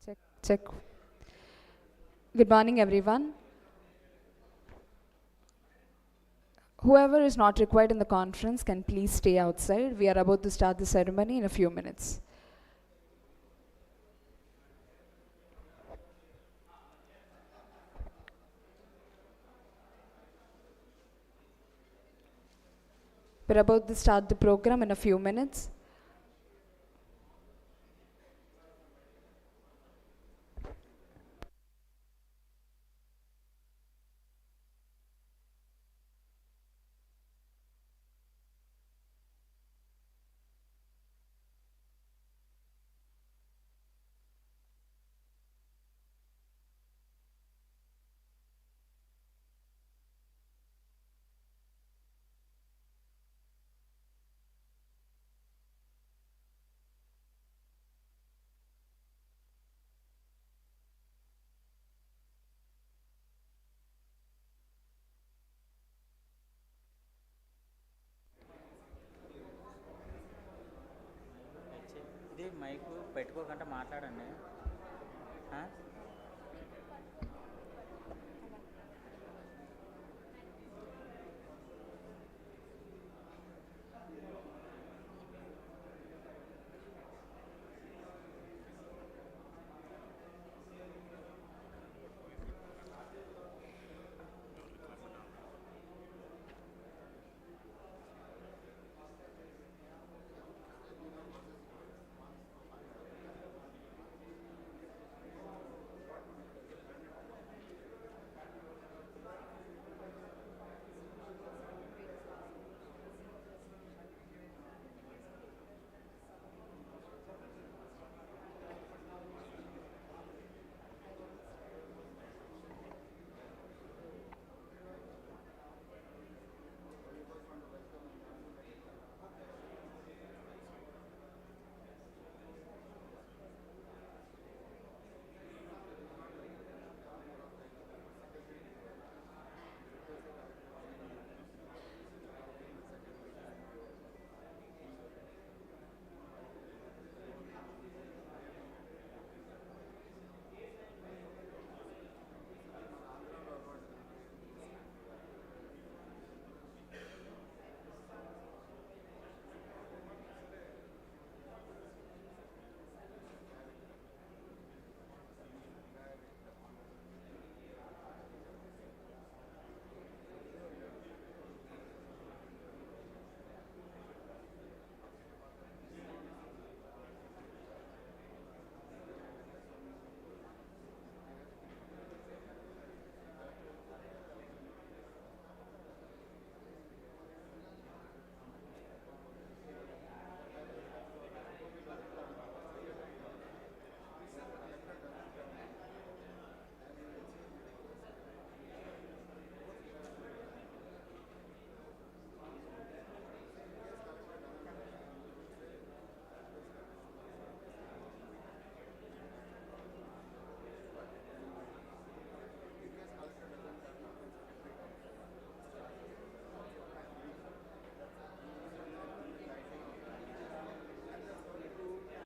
Check, check. Good morning, everyone. Whoever is not required in the conference can please stay outside. We are about to start the ceremony in a few minutes. We're about to start the program in a few minutes. ఇది mic పెట్టుకోకుండా మాట్లాడండి.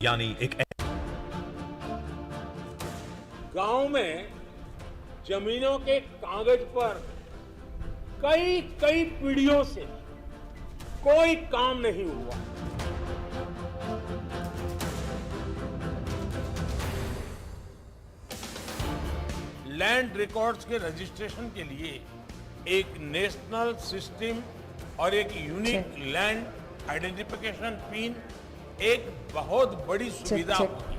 यानी एक गांव में जमीनों के कागज पर कई कई पीढ़ियों से कोई काम नहीं हुआ। लैंड रिकॉर्ड्स के रजिस्ट्रेशन के लिए एक नेशनल सिस्टम और एक यूनिक लैंड आइडेंटिफिकेशन पिन एक बहुत बड़ी सुविधा होगी।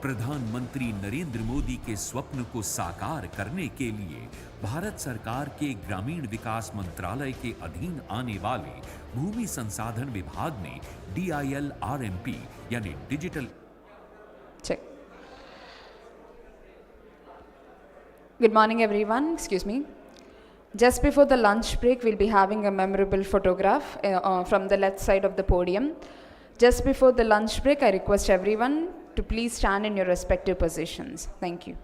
प्रधानमंत्री नरेंद्र मोदी के स्वप्न को साकार करने के लिए भारत सरकार के ग्रामीण विकास मंत्रालय के अधीन आने वाले भूमि संसाधन विभाग ने DILRMP यानी digital Good morning, everyone. Excuse me. Just before the lunch break, we'll be having a memorable photograph from the left side of the podium. Just before the lunch break, I request everyone to please stand in your respective positions. Thank you.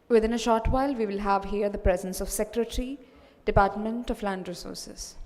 Within a short while, we will have here the presence of Secretary, Department of Land Resources.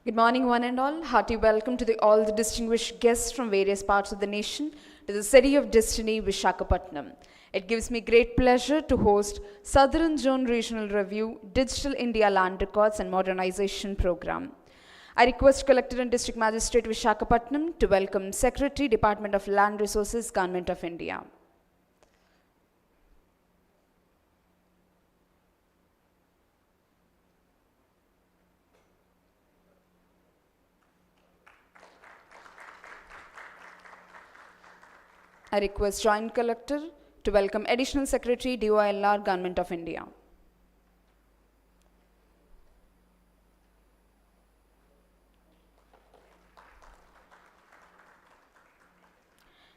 Good morning, one and all. Hearty welcome to all the distinguished guests from various parts of the nation to the city of destiny, Visakhapatnam. It gives me great pleasure to host Southern Zone Regional Review, Digital India Land Records and Modernization Program. I request Collector and District Magistrate Visakhapatnam to welcome Secretary, Department of Land Resources, Government of India. I request Joint Collector to welcome Additional Secretary, DILRMP, Government of India.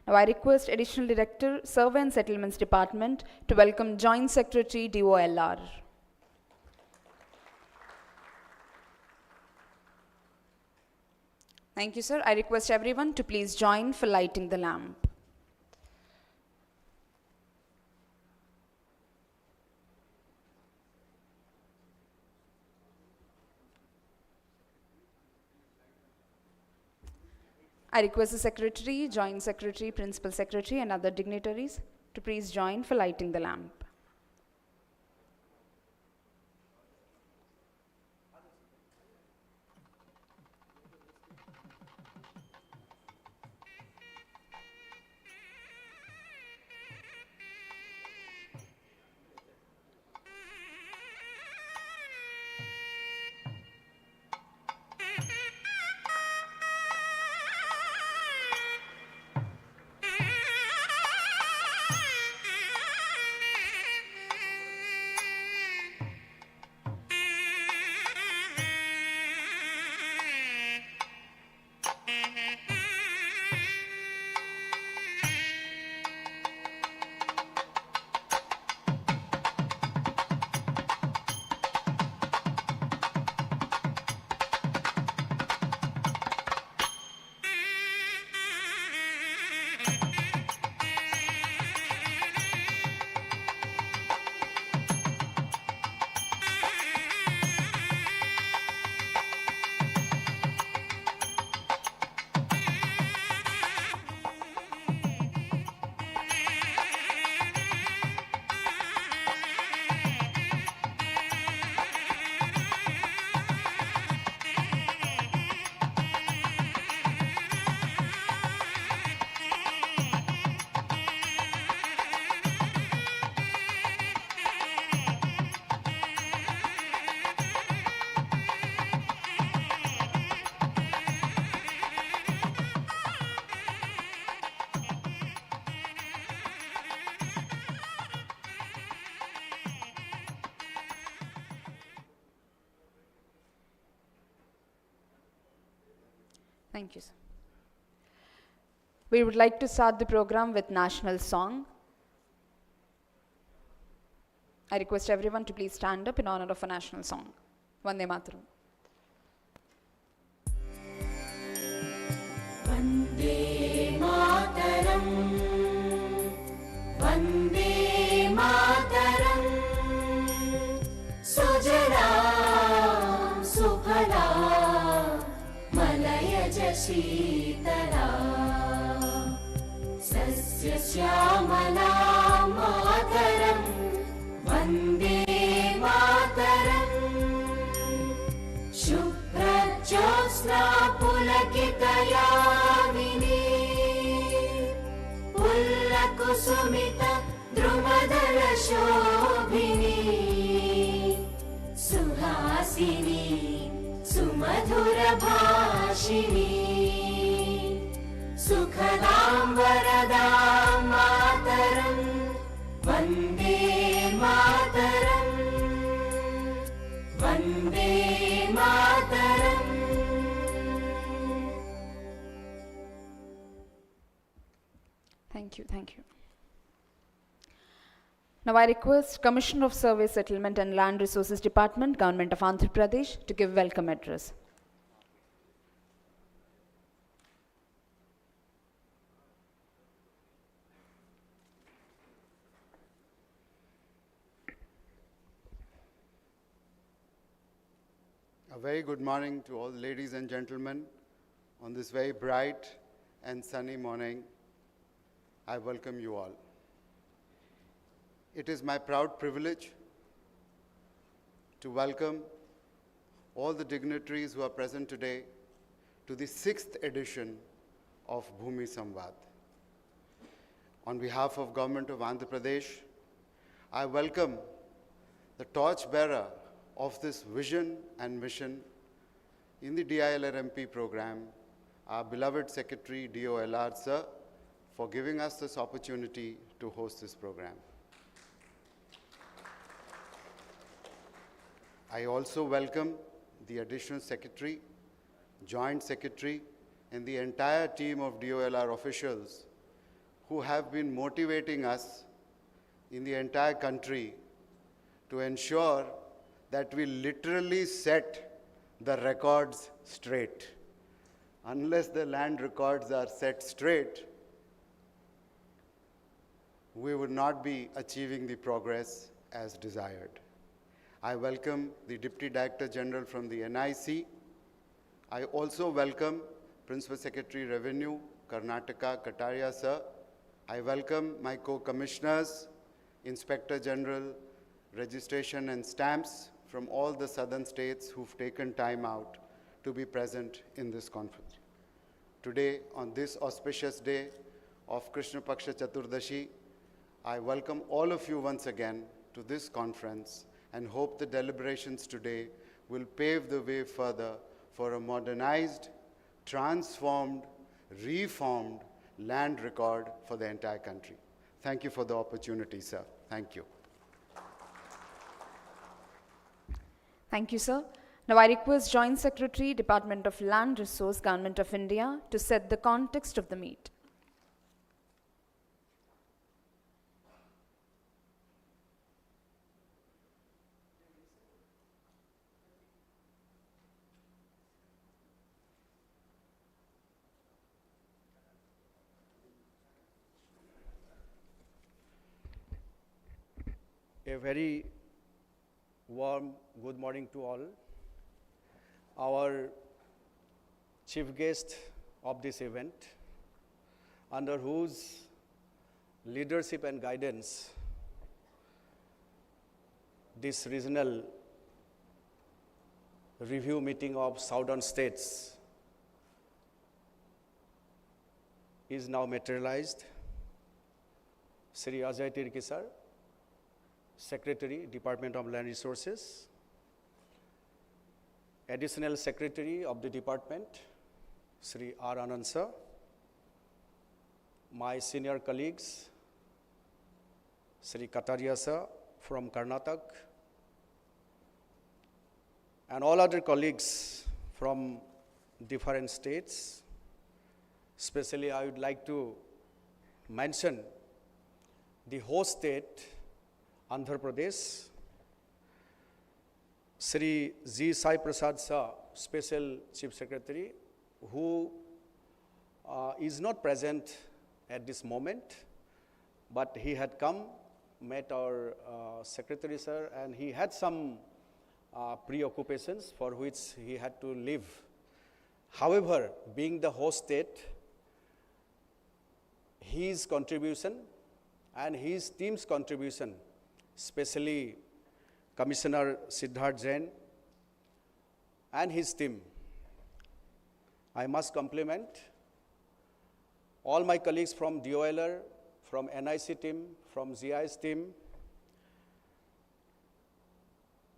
Now I request Additional Director, Survey and Settlements Department to welcome Joint Secretary, DILRMP. Thank you, sir. I request everyone to please join for lighting the lamp. I request the Secretary, Joint Secretary, Principal Secretary and other dignitaries to please join for lighting the lamp. Thank you, sir. We would like to start the program with national song. I request everyone to please stand up in honor of a national song. Vande Mataram. Vande Mataram, Vande Mataram, Sujalam Sufala, Malayaj Sheetala, Sasya Shyamala Mataram, Vande Mataram, Shubhra Jyotsna Pulakitayamini, Pullakusumita Drumadala Shobhini, Suhasini Sumadhura Bhashini, Sukhadam Varadam Mataram, Vande Mataram, Vande Mataram. Thank you, thank you. Now I request Commissioner of Survey, Settlement and Land Resources Department, Government of Andhra Pradesh to give welcome address. A very good morning to all ladies and gentlemen. On this very bright and sunny morning, I welcome you all. It is my proud privilege to welcome all the dignitaries who are present today to the 6th edition of Bhoomi Samvaad. On behalf of Government of Andhra Pradesh, I welcome the torchbearer of this vision and mission in the DILRMP program, our beloved Secretary DOLR sir, for giving us this opportunity to host this program. I also welcome the Additional Secretary, Joint Secretary, and the entire team of DOLR officials who have been motivating us in the entire country to ensure that we literally set the records straight. Unless the land records are set straight, we would not be achieving the progress as desired. I welcome the Deputy Director General from the NIC. I also welcome Principal Secretary Revenue, Karnataka, Kataria sir. I welcome my co-commissioners, Inspector General, Registration and Stamps from all the southern states who've taken time out to be present in this conference. Today, on this auspicious day of Krishna Paksha Chaturdashi, I welcome all of you once again to this conference and hope the deliberations today will pave the way further for a modernized, transformed, reformed land record for the entire country. Thank you for the opportunity, sir. Thank you. Thank you, sir. Now I request Joint Secretary, Department of Land Resource, Government of India, to set the context of the meet. A very warm good morning to all. Our chief guest of this event, under whose leadership and guidance this regional review meeting of southern states is now materialized, Sri Ajay Tirki sir, Secretary, Department of Land Resources, Additional Secretary of the Department, Sri R. Anand sir, my senior colleagues, Sri Kataria sir from Karnataka, and all other colleagues from different states. Especially, I would like to mention the host state, Andhra Pradesh, Sri G. Sai Prasad sir, Special Chief Secretary, who is not present at this moment, but he had come, met our Secretary sir, and he had some preoccupations for which he had to leave. However, being the host state, his contribution and his team's contribution, especially Commissioner Siddharth Jain and his team, I must compliment all my colleagues from DOLR, from NIC team, from GIS team,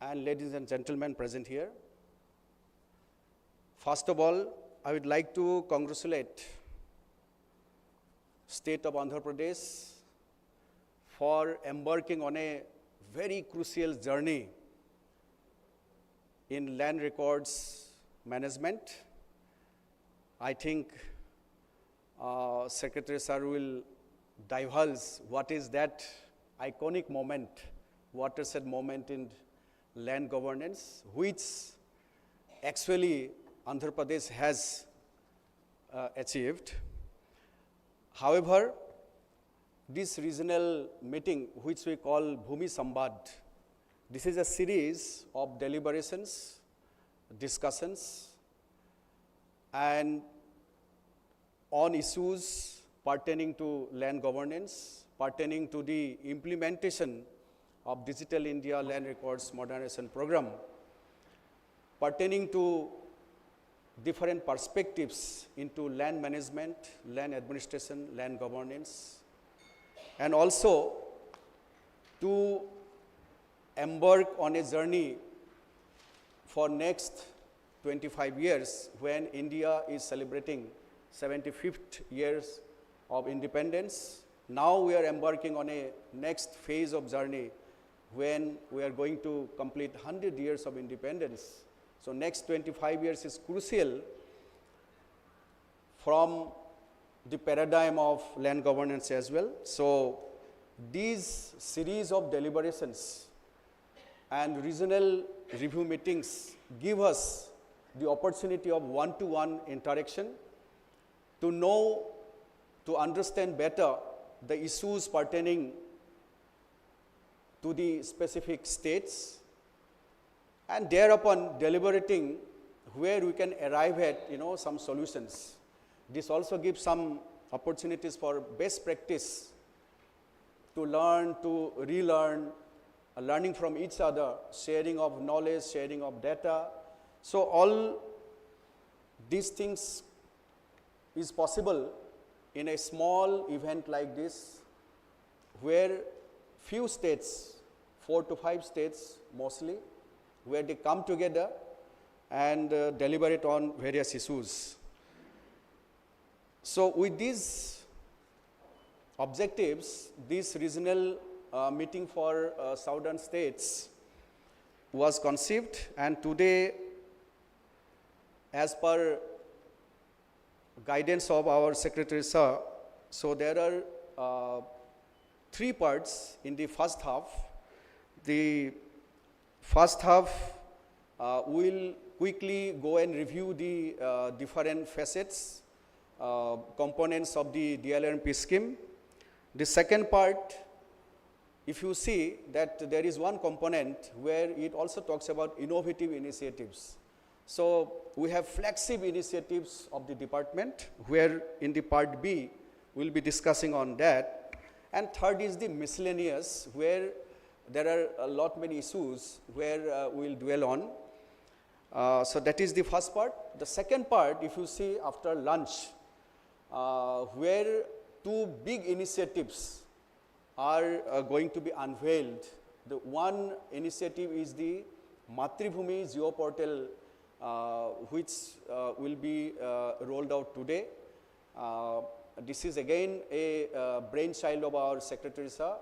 and ladies and gentlemen present here. First of all, I would like to congratulate State of Andhra Pradesh for embarking on a very crucial journey in land records management. I think Secretary sir will divulge what is that iconic moment, watershed moment in land governance, which actually Andhra Pradesh has achieved. However, this regional meeting, which we call Bhoomi Samvaad, this is a series of deliberations discussions and on issues pertaining to land governance, pertaining to the implementation of Digital India Land Records Modernization Program, pertaining to different perspectives into land management, land administration, land governance, and also to embark on a journey for next 25 years when India is celebrating 75th years of independence. Now we are embarking on a next phase of journey when we are going to complete 100 years of independence. So next 25 years is crucial from the paradigm of land governance as well. So these series of deliberations and regional review meetings give us the opportunity of one-to-one interaction to know, to understand better the issues pertaining to the specific states, and thereupon deliberating where we can arrive at some solutions. This also gives some opportunities for best practice to learn, to relearn, learning from each other, sharing of knowledge, sharing of data. So all these things is possible in a small event like this, where few states, 4 to 5 states mostly, where they come together and deliberate on various issues. So with these objectives, this regional meeting for southern states was conceived, and today, as per guidance of our Secretary Sir, so there are 3 parts in the first half. The first half will quickly go and review the different facets, components of the DILRMP scheme. The second part, if you see that there is one component where it also talks about innovative initiatives. So we have flagship initiatives of the department, where in the part B, we'll be discussing on that. And third is the miscellaneous, where there are a lot many issues where we'll dwell on. So that is the first part. The second part, if you see after lunch, where 2 big initiatives are going to be unveiled. The one initiative is the Bhoomi Geo-Portal, which will be rolled out today. This is again a brainchild of our Secretary Sir.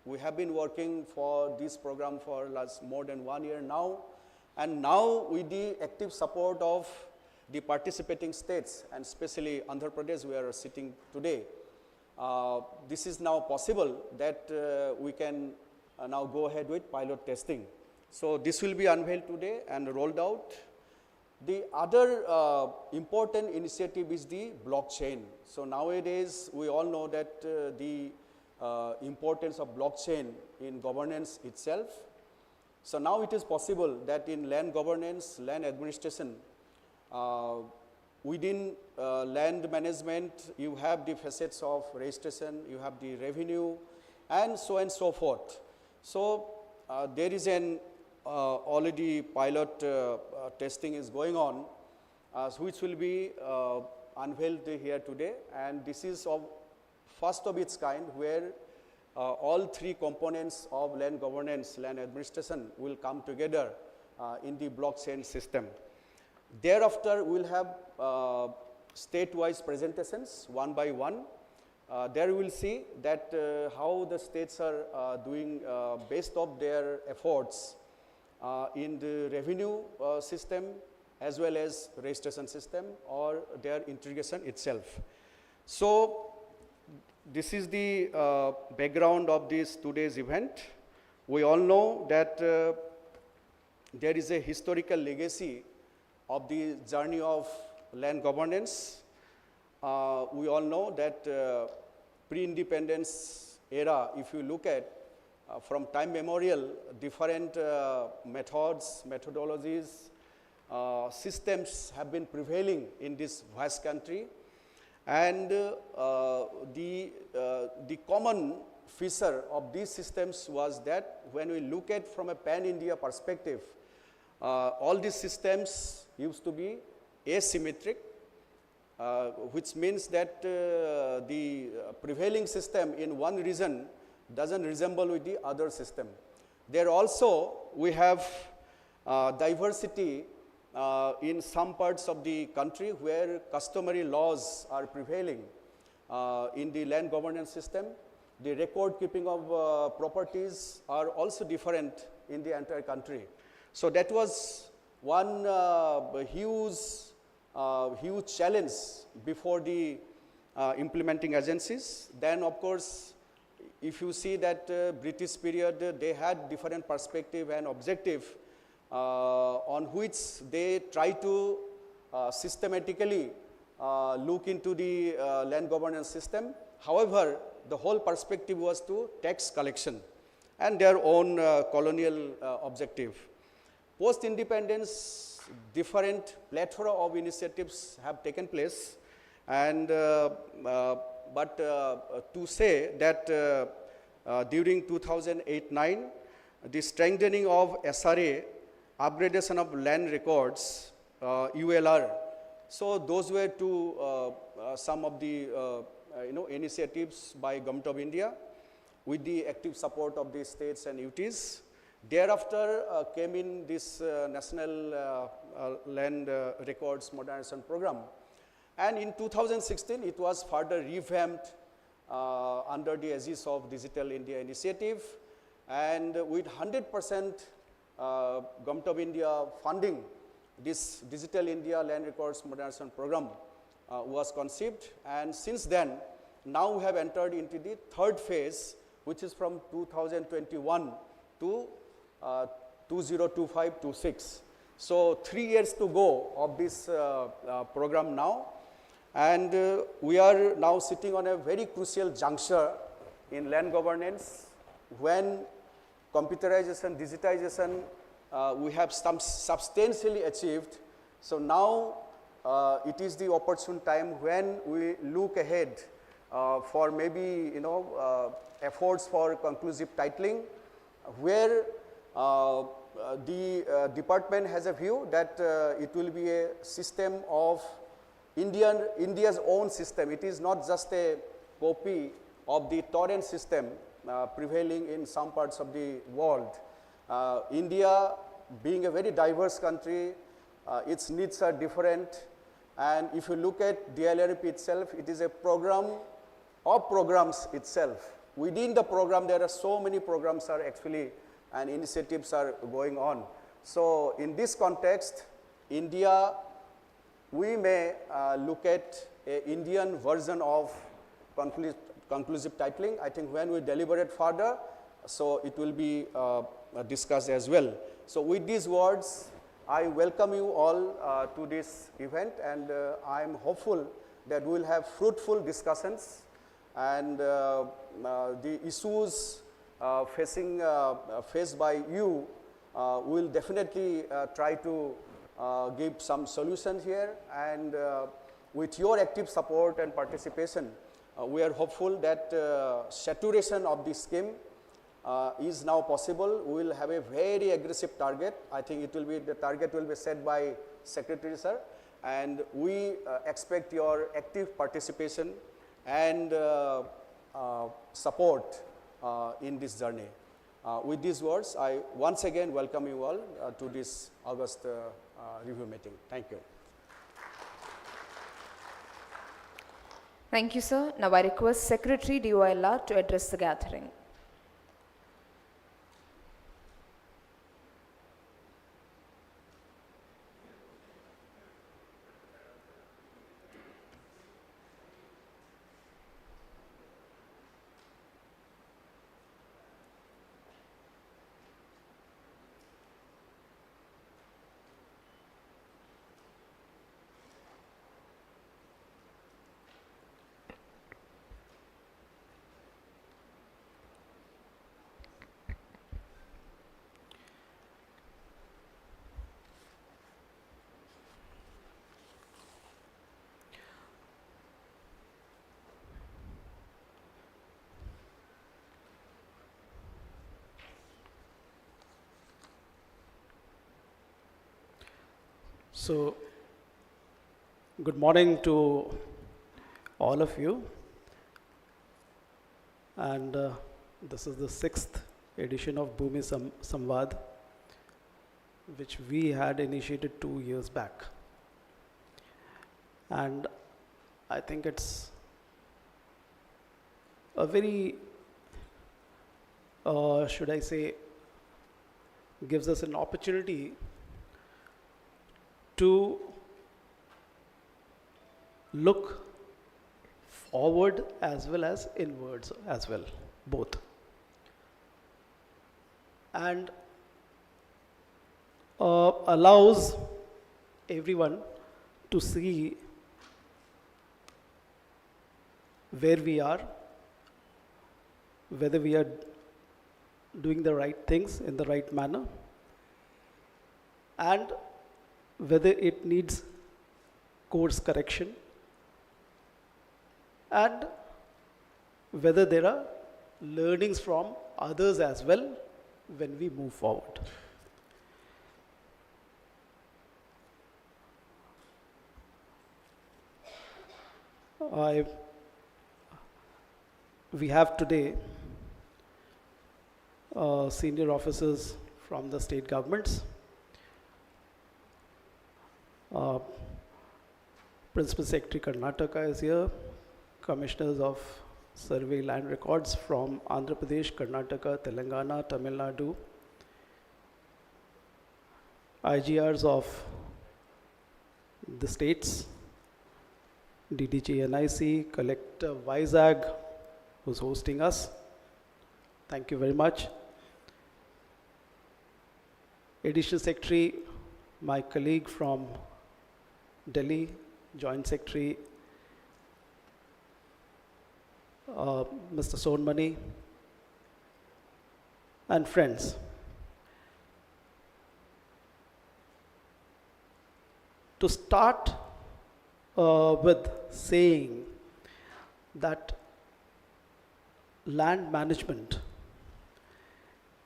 We have been working for this program for more than 1 year now, and now with the active support of the participating states, and especially Andhra Pradesh, we are sitting today, this is now possible that we can now go ahead with pilot testing. So this will be unveiled today and rolled out. The other important initiative is the blockchain. So nowadays, we all know that the importance of blockchain in governance itself. So now it is possible that in land governance, land administration, within land management, you have the facets of registration, you have the revenue, and so forth. So there is an already pilot testing is going on, which will be unveiled here today, and this is of first of its kind, where all 3 components of land governance, land administration will come together in the blockchain system. Thereafter, we will have state-wise presentations one by one. There we will see that how the states are doing based of their efforts in the revenue system as well as registration system or their integration itself. So this is the background of this today's event. We all know that there is a historical legacy of the journey of land governance. We all know that pre-independence era, if you look at from time memorial, different methods, methodologies systems have been prevailing in this vast country. And the common feature of these systems was that when we look at from a pan-India perspective, all these systems used to be asymmetric, which means that the prevailing system in one region doesn't resemble with the other system. There also we have diversity in some parts of the country where customary laws are prevailing in the land governance system. The record keeping of properties are also different in the entire country. So that was one huge challenge before the implementing agencies. Then of course, if you see that British period, they had different perspective and objective on which they try to systematically look into the land governance system. However, the whole perspective was to tax collection and their own colonial objective. Post-independence, different plethora of initiatives have taken place, and but to say that during 2008-9, the strengthening of SRA, upgradation of land records, ULR. So those were some of the initiatives by Government of India with the active support of the states and UTs. Thereafter came in this National Land Records Modernization Program. And in 2016, it was further revamped under the aegis of Digital India Initiative, and with 100% Government of India funding, this Digital India Land Records Modernization Program was conceived. And since then, now we have entered into the third phase, which is from 2021 to 2025-26. So 3 years to go of this program now. And we are now sitting on a very crucial juncture in land governance when computerization, digitization, we have substantially achieved. So now it is the opportune time when we look ahead for maybe efforts for conclusive titling, where the department has a view that it will be a system of India's own system. It is not just a copy of the torrent system prevailing in some parts of the world. India, being a very diverse country, its needs are different. And if you look at DILRMP itself, it is a program of programs itself. Within the program, there are so many programs are actually and initiatives are going on. So in this context, India, we may look at an Indian version of conclusive titling. I think when we deliberate further, so it will be discussed as well. So with these words, I welcome you all to this event, and I am hopeful that we will have fruitful discussions, and the issues faced by you will definitely try to give some solutions here, and with your active support and participation, we are hopeful that saturation of this scheme is now possible. We will have a very aggressive target. I think it will be, the target will be set by Secretary Sir, and we expect your active participation and support in this journey. With these words, I once again welcome you all to this August review meeting. Thank you. Thank you, sir. Now I request Secretary DOLR to address the gathering. So, good morning to all of you. And this is the 6th edition of Bhoomi Samvaad, which we had initiated 2 years back. And I think it's a very, should I say, gives us an opportunity to look forward as well as inwards as well, both. And allows everyone to see where we are, whether we are doing the right things in the right manner, and whether it needs course correction, and whether there are learnings from others as well when we move forward. We have today senior officers from the state governments, Principal Secretary Karnataka is here, Commissioners of Survey Land Records from Andhra Pradesh, Karnataka, Telangana, Tamil Nadu, IGRs of the states, DDG NIC, Collector Vizag, who's hosting us. Thank you very much. Additional Secretary, my colleague from Delhi, Joint Secretary, Mr. Sonmani, and friends. To start with saying that land management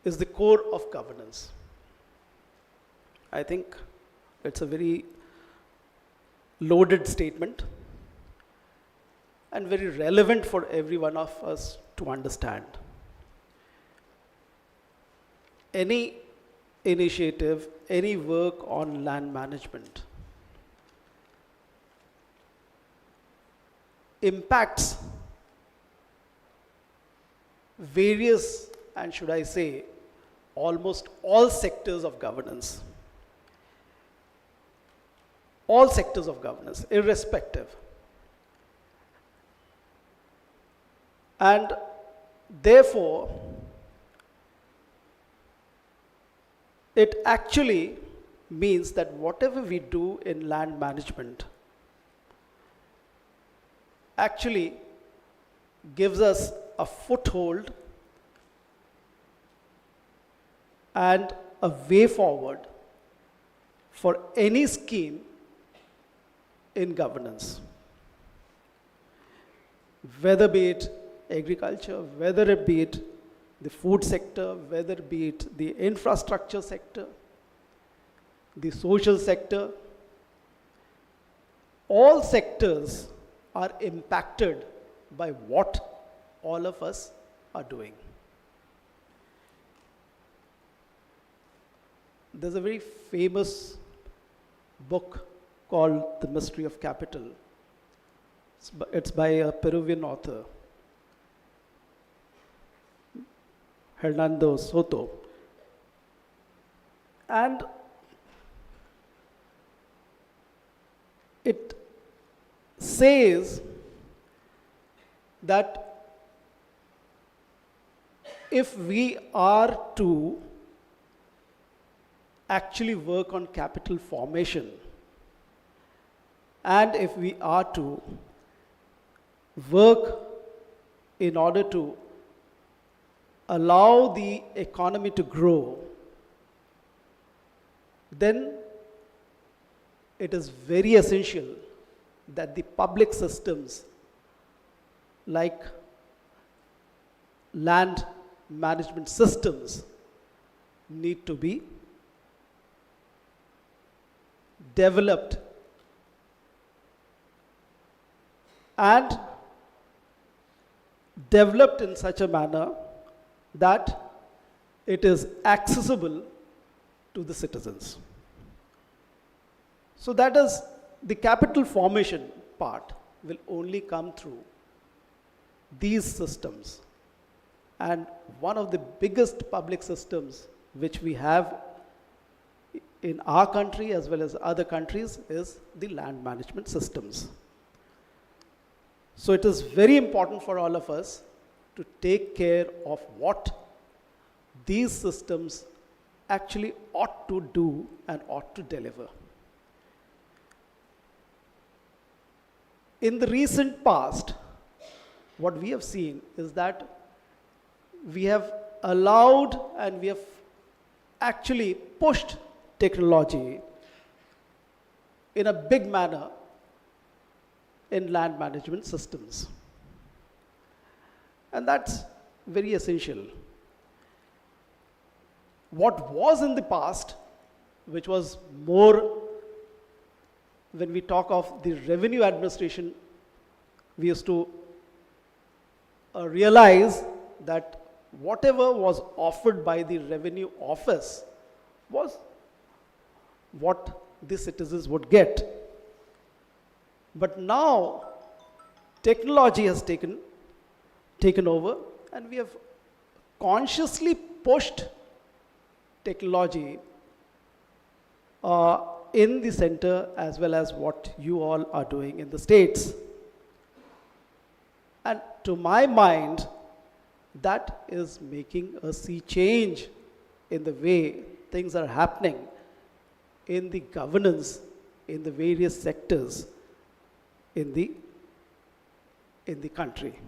is the core of governance. I think it's a very loaded statement and very relevant for every one of us to understand. Any initiative, any work on land management impacts various, and should I say, almost all sectors of governance. All sectors of governance, irrespective. And therefore, it actually means that whatever we do in land management actually gives us a foothold and a way forward for any scheme in governance, whether be it agriculture, whether it be it the food sector, whether it be it the infrastructure sector, the social sector. All sectors are impacted by what all of us are doing. There's a very famous book called The Mystery of Capital. It's by a Peruvian author, Hernando Soto. And it says that if we are to actually work on capital formation, and if we are to work in order to allow the economy to grow, then it is very essential that the public systems like land management systems need to be developed and developed in such a manner that it is accessible to the citizens. So that is the capital formation part will only come through these systems. And one of the biggest public systems which we have in our country as well as other countries is the land management systems. So it is very important for all of us to take care of what these systems actually ought to do and ought to deliver. In the recent past, what we have seen is that we have allowed and we have actually pushed technology in a big manner in land management systems. And that's very essential. What was in the past, which was more, when we talk of the revenue administration, we used to realize that whatever was offered by the revenue office was what the citizens would get. But now technology has taken over, and we have consciously pushed technology in the center as well as what you all are doing in the states. And to my mind, that is making a sea change in the way things are happening in the governance in the various sectors in the country.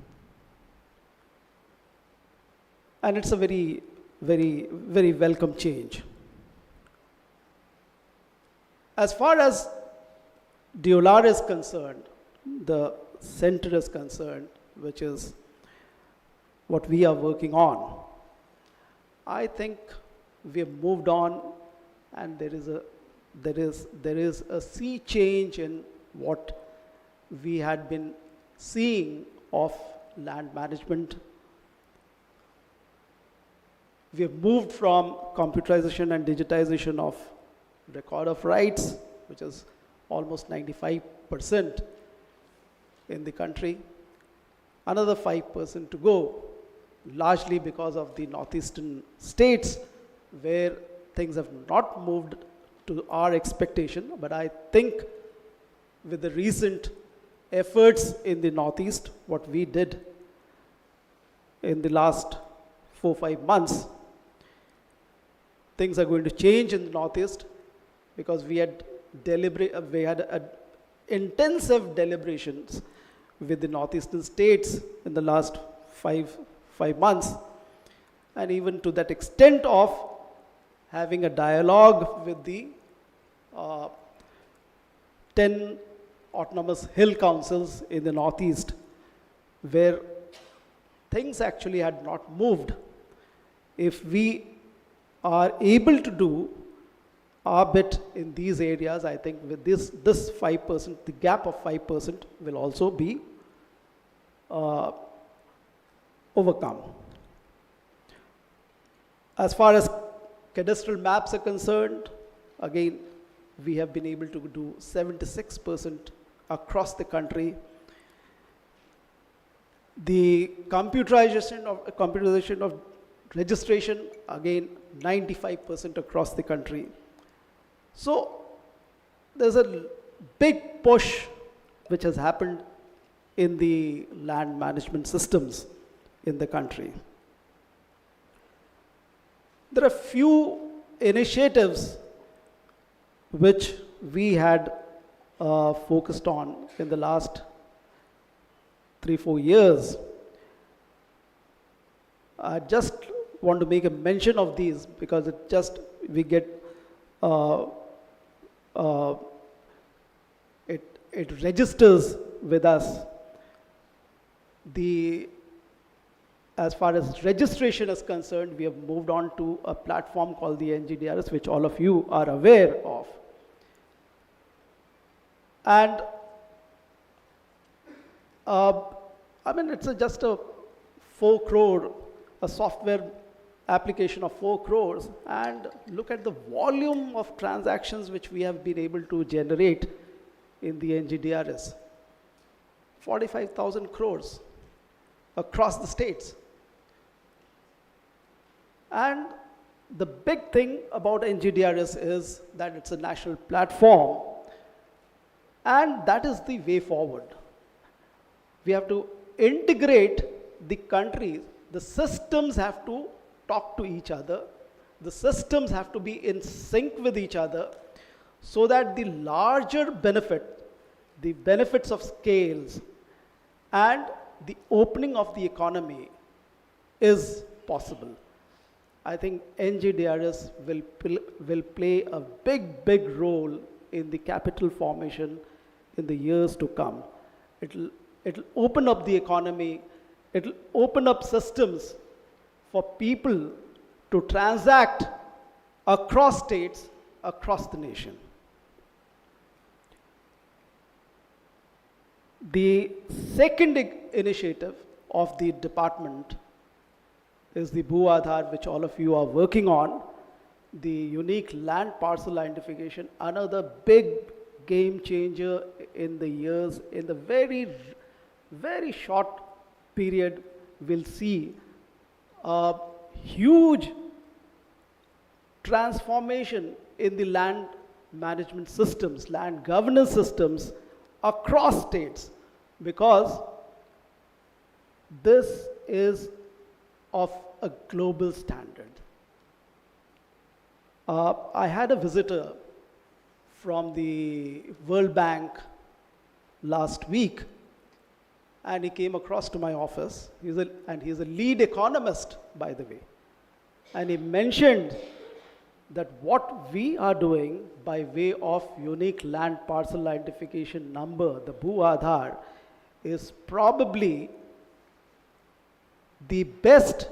And it's a very, very, very welcome change. As far as DILRMP is concerned, the center is concerned, which is what we are working on, I think we have moved on, and there is a sea change in what we had been seeing of land management. We have moved from computerization and digitization of record of rights, which is almost 95% in the country. Another 5% to go, largely because of the northeastern states where things have not moved to our expectation. But I think with the recent efforts in the northeast, what we did in the last 4-5 months, things are going to change in the northeast, because we had intensive deliberations with the northeastern states in the last five months, and even to that extent of having a dialogue with the 10 autonomous hill councils in the northeast, where things actually had not moved. If we are able to do our bit in these areas, I think with this 5%, the gap of 5% will also be overcome. As far as cadastral maps are concerned, again, we have been able to do 76% across the country. The computerization of registration, again, 95% across the country. So there's a big push which has happened in the land management systems in the country. There are few initiatives which we had focused on in the last 3-4 years. I just want to make a mention of these because we get it registers with us. As far as registration is concerned, we have moved on to a platform called the NGDRS, which all of you are aware of. And I mean, it's just a 4 crore, a software application of 4 crores, and look at the volume of transactions which we have been able to generate in the NGDRS. 45,000 crores across the states. And the big thing about NGDRS is that it's a national platform, and that is the way forward. We have to integrate the countries. The systems have to talk to each other. The systems have to be in sync with each other so that the larger benefit, the benefits of scales and the opening of the economy is possible. I think NGDRS will play a big role in the capital formation in the years to come. It'll open up the economy. It'll open up systems for people to transact across states, across the nation. The second initiative of the department is the Bhu Aadhaar, which all of you are working on, the unique land parcel identification, another big game changer in the years, in the very short period, we'll see a huge transformation in the land management systems, land governance systems across states, because this is of a global standard. I had a visitor from the World Bank last week, and he came across to my office. He's a lead economist, by the way. And he mentioned that what we are doing by way of unique land parcel identification number, the Bhu Aadhaar, is probably the best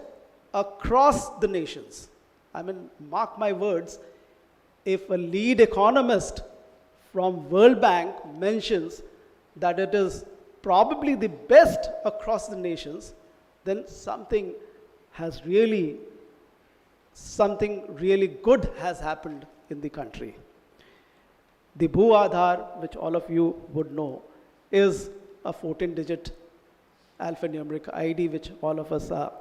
across the nations. I mean, mark my words, if a lead economist from World Bank mentions that it is probably the best across the nations, then something really good has happened in the country. The Bhu Aadhaar, which all of you would know, is a 14-digit alphanumeric ID which all of us are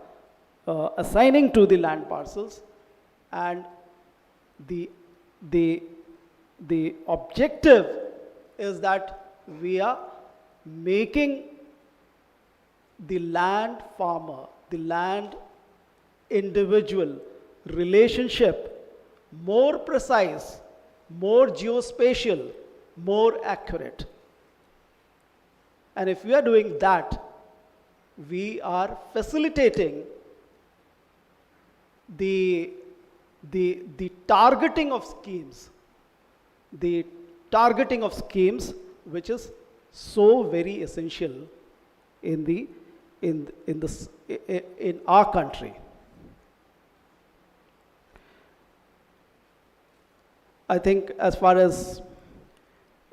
assigning to the land parcels, and the objective is that we are making the land farmer, the land individual relationship more precise, more geospatial, more accurate. And if we are doing that, we are facilitating the targeting of schemes, which is so very essential in our country. I think as far as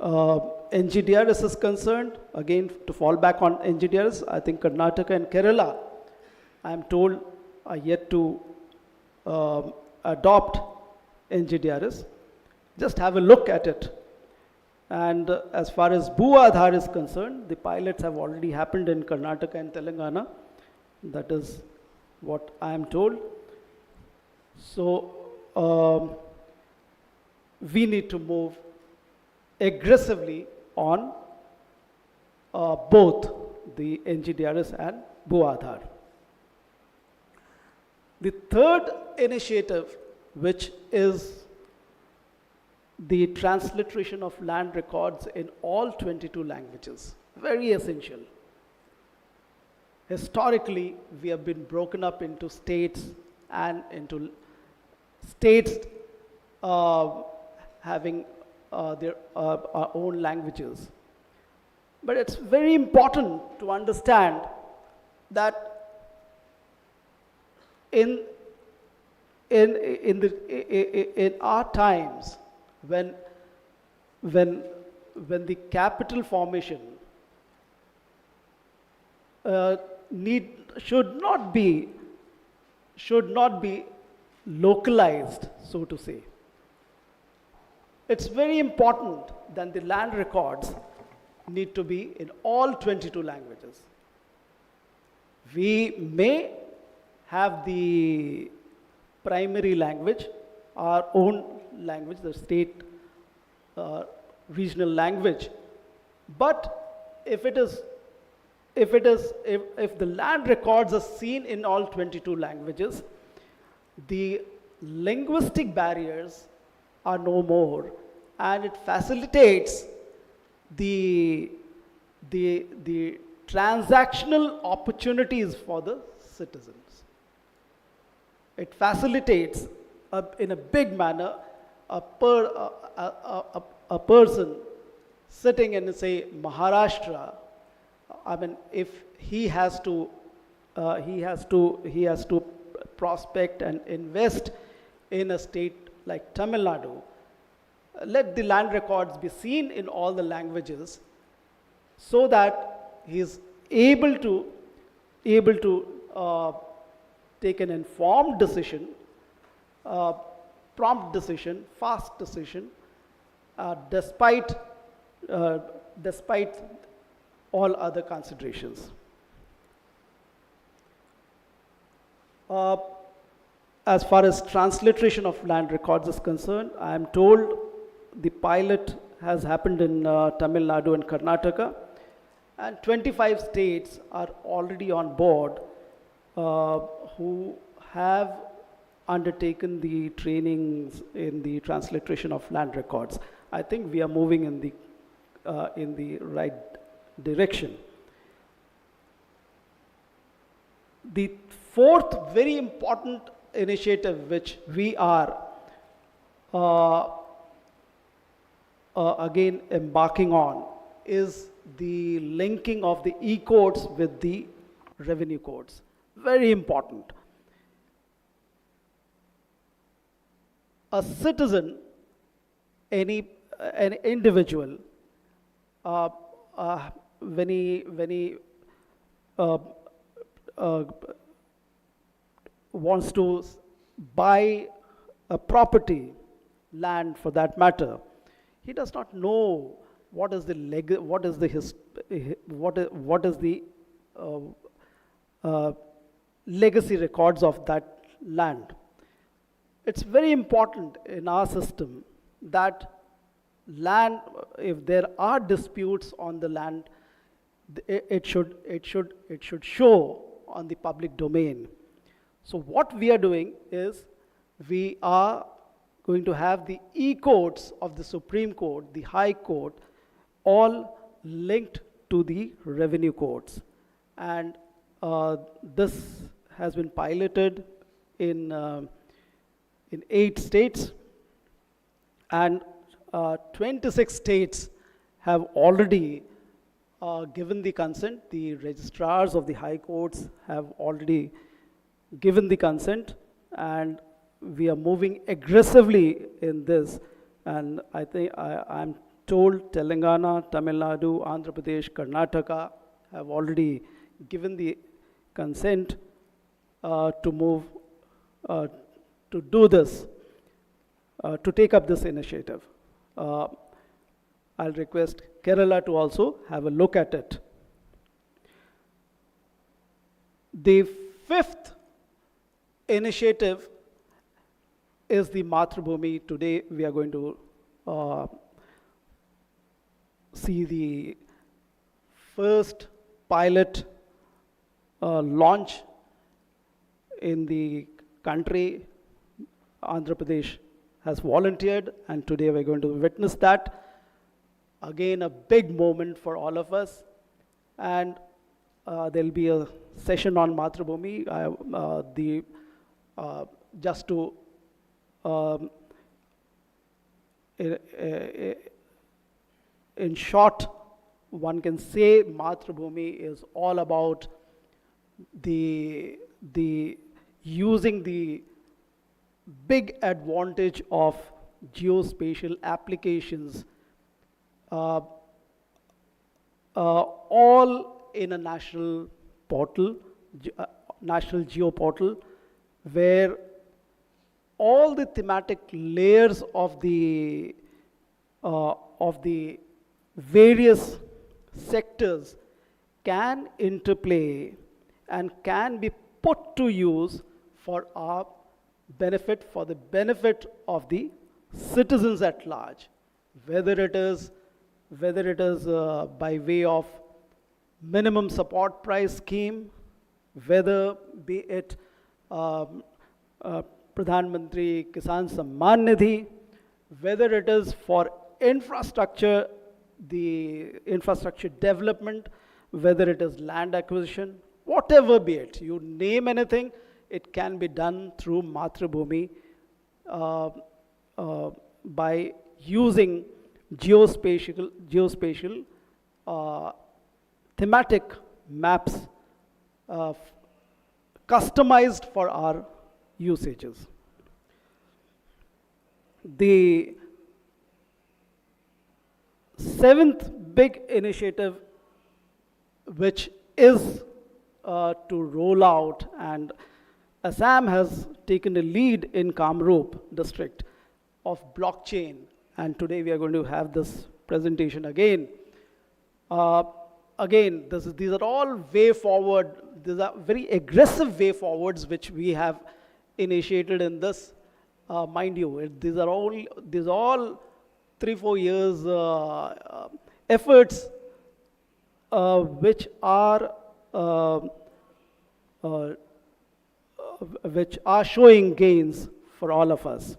NGDRS is concerned, again to fall back on NGDRS, I think Karnataka and Kerala, I am told, are yet to adopt NGDRS. Just have a look at it. And as far as Bhu Aadhaar is concerned, the pilots have already happened in Karnataka and Telangana. That is what I am told. So we need to move aggressively on both the NGDRS and Bhu Aadhaar. The third initiative, which is the transliteration of land records in all 22 languages, very essential. Historically, we have been broken up into states and into states having our own languages. But it's very important to understand that in our times, when when the capital formation should not be localized, so to say. It's very important that the land records need to be in all 22 languages. We may have the primary language, our own language, the state regional language, but if the land records are seen in all 22 languages, the linguistic barriers are no more, and it facilitates the transactional opportunities for the citizens. It facilitates in a big manner a person sitting in, say, Maharashtra. I mean, if he has to prospect and invest in a state like Tamil Nadu, let the land records be seen in all the languages, so that he is able to take an informed decision, prompt decision, fast decision, despite all other considerations. As far as transliteration of land records is concerned, I am told the pilot has happened in Tamil Nadu and Karnataka, and 25 states are already on board who have undertaken the trainings in the transliteration of land records. I think we are moving in the right direction. The fourth very important initiative which we are again embarking on is the linking of the e-codes with the revenue codes. Very important. A citizen, an individual, when he wants to buy a property, land for that matter, he does not know what is the legacy records of that land. It's very important in our system that land, if there are disputes on the land, it should show on the public domain. So what we are doing is we are going to have the e-codes of the Supreme Court, the High Court, all linked to the revenue codes. And this has been piloted in 8 states, and 26 states have already given the consent. The registrars of the high courts have already given the consent, and we are moving aggressively in this. And I think I'm told Telangana, Tamil Nadu, Andhra Pradesh, Karnataka have already given the consent to move to do this, to take up this initiative. I'll request Kerala to also have a look at it. The fifth initiative is the Mathrubhumi. Today we are going to see the first pilot launch in the country. Andhra Pradesh has volunteered, and today we're going to witness that. Again, a big moment for all of us. And there'll be a session on Mathrubhumi. Just to in short, one can say Mathrubhumi is all about the using the big advantage of geospatial applications uh, all in a national portal, national geo portal, where all the thematic layers of the various sectors can interplay and can be put to use for our benefit, for the benefit of the citizens at large, whether it is by way of minimum support price scheme, whether be it Pradhan Mantri Kisan Samman Nidhi, whether it is for infrastructure, the infrastructure development, whether it is land acquisition, whatever be it, you name anything, it can be done through Mathrubhumi by using geospatial thematic maps customized for our usages. The seventh big initiative, which is to roll out, and Assam has taken a lead in Kamrup district of blockchain, and today we are going to have this presentation again. Again, these are all way forward, these are very aggressive way forwards which we have initiated in this. Mind you, these are all 3-4 years efforts which are showing gains for all of us.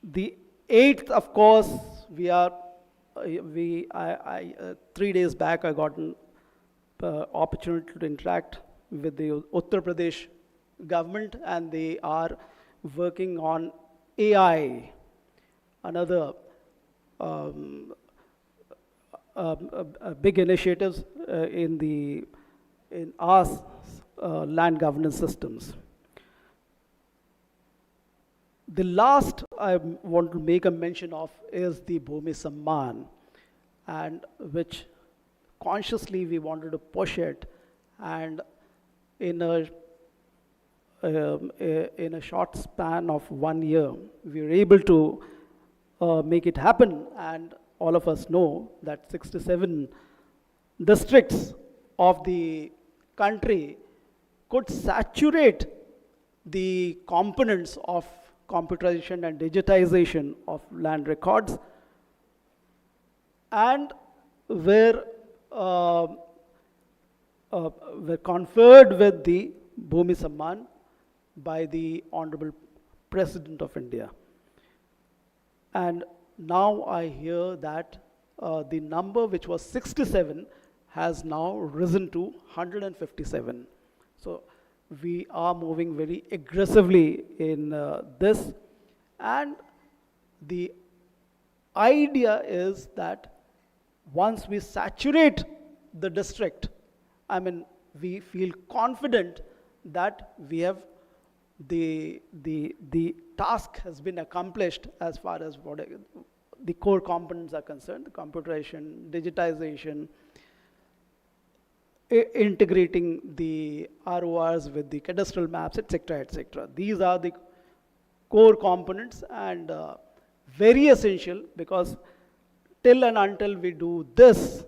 The 8th, of course, 3 days back I got an opportunity to interact with the Uttar Pradesh government, and they are working on AI, another big initiatives in our land governance systems. The last I want to make a mention of is the Bhoomi Samman, and which consciously we wanted to push it, and in a short span of 1 year, we were able to make it happen. And all of us know that 67 districts of the country could saturate the components of computerization and digitization of land records, and were conferred with the Bhoomi Samman by the Honorable President of India. And now I hear that the number which was 67 has now risen to 157. So we are moving very aggressively in this, and the idea is that once we saturate the district, I mean, we feel confident that we have the task has been accomplished as far as what the core components are concerned: the computerization, digitization, integrating the RORs with the cadastral maps, etc., etc. These are the core components, and very essential, because till and until we do this,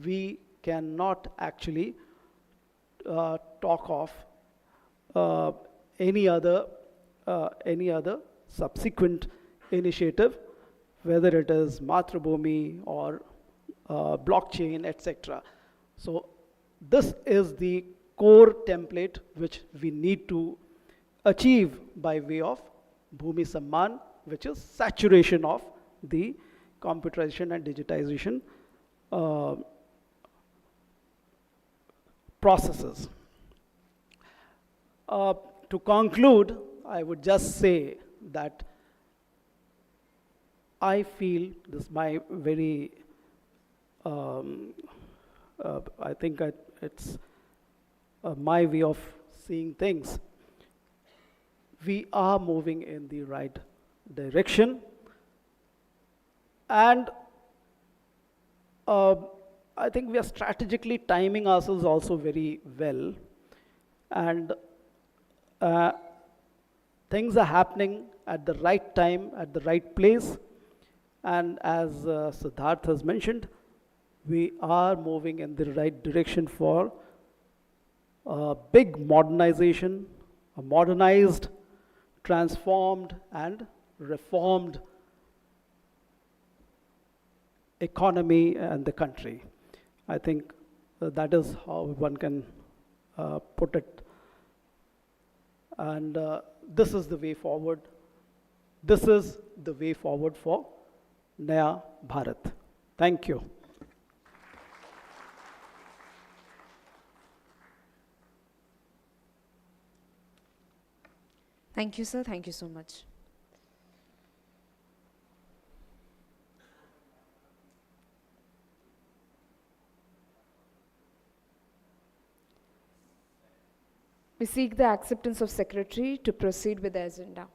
we cannot actually talk of any other subsequent initiative, whether it is Mathrubhumi or blockchain, etc. So this is the core template which we need to achieve by way of Bhoomi Samman, which is saturation of the computerization and digitization processes. To conclude, I would just say that I feel this is my very, I think it's my way of seeing things. We are moving in the right direction. And uh, I think we are strategically timing ourselves also very well. And uh, things are happening at the right time, at the right place. And as Siddharth has mentioned, we are moving in the right direction for a big modernization, a modernized, transformed, and reformed economy and the country. I think that is how one can put it. And this is the way forward. This is the way forward for Naya Bharat. Thank you. Thank you, sir. Thank you so much. We seek the acceptance of Secretary to proceed with the agenda.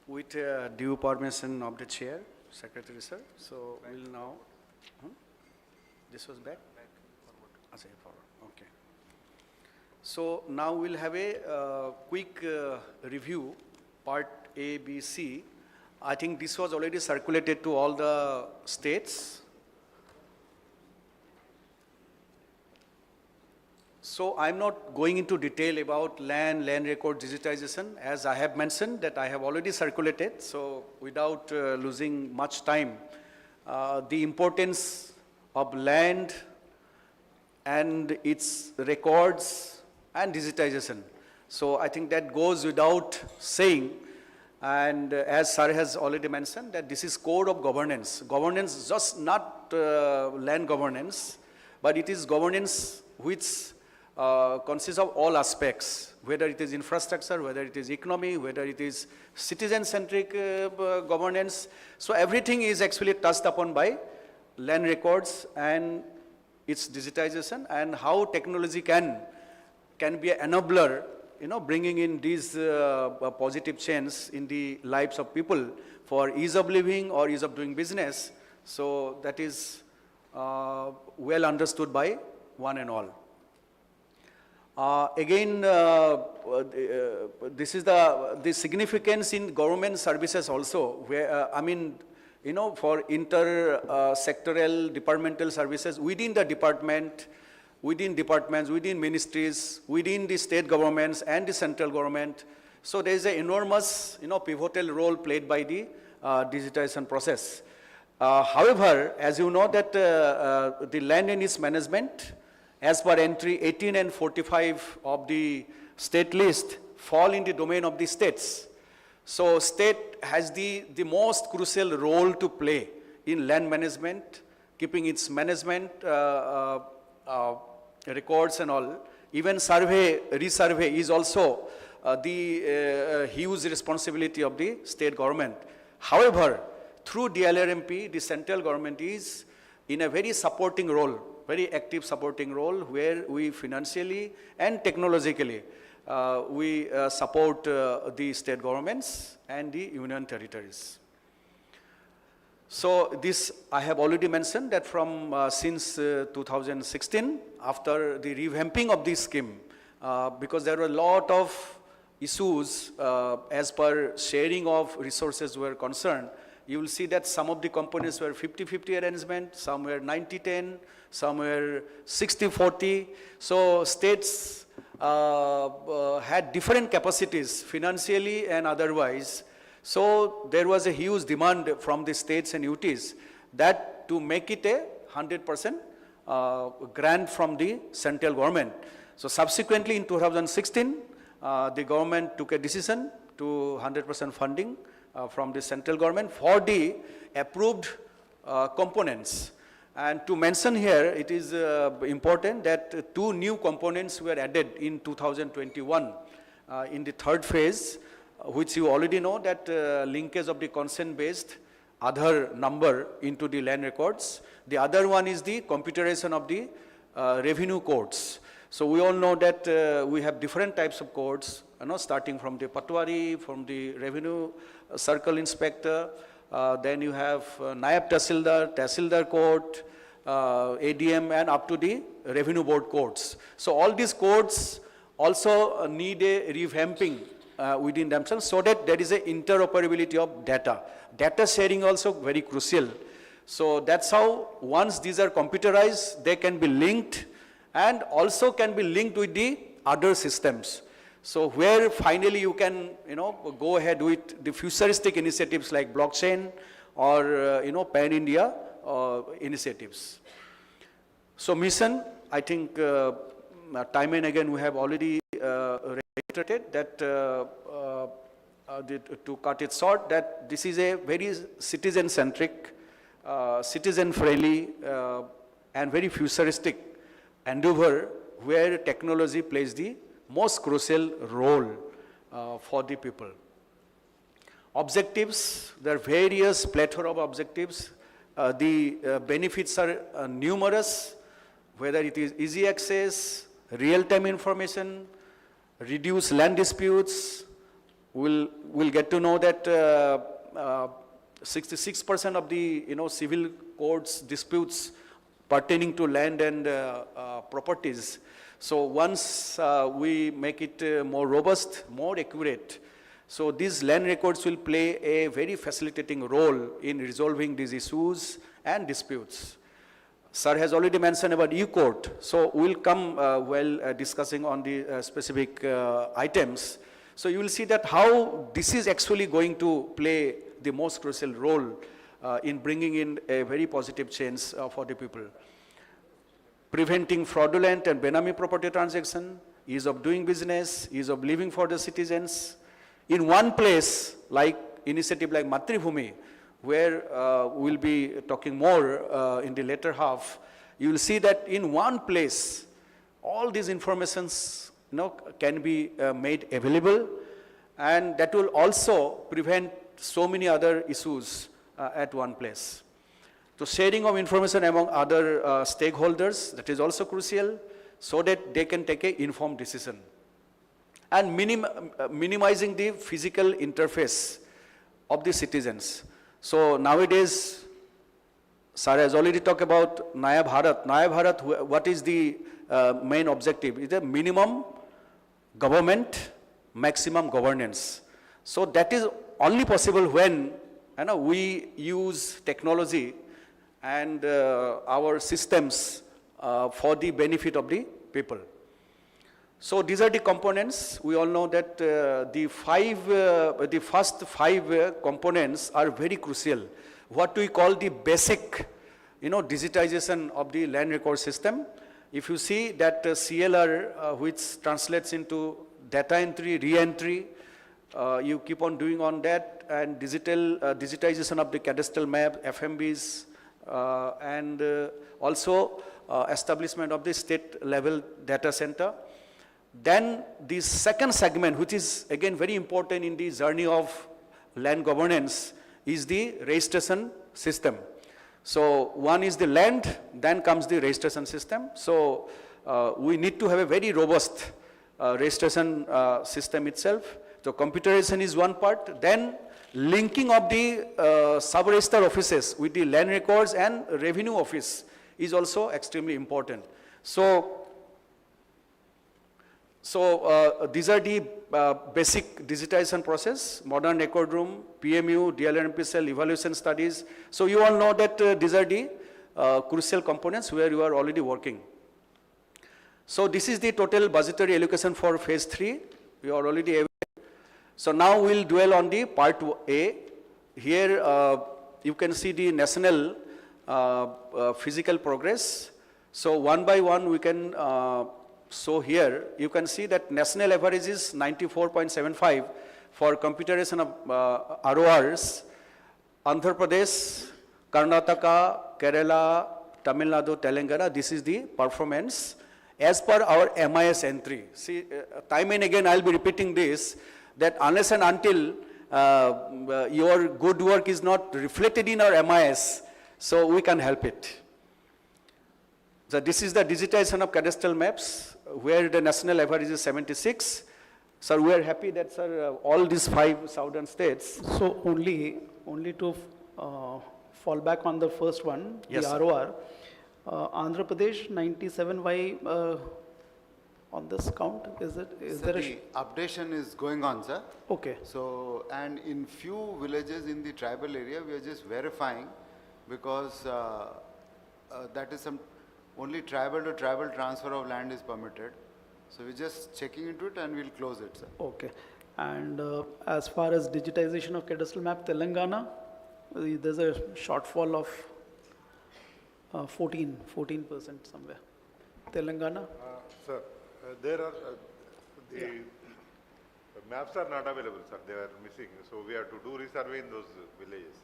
With due permission of the chair, Secretary sir, so we'll now, this was back? Forward, okay. So now we'll have a quick review, part A, B, C. I think this was already circulated to all the states. So I'm not going into detail about land record digitization, as I have mentioned that I have already circulated. So without losing much time, the importance of land and its records and digitization. So I think that goes without saying. And as sir has already mentioned, that this is code of governance. Governance, just not land governance, but it is governance which consists of all aspects, whether it is infrastructure, whether it is economy, whether it is citizen-centric governance. So everything is actually touched upon by land records and its digitization, and how technology can be an enabler, bringing in these positive change in the lives of people for ease of living or ease of doing business. So that is well understood by one and all. Again, this is the significance in government services also, where, for inter-sectoral departmental services within the department, within departments, within ministries, within the state governments and the central government. So there is an enormous, pivotal role played by the digitization process. However, as you know that the land and its management, as per entry 18 and 45 of the state list, fall in the domain of the states. So state has the most crucial role to play in land management, keeping its management records and all. Even survey, resurvey is also the huge responsibility of the state government. However, through DILRMP, the central government is in a very supporting role, very active supporting role, where we financially and technologically we support the state governments and the union territories. So this I have already mentioned that from since 2016, after the revamping of this scheme, because there were a lot of issues as per sharing of resources were concerned, you will see that some of the components were 50-50 arrangement, some were 90-10, some were 60-40. So states had different capacities financially and otherwise. So there was a huge demand from the states and UTs that to make it a 100% grant from the central government. So subsequently in 2016, the government took a decision to 100% funding from the central government for the approved components. And to mention here, it is important that 2 new components were added in 2021 in the third phase, which you already know that linkage of the consent-based Aadhaar number into the land records. The other one is the computerization of the revenue codes. So we all know that we have different types of codes, starting from the Patwari, from the revenue circle inspector, then you have Nayab Tahsildar code, ADM, and up to the revenue board codes. So all these codes also need a revamping within themselves so that there is a interoperability of data. Data sharing also very crucial. So that's how once these are computerized, they can be linked and also can be linked with the other systems. So where finally you can, go ahead with the futuristic initiatives like blockchain or, pan-India initiatives. So mission, I think time and again we have already reiterated that to cut it short, that this is a very citizen-centric, citizen-friendly and very futuristic endeavor where technology plays the most crucial role for the people. Objectives, there are various plethora of objectives. The benefits are numerous, whether it is easy access, real-time information, reduce land disputes. We'll get to know that 66% of the civil courts disputes pertaining to land and properties. So once we make it more robust, more accurate, so these land records will play a very facilitating role in resolving these issues and disputes. Sir has already mentioned about e-court, so we'll come while discussing on the specific items. So you will see that how this is actually going to play the most crucial role in bringing in a very positive change for the people. Preventing fraudulent and benami property transaction, ease of doing business, ease of living for the citizens. In one place, like initiative like Bhoomi, where we'll be talking more in the later half, you will see that in one place, all these informations can be made available, and that will also prevent so many other issues at one place. So sharing of information among other stakeholders, that is also crucial, so that they can take an informed decision. And minimizing the physical interface of the citizens. So nowadays, Sir has already talked about Naya Bharat. Naya Bharat, what is the main objective? It's a minimum government, maximum governance. So that is only possible when we use technology and our systems for the benefit of the people. So these are the components. We all know that the first five components are very crucial. What we call the basic, digitization of the land record system. If you see that CLR, which translates into data entry, re-entry, you keep on doing on that, and digitization of the cadastral map, FMBs, and also establishment of the state level data center. Then the second segment, which is again very important in the journey of land governance, is the registration system. So one is the land, then comes the registration system. So we need to have a very robust registration system itself. So computerization is one part, then linking of the sub-register offices with the land records and revenue office is also extremely important. So these are the basic digitization process, modern record room, PMU, DILRMP cell, evaluation studies. So you all know that these are the crucial components where you are already working. So this is the total budgetary allocation for phase 3. We are already aware. So now we'll dwell on the part A. Here you can see the national physical progress. So one by one we can so here you can see that national average is 94.75 for computerization of RORs. Andhra Pradesh, Karnataka, Kerala, Tamil Nadu, Telangana, this is the performance as per our MIS entry. See, time and again I'll be repeating this, that unless and until your good work is not reflected in our MIS, so we can help it. So this is the digitization of cadastral maps, where the national average is 76. Sir, we are happy that, sir, all these 5 southern states. So only to fall back on the first one, Yes, the sir. ROR, Andhra Pradesh 97, why on this count? Is Sir, there a, the updation is going on, sir. okay, So, and in few villages in the tribal area, we are just verifying because that is some, only tribal to tribal transfer of land is permitted. So we're just checking into it and we'll close it, sir. okay. And as far as digitization of cadastral map, Telangana, there's a shortfall of 14% somewhere. Telangana, Sir, there are, the maps are not available, sir, they are missing. So we have to do resurvey in those villages.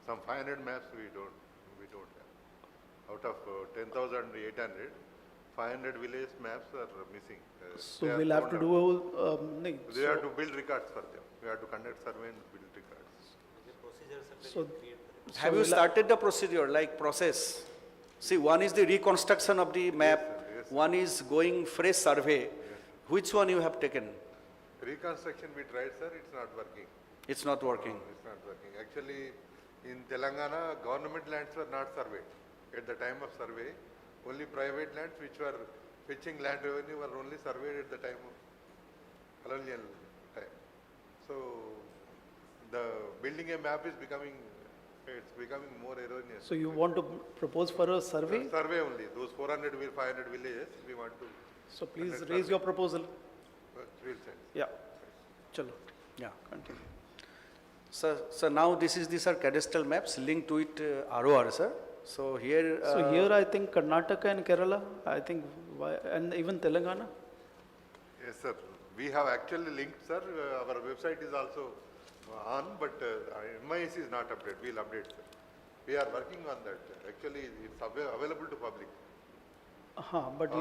Some 500 maps we don't have. Out of 10,800, 500 village maps are missing. so They are we'll have to found do, out. nahin, We have to build records for them. We have to conduct survey and build records. so Have you started the procedure, like process? See, one is the reconstruction of the map, yes, sir. one is going fresh survey. Which one you have taken? Reconstruction we tried, sir, it's not working. It's not working. No, it's not working. Actually, in Telangana, government lands were not surveyed. At the time of survey, only private lands which were fetching land revenue were only surveyed at the time of colonial time. So, the building a map is becoming, it's becoming more erroneous. So you want to propose for a survey? Survey only, those 400, 500 villages, we want to, So please raise your proposal. we'll send. Yeah. Chalo. Yeah, continue. So now this is the, sir, cadastral maps linked to it ROR, sir. So here. So here I think Karnataka and Kerala, I think, and even Telangana. Yes, sir. We have actually linked, sir. Our website is also on, but MIS is not updated. We'll update, sir. We are working on that. Actually, it's available to public. But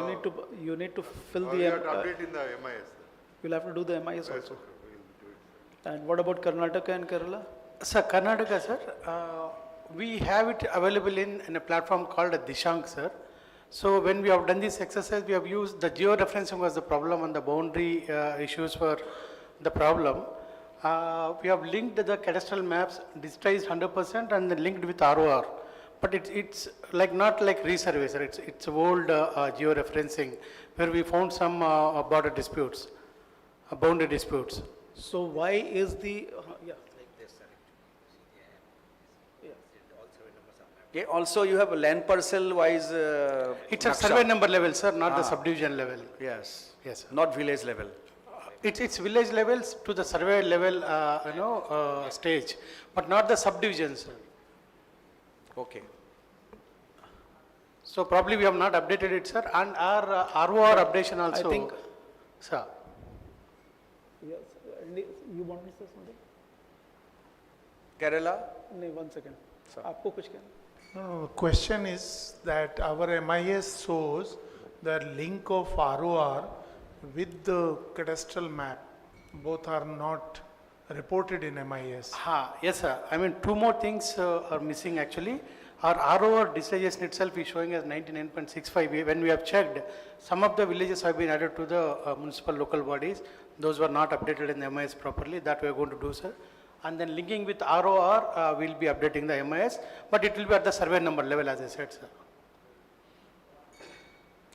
you need to fill We the, have to update in the MIS. Sir. you'll have to do the MIS Yes, sir. also. We'll do it, sir. And what about Karnataka and Kerala? Sir, Karnataka, sir, we have it available in a platform called Dishank, sir. So when we have done this exercise, we have used the geo-referencing was the problem and the boundary issues were the problem. We have linked the cadastral maps, digitized 100% and then linked with ROR. But it's like not like resurvey, sir. It's old geo-referencing where we found some border disputes, boundary disputes. So why is the, yeah. Okay, also you have a land parcel wise. It's a Naksha. survey number level, sir, not the subdivision level. Yes. Yes, sir. Not village level. It's village levels to the survey level, stage, but not the subdivision, sir. Okay. So probably we have not updated it, sir, and our ROR updation also. think- Sir, Yes, you want to say something? Kerala. No, 1 second. आपको कुछ कहना? No, the question is that our MIS shows the link of ROR with the cadastral map. Both are not reported in MIS. yes, sir. I mean, 2 more things are missing actually. Our ROR digitization itself is showing as 99.65. When we have checked, some of the villages have been added to the municipal local bodies. Those were not updated in the MIS properly. That we are going to do, sir. And then linking with ROR, we'll be updating the MIS, but it will be at the survey number level, as I said, sir.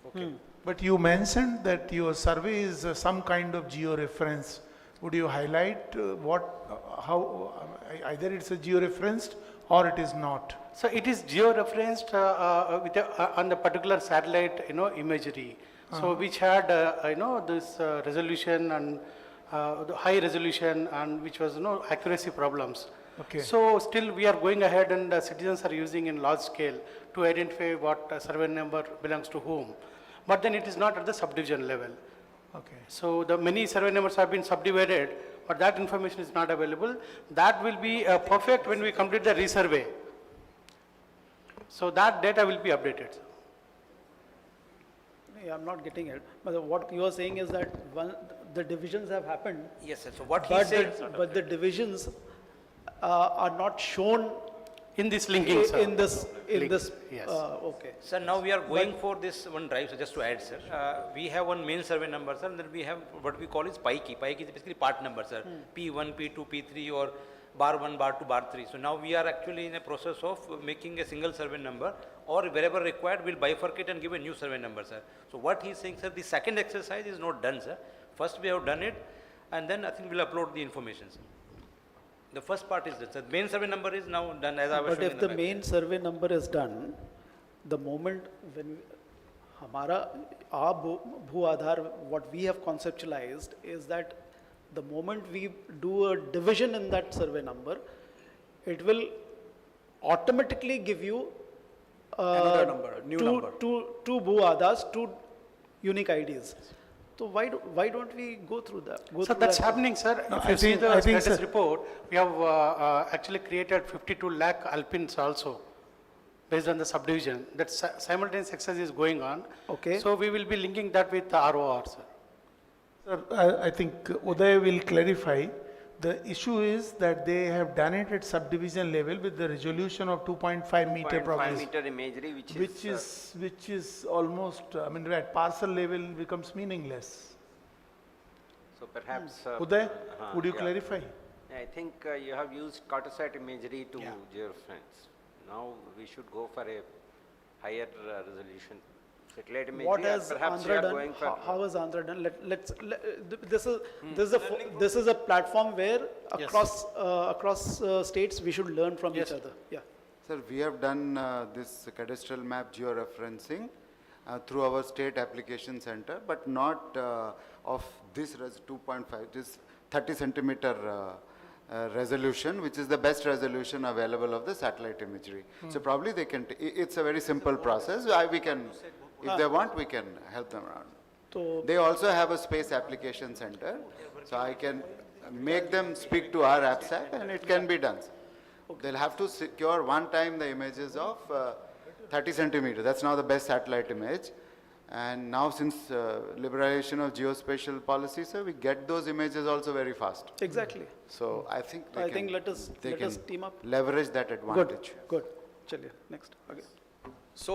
Okay. But you mentioned that your survey is some kind of geo-reference. Would you highlight how, either it's a geo-referenced or it is not? So it is geo-referenced on the particular satellite, imagery. So which had, this resolution and the high resolution and which was, accuracy problems. Okay. So still we are going ahead and citizens are using in large scale to identify what survey number belongs to whom. But then it is not at the subdivision level. Okay. So the many survey numbers have been subdivided, but that information is not available. That will be perfect when we complete the resurvey. So that data will be updated. Yeah, I'm not getting it. But what you are saying is that the divisions have happened, Yes, sir. So what he but said. the divisions are not shown In this linking, sir. In this, Yes. okay. Sir, now we are going for this one drive, so just to add, sir. We have one main survey number, sir, and then we have what we call is PI key. PI key is basically part number, sir. P1, P2, P3 or bar 1, bar 2, bar 3. So now we are actually in a process of making a single survey number, or wherever required, we'll bifurcate and give a new survey number, sir. So what he's saying, sir, the second exercise is not done, sir. First we have done it, and then I think we'll upload the information, sir. The first part is done, sir. Main survey number is now done, as I was But showing if in the back. main survey number is done, the moment when हमारा भू आधार, what we have conceptualized is that the moment we do a division in that survey number, it will automatically give you Another number, new number. two bhu adhars, two unique IDs. So why don't we go through that? So that's happening, sir. No, If I you see think- the I think, status sir- report, we have actually created 52 lakh alpins also based on the subdivision. That simultaneous exercise is going on. Okay. So we will be linking that with the ROR, sir. Sir, I think Uday will clarify. The issue is that they have done it at subdivision level with the resolution of 2.5 meter 5 progress. meter imagery, Which is almost, I mean, at parcel level becomes meaningless. so perhaps. Uday, would you yeah. clarify? I think you have used cartosat imagery to georeference. Now we should go for a higher resolution satellite imagery. What or has perhaps we Andhra are done? going for How has Andhra done? This is a platform where across states we should learn from each other. Yeah. Sir, we have done this cadastral map georeferencing through our state application center, but not of this 2.5, this 30 centimeter resolution, which is the best resolution available of the satellite imagery. So probably they can, it's a very simple process. We can, if they want, we can help them around. So They also have a space application center, so I can make them speak to our AppSec and it can be done. They'll have to secure one time the images of 30 centimeter. That's now the best satellite image. And now since liberalization of geospatial policy, sir, we get those images also very fast. exactly. So I think I think let us team up. leverage that advantage. Good. Chaliye, next. Okay. So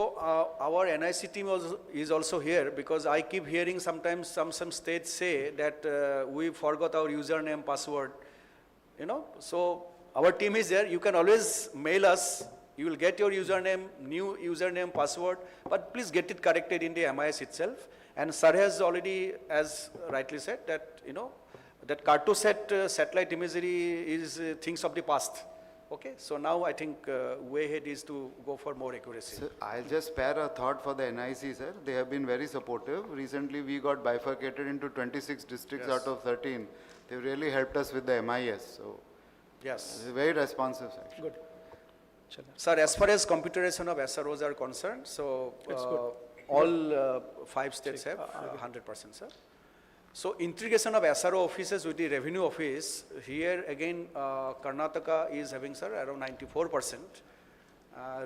our NIC team is also here because I keep hearing sometimes some states say that we forgot our username, password, you know. So our team is there. You can always mail us. You will get your username, new username, password, but please get it corrected in the MIS itself. And sir has already, as rightly said, that, you know, that cartosat satellite imagery is things of the past. Okay, so now I think way ahead is to go for more accuracy. So I'll just spare a thought for the NIC, sir. They have been very supportive. Recently, we got bifurcated into 26 districts out of 13. They really helped us with the MIS. So Yes. it's very responsive, sir. Good. Sir, as far as computerization of SROs are concerned, so all 5 states have 100%, sir. So integration of SRO offices with the revenue office, here again Karnataka is having, sir, around 94%.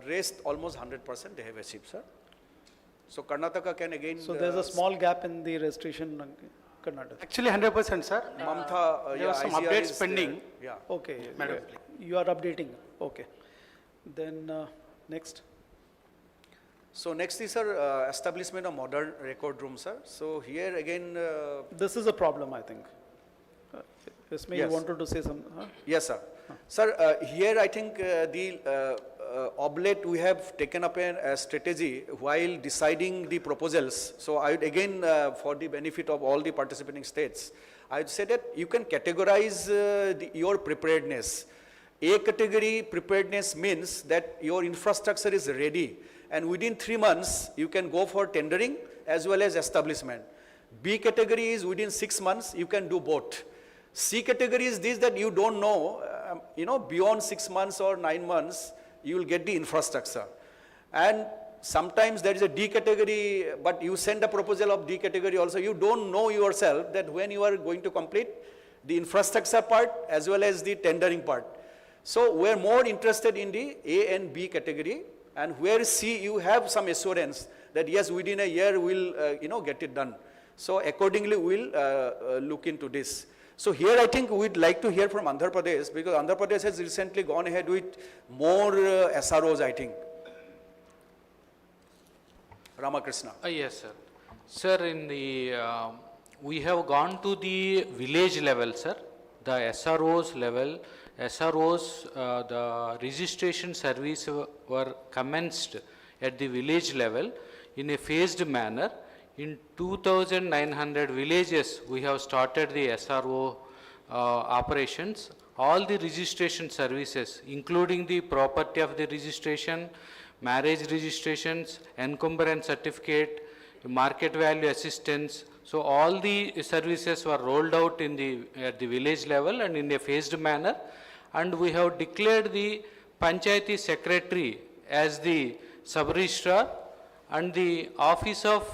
Rest almost 100% they have achieved, sir. So Karnataka can again. So there's a small gap in the registration, Karnataka. Actually 100%, sir. Mamta, There was some ICR updates is pending. there. Yeah. Okay. Madam. You are updating. Okay. Then next. So next is, sir, establishment of modern record room, sir. So here again. This is a problem, I think. Ismail, Yes. you wanted to say something? Huh? Yes, sir. Sir, here I think oblate we have taken up a strategy while deciding the proposals. So I would again, for the benefit of all the participating states, I would say that you can categorize your preparedness. A category preparedness means that your infrastructure is ready and within 3 months you can go for tendering as well as establishment. B category is within 6 months you can do both. C category is this that you don't know, beyond 6 months or 9 months, you will get the infrastructure. And sometimes there is a D category, but you send a proposal of D category also. You don't know yourself that when you are going to complete the infrastructure part as well as the tendering part. So we are more interested in the A and B category, and where C you have some assurance that yes, within a year we'll get it done. So accordingly we'll look into this. So here I think we'd like to hear from Andhra Pradesh, because Andhra Pradesh has recently gone ahead with more SROs, I think. Ramakrishna. Yes, sir. Sir, in the, we have gone to the village level, sir. The SROs level, the registration service were commenced at the village level in a phased manner. In 2,900 villages, we have started the SRO operations. All the registration services, including the property of the registration, marriage registrations, encumbrance certificate, market value assistance. So all the services were rolled out in at the village level and in a phased manner. And we have declared the Panchayati Secretary as the sub-registrar and the Office of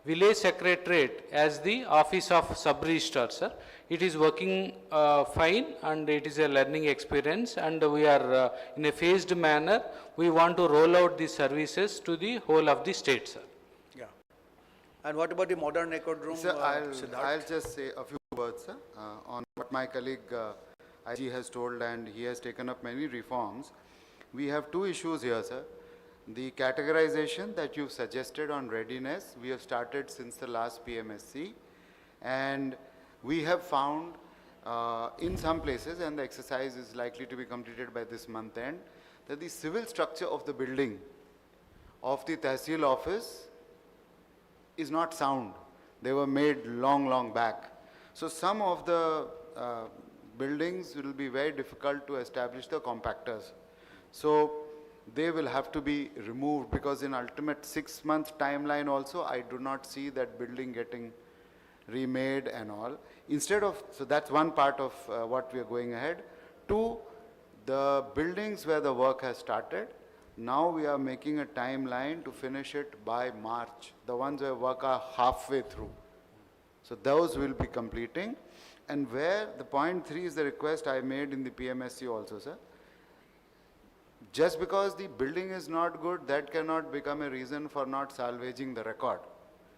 Village Secretariat as the Office of Sub-Registrar, sir. It is working fine and it is a learning experience, and we are in a phased manner. We want to roll out these services to the whole of the state, sir. Yeah. And what about the modern record room? Sir, Siddharth? I'll just say a few words, sir, on what my colleague IG has told, and he has taken up many reforms. We have two issues here, sir. The categorization that you've suggested on readiness, we have started since the last PMSC, and we have found in some places, and the exercise is likely to be completed by this month end, that the civil structure of the building of the Tehsil office is not sound. They were made long back. So some of the buildings will be very difficult to establish the compactors. So they will have to be removed, because in ultimate 6 month timeline also, I do not see that building getting remade and all. Instead of, so that's one part of what we are going ahead. Two, the buildings where the work has started, now we are making a timeline to finish it by March. The ones where work are halfway through. So those will be completing. And where the point 3 is the request I made in the PMSC also, sir. Just because the building is not good, that cannot become a reason for not salvaging the record,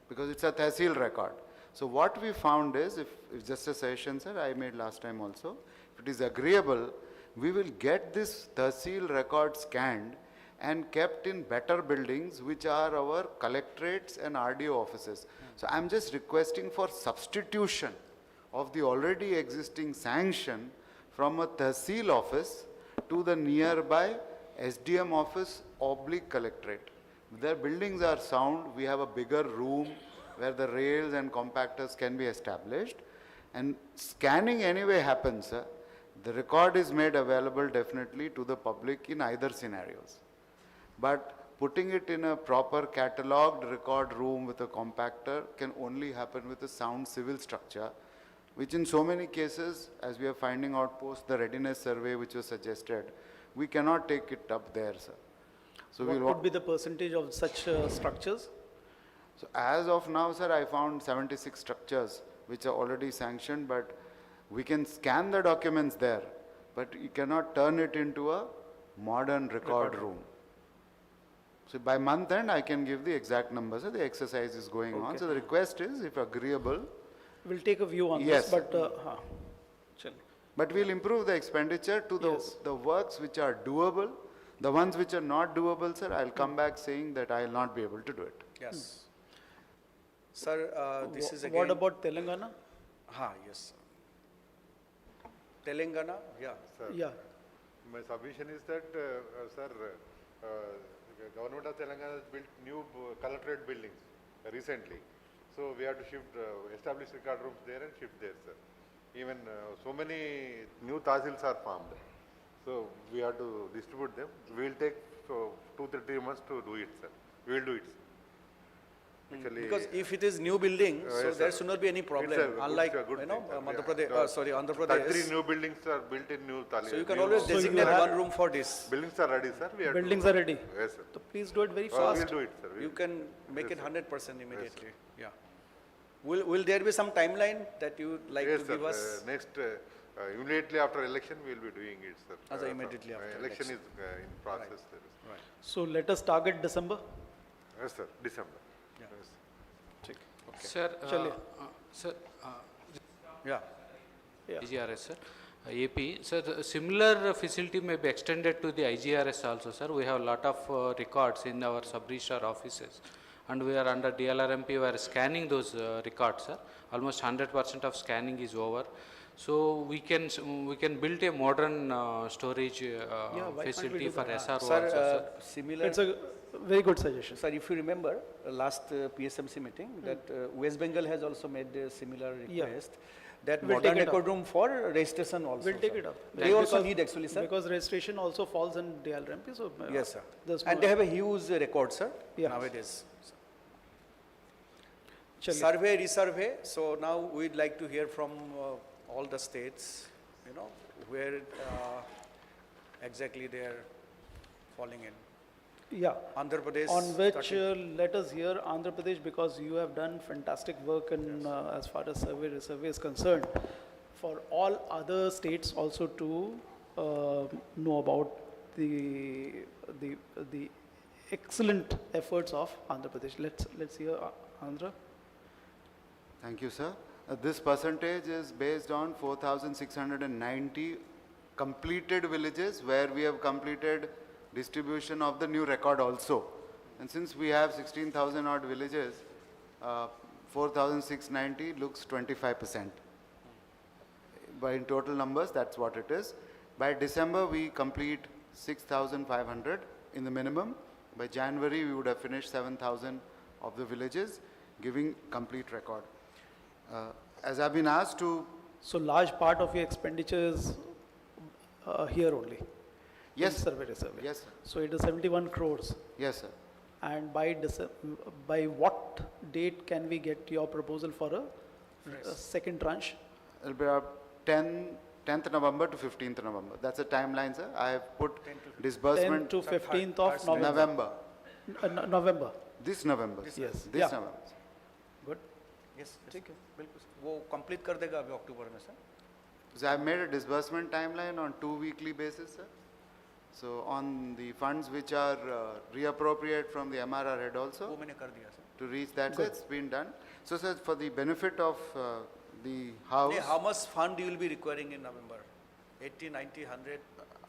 because it's a Tehsil record. So what we found is, if just a suggestion, sir, I made last time also, if it is agreeable, we will get this Tehsil record scanned and kept in better buildings, which are our collectorates and RDO offices. So I'm just requesting for substitution of the already existing sanction from a Tehsil office to the nearby SDM office / collectorate. Their buildings are sound, we have a bigger room where the rails and compactors can be established, and scanning anyway happens, sir. The record is made available definitely to the public in either scenarios. But putting it in a proper catalogued record room with a compactor can only happen with a sound civil structure, which in so many cases, as we are finding out post the readiness survey which was suggested, we cannot take it up there, sir. So what would be the percentage of such structures? So as of now, sir, I found 76 structures which are already sanctioned, but we can scan the documents there, but you cannot turn it into a modern record room. So by month end, I can give the exact numbers. So the exercise is going on. So the request is, if agreeable, We'll take a view on yes, this, but but we'll improve the expenditure to the works which are doable. The ones which are not doable, sir, I'll come back saying that I'll not be able to do it. Yes. Sir, this is again. what about Telangana? Yes. Telangana, yeah. Sir, Yeah. my submission is that, sir, government of Telangana has built new collectorate buildings recently. So we have to shift, establish record rooms there and shift there, sir. Even so many new tahsils are formed. So we have to distribute them. We will take 2-3 months to do it, sir. We will do it, sir. Actually, Because if it is new building, so yes, there sir. should not be any problem. It's a good- Unlike, good you know, thing, sir. Madhya Yeah. Pradesh, sorry, Andhra Pradesh. 33 new buildings are built in new Tali. So you can new- always So you designate have- one room for this. Buildings are ready, sir. We have Buildings to, are ready. Yes, sir. So please do it very We'll fast. do it, sir. You can make it Yes, sir. 100% immediately. Yeah. Will there be some timeline that you would like Yes, to sir. give us? Next, immediately after election, we will be doing it, sir. Also immediately after election election. is in process. There is. Right. So let us target December. Yes, sir. December. Yeah. Yes. Sir, Chaliye. sir, Yeah. Yeah. IGRS, sir. AP, sir, the similar facility may be extended to the IGRS also, sir. We have a lot of records in our sub-registrar offices, and we are under DLRMP, we are scanning those records, sir. Almost 100% of scanning is over. So we can build a modern storage why can't we facility do for that? SRO Sir, also, sir. similar. It's a very good suggestion. Sir, if you remember last PSMC meeting, that West Bengal has also made a similar Yeah. request. That We'll modern take it up. record room for registration also. We'll take sir. it up. They also Because- need actually, sir. Because registration also falls in DILRMP, so. Yes, sir. there's And no- they have a huge record, sir, Yeah. nowadays. Chaliye. Survey, resurvey. So now we'd like to hear from all the states, you know, where exactly they are falling in. Yeah. Andhra Pradesh. On which, starting- let us hear Andhra Pradesh, because you have done fantastic work in, as far as survey is concerned. For all other states also to know about the excellent efforts of Andhra Pradesh. Let's hear Andhra. Thank you, sir. This percentage is based on 4,690 completed villages where we have completed distribution of the new record also. And since we have 16,000 odd villages, 4,690 looks 25%. But in total numbers, that's what it is. By December, we complete 6,500 in the minimum. By January, we would have finished 7,000 of the villages, giving complete record. As I've been asked to, So large part of your expenditure is here only. Yes, in survey resurvey. yes, sir. So it is 71 crores. Yes, sir. And by what date can we get your proposal for a second tranche? It'll be about 10th November to 15th November. That's a timeline, sir. I have put 10th disbursement to 15th of November. November. November. This November. Yes. This Yeah. November. Good. Yes, ठीक है, बिल्कुल। वो complete कर देगा अभी अक्टूबर में, sir. So I've made a disbursement timeline on 2 weekly basis, sir. So on the funds which are reappropriate from the MRR head also, वो मैंने कर दिया, sir. to reach that, sir, it's been done. So, sir, for the benefit of the house, How much fund you will be requiring in November? 80, 90, 100,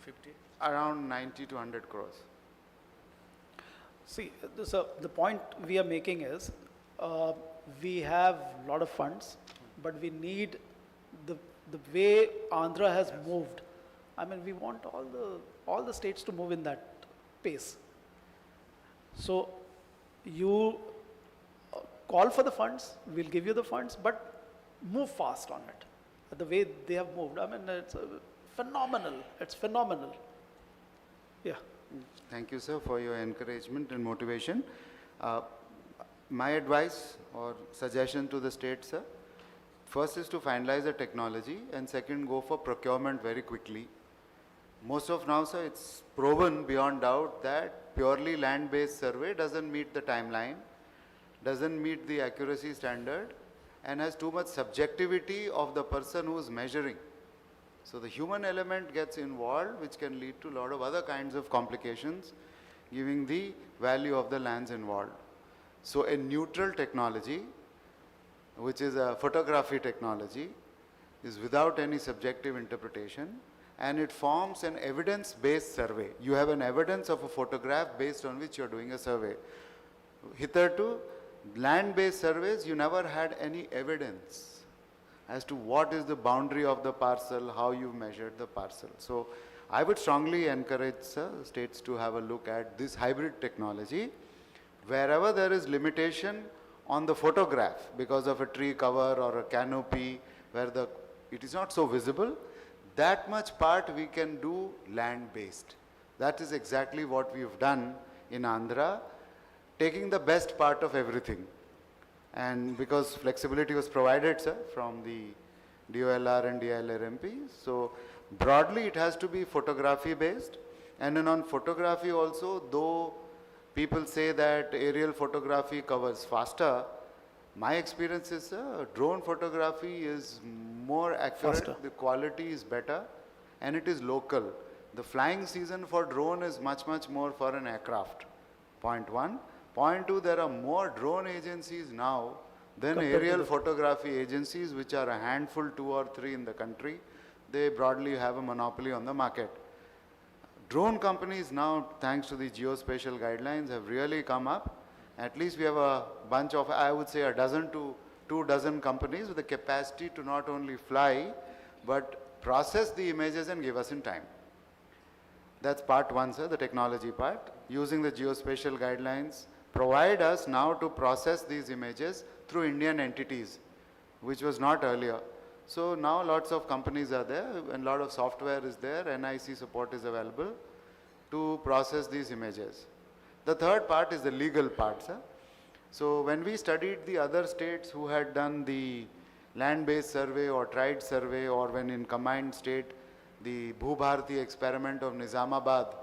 50? around 90 to 100 crores. See, the point we are making is, we have a lot of funds, but we need the way Andhra has moved. I mean, we want all the states to move in that pace. So you call for the funds, we'll give you the funds, but move fast on it. The way they have moved, I mean, it's phenomenal. It's phenomenal. Yeah. Thank you, sir, for your encouragement and motivation. My advice or suggestion to the state, sir, first is to finalize the technology, and second, go for procurement very quickly. Most of now, sir, it's proven beyond doubt that purely land-based survey doesn't meet the timeline, doesn't meet the accuracy standard, and has too much subjectivity of the person who is measuring. So the human element gets involved, which can lead to a lot of other kinds of complications, giving the value of the lands involved. So a neutral technology, which is a photography technology, is without any subjective interpretation, and it forms an evidence-based survey. You have an evidence of a photograph based on which you're doing a survey. Hitherto, land-based surveys, you never had any evidence as to what is the boundary of the parcel, how you measured the parcel. So I would strongly encourage states to have a look at this hybrid technology. Wherever there is limitation on the photograph because of a tree cover or a canopy where it is not so visible, that much part we can do land-based. That is exactly what we've done in Andhra, taking the best part of everything. And because flexibility was provided, sir, from the DOLR and DILRMP, so broadly it has to be photography-based. And then on photography also, though people say that aerial photography covers faster, my experience is drone photography is more accurate, Faster. the quality is better, and it is local. The flying season for drone is much, much more for an aircraft, point one. Point two, there are more drone agencies now Then Compared to aerial the- photography agencies, which are a handful, 2 or 3 in the country, they broadly have a monopoly on the market. Drone companies now, thanks to the geospatial guidelines, have really come up. At least we have a bunch of, I would say, a dozen to 2 dozen companies with the capacity to not only fly, but process the images and give us in time. That's part one, sir, the technology part. Using the geospatial guidelines, provide us now to process these images through Indian entities, which was not earlier. So now lots of companies are there and a lot of software is there, NIC support is available to process these images. The third part is the legal part, sir. So when we studied the other states who had done the land-based survey or tried survey, or when in combined state, the Bhubharti experiment of Nizamabad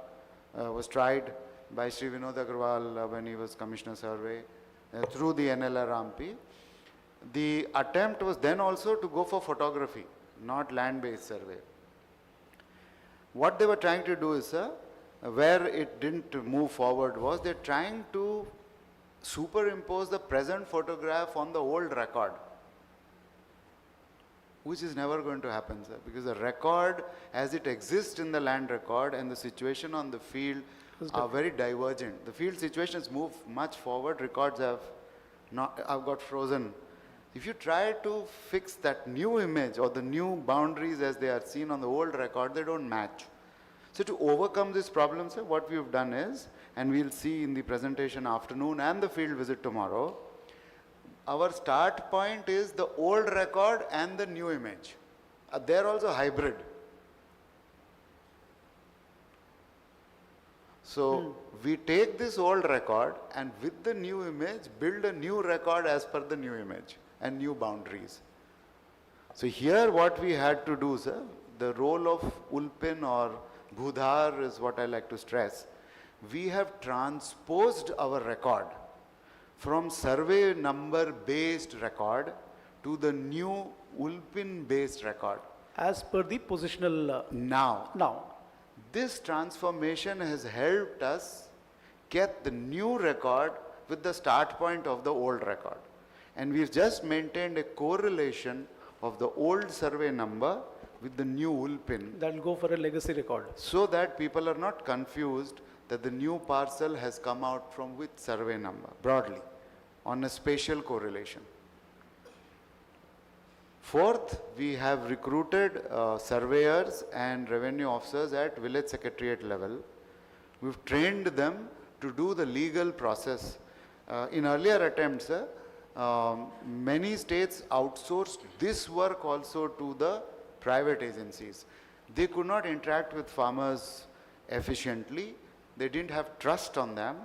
was tried by Sri Vinod Agarwal when he was Commissioner Survey through the DILRMP. The attempt was then also to go for photography, not land-based survey. What they were trying to do is, sir, where it didn't move forward was they're trying to superimpose the present photograph on the old record, which is never going to happen, sir, because the record as it exists in the land record and the situation on the field are very divergent. The field situations move much forward, records have got frozen. If you try to fix that new image or the new boundaries as they are seen on the old record, they don't match. So to overcome this problem, sir, what we have done is, and we'll see in the presentation afternoon and the field visit tomorrow, our start point is the old record and the new image. They're also hybrid. So we take this old record and with the new image, build a new record as per the new image and new boundaries. So here what we had to do, sir, the role of Ulpin or Bhudhar is what I like to stress. We have transposed our record from survey number based record to the new Ulpin based record. As per the positional now. This transformation has helped us get the new record with the start point of the old record. And we've just maintained a correlation of the old survey number with the new Ulpin. That will go for a legacy record. So that people are not confused that the new parcel has come out from which survey number, broadly, on a spatial correlation. Fourth, we have recruited surveyors and revenue officers at village secretariat level. We've trained them to do the legal process. In earlier attempts, many states outsourced this work also to the private agencies. They could not interact with farmers efficiently. They didn't have trust on them.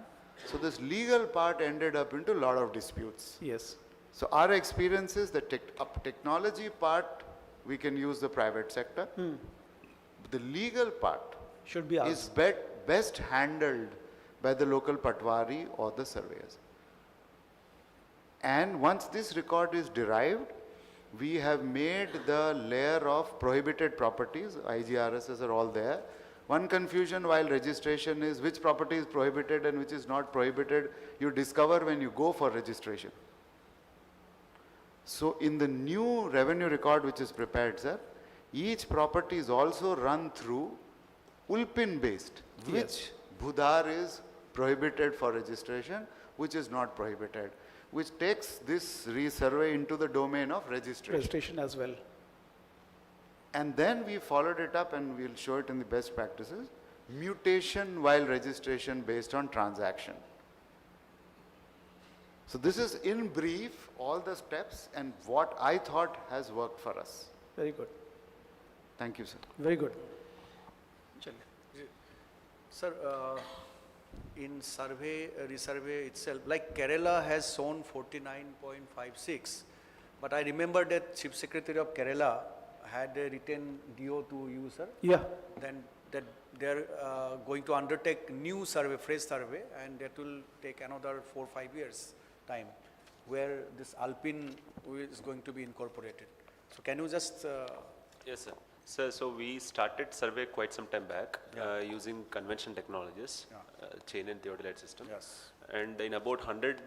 So this legal part ended up into a lot of disputes. Yes. So our experience is the technology part, we can use the private sector. The legal part Should be is ours. best handled by the local patwari or the surveyors. And once this record is derived, we have made the layer of prohibited properties, IGRSs are all there. One confusion while registration is which property is prohibited and which is not prohibited, you discover when you go for registration. So in the new revenue record which is prepared, sir, each property is also run through Ulpin based, which Bhudhar is prohibited for registration, which is not prohibited, which takes this resurvey into the domain of registration. Registration as well. And then we followed it up and we'll show it in the best practices, mutation while registration based on transaction. So this is in brief all the steps and what I thought has worked for us. Very good. Thank you, sir. Very good. Sir, in survey, resurvey itself, like Kerala has shown 49.56, but I remember that Chief Secretary of Kerala had a written DO to you, sir. Yeah. Then that they're going to undertake new survey, fresh survey, and that will take another 4 or 5 years time, where this Alpine is going to be incorporated. So can you just Yes, sir. So, we started survey quite some time back using conventional technologies, chain and theodolite system. Yes. And in about 100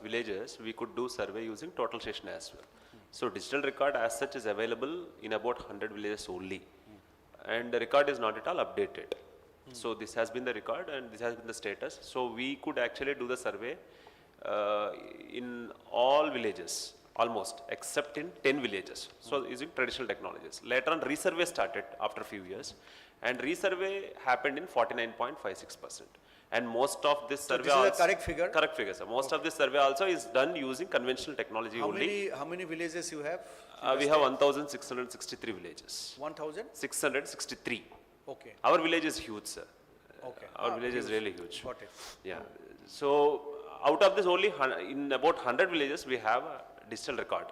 villages, we could do survey using total station as well. So digital record as such is available in about 100 villages only. And the record is not at all updated. So this has been the record and this has been the status. So we could actually do the survey in all villages, almost, except in 10 villages. So using traditional technologies. Later on, resurvey started after a few years, and resurvey happened in 49.56%. And most of this survey this is a correct figure? Correct figure, sir. Most of this survey also is done using conventional technology only. How many villages you have? We have 1,663 villages. 1,000? 663. Okay. Our village is huge, sir. Okay. Our village is really huge. Got it. Yeah. So out of this, only in about 100 villages we have a digital record.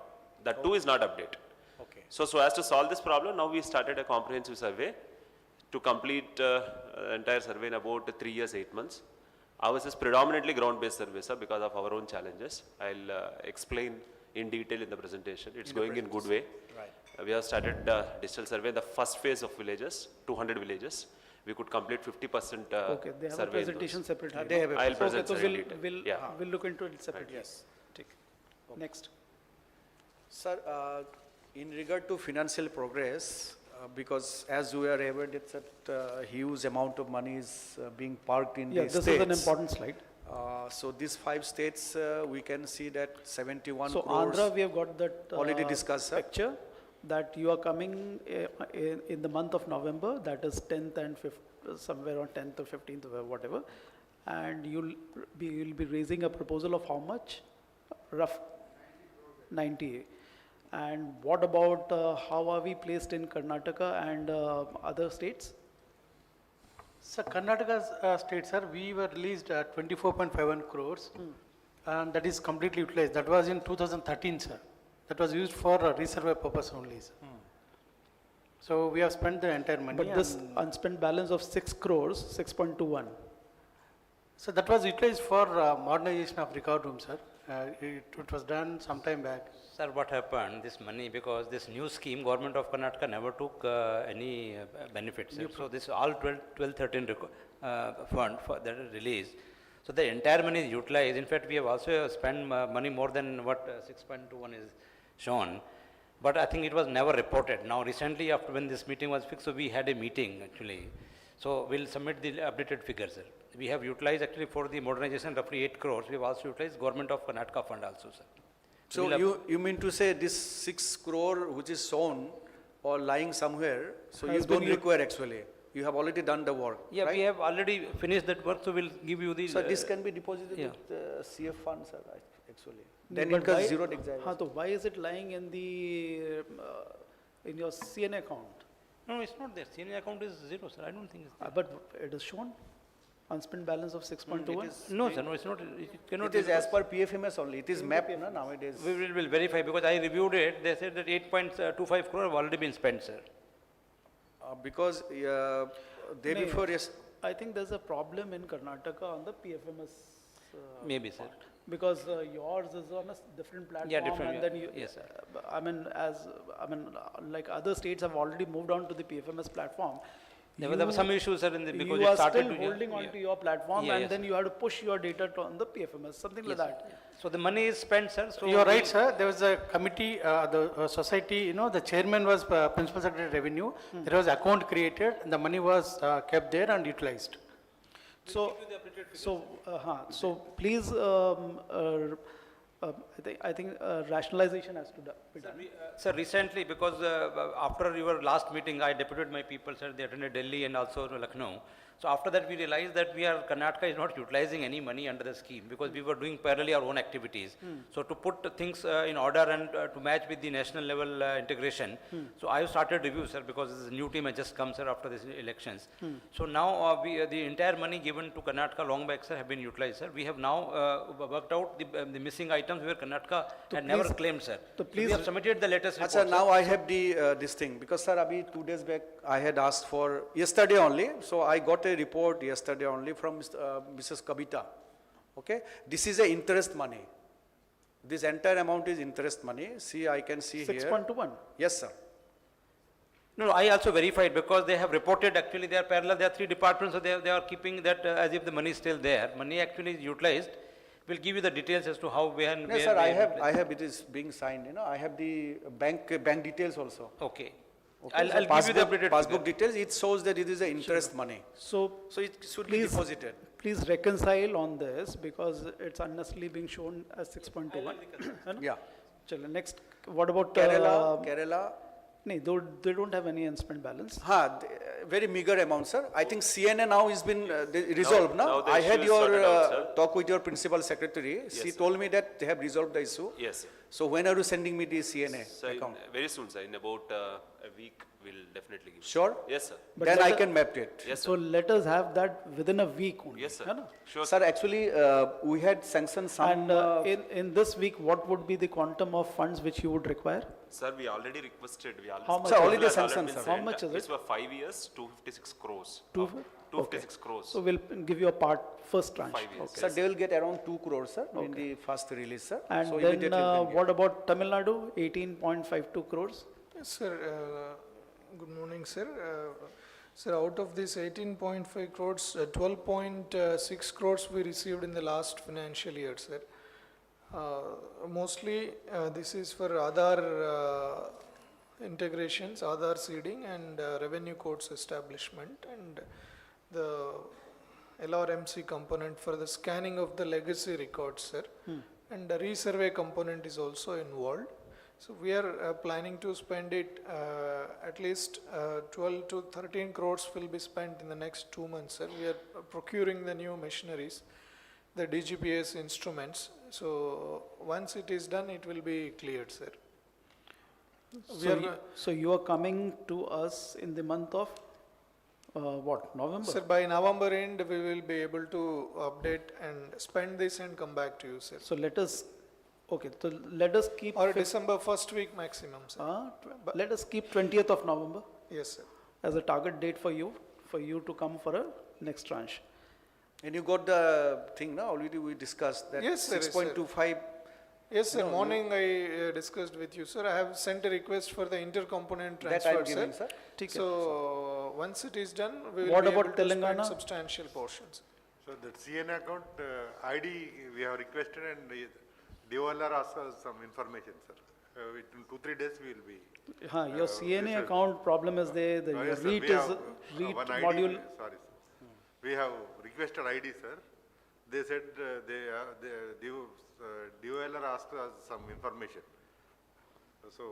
That too is not updated. Okay. So as to solve this problem, now we started a comprehensive survey to complete entire survey in about 3 years, 8 months. Ours is predominantly ground-based survey, sir, because of our own challenges. I'll explain in detail in the presentation. It's going in good way. Right. We have started digital survey in the first phase of villages, 200 villages. We could complete 50% Okay, they have a survey in those. presentation separately. They have a I'll present, so sir, in detail. we'll look into it separately. Yes. Take. Next. Sir, in regard to financial progress, because as you are aware, it's a huge amount of money is being parked in Yeah, these this states. is an important slide. So these 5 states, we can see that 71 So crores. Andhra, we have got that already discussed, sir. picture that you are coming in the month of November, that is 10th and 5th, somewhere on 10th or 15th or whatever, and you'll be raising a proposal of how much? Rough 90. And what about how are we placed in Karnataka and other states? So Karnataka's state, sir, we were released at 24.51 crores, and that is completely utilized. That was in 2013, sir. That was used for a resurvey purpose only, sir. So we have spent the entire money. But this unspent balance of 6 crores, 6.21. So that was utilized for modernization of record room, sir. It was done some time back. Sir, what happened, this money, because this new scheme, government of Karnataka never took any benefits. So this all 12-13 fund for that is released. So the entire money is utilized. In fact, we have also spent money more than what 6.21 is shown. But I think it was never reported. Now recently, after when this meeting was fixed, so we had a meeting actually. So we'll submit the updated figures, sir. We have utilized actually for the modernization roughly 8 crores. We have also utilized government of Karnataka fund also, sir. So you mean to say this 6 crore which is shown or lying somewhere, so you don't require actually, you have already done the work, Yeah, right? we have already finished that work, so we'll give you the. So this can be deposited yeah. with CF funds, sir, actually. No, Then but it gets why- zero exile. So why is it lying in the in your CNA account? No, it's not there. Senior account is zero, sir. I don't think it's there. But it is shown unspent balance of 6.21. No, sir, no, it's not. It cannot It is be as per PFMS only, it is mapped nowadays. We will verify because I reviewed it. They said that 8.25 crore have already been spent, sir. Because day May- before, yes, I think there's a problem in Karnataka on the PFMS. Maybe, sir. Because yours is on a different platform. Yeah, different, And yeah. then you, Yes, sir. like other states have already moved on to the PFMS platform. There were some issues, sir, because you it are started still to. holding on to your platform, Yeah, and yes, then sir. you have to push your data on the PFMS, something like that. So the money is spent, sir. So You are right, sir. There was a committee, the society, the chairman was Principal Secretary Revenue. There was account created, and the money was kept there and utilized. So please, I think rationalization has to be done. Sir, recently, because after your last meeting, I deputed my people, sir, they attended Delhi and also Lucknow. So after that, we realized that Karnataka is not utilizing any money under the scheme because we were doing parallelly our own activities. So to put things in order and to match with the national level integration, so I have started review, sir, because this is a new team has just come, sir, after these elections. So now the entire money given to Karnataka long back, sir, have been utilized, sir. We have now worked out the missing items where Karnataka had never claimed, sir. So We have submitted the latest report. Sir, now I have the this thing, because sir, abhi 2 days back, I had asked for, yesterday only, so I got a report yesterday only from Mrs. Kabita. Okay, this is a interest money. This entire amount is interest money. See, I can see here. 6.21. Yes, sir. No, I also verified because they have reported actually they are parallel, there are three departments, so they are keeping that as if the money is still there. Money actually is utilized. We'll give you the details as to how, when, No, where. sir, where I have, it is being signed, I have the bank details also. Okay. Okay, I'll so give you the passbook- updated Passbook figure. details, it shows that it is the interest money. So So it should be please, deposited. please reconcile on this because it's unnecessarily being shown as 6.21. है ना? Yeah. चलो, next, what about Kerala, No, they don't have any unspent balance. very meager amount, sir. I think CNA now has been resolved, now now? the I issue had is your sorted out, sir. talk with your principal secretary. She sir. told me that they have resolved the issue. Yes, sir. So when are you sending me the CNA So account? very soon, sir, in about a week, we'll definitely give. Sure? Yes, sir. But Then let I us- can map it. Yes, So sir. let us have that within a week only. Yes, sir. है ना? Sure. Sir, actually, we had sanctioned some. And in this week, what would be the quantum of funds which you would require? Sir, we already requested, How much Sir, is already Proposal has sanctioned, been sir. How sent. much is It's it? for 5 years, 256 crores. 256 crores. So we'll give you a first tranche. 5 years. Sir, they will get around 2 crores, sir, in the first release, sir. And So then immediately we'll get. what about Tamil Nadu? 18.52 crores. Yes, sir. Good morning, sir. Sir, out of this 18.5 crores, 12.6 crores we received in the last financial year, sir. Mostly, this is for Aadhaar integrations, Aadhaar seeding and revenue codes establishment and the LRMC component for the scanning of the legacy records, sir. And the resurvey component is also involved. So we are planning to spend it, at least 12 to 13 crores will be spent in the next 2 months, sir. We are procuring the new machineries, the DGPS instruments. So once it is done, it will be cleared, sir. So you are coming to us in the month of what, November? Sir, by November end, we will be able to update and spend this and come back to you, sir. So let us, okay, so let us keep. Or December first week maximum, sir. Let us keep 20th of November Yes, sir. as a target date for you to come for a next tranche. And you got the thing, now already we discussed that Yes, sir, yes, sir. 6.25. Yes, sir. Morning I discussed with you, sir. I have sent a request for the intercomponent That transfer, I'm giving, sir. So once it is done, we will What be able about to spend Telangana? substantial portions. So that CN account ID we have requested and DOLR asked us some information, sir. Within 2-3 days we will be. Your CNA account problem is there, the Yes, sir, REIT we is, have, REIT one ID, module. sorry, sir. We have requested ID, sir. They said DOLR asked us some information. So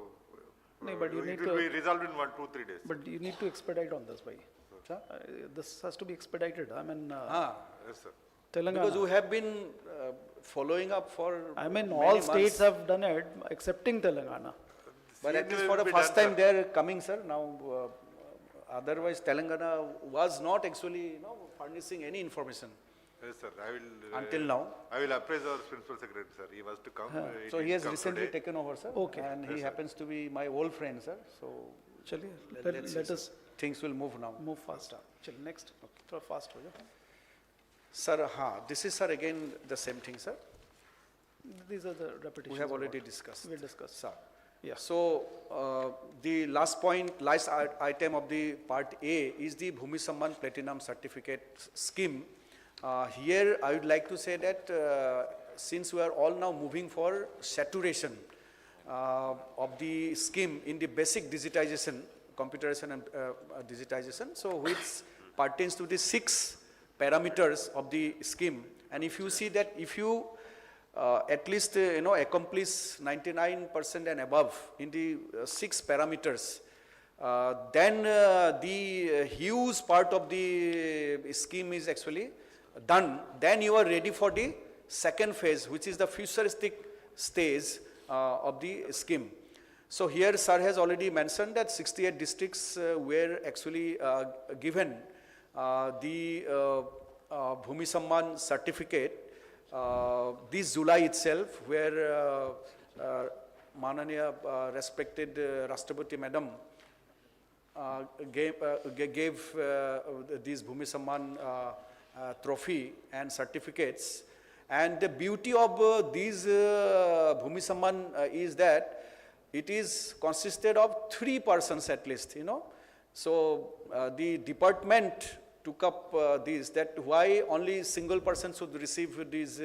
No, but you need it will to- be resolved in 1-2-3 days. But you need to expedite on this, bhai. This has to be expedited. I mean, Yes, sir. Because Telangana. we have been following up for. I mean, many all states months. have done it, excepting Telangana. But at CN least will for the be first done, time they are coming, sir. Now, otherwise Telangana was not actually, furnishing any information Yes, sir. I will. until now. I will appraise our principal secretary, sir. He was to come. So he has recently taken over, sir. Okay. And he happens to be my old friend, sir. So Chaliye, let's see, let sir. us Things will move now. move faster. Chaliye, next. Throw fast ho jaao. Sir, this is, sir, again the same thing, sir. These are the repetitions. We have of already what discussed. we discussed. Sir. Yeah. So, the last point, last item of the part A is the Bhoomi Samvaad Platinum Certificate Scheme. Here, I would like to say that since we are all now moving for saturation of the scheme in the basic digitization, computerization and digitization, so which pertains to the 6 parameters of the scheme. And if you see that if you at least accomplish 99% and above in the 6 parameters, then the huge part of the scheme is actually done. Then you are ready for the second phase, which is the futuristic stage of the scheme. So here sir has already mentioned that 68 districts were actually given the Bhoomi Samvaad certificate this July itself, where Mananiya respected Rashtrapati Madam gave this Bhoomi Samvaad trophy and certificates. And the beauty of these Bhoomi Samvaad is that it is consisted of 3 persons at least, So the department took up this, that why only single person should receive this,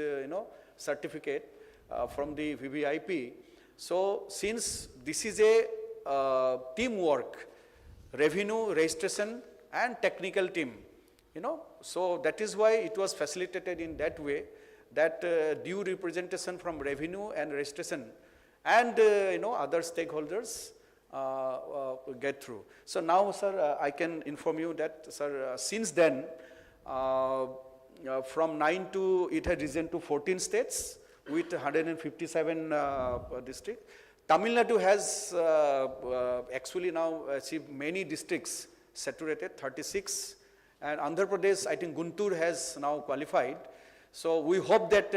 certificate from the VVIP. So since this is a teamwork, revenue, registration and technical team, so that is why it was facilitated in that way, that due representation from revenue and registration and other stakeholders get through. So now, sir, I can inform you that, sir, since then, from 9 to, it had risen to 14 states with 157 districts. Tamil Nadu has actually now achieved many districts saturated, 36, and Andhra Pradesh, I think Guntur has now qualified. So we hope that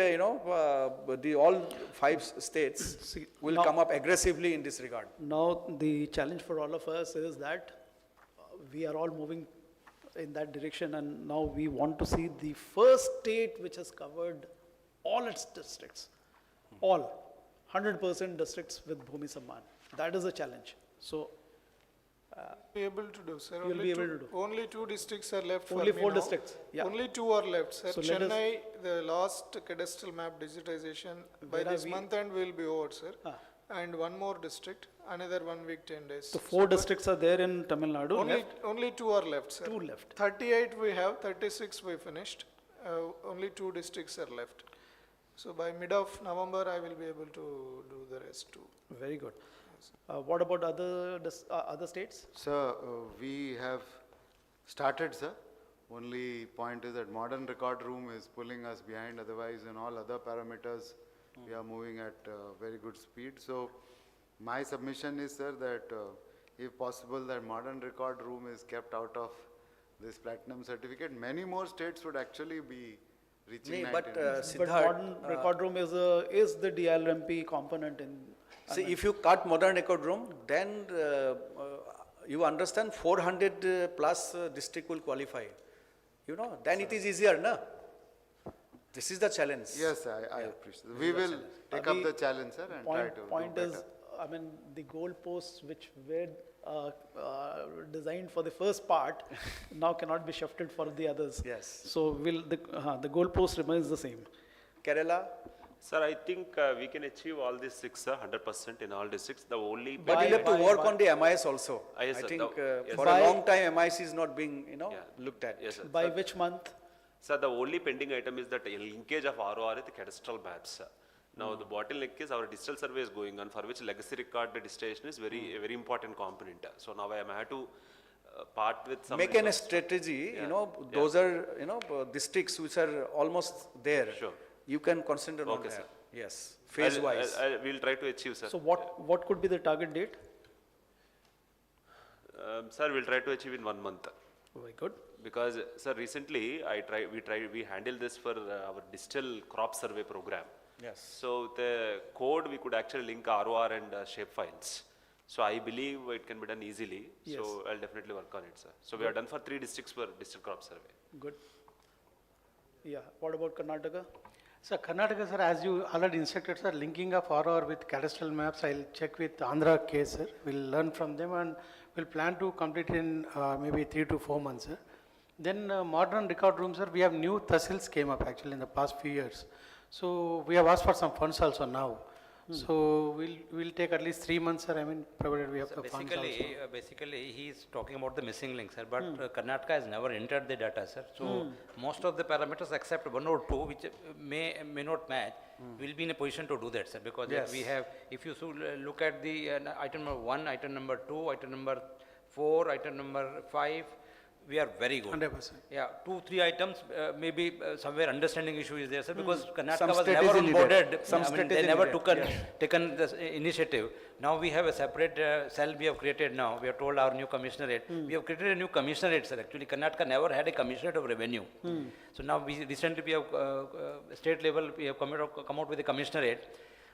all 5 states will come up aggressively in this regard. Now the challenge for all of us is that we are all moving in that direction, and now we want to see the first state which has covered all its districts, all 100% districts with Bhoomi Samvaad. That is a challenge. So Be able to do, sir. You'll be able to do. Only 2 districts are left Only for me 4 now. districts, yeah. Only 2 are left, sir. So let us- Chennai, the last cadastral map digitization, by Where are this we? month end will be over, sir. Ah. And 1 more district, another 1 week, 10 days. the 4 districts are there in Tamil Nadu. Only 2 are left, sir. 2 left. 38 we have, 36 we finished. Only 2 districts are left. So by mid of November, I will be able to do the rest too. Very good. What about other states? Sir, we have started, sir. Only point is that modern record room is pulling us behind. Otherwise, in all other parameters, we are moving at very good speed. So my submission is, sir, that if possible, that modern record room is kept out of this platinum certificate. Many more states would actually be reaching Nee, 99. but But Siddharth, modern record room is the DILRMP component in. see, if you cut modern record room, then you understand 400 plus district will qualify. Then it is easier, na? This is the challenge. Yes, I appreciate it. We will take up the challenge, sir, and try to Point do is, better. I mean, the goalposts which were designed for the first part now cannot be shifted for the others. Yes. So the goalpost remains the same. Kerala, Sir, I think we can achieve all these 6, sir, 100% in all districts. The only but you have to work on the MIS also. Yes, I sir. think Yes, for sir. a long time MIS is not being, looked at. Yes, sir. By which month? Sir, the only pending item is that linkage of ROR with the cadastral maps, sir. Now, the bottleneck is our digital survey is going on, for which legacy record registration is a very important component. So now I am have to part with some. Make an resource. strategy, Yeah. those are, districts which are almost there. Sure. You can consider on Okay, that. sir. Yes, phase wise. We'll try to achieve, sir. So what could be the target date? Sir, we'll try to achieve in 1 month. Very good. Because, sir, recently we handled this for our digital crop survey program. Yes. So the code we could actually link ROR and shape files. So I believe it can be done easily. Yes. So I'll definitely work on it, sir. So we have done for 3 districts for digital crop survey. Good. Yeah. What about Karnataka? So Karnataka, sir, as you already instructed, sir, linking of ROR with cadastral maps, I'll check with Andhra case, sir. We'll learn from them and we'll plan to complete in maybe 3 to 4 months, sir. Then modern record rooms, sir, we have new tahsils came up actually in the past few years. So we have asked for some funds also now. So we'll take at least 3 months, sir. I mean, provided we have the funds also. Basically, he is talking about the missing link, sir, but Karnataka has never entered the data, sir. So most of the parameters except 1 or 2, which may not match, will be in a position to do that, sir, because Yes. we have, if you look at the item number 1, item number 2, item number 4, item number 5, we are very good. 100%. Yeah, 2, 3 items, maybe somewhere understanding issue is there, sir, because Some Karnataka was strategy never needed. onboarded. Some I mean, strategy they never needed. taken this initiative. Now we have a separate cell we have created now. We have told our new commissionerate. We have created a new commissionerate, sir. Actually, Karnataka never had a commissionerate of revenue. So now recently we have state level, we have come out with a commissionerate.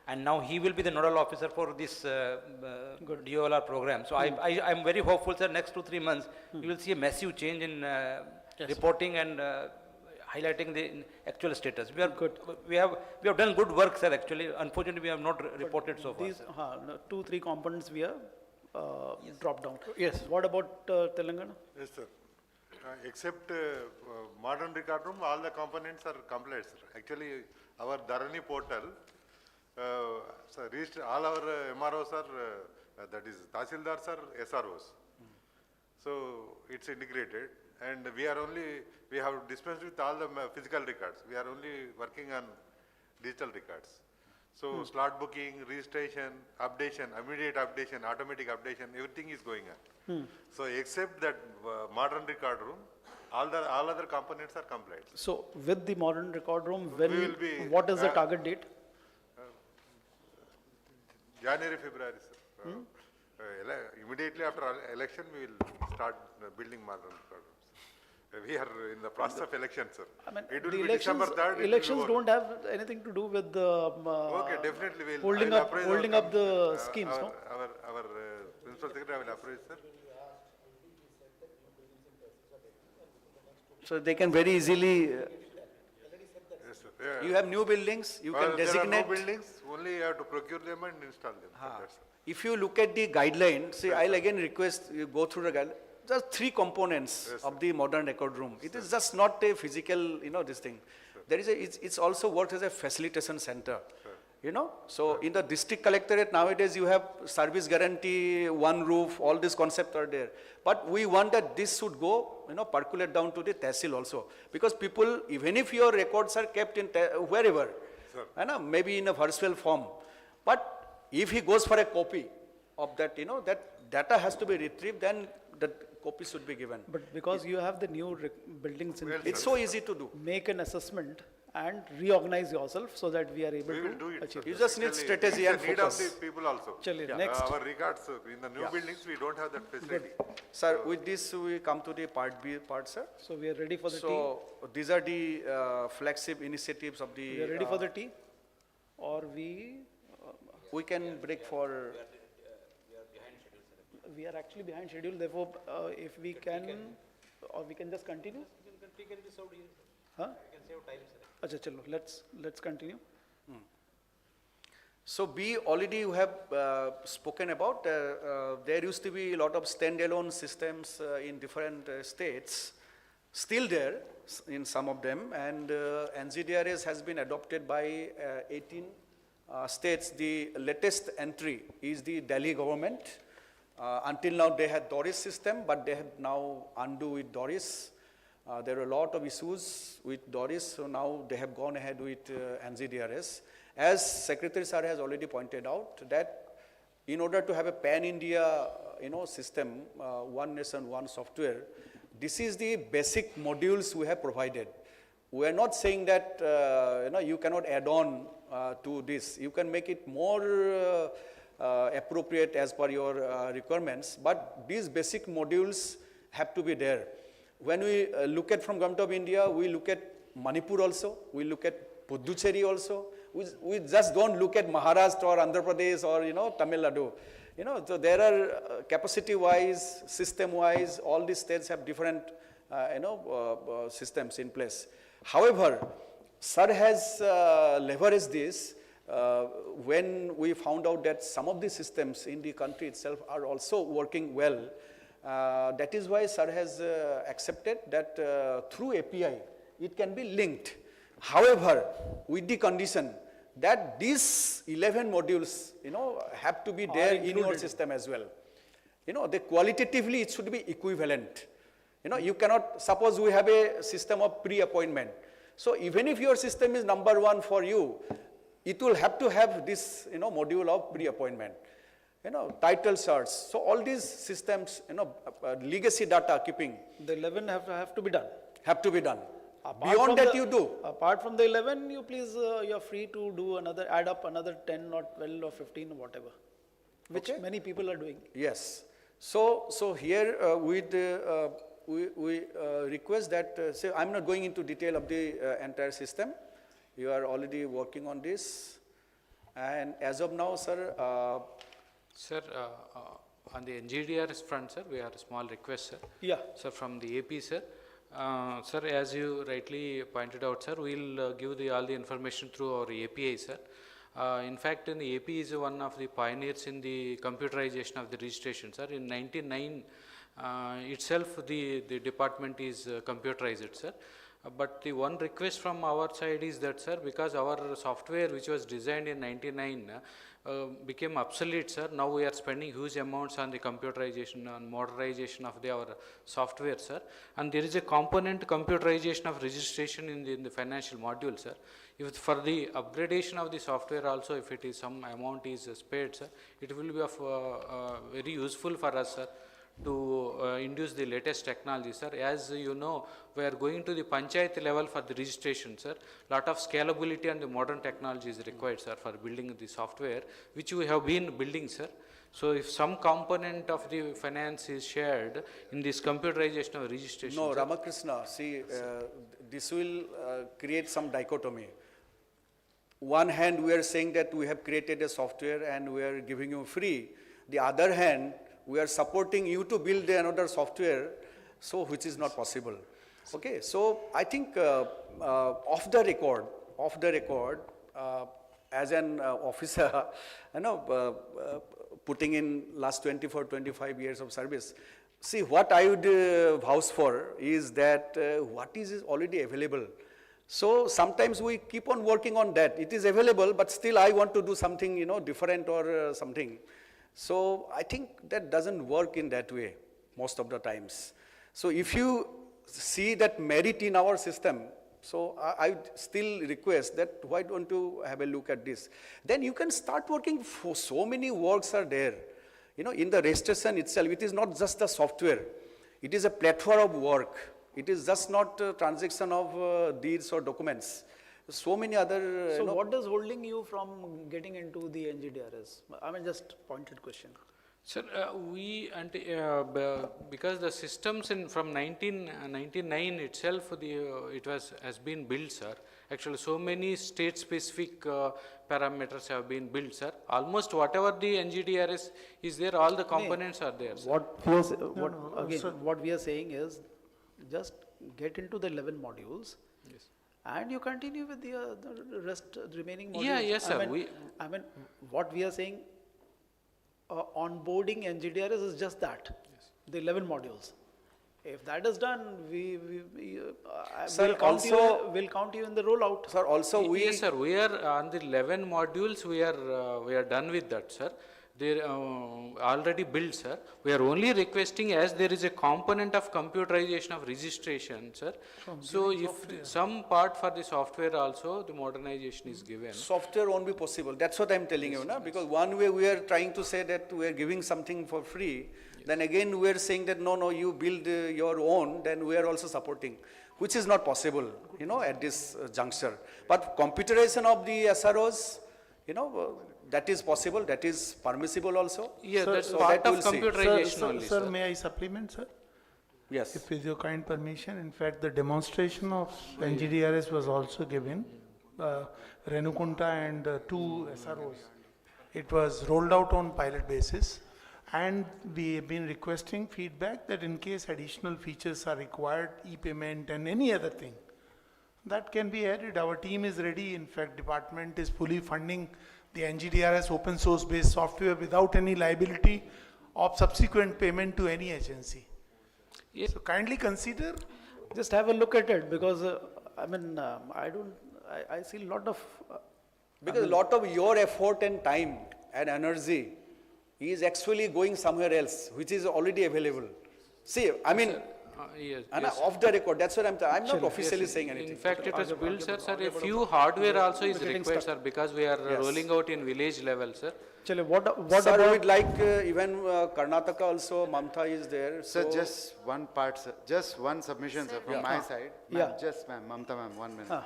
And now he will be the nodal officer for this DOLR program. So I am very hopeful, sir, next 2-3 months, you will see a massive change in reporting and highlighting the actual status. We are good. We have done good work, sir, actually. Unfortunately, we have not reported so far. These Sir. 2-3 components we are drop down. Yes. What about Telangana? Yes, sir. Except modern record room, all the components are complete, sir. Actually, our Dharani portal, sir, reached all our MROs are, that is, Tahsildars are SROs. So it's integrated, and we have dispensed with all the physical records. We are only working on digital records. So slot booking, registration, updation, immediate updation, automatic updation, everything is going on. So except that modern record room, all other components are compliant. So with the modern record room, What is the target date? January, February, sir. Immediately after election, we will start building modern record rooms. We are in the process of election, sir. I mean, it will the be elections, December 3rd. elections don't have anything to do with the Okay, definitely we'll holding up the schemes, no? Our principal secretary will appraise, sir. So they can very easily, Yes, sir. Yeah. you have new buildings, you can designate. There are no buildings, only you have to procure them and install them. Sir. That's all. If you look at the guideline, see, I'll again request you go through the guideline. Just 3 components of the modern record room. It is just not a physical, this thing. There is it's also works as a facilitation center. So in the district collectorate nowadays you have service guarantee, one roof, all these concepts are there. But we want that this should go, percolate down to the tehsil also. Because people, even if your records are kept in wherever, maybe in a virtual form, but if he goes for a copy of that, that data has to be retrieved, then the copy should be given. But because you have the new buildings in place, It's so easy to do. make an assessment and reorganize yourself so that we are able We will to do it, achieve. sir. You just need Actually, strategy it's and the need focus. of the people also. Chaliye, next. Our records, in the new buildings, we don't have that facility. Sir, with this we come to the part B part, sir. So we are ready for the tea. So these are the flagship initiatives of the. We are ready for the tea, or we can break for. we are actually behind schedule. Therefore, if we can, or we can just continue. Tea can be served here. Huh? You can save time, sir. Acha, chalo, let's continue. So we already have spoken about, there used to be a lot of standalone systems in different states, still there in some of them, and NGDRS has been adopted by 18 states. The latest entry is the Delhi government. Until now they had Doris system, but they have now undo with Doris. There are a lot of issues with Doris, so now they have gone ahead with NGDRS. As Secretary Sir has already pointed out, that in order to have a pan-India system, one nation, one software, this is the basic modules we have provided. We are not saying that you cannot add on to this. You can make it more appropriate as per your requirements, but these basic modules have to be there. When we look at from Government of India, we look at Manipur also, we look at Puducherry also. We just don't look at Maharashtra or Andhra Pradesh or Tamil Nadu. So there are capacity-wise, system-wise, all these states have different systems in place. However, Sir has leveraged this when we found out that some of the systems in the country itself are also working well. That is why Sir has accepted that through API, it can be linked. However, with the condition that these 11 modules, have to be there in your system as well. They qualitatively, it should be equivalent. You cannot, suppose we have a system of pre-appointment. So even if your system is number 1 for you, it will have to have this, module of pre-appointment. Title search. So all these systems, legacy data keeping. The 11 have to be done. Have to be done. Beyond that you do. Apart from the 11, you please, you're free to do add up another 10 or 12 or 15 or whatever, which many people are doing. Yes. So here we request that, say I'm not going into detail of the entire system. You are already working on this. And as of now, sir. Sir, on the NGDRS front, sir, we have a small request, sir. Yeah. Sir, from the AP, sir. Sir, as you rightly pointed out, sir, we'll give all the information through our API, sir. In fact, in the AP is one of the pioneers in the computerization of the registration, sir. In 99 itself, the department is computerized, sir. But the one request from our side is that, sir, because our software which was designed in 99 became obsolete, sir. Now we are spending huge amounts on the computerization and modernization of our software, sir. And there is a component computerization of registration in the financial module, sir. If for the upgradation of the software also, if it is some amount is spared, sir, it will be of very useful for us, sir, to induce the latest technology, sir. As you know, we are going to the panchayat level for the registration, sir. Lot of scalability and the modern technology is required, sir, for building the software, which we have been building, sir. So if some component of the finance is shared in this computerization of registration. No, sir. Ramakrishna, see, this will create some dichotomy. One hand, we are saying that we have created a software and we are giving you free. The other hand, we are supporting you to build another software, so which is not possible. Okay, so I think off the record, as an officer, you know, putting in last 24, 25 years of service, see what I would vouch for is that what is already available. So sometimes we keep on working on that. It is available, but still I want to do something, you know, different or something. So I think that doesn't work in that way most of the times. So if you see that merit in our system, so I still request that why don't you have a look at this? Then you can start working for so many works are there. You know, in the registration itself, it is not just the software. It is a platform of work. It is just not a transaction of deeds or documents. So many other. So what is holding you from getting into the NGDRS? I mean, just pointed question. Sir, because the systems from 1999 itself, it has been built, sir. Actually, so many state-specific parameters have been built, sir. Almost whatever the NGDRS is there, all the components are there, sir. What we are saying is, just get into the 11 modules. Yes. And you continue with the rest, the remaining modules. Yeah, yes, sir. I mean, what we are saying, onboarding NGDRS is just that, yes. The 11 modules. If that is done, we'll count you in the rollout. Sir, also Yes, sir. We are on the 11 modules. We are done with that, sir. They already built, sir. We are only requesting, as there is a component of computerization of registration, sir. So if some part for the software also, the modernization is given. Software won't be possible. That's what I'm telling you, na? Because one way we are trying to say that we are giving something for free. Yes. Then again we are saying that no, you build your own, then we are also supporting, which is not possible, you know, at this juncture. But computerization of the SROs, you know, that is possible, that is permissible also. Yeah, that's part of computerization only, sir. May I supplement, sir? Yes. If with your kind permission, in fact, the demonstration of NGDRS was also given, Renukunta and 2 SROs. It was rolled out on pilot basis, and we have been requesting feedback that in case additional features are required, e-payment and any other thing, that can be added. Our team is ready. In fact, department is fully funding the NGDRS open source based software without any liability of subsequent payment to any agency. Yes. So kindly consider. Just have a look at it, because I mean, I see a lot of. Because a lot of your effort and time and energy is actually going somewhere else, which is already available. See, I mean, yes, off the record, that's what I'm not officially saying anything. In fact, it was built, sir. A few hardware also is required, sir, because we are rolling out in village level, sir. What sir, about? We'd like even Karnataka also, Mamta is there. Sir, just one part, sir. Just one submission, sir, from my side. Just ma'am, Mamta ma'am, 1 minute.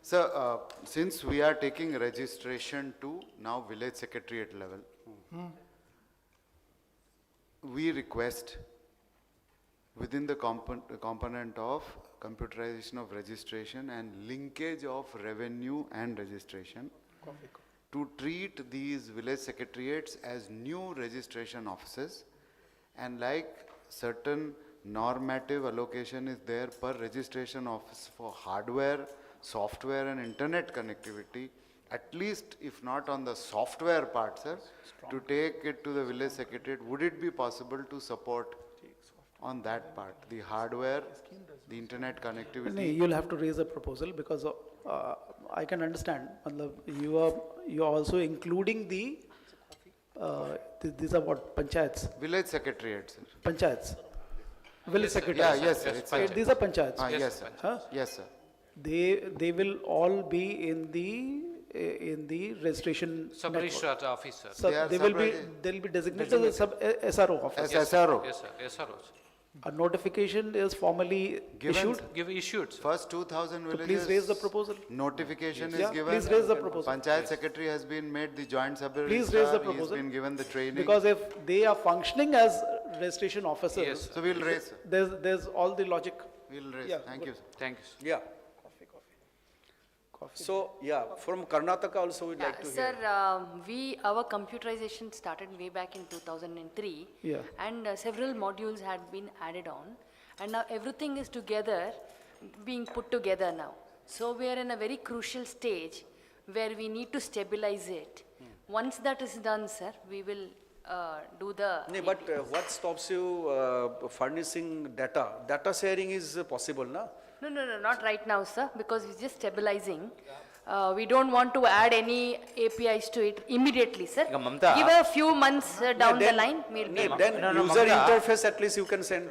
Sir, since we are taking registration to now village secretariat level, we request within the component of computerization of registration and linkage of revenue and registration to treat these village secretariats as new registration offices, and like certain normative allocation is there per registration office for hardware, software and internet connectivity, at least if not on the software part, sir, to take it to the village secretariat, would it be possible to support on that part, the hardware, the internet No, connectivity? you'll have to raise a proposal because I can understand. matlab, you are also including the, these are what, panchayats? Village secretariat, sir. Panchayats. Village secretaries. Yeah, yes, sir. it's a- These are panchayats. Yes, sir. Huh? Yes, sir. They will all be in the registration network. Sub-registrar officer. They will be, they'll be designated as SRO office. As SRO. Yes, sir, SROs. A notification is formally Given- issued. Issued, sir. First 2,000 So villages. please raise the proposal. Notification is Yeah, given. please raise the proposal. Panchayat secretary has been made the joint sub-registrar. Please raise the He proposal. has been given the training. Because if they are functioning as registration officers, Yes, So we'll raise, sir. there's all the logic. We'll raise. Yeah, Thank you, sir. Thank you, sir. Yeah. So, yeah, from Karnataka also we'd like to hear. Sir, our computerization started way back in 2003. Yeah. And several modules had been added on. And now everything is together, being put together now. So we are in a very crucial stage where we need to stabilize it. Once that is done, sir, we will do the. No, but what stops you furnishing data? Data sharing is possible, na? No, not right now, sir, because we're just stabilizing. We don't want to add any APIs to it immediately, sir. ಈಗ Mamata- Give a few months down the line. we'll be- Then No, user Mamta. interface at least you can send.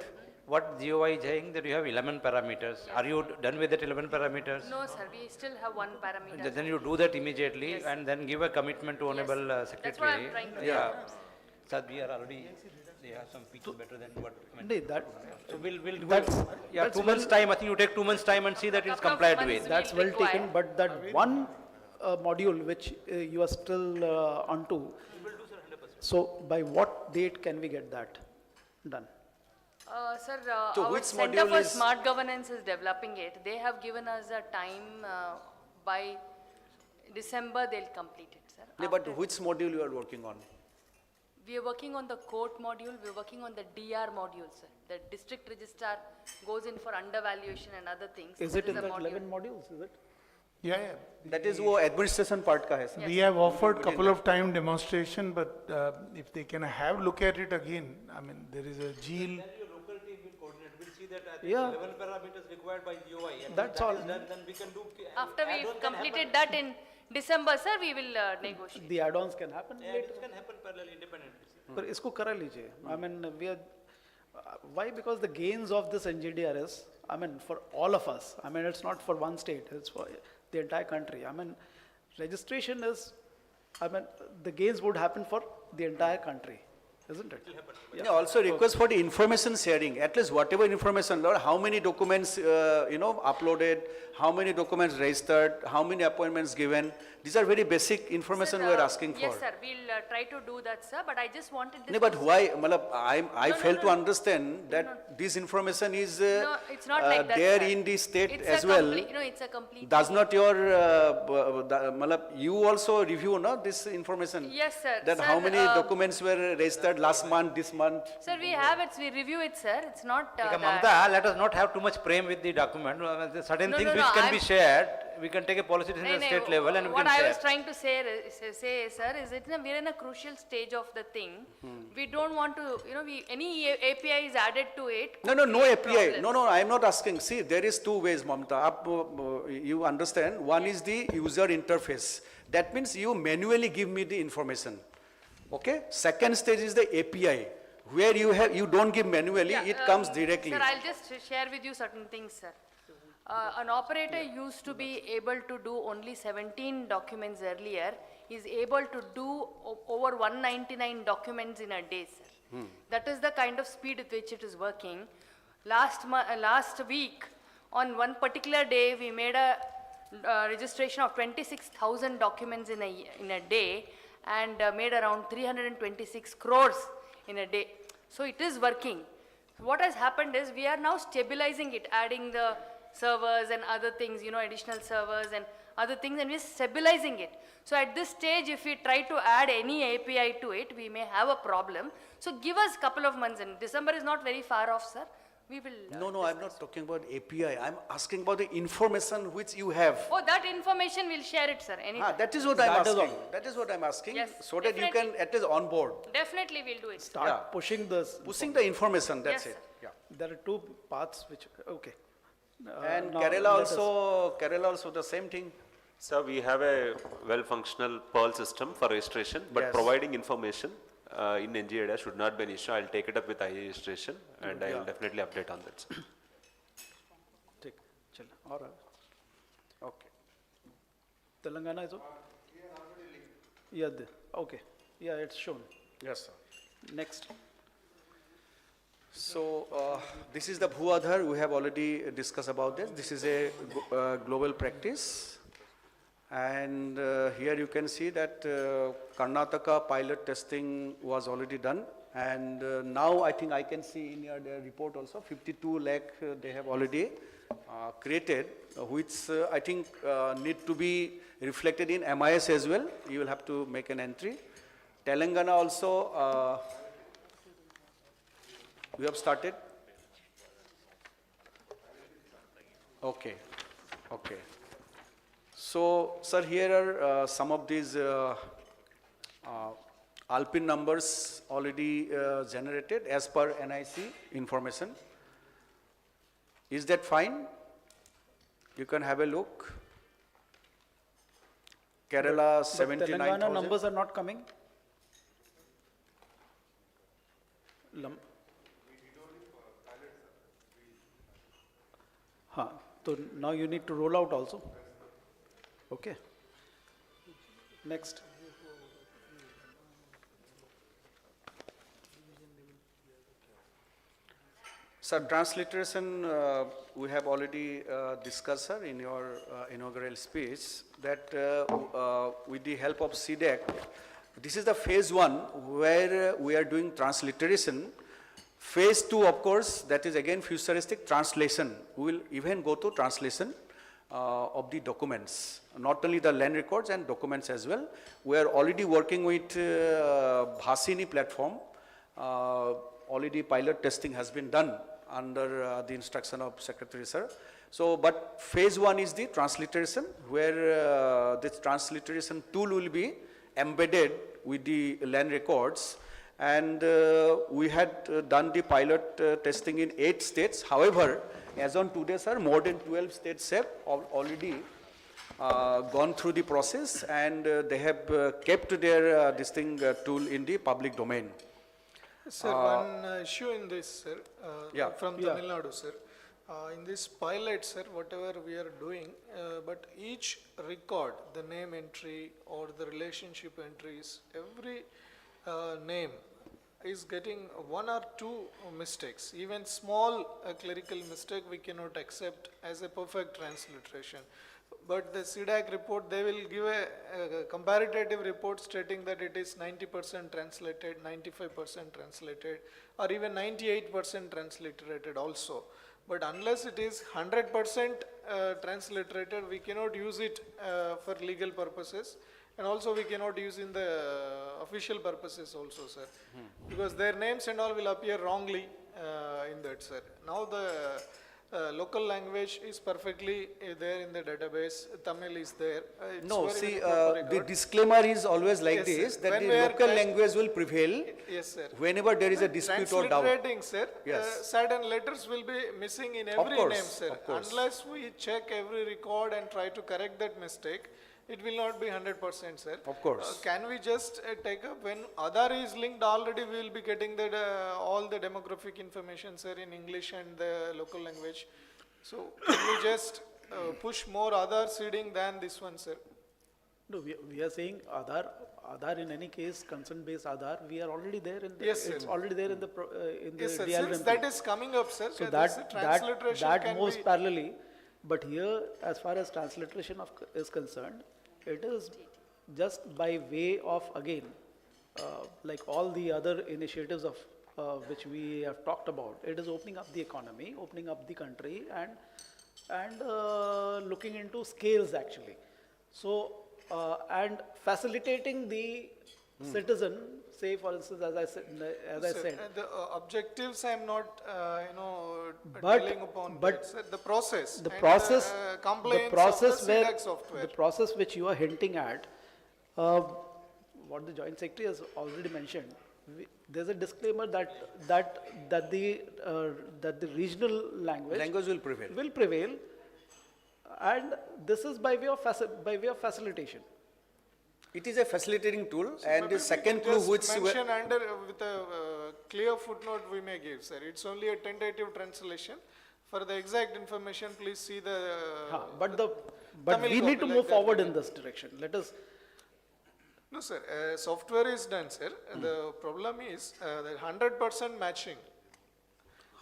What GOI is saying that you have 11 parameters. Are you done with that 11 parameters? No, sir, we still have one parameter. Then you do that immediately and then give a commitment to Honorable Secretary. That's what I'm trying to Yeah. Sir, we are already, they have some features better than what. No, that, So we'll do, That's- yeah, that's 2 months' time, I think you take 2 months' time and see that it's Couple of complied months with. that's will well taken, require. but that one module which you are still onto. So by what date can we get that done? Sir, So our which Center module for is- Smart Governance is developing it. They have given us a time by December, they'll complete it, sir. No, but which module you are working on? We are working on the court module, we are working on the DR module, sir. The district registrar goes in for undervaluation and other things. Is This it in a the module. 11 modules, is it? Yeah. That is wo administration part ka hai, sir. We have offered couple of time demonstration, but if they can have look at it again, I mean, there is a GIL. Your local team will coordinate, we'll see that Yeah. 11 parameters required by GOI. And That's all. Then we can do. After we've completed that in December, sir, we will negotiate. The add-ons can happen later. It can happen parallel independently. पर इसको करा लीजिए. I mean, we are, why? Because the gains of this NGDRS, I mean, for all of us, I mean, it's not for one state, it's for the entire country. I mean, registration is, I mean, the gains would happen for the entire country, isn't it? Yeah, also request for the information sharing, at least whatever information, Lord, how many documents, uploaded, how many documents registered, how many appointments given. These are very basic information we are asking for. Yes, sir, we'll try to do that, sir, but I just wanted this. No, but to- why, malab, I No, fail no, to no. understand that this information is No, it's not like that, there sir. in the state It's as a well. complete- No, it's a complete. Does not your, malab, you also review, no, this information? Yes, sir. That Sir, how many documents were registered last month, this month? Sir, we have it, we review it, sir, it's not Because that. Mamta, let us not have too much prem with the document. There are certain No, things no, which no, can be I'm- shared. We can take a policy decision No, at no, state level and we what can I share. was trying to say, sir, is that we're in a crucial stage of the thing. We don't want to, any API is added to it. No, no create API. problems. No, I am not asking. See, there is two ways, Mamta. You understand? One is the user interface. That means you manually give me the information. Okay? Second stage is the API, where you don't give manually, Yeah, it comes directly. Sir, I'll just share with you certain things, sir. An operator used to be able to do only 17 documents earlier, is able to do over 199 documents in a day, sir. That is the kind of speed with which it is working. Last week, on one particular day, we made a registration of 26,000 documents in a day and made around 326 crores in a day. So it is working. What has happened is we are now stabilizing it, adding the servers and other things, additional servers and other things, and we're stabilizing it. So at this stage, if we try to add any API to it, we may have a problem. So give us a couple of months, and December is not very far off, sir. We will. No, I'm not talking about API. I'm asking about the information which you have. Oh, that information we'll share it, sir, anytime. That is what I'm asking. That is what I'm asking. Yes, So that you definitely. can at least onboard. Definitely we'll do it. Start pushing this. Pushing the information, that's Yes, it. Yeah. There are two paths which, okay. And Now Kerala also the same thing. So we have a well-functional Perl system for registration, but Yes. providing information in NGADA should not be an issue. I'll take it up with IA registration and I will definitely update on that. Sir. Take, chal, all right. Okay. Telangana is okay? Yeah, okay. Yeah, it's shown. Yes, sir. Next. So this is the Bhu-Aadhaar. We have already discussed about this. This is a global practice. And here you can see that Karnataka pilot testing was already done. And now I think I can see in your their report also 52 lakh they have already created, which I think need to be reflected in MIS as well. You will have to make an entry. Telangana also, we have started. Okay, okay. So, sir, here are some of these Alpin numbers already generated as per NIC information. Is that fine? You can have a look. Kerala, 79,000. Telangana numbers are not coming? So now you need to roll out also. Okay. Next. Sir, transliteration, we have already discussed, sir, in your inaugural speech, that with the help of CDEC, this is the phase 1 where we are doing transliteration. Phase 2, of course, that is again futuristic translation. We will even go to translation of the documents, not only the land records and documents as well. We are already working with Bhasini platform. Already pilot testing has been done under the instruction of Secretary, sir. So, but phase 1 is the transliteration, where this transliteration tool will be embedded with the land records. And we had done the pilot testing in 8 states. However, as on today, sir, more than 12 states have already gone through the process, and they have kept their tool in the public domain. Sir, one issue in this, sir, from Tamil Nadu, sir. In this pilot, sir, whatever we are doing, but each record, the name entry or the relationship entries, every name is getting 1 or 2 mistakes. Even small clerical mistake we cannot accept as a perfect transliteration. But the CDAC report, they will give a comparative report stating that it is 90% translated, 95% translated, or even 98% transliterated also. But unless it is 100% transliterated, we cannot use it for legal purposes. And also we cannot use in the official purposes also, sir. Because their names and all will appear wrongly in that, sir. Now the local language is perfectly there in the database. Tamil is there. No, see, the disclaimer is always like Yes, this, sir. that When the we are local language will prevail Yes, sir. whenever there is a dispute or doubt. Transliterating, sir, Yes. certain letters will be missing in Of every course, name, sir. of course. Unless we check every record and try to correct that mistake, it will not be 100%, sir. Of course. Can we just take up, when Aadhaar is linked already, we will be getting that all the demographic information, sir, in English and the local language. So can we just push more Aadhaar seeding than this one, sir? No, we are saying Aadhaar in any case, consent-based Aadhaar, we are already there in the, Yes, sir. it's already there in the, Yes, sir. DILRMP. Since that is coming up, sir, So this that transliteration can moves be. parallelly, but here, as far as transliteration is concerned, it is just by way of, again, like all the other initiatives of which we have talked about, it is opening up the economy, opening up the country, and looking into scales actually. So, and facilitating the citizen say for instance, as I said, The objectives I'm not, But- dwelling upon but that, sir. The process. the and, process, compliance the process of the where, CDAC software. the process which you are hinting at, what the Joint Secretary has already mentioned, there's a disclaimer that the regional Language will prevail. will prevail, and this is by way of facilitation. It is a facilitating tool, So and maybe the we second can clue just which mention under with a clear footnote we may give, sir. It's only a tentative translation. For the exact information, please see the. But Tamil we need copy to like move that. forward in this direction. Let us. No, sir. Software is done, sir. The problem is the 100% matching.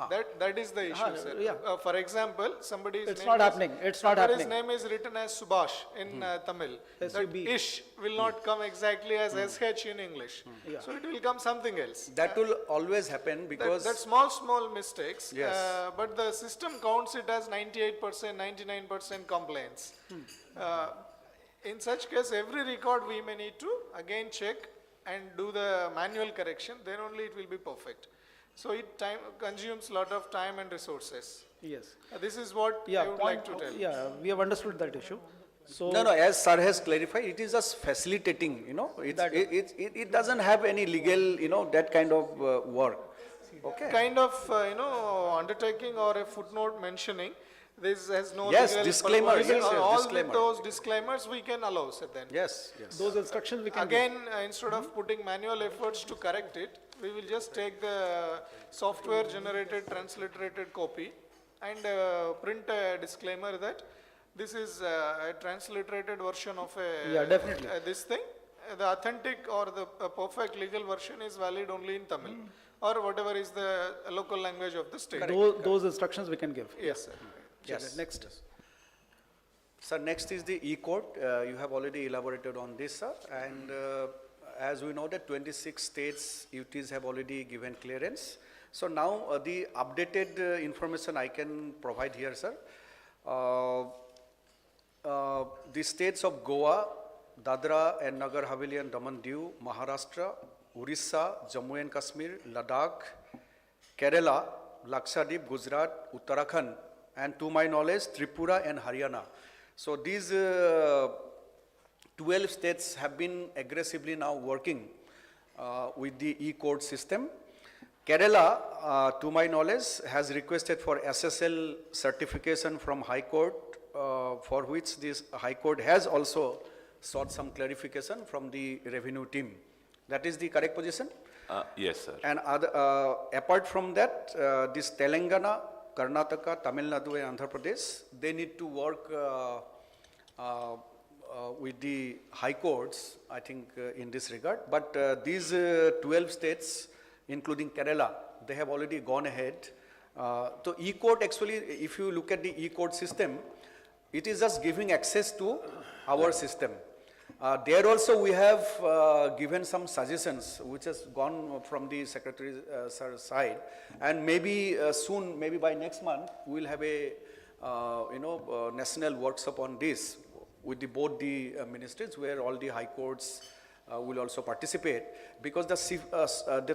That is the issue, sir. yeah. For example, somebody's It's name not is- happening. It's not somebody's happening. name is written as Subhash in Tamil. That SUB. ish will not come exactly as SH in English. Yeah. So it will come something else. that will always happen because That small mistakes. Yes. But the system counts it as 98%, 99% compliance. In such case, every record we may need to again check and do the manual correction, then only it will be perfect. So it consumes lot of time and resources. Yes. This is what Yeah. I would like to tell. Yeah, we have understood that issue. So no, as sir has clarified, it is just facilitating, it doesn't have any legal, that kind of work. Okay. Kind of, undertaking or a footnote mentioning, this has no Yes, legal disclaimer, purpose. yes, yes, All disclaimer. with those disclaimers we can allow, sir, then. Yes. those instructions we can give. Again, instead of putting manual efforts to correct it, we will just take the software generated transliterated copy and print a disclaimer that this is a transliterated version of Yeah, definitely. this thing. The authentic or the perfect legal version is valid only in Tamil or whatever is the local language of the state. Those instructions we can give. Yes, sir. Yes. Next. Sir, next is the E-code. You have already elaborated on this, sir. And as we know that 26 states UTs have already given clearance. So now the updated information I can provide here, sir. The states of Goa, Dadra and Nagar Haveli and Daman Diu, Maharashtra, Orissa, Jammu and Kashmir, Ladakh, Kerala, Lakshadweep, Gujarat, Uttarakhand, and to my knowledge, Tripura and Haryana. So these 12 states have been aggressively now working with the E-code system. Kerala, to my knowledge, has requested for SSL certification from High Court, for which this High Court has also sought some clarification from the revenue team. That is the correct position? Yes, sir. And apart from that, this Telangana, Karnataka, Tamil Nadu and Andhra Pradesh, they need to work with the high courts, I think, in this regard. But these 12 states, including Kerala, they have already gone ahead. So E-code actually, if you look at the E-code system, it is just giving access to our system. There also we have given some suggestions which has gone from the Secretary's side, and maybe soon, maybe by next month, we will have a national workshop on this with both the ministries where all the high courts will also participate, because the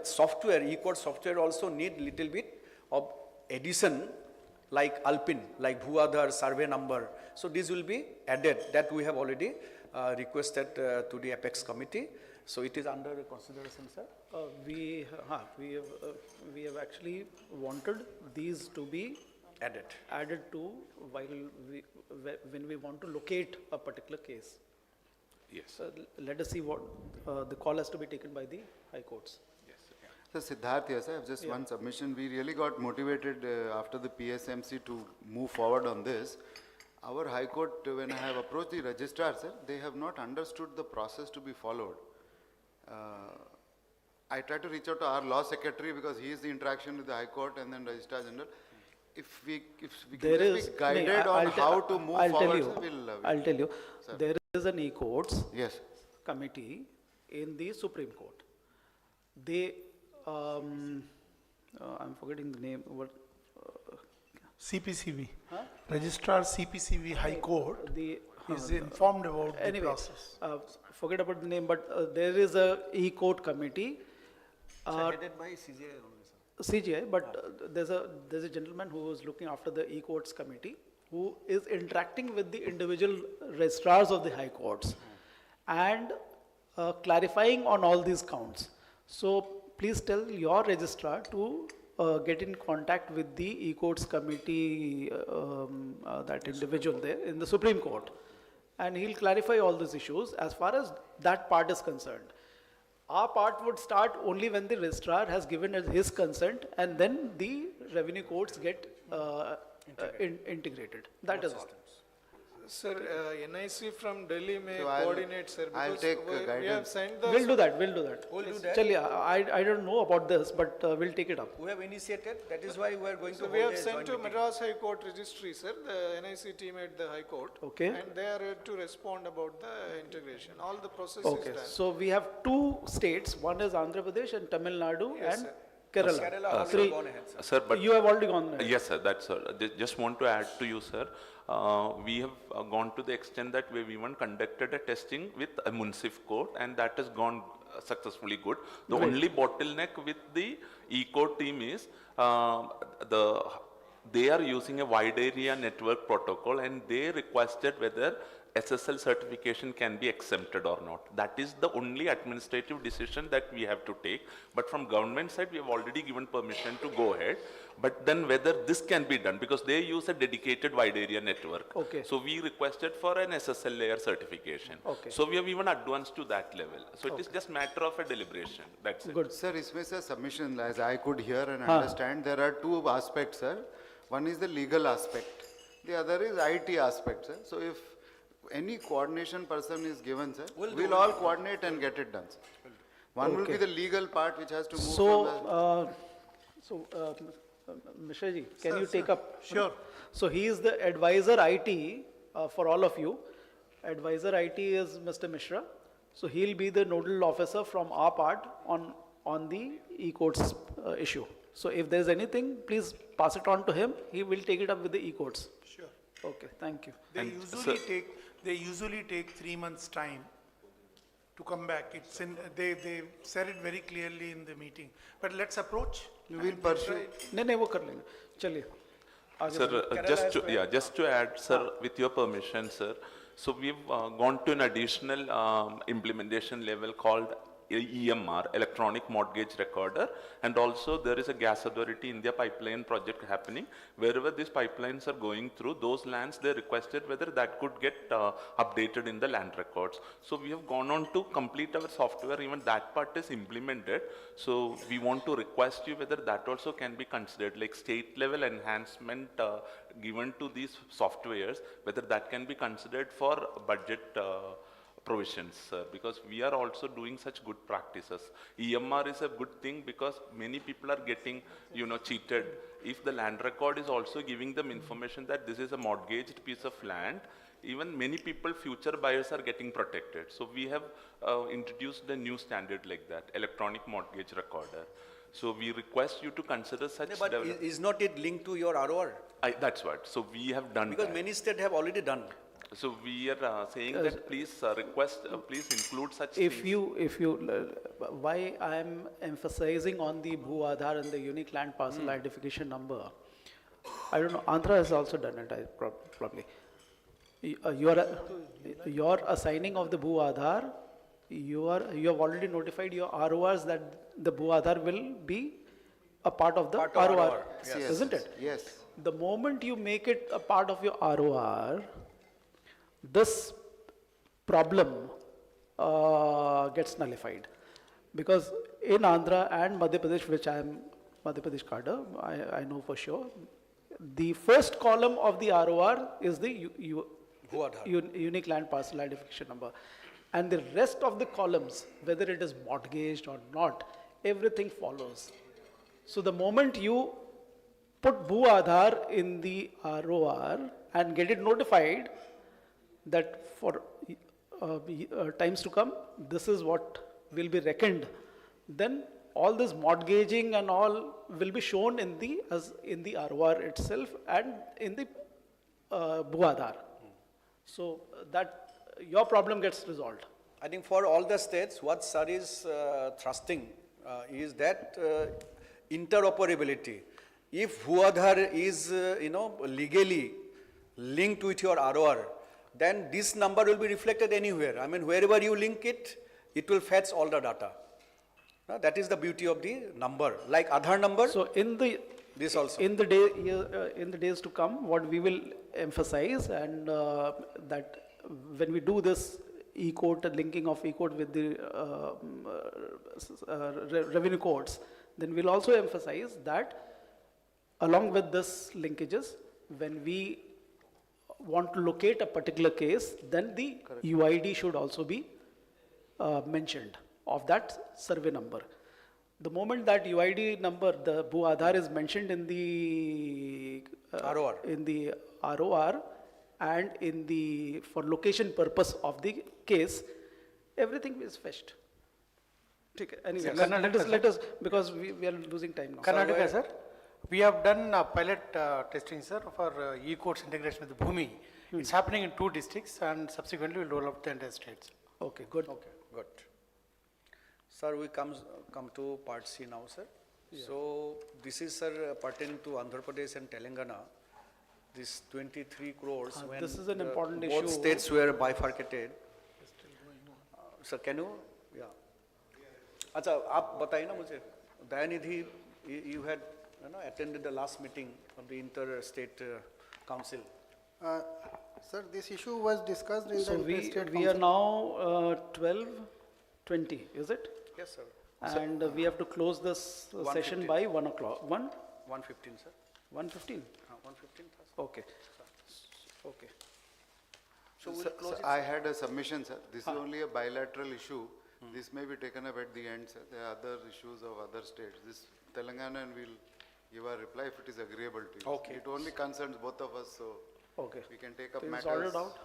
software, E-code software also need little bit of addition like Alpin, like Bhuadhar, survey number. So these will be added, that we have already requested to the Apex committee. So it is under consideration, sir. We have actually wanted these to be added to when we want to locate a particular case. Yes. Let us see what the call has to be taken by the high courts. So Siddharth, yes, I have just one submission. We really got motivated after the PSMC to move forward on this. Our High Court, when I have approached the registrar, sir, they have not understood the process to be followed. I tried to reach out to our law secretary because he is the interaction with the High Court and then Registrar General. If we can just be guided on how to move forward, sir, I'll tell you, Sir. there is an E-courts Yes. committee in the Supreme Court. They, I'm forgetting the name, CPCV. Registrar CPCV High Court is informed about the anyway, process. forget about the name, but there is a E-court committee Headed by CGI only, sir. CGI, but there's a gentleman who is looking after the e-courts committee, who is interacting with the individual registrars of the high courts and clarifying on all these counts. So please tell your registrar to get in contact with the e-courts committee, that individual there in the Supreme Court, and he'll clarify all these issues as far as that part is concerned. Our part would start only when the registrar has given his consent, and then the revenue courts get integrated. That is all. Sir, NIC from Delhi may So I'll- coordinate, sir, I'll because take, we have guidance. sent the. We'll do that. We'll do that. We'll do that. Chaliye, I don't know about this, but we'll take it up. We have initiated, that is why we are going to So hold we have a sent joint to meeting. Madras High Court registry, sir, the NIC team at the High Court. Okay. And they are to respond about the integration. All the process Okay, is done. so we have two states. One is Andhra Pradesh and Tamil Nadu Yes, and sir. Kerala. Kerala has Three. gone ahead, sir. Sir, but You have already gone there. yes, sir, that's all. Just want to add to you, sir. We have gone to the extent that we've even conducted a testing with a municipal court, and that has gone successfully good. The Great. only bottleneck with the e-court team is they are using a wide area network protocol, and they requested whether SSL certification can be exempted or not. That is the only administrative decision that we have to take. But from government side, we have already given permission to go ahead. But then whether this can be done, because they use a dedicated wide area network. Okay. So we requested for an SSL layer certification. Okay. So we have even advanced to that level. So it is just matter of a deliberation. That's it. Good. Sir, इसमें sir submission as I could hear and हाँ. understand, there are two aspects, sir. One is the legal aspect. The other is IT aspect, sir. So if any coordination person is given, sir, we'll all coordinate and get it done, sir. One will be Okay. the legal part which has to move So, from Mishra ji, can you take up? Sure. So he is the advisor IT for all of you. Advisor IT is Mr. Mishra. So he'll be the nodal officer from our part on the e-courts issue. So if there's anything, please pass it on to him. He will take it up with the e-courts. Sure. Okay, thank you. They usually take 3 months' time to come back. It's in, they said it very clearly in the meeting. But let's approach. the, we'll pursue. नहीं वो कर लेंगे. चलिए. आगे Sir, बढ़िए. just to add, sir, with your permission, sir. So we've gone to an additional implementation level called EMR, Electronic Mortgage Recorder, and also there is a Gas Authority India pipeline project happening. Wherever these pipelines are going through, those lands, they requested whether that could get updated in the land records. So we have gone on to complete our software, even that part is implemented. So we want to request you whether that also can be considered, like state level enhancement given to these softwares, whether that can be considered for budget provisions, sir, because we are also doing such good practices. EMR is a good thing because many people are getting, cheated. If the land record is also giving them information that this is a mortgaged piece of land, even many people, future buyers, are getting protected. So we have introduced a new standard like that, Electronic Mortgage Recorder. So we request you to consider such. But is not it linked to your ROR? That's what. So we have done Because that. many states have already done. So we are saying that please please include such If things. you, why I am emphasizing on the Bhoo Aadhaar and the unique land parcel identification number, I don't know, Andhra has also done it, probably. Your assigning of the Bhoo Aadhaar, you have already notified your RORs that the Bhoo Aadhaar will be a part of the ROR, Yes. isn't it? Yes. The moment you make it a part of your ROR, this problem gets nullified. Because in Andhra and Madhya Pradesh, which I am Madhya Pradesh cadre, I know for sure, the first column of the ROR is the unique land parcel identification number. And the rest of the columns, whether it is mortgaged or not, everything follows. So the moment you put Bhoo Aadhaar in the ROR and get it notified that for times to come, this is what will be reckoned, then all this mortgaging and all will be shown in the ROR itself and in the Bhoo Aadhaar. So that your problem gets resolved. I think for all the states, what sir is thrusting is that interoperability. If Bhu-Aadhaar is, legally linked with your ROR, then this number will be reflected anywhere. I mean, wherever you link it, it will fetch all the data. That is the beauty of the number. Like Aadhaar number. So in the this also in the days to come, what we will emphasize and that when we do this e-code, linking of e-code with the revenue codes, then we'll also emphasize that along with this linkages, when we want to locate a particular case, then the UID should also be mentioned of that survey number. The moment that UID number, the Bhu-Aadhaar is mentioned in the ROR and in the for location purpose of the case, everything is fetched. Okay. Anyway, let us because we are losing time now. Karnataka, sir. We have done pilot testing, sir, for e-codes integration with Bhoomi. It's happening in 2 districts, and subsequently we'll roll out the entire states. Okay, good. Okay, good. Sir, we come to part C now, sir. Yeah. So this is, sir, pertaining to Andhra Pradesh and Telangana. This 23 crores when this is an important both issue. states were bifurcated. Sir, can you? Yeah. Acha, aap bataye na mujhe. Dayanidhi, you had attended the last meeting of the Inter-State Council. Sir, this issue was discussed in So the Inter-State we are now 12:20, is it? Yes, sir. And we have to close this session by 1 o'clock. 1:15, sir. 1:15? 1:15. Okay. Okay. So we'll Sir, close it. I had a submission, sir. This is only a bilateral issue. This may be taken up at the end, sir. There are other issues of other states. This Telangana, and we'll give a reply if it is agreeable to you. Okay. It only concerns both of us, so Okay. we can take up Can you matters. sort it out?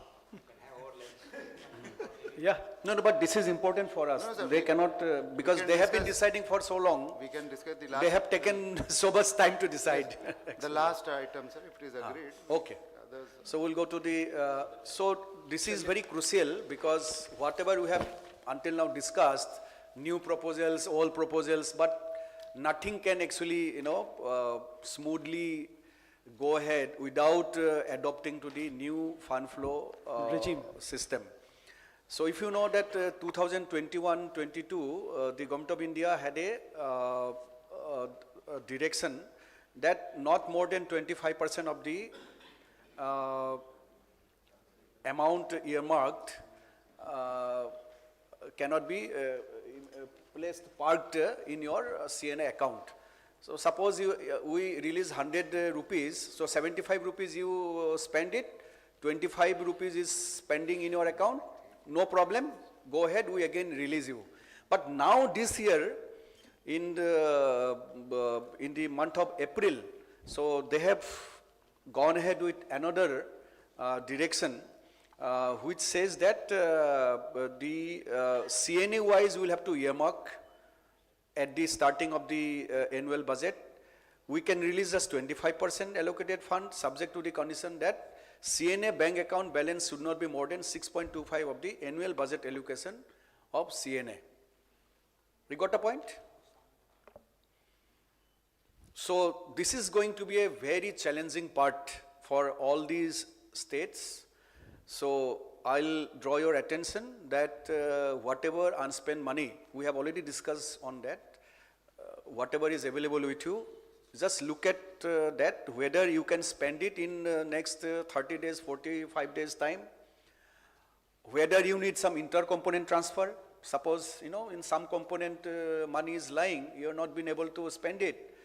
Yeah. No, but this is important for us. No, sir, They cannot, because can they have been discuss- deciding for so long. We can discuss the last. They have taken so much time to decide. The last item, sir, if it is agreed. Okay. Others, So we'll go to the, so this is very crucial because whatever we have until now discussed, new proposals, old proposals, but nothing can actually, smoothly go ahead without adopting to the new fund flow Regime. system. So if you know that 2021-22, the Government of India had a direction that not more than 25% of the amount earmarked cannot be parked in your CNA account. So suppose we release 100 rupees, so 75 rupees you spend it, 25 rupees is spending in your account, no problem, go ahead, we again release you. But now this year, in the month of April, so they have gone ahead with another direction which says that the CNA wise will have to earmark at the starting of the annual budget. We can release just 25% allocated fund subject to the condition that CNA bank account balance should not be more than 6.25 of the annual budget allocation of CNA. We got a point? So this is going to be a very challenging part for all these states. So I'll draw your attention that whatever unspent money, we have already discussed on that, whatever is available with you, just look at that, whether you can spend it in next 30 days, 45 days time, whether you need some intercomponent transfer. Suppose, in some component money is lying, you have not been able to spend it,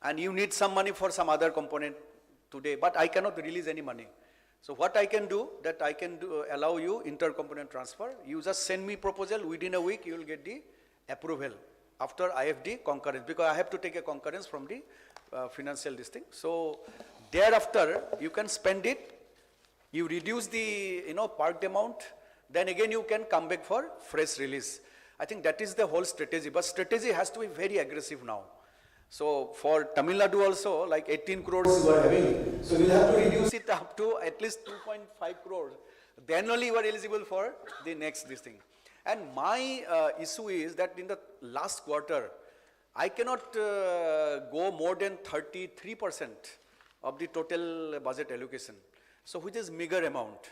and you need some money for some other component today, but I cannot release any money. So what I can do, that I can allow you intercomponent transfer. You just send me proposal, within a week you will get the approval after IFD concurrence, because I have to take a concurrence from the financial listing. So thereafter you can spend it, you reduce the parked amount, then again you can come back for fresh release. I think that is the whole strategy, but strategy has to be very aggressive now. So for Tamil Nadu also, like 18 crores you are having, so we'll have to reduce it up to at least 2.5 crores. Then only you are eligible for the next this thing. And my issue is that in the last quarter, I cannot go more than 33% of the total budget allocation. So which is meager amount.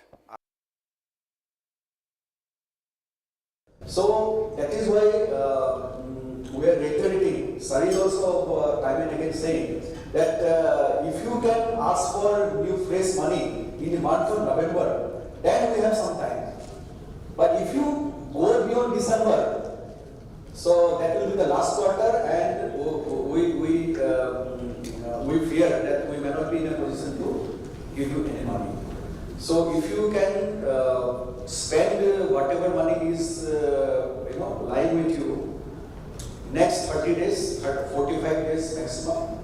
So that is why we are reiterating, Sir is also time and again saying that if you can ask for new fresh money in the month of November, then we have some time. But if you go beyond December, so that will be the last quarter, and we fear that we may not be in a position to give you any money. So if you can spend whatever money is lying with you, next 30 days, 45 days maximum,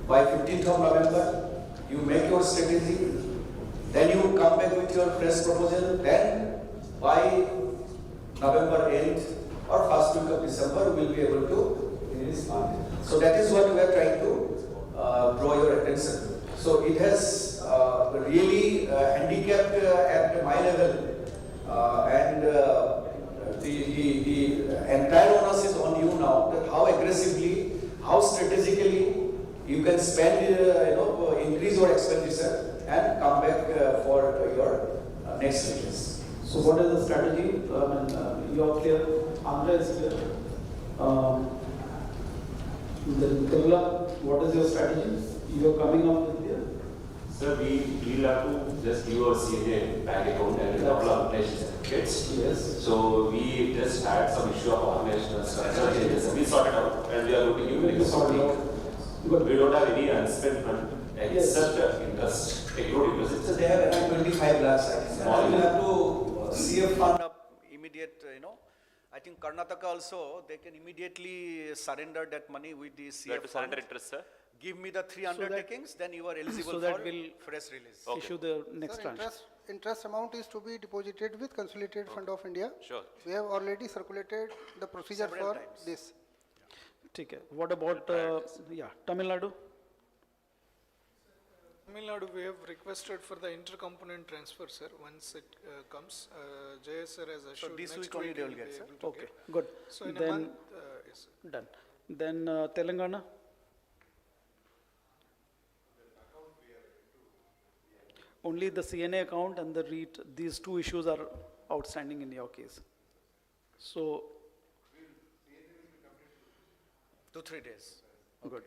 by 15th of November, you make your strategy, then you come back with your fresh proposal, then by November end or first week of December, we will be able to release money. So that is what we are trying to draw your attention. So it has really handicapped at my level, and the entire onus is on you now, that how aggressively, how strategically you can spend, increase your expenditure and come back for your next release. So what is the strategy? You are clear, Andhra is clear. Then Kerala, what is your strategy? You are coming up with here? Sir, we'll have to just give our CNA bank account and a couple of application certificates. Yes. So we just had some issue of organizational structure changes. We sorted out and we are going to give you Good. We don't have any unspent fund except interest, accrued interest. So they have around 25 lakhs. You have to CF fund up immediate, I think Karnataka also, they can immediately surrender that money with the CF We have to surrender fund. interest, sir. Give me the 3 undertakings, then you are eligible so for that will fresh release. Okay. issue the next Sir, tranche. interest amount is to be deposited with Consolidated Fund of India. Sure. We have already circulated the procedure Several for times. this. Okay. What about Tamil Nadu? Tamil Nadu, we have requested for the intercomponent transfer, sir, once it comes. JS sir has assured this next week only they will we'll get, be sir. able to Okay, get. good. So in a Then month, yes, sir. done. Then Telangana. Only the CNA account and the REIT, these two issues are outstanding in your case. So, 2-3 days. good.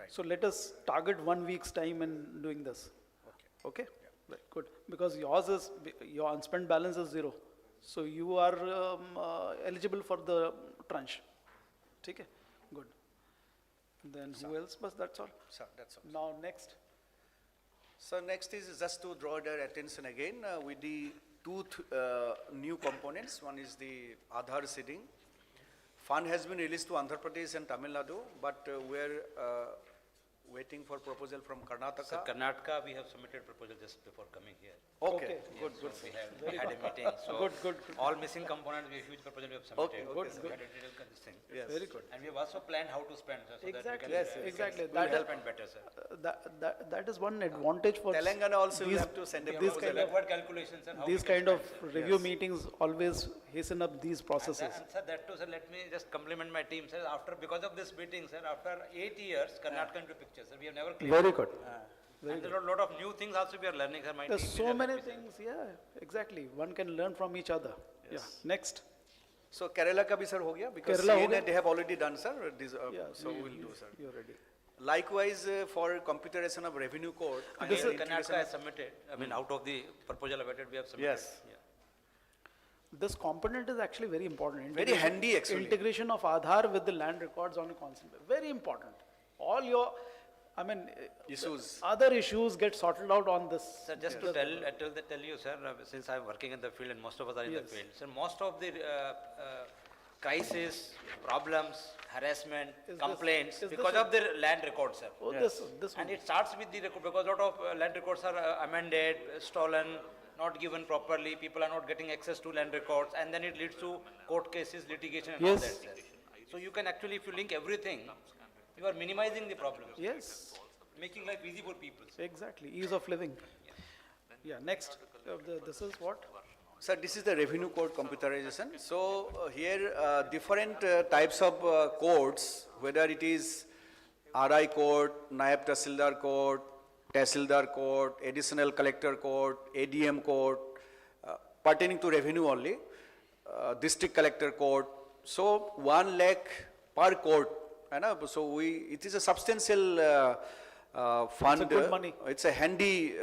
So let us target 1 week's time in doing this. Okay? Right, good. Because yours is, your unspent balance is 0. So you are eligible for the tranche. Okay? Good. Then who else? But that's all. Sir, that's all. Now next. So next is just to draw their attention again with the two new components. One is the Aadhaar seeding. Fund has been released to Andhra Pradesh and Tamil Nadu, but we're waiting for proposal from Karnataka. Sir, Karnataka, we have submitted proposal just before coming here. Okay, good. We had a meeting, so Good. all missing components, we have huge proposal we have submitted. Okay, good. We had a detailed this thing. Yes. Very good. And we have also planned how to spend, sir, so Exactly. that Yes, we can, exactly. we will That help is- and better, sir. That is one advantage for Telangana also will these- have to send a these proposal. kind of Backward calculations, sir, how we these can kind of spend, sir. review meetings always hasten up these processes. And sir, that too, sir, let me just compliment my team, sir. Because of this meeting, sir, after 8 years, Karnataka into picture, sir. We have never cleared. Very good. And there are a lot of new things also we are learning, sir. My There's team so is many happy, sir. things, yeah, exactly. One can learn from each other. Yes. Yeah. Next. So Kerala ka bhi sir ho gaya because Kerala ho CNA gaya. they have already done, sir. This, Yeah, so we will do, sir. You're ready. Likewise, for computerization of revenue code. And again, Karnataka integration has of- submitted, I mean, out of the proposal awaited, we have submitted. Yes. Yeah. This component is actually very important. Very handy, actually. Integration of Aadhaar with the land records on a constant, very important. All your, Issues. other issues get sorted out on this. Sir, just to tell you, sir, since I'm working in the field and most of us are in the Yes. field, sir, most of the crisis, problems, harassment, complaints, is because this of their land records, sir. Oh, Yes. this And one. it starts with the record, because a lot of land records are amended, stolen, not given properly, people are not getting access to land records, and then it leads to court cases, litigation and all that, Yes. sir. So you can actually, if you link everything, you are minimizing the problems, Yes, making life easy for people. exactly. Ease of living. Yeah, next. This is what? Sir, this is the revenue code computerization. So here different types of codes, whether it is RI code, Naib Tahsildar code, Tahsildar code, additional collector code, ADM code, pertaining to revenue only, district collector code. So 1 lakh per code. So it is a substantial fund. It's a good money. It's a handy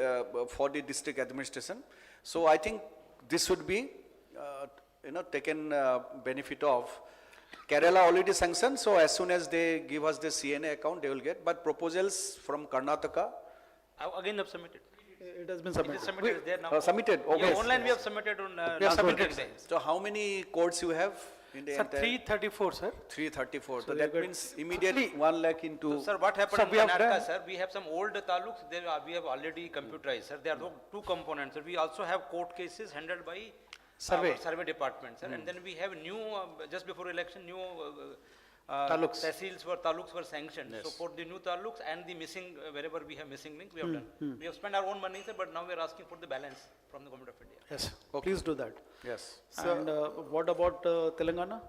for the district administration. So I think this should be, taken benefit of. Kerala already sanctioned, so as soon as they give us the CNA account, they will get. But proposals from Karnataka. Again, have submitted. It has been It submitted. is submitted there now. Submitted, okay. Yeah, online we have submitted on We have last submitted, working day. So how many codes you have in the Sir, entire? 334, sir. 334. So So that you means immediate 1 lakh into. Sir, what happened Sir, in we have Karnataka, done- sir, we have some old taluks, we have already computerized, sir. There are two components, sir. We also have court cases handled by Survey. our survey department, sir. And then we have new, just before election, new Taluks. taluks were sanctioned. So for the new taluks and the missing, wherever we have missing link, we have done. We have spent our own money, sir, but now we are asking for the balance from the Government of India. Yes. Please do that. Yes. And what about Telangana?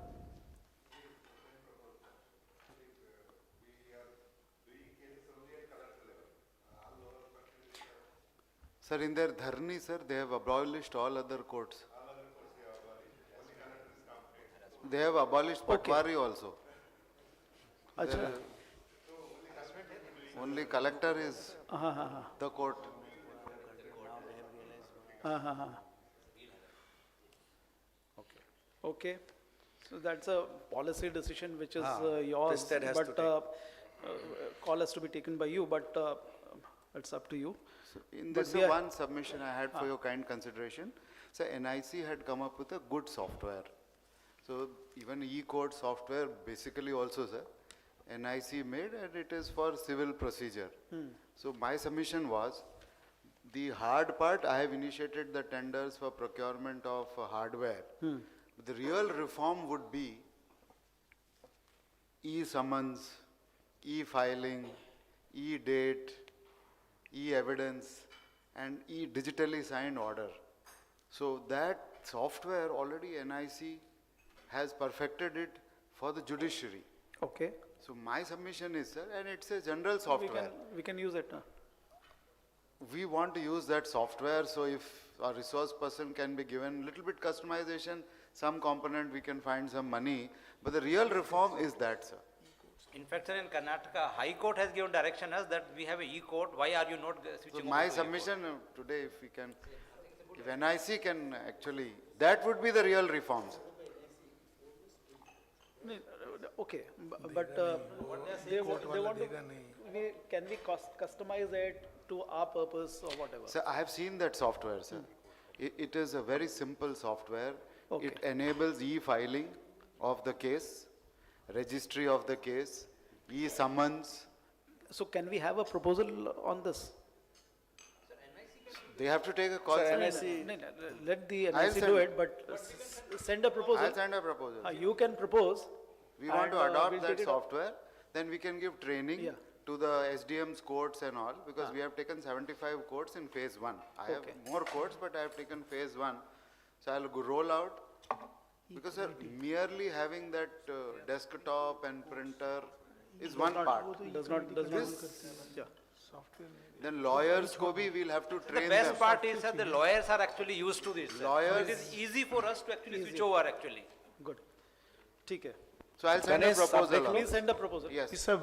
Sir, in their dharni, sir, they have abolished all other courts. They have abolished Patwari also. Acha. There- Only collector is the court. Okay. So that's a policy decision which is yours, President has to but call has to be taken by you, but it's up to you. In But this we are- one submission I had for your kind consideration, so NIC had come up with a good software. So even E-code software basically also, sir, NIC made, and it is for civil procedure. So my submission was, the hard part, I have initiated the tenders for procurement of hardware. The real reform would be e-summons, e-filing, e-date, e-evidence, and e-digitally signed order. So that software already NIC has perfected it for the judiciary. Okay. So my submission is, sir, and it's a general software. We can use it. We want to use that software, so if a resource person can be given little bit customization, some component we can find some money, but the real reform is that, sir. In fact, sir, in Karnataka, High Court has given direction us that we have a E-court, why are you not So switching over my to E-court? submission today, if we can, if NIC can actually, that would be the real reforms. Okay, but they want to, can we customize it to our purpose or whatever? Sir, I have seen that software, sir. It is a very simple software. Okay. It enables e-filing of the case, registry of the case, e-summons. So can we have a proposal on this? They have to take a call. Sir, sir. NIC No, let the I'll NIC do send- it, but send a proposal. I'll send a proposal. You can propose. We want to and, adopt we'll that take it up. software, then we can give training Yeah. to the SDM's courts and all, because we have taken 75 courts in phase 1. I have Okay. more courts, but I have taken phase 1. So I'll go roll out, because sir, merely having that desktop and printer is one part. Does not, yeah. Then lawyers ko bhi we'll have to The train best them. part is, sir, the lawyers are actually used to this. Sir. So Lawyers- it is easy for us to actually switch over actually. Good. ठीक है. So I'll send a Ganesh, proposal. Please also. send a proposal. Yes. Sir,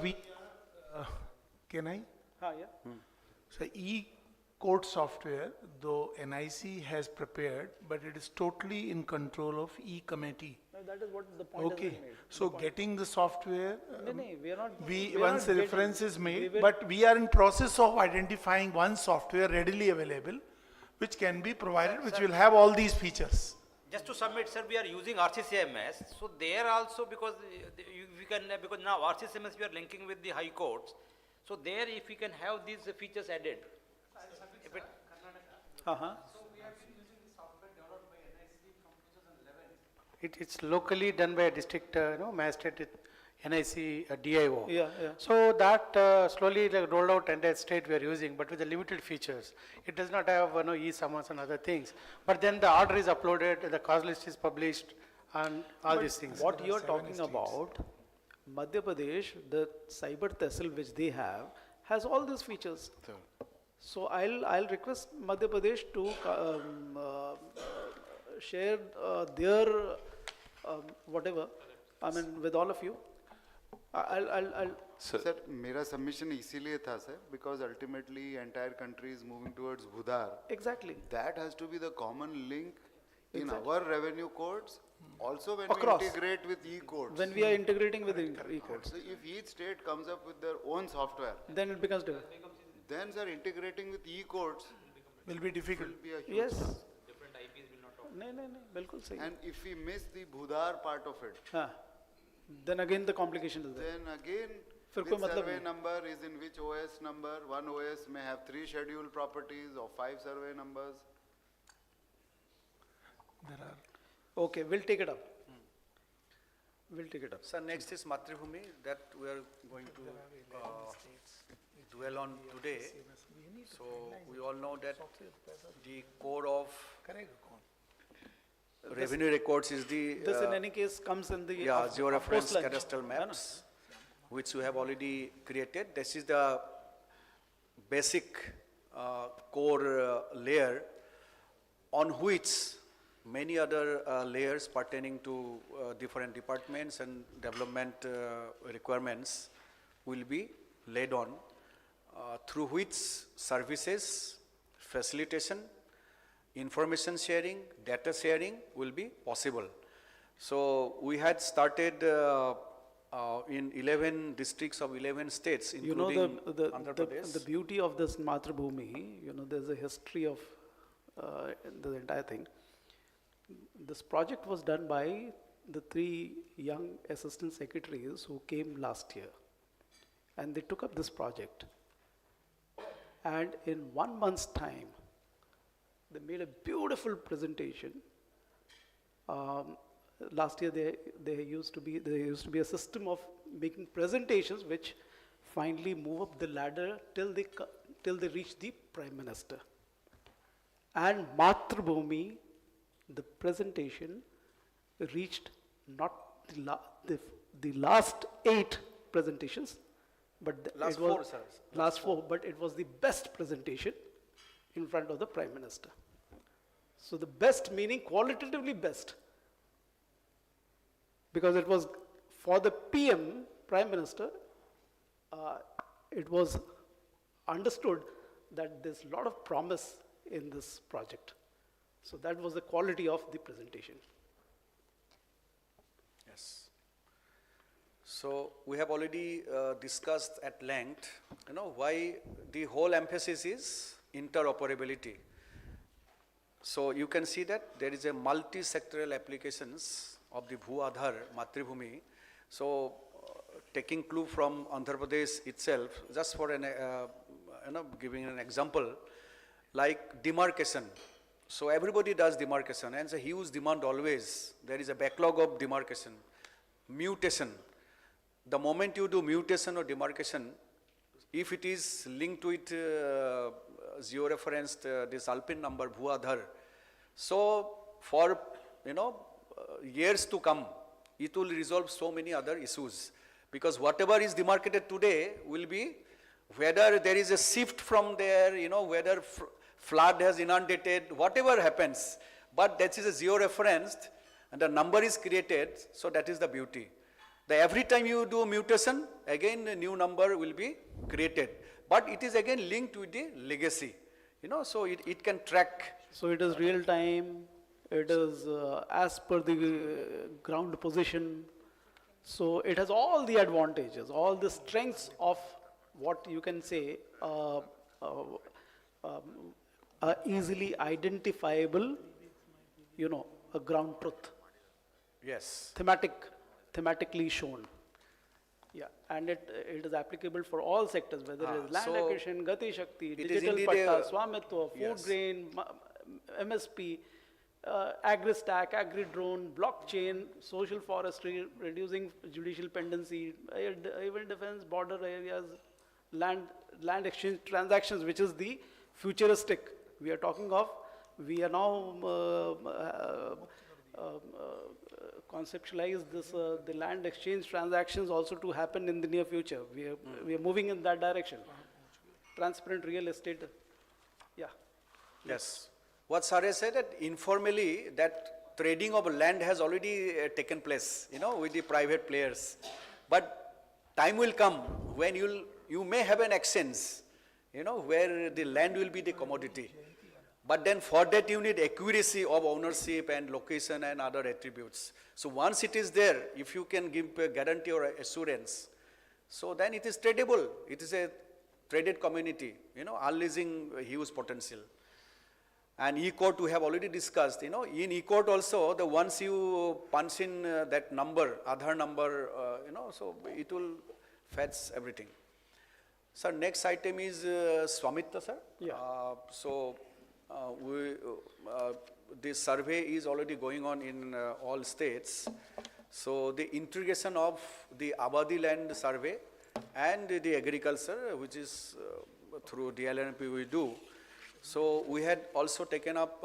can I? Yeah. So e-code software, though NIC has prepared, but it is totally in control of e-committee. No, that is what the point Okay, is made. so getting the software, No, we are not. we, are once not the getting- reference is we made, will- but we are in process of identifying one software readily available, which can be provided, which will have all these features. Just to submit, sir, we are using RCCMS. So there also, because we can, because now RCCMS we are linking with the high courts. So there, if we can have these features added. If it, It's locally done by a district, magistrate NIC DIO. Yeah, yeah. So that slowly like rolled out entire state we are using, but with the limited features. It does not have e-summons and other things. But then the order is uploaded, the cause list is published, and all these things. What you're talking about, Madhya Pradesh, the cyber tehsil which they have, has all these features. So I'll request Madhya Pradesh to share their whatever, I mean, with all of you. I'll Sir, मेरा submission इसीलिए था sir, because ultimately entire country is moving towards Bhudar. Exactly. That has to be the common link in Exactly. our revenue codes. Also when Across. we integrate with e-codes. when we are integrating with the e-codes, So if each state comes up with their own software, then it becomes different. then sir, integrating with e-codes Will be difficult. will be a huge Yes. task. नहीं, बिल्कुल सही. And if we miss the Bhudar part of it, हाँ. Then again the complication is there. then again, फिर which कोई मतलब survey नहीं. number is in which OS number? One OS may have 3 scheduled properties or 5 survey numbers. There are. Okay, we'll take it up. We'll take it up. So next is Matribhumi that we are going to dwell on today. So we all know that the core of revenue records is the This in any case comes in the geo-reference post-lunch. cadastral maps, which we have already created. This is the basic core layer on which many other layers pertaining to different departments and development requirements will be laid on, through which services, facilitation, information sharing, data sharing will be possible. So we had started in 11 districts of 11 states, You know including the Andhra Pradesh. the beauty of this Matribhumi, you know, there's a history of the entire thing. This project was done by the 3 young assistant secretaries who came last year, and they took up this project. And in 1 month's time, they made a beautiful presentation. Last year, there used to be a system of making presentations which finally move up the ladder till they reach the Prime Minister. And Matribhumi, the presentation reached not the last 8 presentations, but Last it was 4, sir. last 4, but it was the best presentation in front of the Prime Minister. So the best meaning qualitatively best, because it was for the PM, Prime Minister, it was understood that there's a lot of promise in this project. So that was the quality of the presentation. Yes. So we have already discussed at length, why the whole emphasis is interoperability. So you can see that there is a multi-sectoral applications of the Bhu-Aadhar Matribhumi. So taking clue from Andhra Pradesh itself, just for giving an example, like demarcation. So everybody does demarcation, and it's a huge demand always. There is a backlog of demarcation. Mutation. The moment you do mutation or demarcation, if it is linked with geo-referenced this Alpine number Bhu-Aadhar, so for years to come, it will resolve so many other issues, because whatever is demarcated today will be, whether there is a shift from there, whether flood has inundated, whatever happens, but that is a geo-referenced and the number is created, so that is the beauty. Every time you do mutation, again a new number will be created, but it is again linked with the legacy, so it can track. So it is real time, it is as per the ground position, so it has all the advantages, all the strengths of what you can say easily identifiable, a ground truth. Yes. Thematically shown. Yeah, and it is applicable for all sectors, whether it is land so acquisition, Gati Shakti, it is digital indeed patta, a- Swamitwa, food yes. grain, MSP, agri-stack, agri-drone, blockchain, social forestry, reducing judicial pendency, even defense, border areas, land exchange transactions, which is the futuristic we are talking of. We are now conceptualize this, the land exchange transactions also to happen in the near future. We are moving in that direction. Transparent real estate. Yeah. Yes. What Sir has said, that informally that trading of land has already taken place, with the private players. But time will come when you may have an exchange, where the land will be the commodity. But then for that you need accuracy of ownership and location and other attributes. So once it is there, if you can give a guarantee or assurance, so then it is tradable. It is a traded community, unleashing huge potential. And e-court we have already discussed, in e-court also, the once you punch in that number, Aadhaar number, so it will fetch everything. Sir, next item is Swamitva, sir. Yeah. This survey is already going on in all states. So the integration of the Abadi land survey and the agriculture, which is through DILRMP we do. So we had also taken up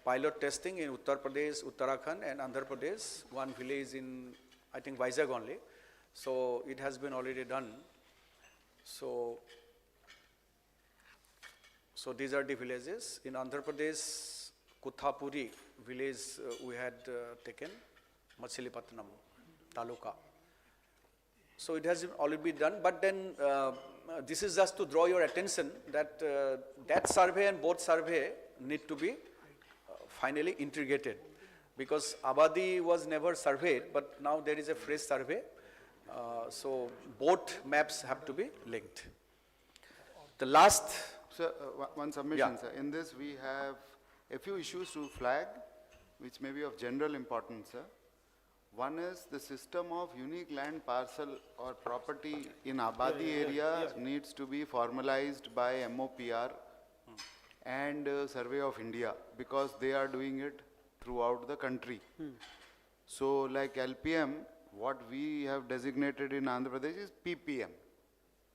pilot testing in Uttar Pradesh, Uttarakhand and Andhra Pradesh, one village in, I think, Vizag only. So it has been already done. So these are the villages. In Andhra Pradesh, Kuthapuri village we had taken, Visakhapatnam Taluka. So it has already been done, but then this is just to draw your attention that that survey and both survey need to be finally integrated, because Abadi was never surveyed, but now there is a fresh survey. So both maps have to be linked. The last... Sir, one submission, Yeah. sir. In this, we have a few issues to flag, which may be of general importance, sir. One is the system of unique land parcel or property in Abadi area needs to be formalized by MOPR and Survey of India, because they are doing it throughout the country. So like LPM, what we have designated in Andhra Pradesh is PPM,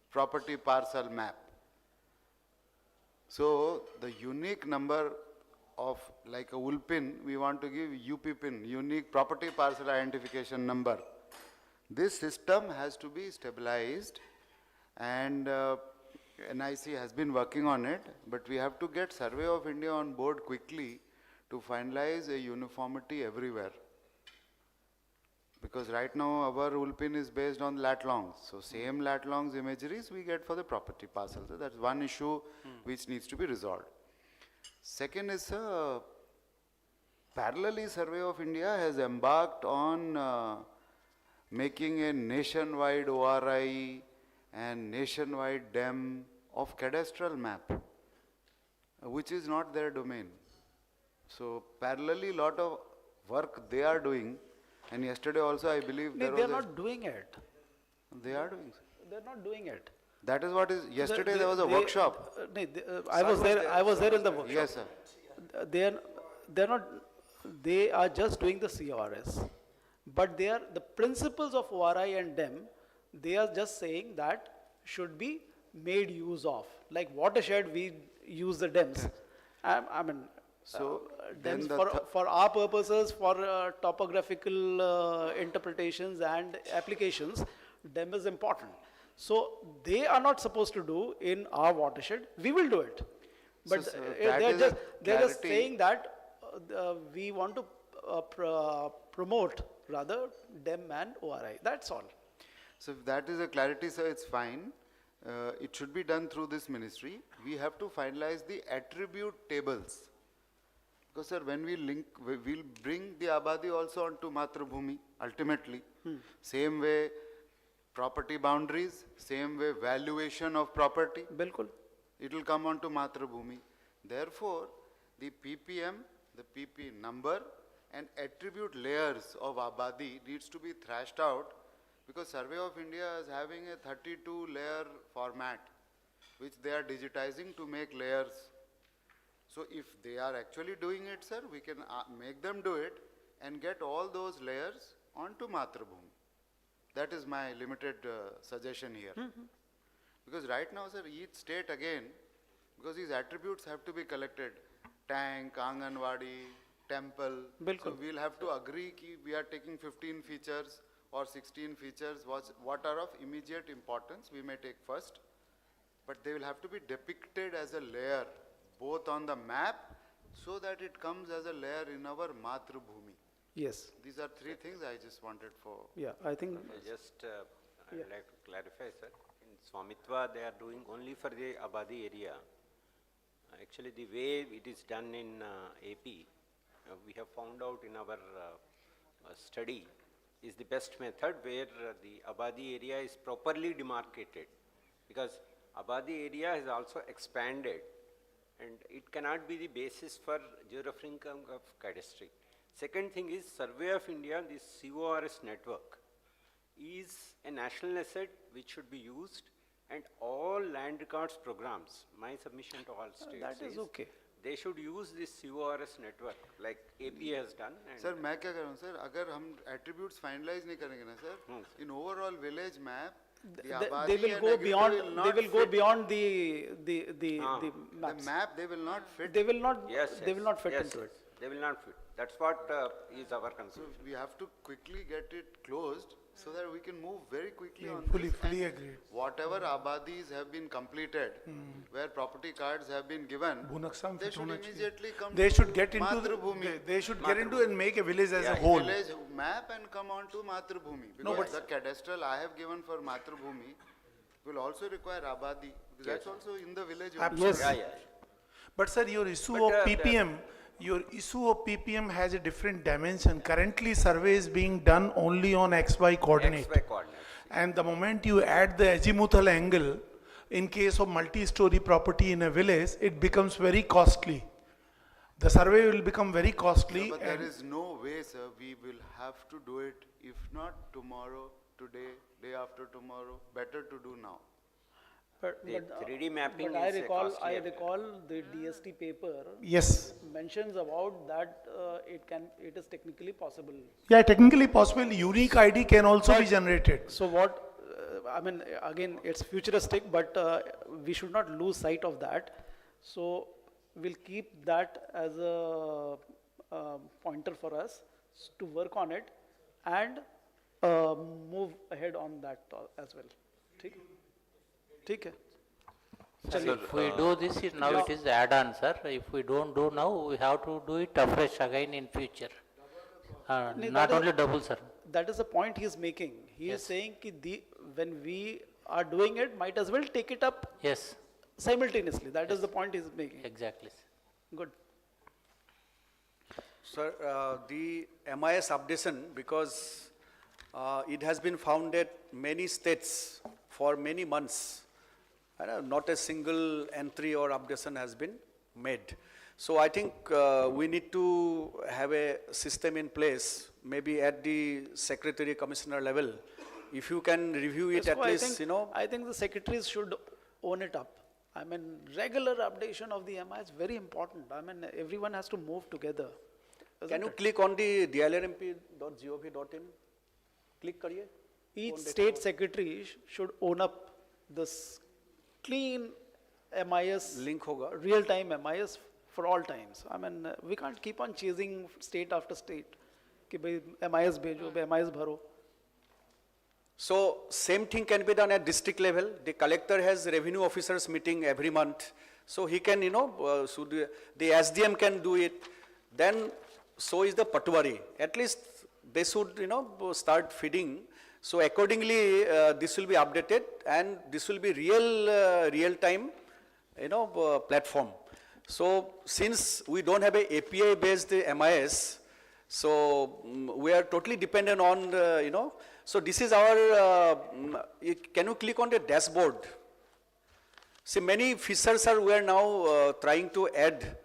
Property Parcel Map. So the unique number of, like a ULPIN, we want to give UPPIN, Unique Property Parcel Identification Number. This system has to be stabilized, and NIC has been working on it, but we have to get Survey of India on board quickly to finalize a uniformity everywhere. Because right now our ULPIN is based on lat longs. So same lat longs imageries we get for the property parcels. So that's one issue which needs to be resolved. Second is parallelly Survey of India has embarked on making a nationwide ORI and nationwide DEM of cadastral map, which is not their domain. So parallelly lot of work they are doing. And yesterday also, I believe No, they are not doing it. They are doing. They are not doing it. That is what is. Yesterday there was a workshop. I was there. I was there in the workshop. Yes, sir. They're not. They are just doing the CRS, but they are the principles of ORI and DEM. They are just saying that should be made use of. Like watershed, we use the DEMs. I mean. So DEMs for our purposes, for topographical interpretations and applications, DEM is important. So they are not supposed to do in our watershed. We will do it, but they're just saying that we want to promote rather DEM and ORI. That's all. So if that is a clarity, sir, it's fine. It should be done through this ministry. We have to finalize the attribute tables. Because sir, when we link, we'll bring the Abadi also onto Matra Bhoomi, ultimately. Same way property boundaries, same way valuation of property. Bilkul. It will come onto Matra Bhoomi. Therefore, the PPM, the PP number and attribute layers of Abadi needs to be thrashed out, because Survey of India is having a 32 layer format, which they are digitizing to make layers. So if they are actually doing it, sir, we can make them do it and get all those layers onto Matrabhumi. That is my limited suggestion here. Because right now, sir, each state again, because these attributes have to be collected, tank, Anganwadi, temple. So we'll have to agree ki we are taking 15 features or 16 features, what are of immediate importance, we may take first. But they will have to be depicted as a layer, both on the map, so that it comes as a layer in our Matrabhumi. Yes. These are three things I just wanted for. Yeah, I think. Just, I would like to clarify, sir. In Swamitva, they are doing only for the Abadi area. Actually, the way it is done in AP, we have found out in our study, is the best method where the Abadi area is properly demarcated. Because Abadi area has also expanded, and it cannot be the basis for georeferencing of cadastry. Second thing is, Survey of India, this CORS network, is a national asset which should be used, and all land records programs, my submission to all states That is okay. they should use this CORS network like AP has done. And Sir, मैं क्या करूँ sir? अगर हम attributes finalize नहीं करेंगे ना sir, in overall village map, They will go beyond. They will go beyond the maps. The map they will not fit. They will not. yes, They will not fit yes, into it. They will not fit. That's what is our concern. So we have to quickly get it closed so that we can move very quickly on Fully this. And agreed. Whatever abadis have been completed, where property cards have been given, Bhunaksam they fit should hona chahiye. immediately come They to should get into Matrabhumi. they should get into and make a village as a Yeah, whole. village map and come on to Matrabhumi. No, Because but- the cadastral I have given for Matrabhumi will also require abadi. Because that's also in the village. only. Absolutely. Yeah. But sir, your issue But, of PPM, your issue of PPM has a different dimension. Currently, survey is being done only on XY coordinate. XY coordinates. And the moment you add the azimuthal angle, in case of multi-story property in a village, it becomes very costly. The survey will become very costly. But there and is no way, sir, we will have to do it, if not tomorrow, today, day after tomorrow, better to do now. The 3D mapping but I is a recall. costly I affair. recall the DST paper. Yes. Mentions about that it is technically possible. Yeah, technically possible, unique ID can also be generated. So what, I mean, again, it's futuristic, but we should not lose sight of that. So we'll keep that as a pointer for us to work on it and move ahead on that as well. ठीक है? ठीक है? So if we do this, now it is add-on, sir. If we don't do now, we have to do it afresh again in future. Not only double, sir. That is the point he is making. He is saying कि when we are doing it, might as well take it up Yes, simultaneously. That is the point he is making. exactly. Good. Sir, the MIS updation, because it has been found that many states for many months, not a single entry or updation has been made. So I think we need to have a system in place, maybe at the secretary commissioner level. If you can review it So at least, I think the secretaries should own it up. I mean, regular updation of the MI is very important. I mean, everyone has to move together. Can you click on the dilrmp.gov.in? Click करिए. Each state secretary should own up this clean MIS, Link होगा. real-time MIS for all times. I mean, we can't keep on chasing state after state. कि भाई MIS भेजो, MIS भरो. So same thing can be done at district level. The collector has revenue officers meeting every month. So he can, so the SDM can do it. Then so is the Patwari. At least they should, start feeding. So accordingly, this will be updated and this will be real time, platform. So since we don't have a API based MIS, so we are totally dependent on, so this is our, can you click on the dashboard? See, many features we are now trying to add.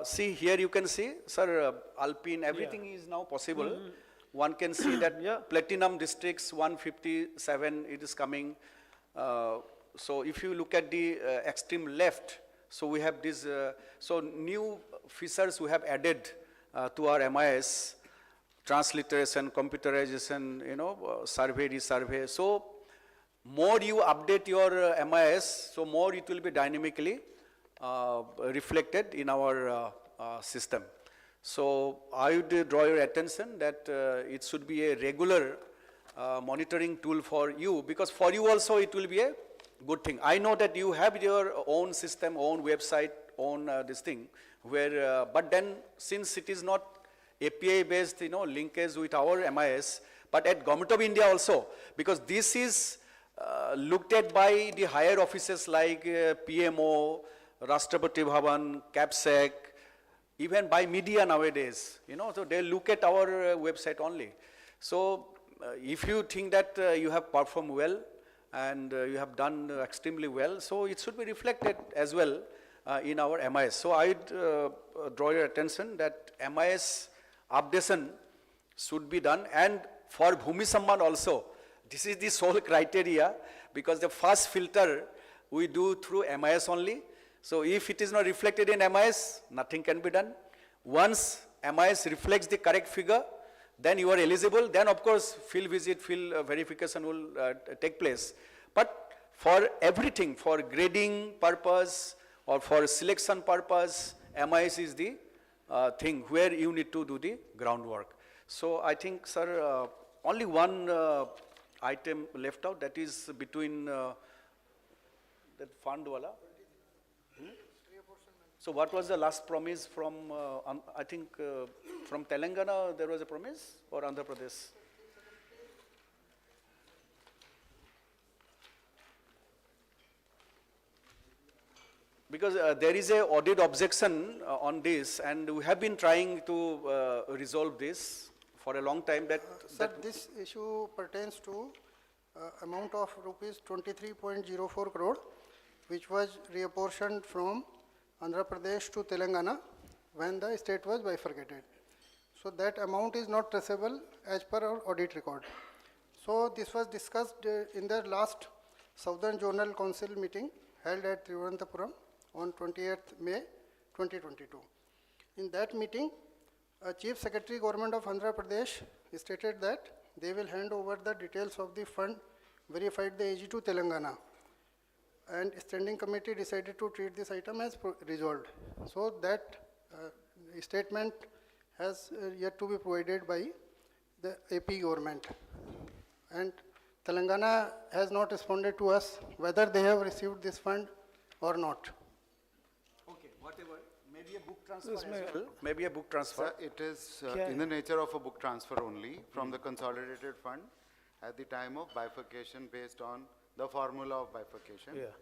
See here you can see, sir, Alpine, everything is now possible. One can see that platinum districts 157, it is coming. So if you look at the extreme left, So we have this, so new features we have added to our MIS, transliteration, computerization, survey, resurvey. So more you update your MIS, so more it will be dynamically reflected in our system. So I would draw your attention that it should be a regular monitoring tool for you, because for you also it will be a good thing. I know that you have your own system, own website, own this thing, where, but then since it is not API based, linkage with our MIS, but at Government of India also, because this is looked at by the higher offices like PMO, Rashtrapati Bhavan, CAPSEC, even by media nowadays, so they look at our website only. So if you think that you have performed well and you have done extremely well, so it should be reflected as well in our MIS. So I would draw your attention that MIS updation should be done, and for Bhoomi Samvaad also, this is the sole criteria, because the first filter we do through MIS only. So if it is not reflected in MIS, nothing can be done. Once MIS reflects the correct figure, then you are eligible. Then of course field visit, field verification will take place. But for everything, for grading purpose or for selection purpose, MIS is the thing where you need to do the groundwork. So I think, sir, only one item left out, that is between that fund wala. So what was the last promise from, I think from Telangana there was a promise, or Andhra Pradesh? Because there is a audit objection on this, and we have been trying to resolve this for a long time. Sir, this issue pertains to amount of rupees 23.04 crore, which was reapportioned from Andhra Pradesh to Telangana when the state was bifurcated. So that amount is not traceable as per our audit record. So this was discussed in the last Southern Zonal Council meeting held at Thiruvananthapuram on 28th May 2022. In that meeting, Chief Secretary Government of Andhra Pradesh stated that they will hand over the details of the fund verified the AG to Telangana, and standing committee decided to treat this item as resolved. So that statement has yet to be provided by the AP government, and Telangana has not responded to us whether they have received this fund or not. Okay, whatever, maybe a book transfer as well. Maybe a book transfer. Sir, it is in the nature of a book transfer only from the consolidated fund at the time of bifurcation based on the formula of bifurcation. Yeah.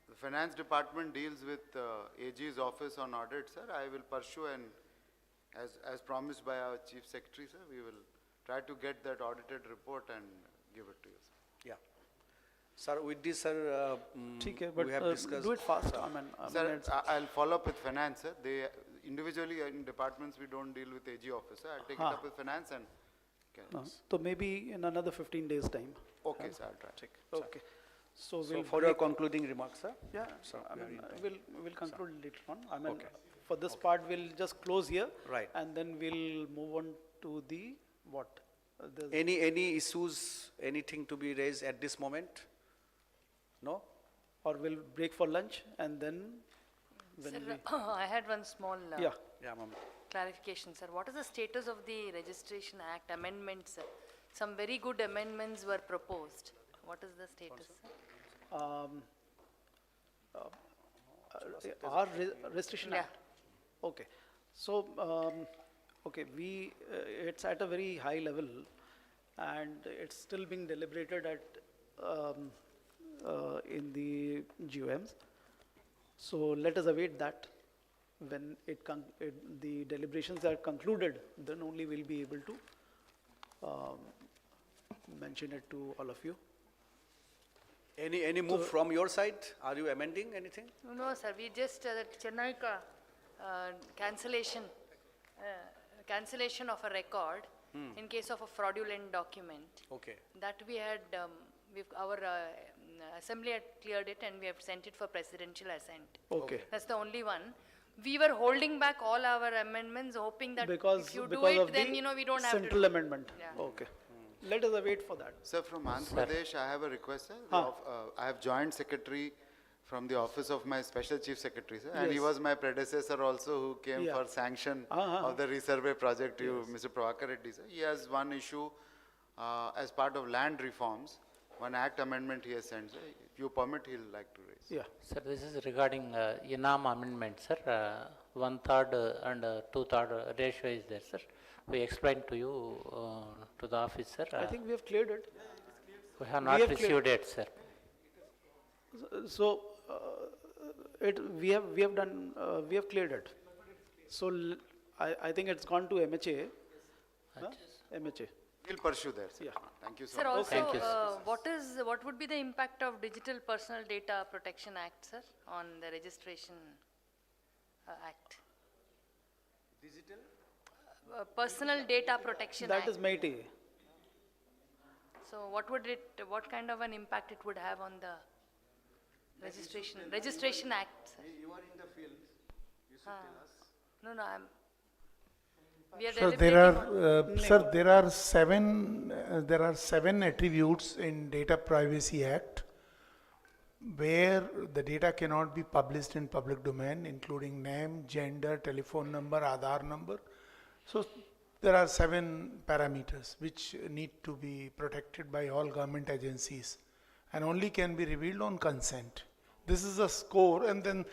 The finance department deals with AG's office on audit, sir. I will pursue, and as promised by our chief secretary, sir, we will try to get that audited report and give it to you, sir. Yeah. Sir, with this, sir, but we have discussed. do it fast. Sir, I'll follow up with finance, sir. They individually in departments we don't deal with AG officer. I'll take it up with finance and. So maybe in another 15 days time. Okay, sir. I'll try. Okay. So So we'll for your concluding remarks, sir. Yeah, So we'll conclude later on. Okay. For this part, we'll just close here. Right. And then we'll move on to the what? Any issues, anything to be raised at this moment? No? Or we'll break for lunch and then when Sir, we. I had one small Yeah. Ma'am. clarification, sir. What is the status of the Registration Act amendments, sir? Some very good amendments were proposed. What is the status, sir? Our restriction Yeah. act. Okay. So, okay, it's at a very high level and it's still being deliberated at, in the GOMs. So let us await that. When the deliberations are concluded, then only we'll be able to mention it to all of you. Any move from your side? Are you amending anything? No, sir, we just, that Chennai cancellation of a record in case of a fraudulent document. Okay. That we had, our Assembly had cleared it and we have sent it for presidential assent. Okay. That's the only one. We were holding back all our amendments, hoping that Because, if you do because it, of then, the you know, we don't have to central do. amendment. Yeah. Okay. Let us await for that. Sir, from Andhra Pradesh, I have a request, sir. I have joint secretary from the office of my special chief secretary, sir. And he Yes. was my predecessor also who came Yeah. for sanction of the resurvey project, Mr. Prabhakar Reddy, sir. He has one issue as part of land reforms, one act amendment he has sent, sir. If you permit, he'll like to raise. Yeah. Sir, this is regarding INAM amendment, sir. 1/3 and 2/3 ratio is there, sir. We explained to you, to the office, sir. I think we have cleared it. We have not received it, sir. So, we have done, we have cleared it. So, I think it's gone to MHA. MHA. We'll pursue that, sir. Yeah. Thank you so Sir, much. also, what would be the impact of Digital Personal Data Protection Act, sir, on the registration act? Digital? Personal Data Protection Act. That is MAITI. So what kind of an impact it would have on the registration act, sir? You are in the field. You should tell us. No, we are So deliberating there are seven attributes in Data Privacy Act where the data cannot be published in public domain, including name, gender, telephone number, Aadhaar number. So there are 7 parameters which need to be protected by all government agencies and only can be revealed on consent. This is a score, and then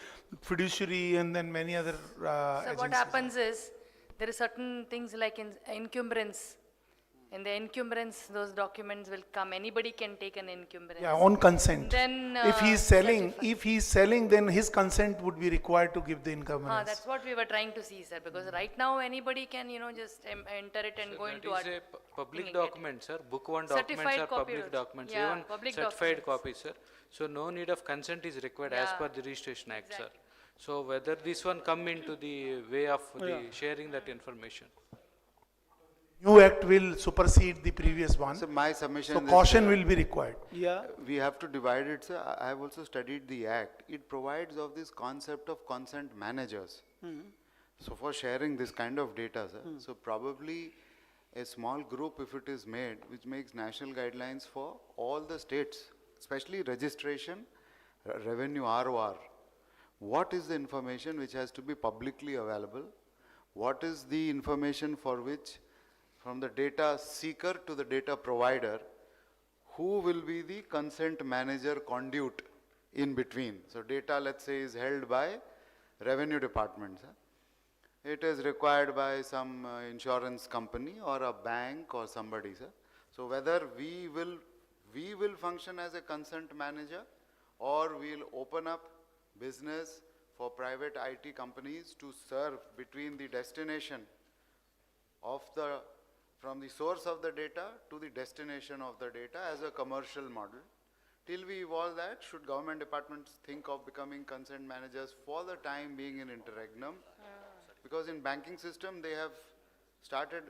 fiduciary and then many other So what happens is, there are certain things like encumbrance. In the encumbrance, those documents will come. Anybody can take an encumbrance. Yeah, on consent. Then if he is selling, then his consent would be required to give the encumbrance. That's what we were trying to see, sir. Because right now anybody can, just enter it and go into That is a public document, sir. Book 1 documents Certified are copy public also. documents, Yeah, even public certified documents. copies, sir. So no need of consent is required as Yeah. per the Registration Act, sir. So whether this one come into the way of the sharing that information. New act will supersede the previous one. So my submission. So is, caution will be required. Yeah. We have to divide it, sir. I have also studied the act. It provides of this concept of consent managers. So for sharing this kind of data, sir. So probably a small group, if it is made, which makes national guidelines for all the states, especially registration, revenue ROR. What is the information which has to be publicly available? What is the information for which, from the data seeker to the data provider, who will be the consent manager conduit in between? So data, let's say, is held by revenue department, sir. It is required by some insurance company or a bank or somebody, sir. So whether we will function as a consent manager, or we'll open up business for private IT companies to serve between the destination of from the source of the data to the destination of the data as a commercial model. Till we evolve that, should government departments think of becoming consent managers for the time being in interregnum? Because in banking system, they have started,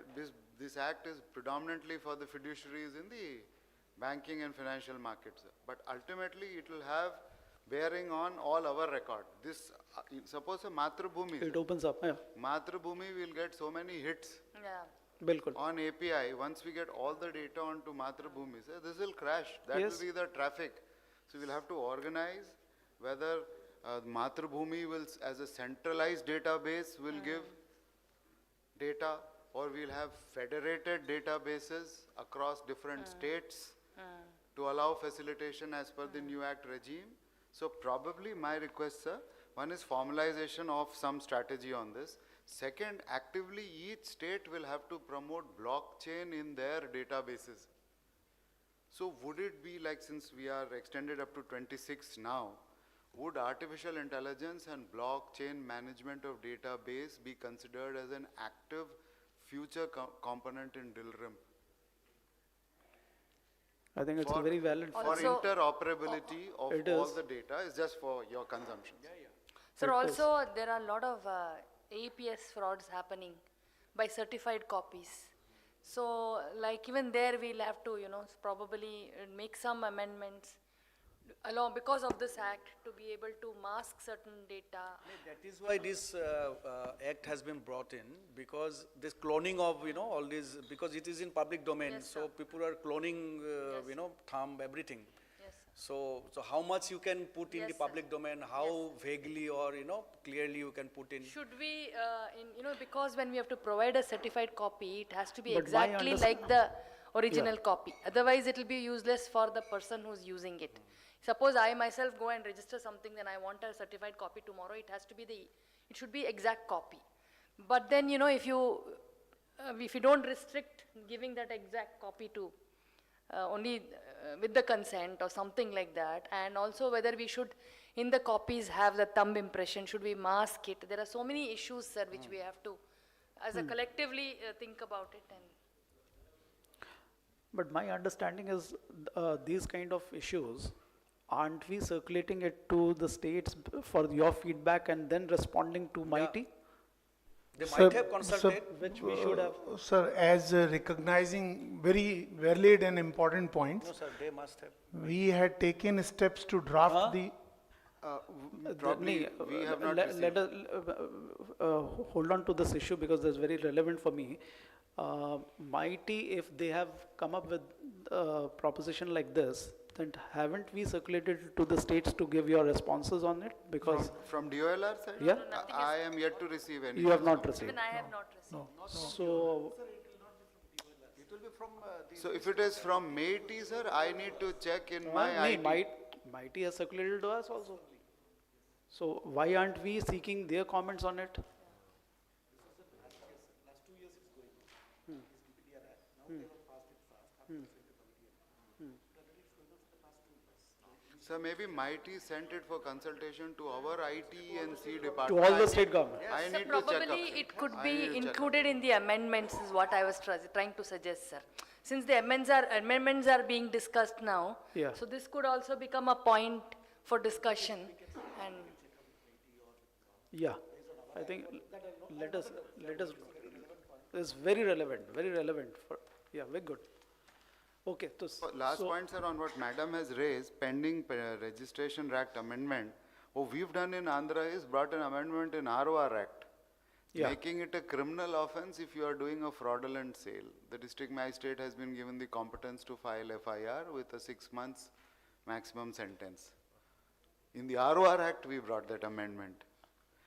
this act is predominantly for the fiduciaries in the banking and financial markets. But ultimately, it will have bearing on all our record. This, suppose a Mathrubhumi. It opens up, yeah. Mathrubhumi will get so many hits. Yeah. Bilkul. On API, once we get all the data onto Mathrubhumi, so this will crash. That Yes. will be the traffic. So we'll have to organize whether Mathrubhumi will, as a centralized database, will give data, or we'll have federated databases across different states to allow facilitation as per the new act regime. So probably my request, sir, one is formalization of some strategy on this. Second, actively each state will have to promote blockchain in their databases. So would it be like, since we are extended up to 26 now, would artificial intelligence and blockchain management of database be considered as an active future component in DILRMP? I think it's a very valid. For interoperability of It all is. the data is just for your consumption. Sir, also there are a lot of APS frauds happening by certified copies. So like even there we'll have to, probably make some amendments along, because of this act, to be able to mask certain data. That is why this act has been brought in, because this cloning of, all these, because it is in public domain, Yes, so sir. people are cloning, thumb, everything. So how much you can put in Yes, the sir. public domain, how vaguely or, clearly you can put in. Should we, because when we have to provide a certified copy, it has to be But my exactly underst- like the original copy. Otherwise, it will be useless for the person who's using it. Suppose I myself go and register something, then I want a certified copy tomorrow, it has to be it should be exact copy. But then, if you don't restrict giving that exact copy to only with the consent or something like that, and also whether we should in the copies have the thumb impression, should we mask it? There are so many issues, sir, which we have to as a collectively think about it. And But my understanding is these kind of issues, aren't we circulating it to the states for your feedback and then responding to Mighty? They Sir, might have consulted, which we should have. Sir, as recognizing very valid and important points, no sir, they must have. we had taken steps to draft the Probably we have not let received. us hold on to this issue because it's very relevant for me. Mighty, if they have come up with a proposition like this, then haven't we circulated it to the states to give your responses on it? Because From DOLR side? Yeah. I am yet to receive any. you have not received. even I have not received. So, It will be from So if it is from Meiti, sir, I need to check in my IT. Mighty has circulated to us also. So why aren't we seeking their comments on it? So maybe Mighty sent it for consultation to our IT and C To department. all the state government? I So need to check up. probably it could I be need to check up. included in the amendments is what I was trying to suggest, sir. Since the amendments are being discussed now, Yeah. so this could also become a point for discussion. And Yeah, I think let us, it's very relevant for, yeah, very good. Okay, so. Last so- point, sir, on what Madam has raised, pending Registration Act amendment. What we've done in Andhra is brought an amendment in ROR Act, Yeah. making it a criminal offense if you are doing a fraudulent sale. The district magistrate has been given the competence to file FIR with a 6 months maximum sentence. In the ROR Act, we brought that amendment.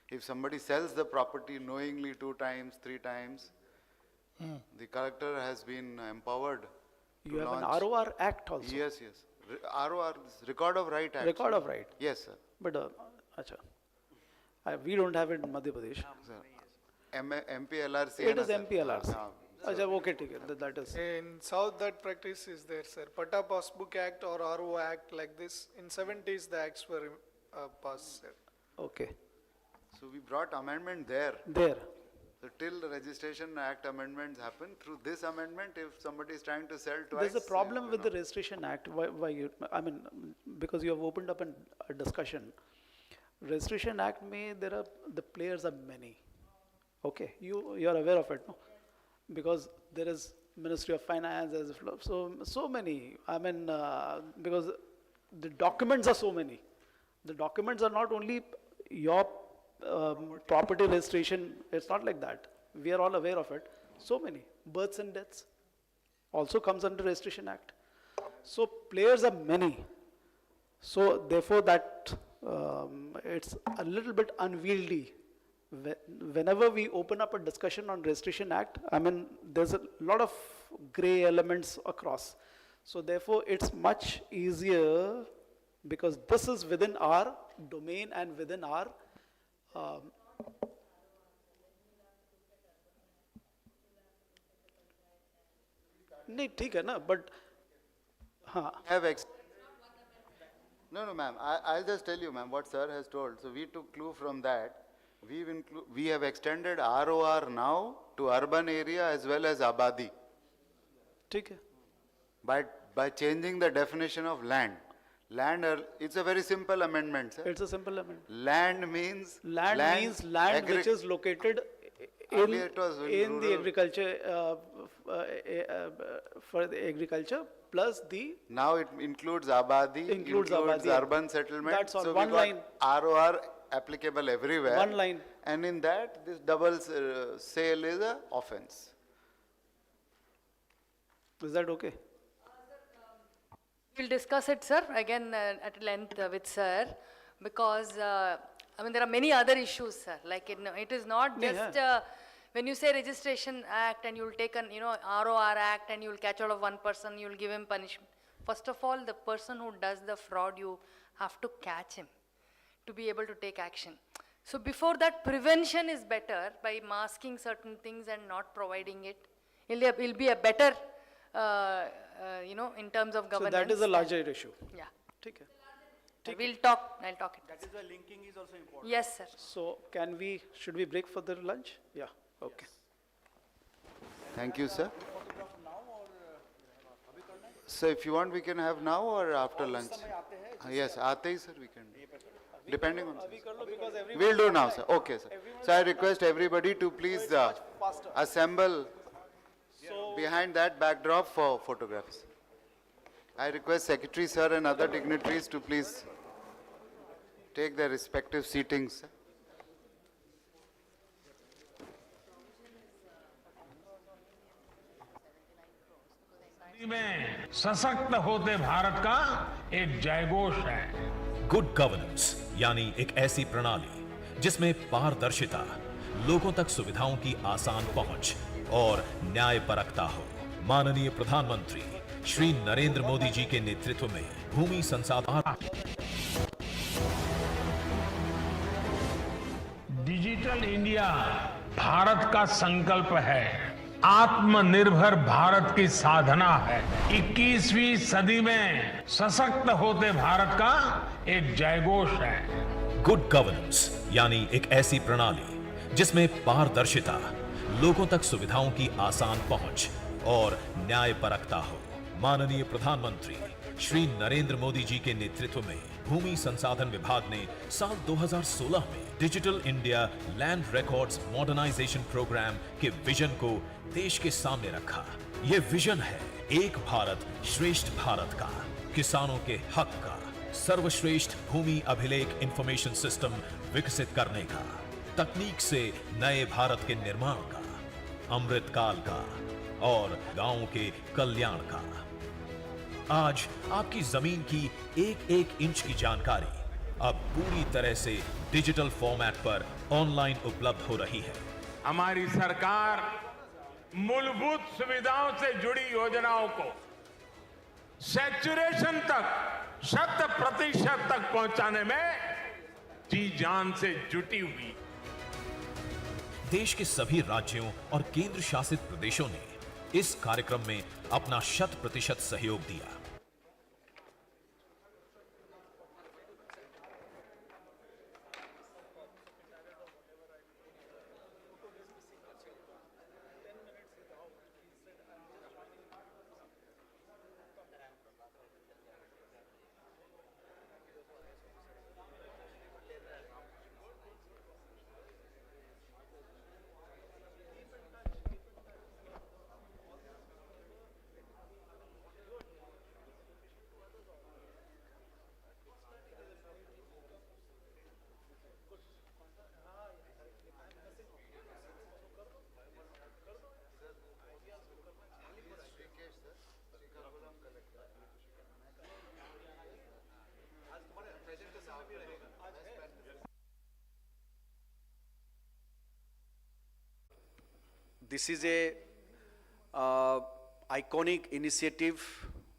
If somebody sells the property knowingly 2 times, 3 times, the collector has been empowered to You have an launch- ROR Act also? Yes, yes. ROR, Record of Right Act. Record of Right? Yes, sir. But, acha, we don't have it in Madhya Pradesh. Sir. MPLRC. It is MPLRC. Acha, okay, ठीक है, that is. In South, that practice is there, sir. Pata Passbook Act or RO Act like this, in 70s the acts were passed, sir. Okay, So we brought amendment there. there. So till the Registration Act amendments happen, through this amendment, if somebody is trying to sell twice. There's a problem with the Registration Act, why you, I mean, because you have opened up a discussion. Registration Act the players are many. Okay, you are aware of it, no? Because there is Ministry of Finance, there's so many, I mean, because the documents are so many. The documents are not only your property registration, it's not like that. We are all aware of it. So many, births and deaths also comes under Registration Act. So players are many. So therefore that it's a little bit unwieldy. Whenever we open up a discussion on Registration Act, I mean, there's a lot of gray elements across. So therefore it's much easier because this is within our domain and within our नहीं ठीक है ना but हाँ No, ma'am. I'll just tell you, ma'am, what sir has told. So we took clue from that. We have extended ROR now to urban area as well as Abadi. ठीक है. By changing the definition of land. It's a very simple amendment, sir. It's a simple amendment. Land means Land which is located Earlier it was in the rural. agriculture, for the agriculture, plus the, Now it includes Abadi, Includes Abadi. urban settlement. That's all, So one we got line. ROR applicable everywhere. One line. And in that, this double sale is a offense. is that okay? We'll discuss it, sir, again at length with sir, because I mean there are many other issues, sir. Like it is not just when you say registration act and you'll take an ROR act and you'll catch out of one person, you'll give him punishment. First of all, the person who does the fraud, you have to catch him to be able to take action. So before that, prevention is better by masking certain things and not providing it. It'll be a better, in terms of So governance. that is a larger issue. Yeah. ठीक है. We'll talk, I'll talk it. That is why linking is also important. Yes, sir. So should we break for the lunch? Yeah, okay. Thank you, sir. So if you want, we can have now or after lunch? Yes, aate hi, sir, we can do. Depending on. We'll do now, sir. Okay, sir. So I request everybody to please assemble behind that backdrop for photographs. I request Secretary, sir, and other dignitaries to please take their respective seatings, sir. में सशक्त होते भारत का एक जयघोष है। Good governance यानी एक ऐसी प्रणाली जिसमें पारदर्शिता, लोगों तक सुविधाओं की आसान पहुंच और न्यायपरकता हो। माननीय प्रधानमंत्री श्री नरेंद्र मोदी जी के नेतृत्व में भूमि संसाधन डिजिटल इंडिया भारत का संकल्प है, आत्मनिर्भर भारत की साधना है। 21वीं सदी में सशक्त होते भारत का एक जयघोष है। गुड गवर्नेंस यानी एक ऐसी प्रणाली जिसमें पारदर्शिता, लोगों तक सुविधाओं की आसान पहुंच और न्यायपरकता हो। माननीय प्रधानमंत्री श्री नरेंद्र मोदी जी के नेतृत्व में भूमि संसाधन विभाग ने साल 2016 में digital India land records modernisation programme के विजन को देश के सामने रखा। ये विजन है एक भारत श्रेष्ठ भारत का, किसानों के हक का, सर्वश्रेष्ठ भूमि अभिलेख इंफॉर्मेशन सिस्टम विकसित करने का, तकनीक से नए भारत के निर्माण का, अमृत काल का और गांवों के कल्याण का। आज आपकी जमीन की एक एक इंच की जानकारी अब पूरी तरह से डिजिटल फॉर्मेट पर ऑनलाइन उपलब्ध हो रही है। हमारी सरकार मूलभूत सुविधाओं से जुड़ी योजनाओं को सैचुरेशन तक, 100% तक पहुंचाने में जी जान से जुटी हुई। देश के सभी राज्यों और केंद्र शासित प्रदेशों ने इस कार्यक्रम में अपना 100% सहयोग दिया। This is a iconic initiative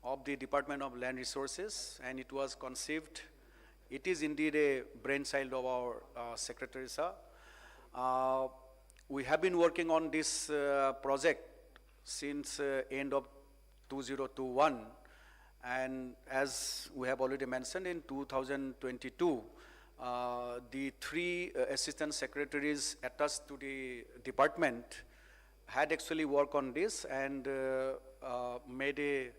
of the Department of Land Resources, and it was conceived. It is indeed a brainchild of our Secretary, sir. We have been working on this project since end of 2021, and as we have already mentioned, in 2022, the three assistant secretaries attached to the department had actually worked on this and made a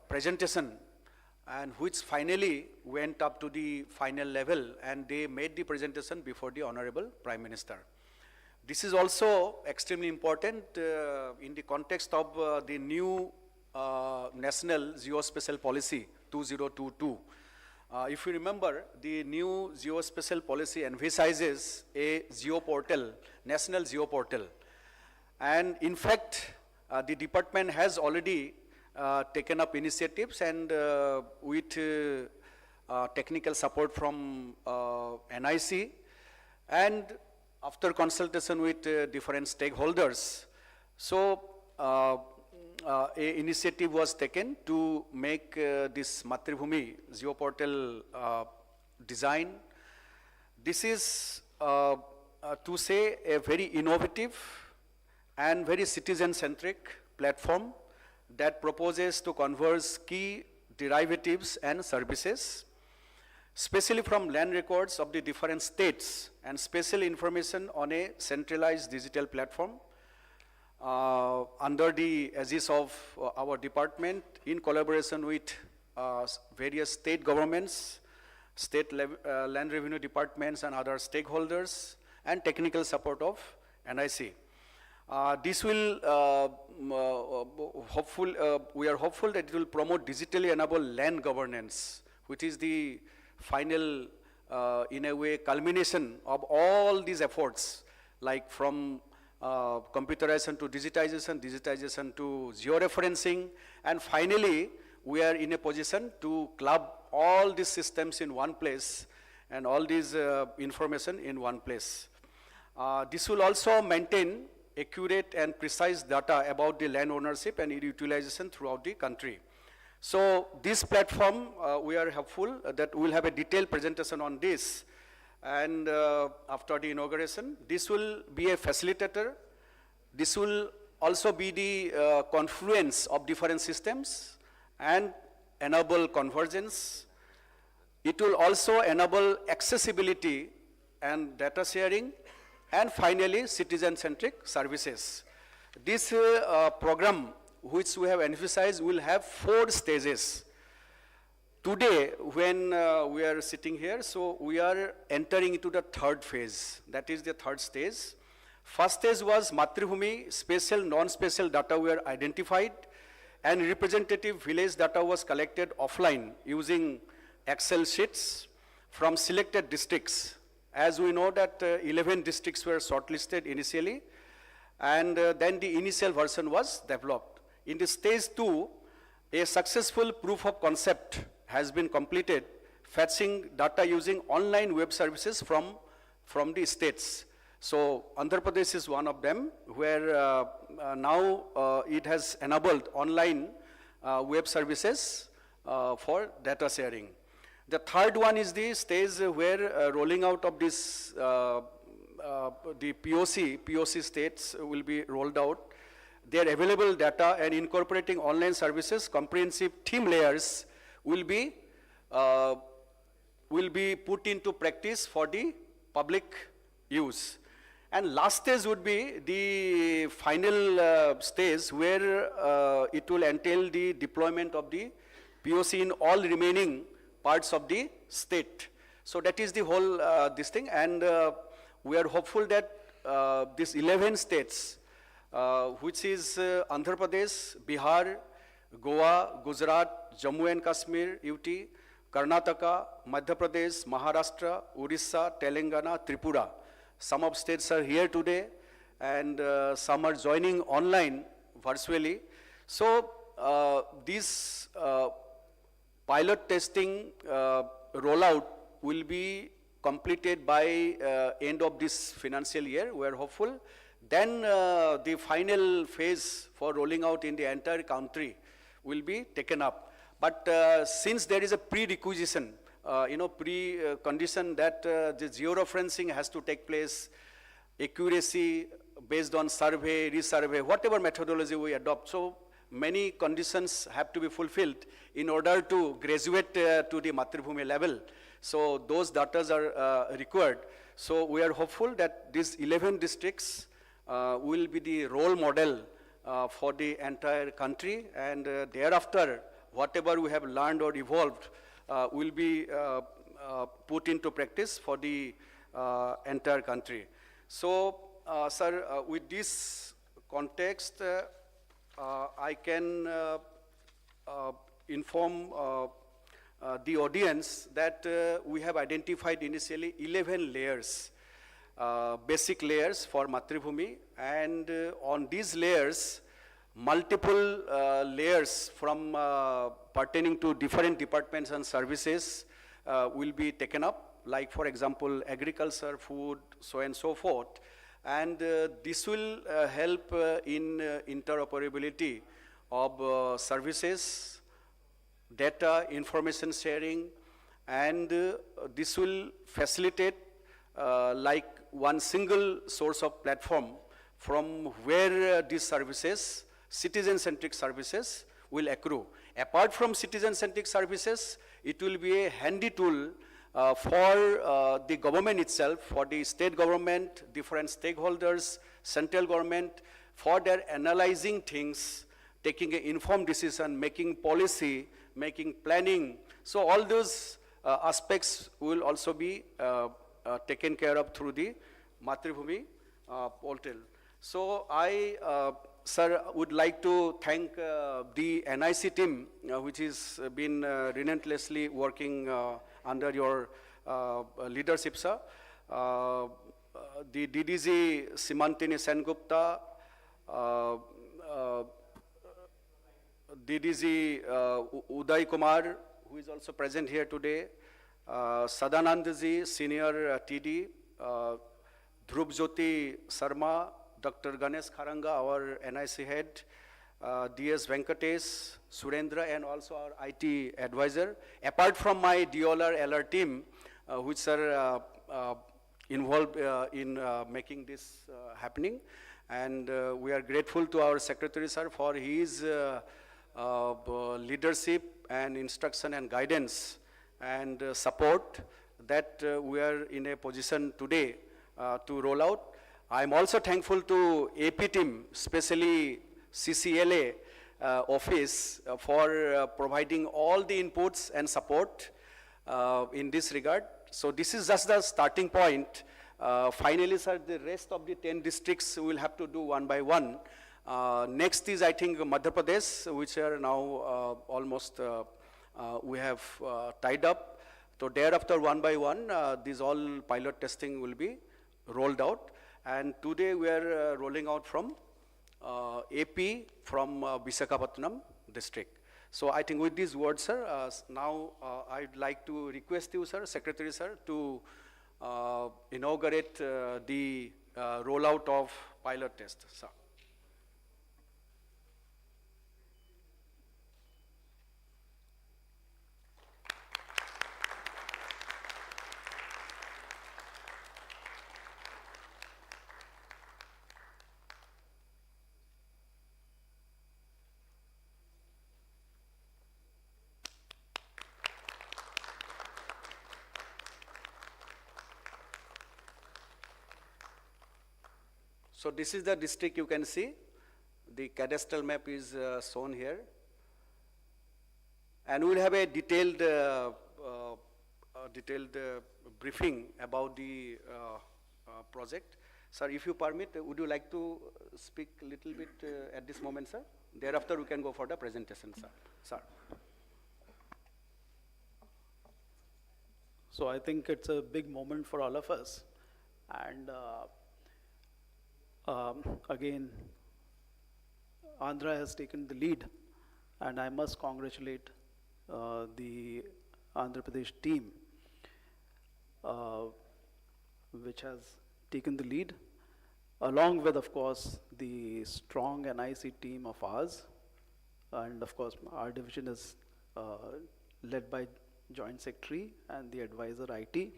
presentation, and which finally went up to the final level, and they made the presentation before the Honorable Prime Minister. This is also extremely important in the context of the new National Geospatial Policy 2022. If you remember, the new geospatial policy envisages a geoportal, national geoportal. And in fact, the department has already taken up initiatives, and with technical support from NIC, and after consultation with different stakeholders. So a initiative was taken to make this Mathribhumi geoportal design. This is to say a very innovative and very citizen-centric platform that proposes to converge key derivatives and services, especially from land records of the different states, and special information on a centralized digital platform under the aegis of our department in collaboration with various state governments, state land revenue departments and other stakeholders, and technical support of NIC. This will, we are hopeful that it will promote digitally enabled land governance, which is the final, in a way, culmination of all these efforts, like from computerization to digitization, digitization to georeferencing, and finally, we are in a position to club all these systems in one place and all these information in one place. This will also maintain accurate and precise data about the land ownership and utilization throughout the country. So this platform, we are hopeful that we'll have a detailed presentation on this. And after the inauguration, this will be a facilitator. This will also be the confluence of different systems and enable convergence. It will also enable accessibility and data sharing, and finally, citizen-centric services. This program, which we have emphasized, will have 4 stages. Today, when we are sitting here, so we are entering into the 3rd phase. That is the 3rd stage. First stage was Mathribhumi, spatial, non-spatial data were identified, and representative village data was collected offline using Excel sheets from selected districts. As we know that 11 districts were shortlisted initially, and then the initial version was developed. In the stage 2, a successful proof of concept has been completed, fetching data using online web services from the states. So Andhra Pradesh is one of them, where now it has enabled online web services for data sharing. The 3rd one is the stage where rolling out of this, the POC states will be rolled out. Their available data and incorporating online services, comprehensive theme layers will be put into practice for the public use. And last stage would be the final stage where it will entail the deployment of the POC in all remaining parts of the state. So that is the whole this thing, and we are hopeful that these 11 states, which is Andhra Pradesh, Bihar, Goa, Gujarat, Jammu and Kashmir, UT, Karnataka, Madhya Pradesh, Maharashtra, Orissa, Telangana, Tripura. Some of states are here today, and some are joining online virtually. So this pilot testing rollout will be completed by end of this financial year, we are hopeful. Then the final phase for rolling out in the entire country will be taken up. But since there is a prerequisition, precondition that the georeferencing has to take place, accuracy based on survey, resurvey, whatever methodology we adopt. So many conditions have to be fulfilled in order to graduate to the Mathribhumi level. So those data are required. So we are hopeful that these 11 districts will be the role model for the entire country, and thereafter, whatever we have learned or evolved will be put into practice for the entire country. So sir, with this context, I can inform the audience that we have identified initially 11 layers, basic layers for Matribhumi, and on these layers, multiple layers from pertaining to different departments and services will be taken up, like for example, agriculture, food, so and so forth. And this will help in interoperability of services, data, information sharing, and this will facilitate like one single source of platform from where these services, citizen-centric services, will accrue. Apart from citizen-centric services, it will be a handy tool for the government itself, for the state government, different stakeholders, central government, for their analyzing things, taking an informed decision, making policy, making planning. So all those aspects will also be taken care of through the Matribhumi portal. So I, sir, would like to thank the NIC team, which has been relentlessly working under your leadership, sir. The DDG Simantini Sengupta, DDG Uday Kumar, who is also present here today, Sadanandji, Senior TD, Dhruv Jyoti Sarma, Dr. Ganesh Kharanga, our NIC head, DS Venkatesh, Surendra, and also our IT advisor. Apart from my DOLR LR team, which are involved in making this happening. And we are grateful to our secretary, sir, for his leadership and instruction and guidance and support that we are in a position today to roll out. I'm also thankful to AP team, especially CCLA office for providing all the inputs and support in this regard. So this is just the starting point. Finally, sir, the rest of the 10 districts will have to do one by one. Next is, I think, Madhya Pradesh, which are now almost we have tied up. So thereafter, one by one, these all pilot testing will be rolled out. And today we are rolling out from AP, from Visakhapatnam district. So I think with these words, sir, now I'd like to request you, sir, Secretary, sir, to inaugurate the rollout of pilot test, sir. So this is the district you can see. The cadastral map is shown here. And we'll have a detailed, briefing about the project. Sir, if you permit, would you like to speak a little bit at this moment, sir? Thereafter, we can go for the presentation, sir. Sir. So I think it's a big moment for all of us. And again, Andhra has taken the lead, and I must congratulate the Andhra Pradesh team, which has taken the lead, along with, of course, the strong NIC team of ours. And of course, our division is led by Joint Secretary and the advisor IT.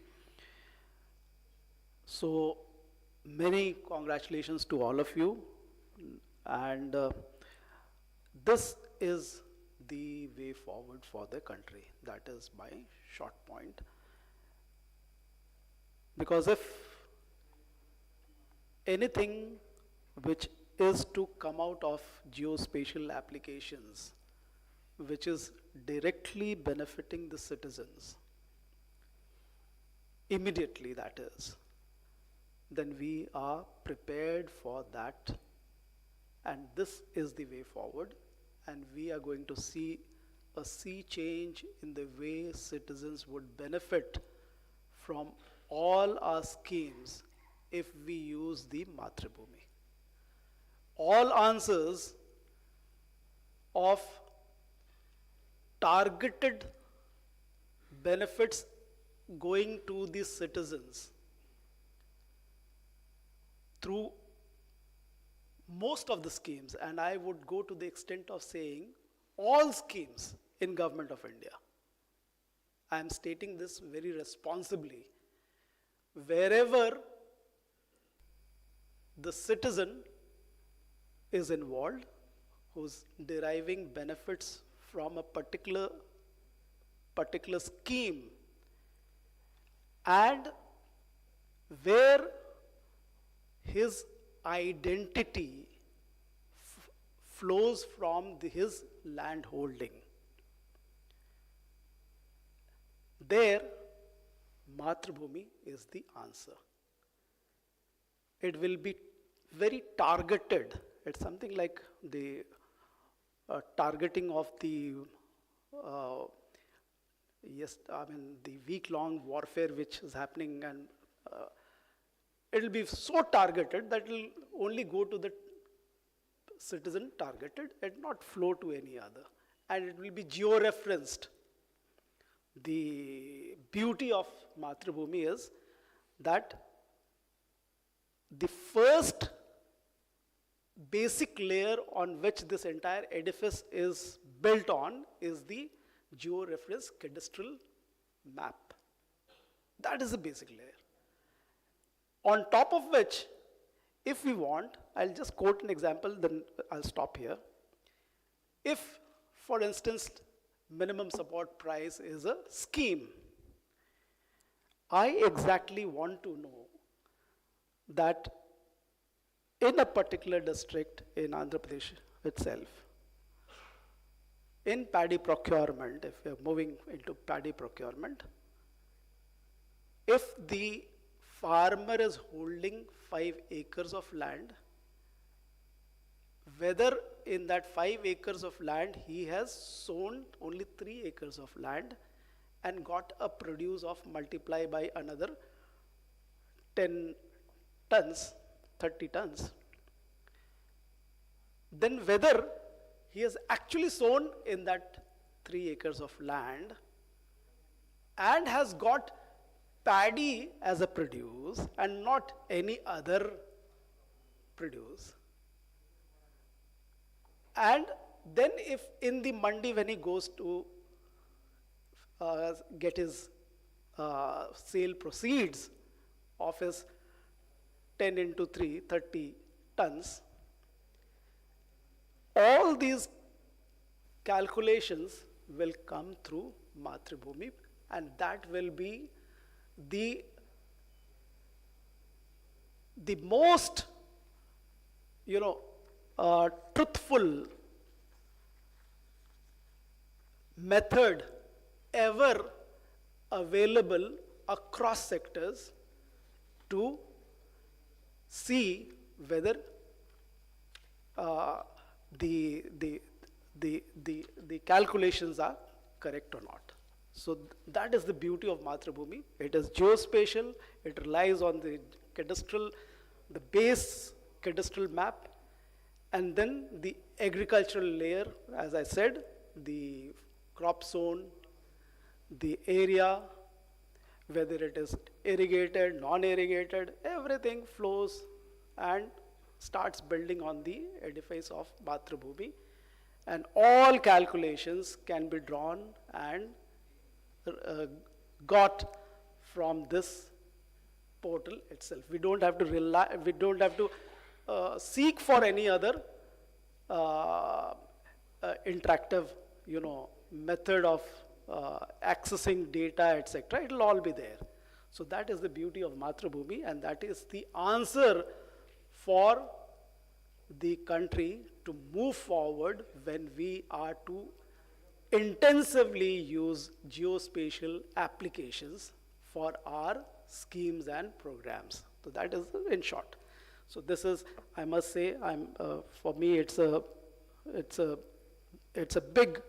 So many congratulations to all of you. And this is the way forward for the country. That is my short point. Because if anything which is to come out of geospatial applications, which is directly benefiting the citizens, immediately that is, then we are prepared for that. And this is the way forward. And we are going to see a sea change in the way citizens would benefit from all our schemes if we use the Mathribhumi. All answers of targeted benefits going to the citizens through most of the schemes, and I would go to the extent of saying all schemes in Government of India. I am stating this very responsibly. Wherever the citizen is involved, who's deriving benefits from a particular scheme, and where his identity flows from his land holding. There, Mathribhumi is the answer. It will be very targeted. It's something like the targeting of the the week-long warfare which is happening, and it will be so targeted that it will only go to the citizen targeted and not flow to any other. And it will be geo-referenced. The beauty of Mathribhumi is that the first basic layer on which this entire edifice is built on is the geo-reference cadastral map. That is the basic layer. On top of which, if we want, I'll just quote an example, then I'll stop here. If, for instance, minimum support price is a scheme, I exactly want to know that in a particular district in Andhra Pradesh itself, in paddy procurement, if we are moving into paddy procurement, if the farmer is holding 5 acres of land, whether in that 5 acres of land he has sown only 3 acres of land and got a produce of multiply by another 10 tons, 30 tons, then whether he has actually sown in that 3 acres of land and has got paddy as a produce and not any other produce. And then if in the mandi when he goes to get his sale proceeds of his 10 into 3, 30 tons, all these calculations will come through Mathribhumi, and that will be the most, truthful method ever available across sectors to see whether the calculations are correct or not. So that is the beauty of Mathribhumi. It is geospatial. It relies on the cadastral, the base cadastral map, and then the agricultural layer, as I said, the crop zone, the area, whether it is irrigated, non-irrigated, everything flows and starts building on the edifice of Mathribhumi, and all calculations can be drawn and got from this portal itself. We don't have to rely, we don't have to seek for any other interactive, method of accessing data, etc. It will all be there. So that is the beauty of Mathribhumi, and that is the answer for the country to move forward when we are to intensively use geospatial applications for our schemes and programs. So that is in short. So this is, I must say, for me, it's a big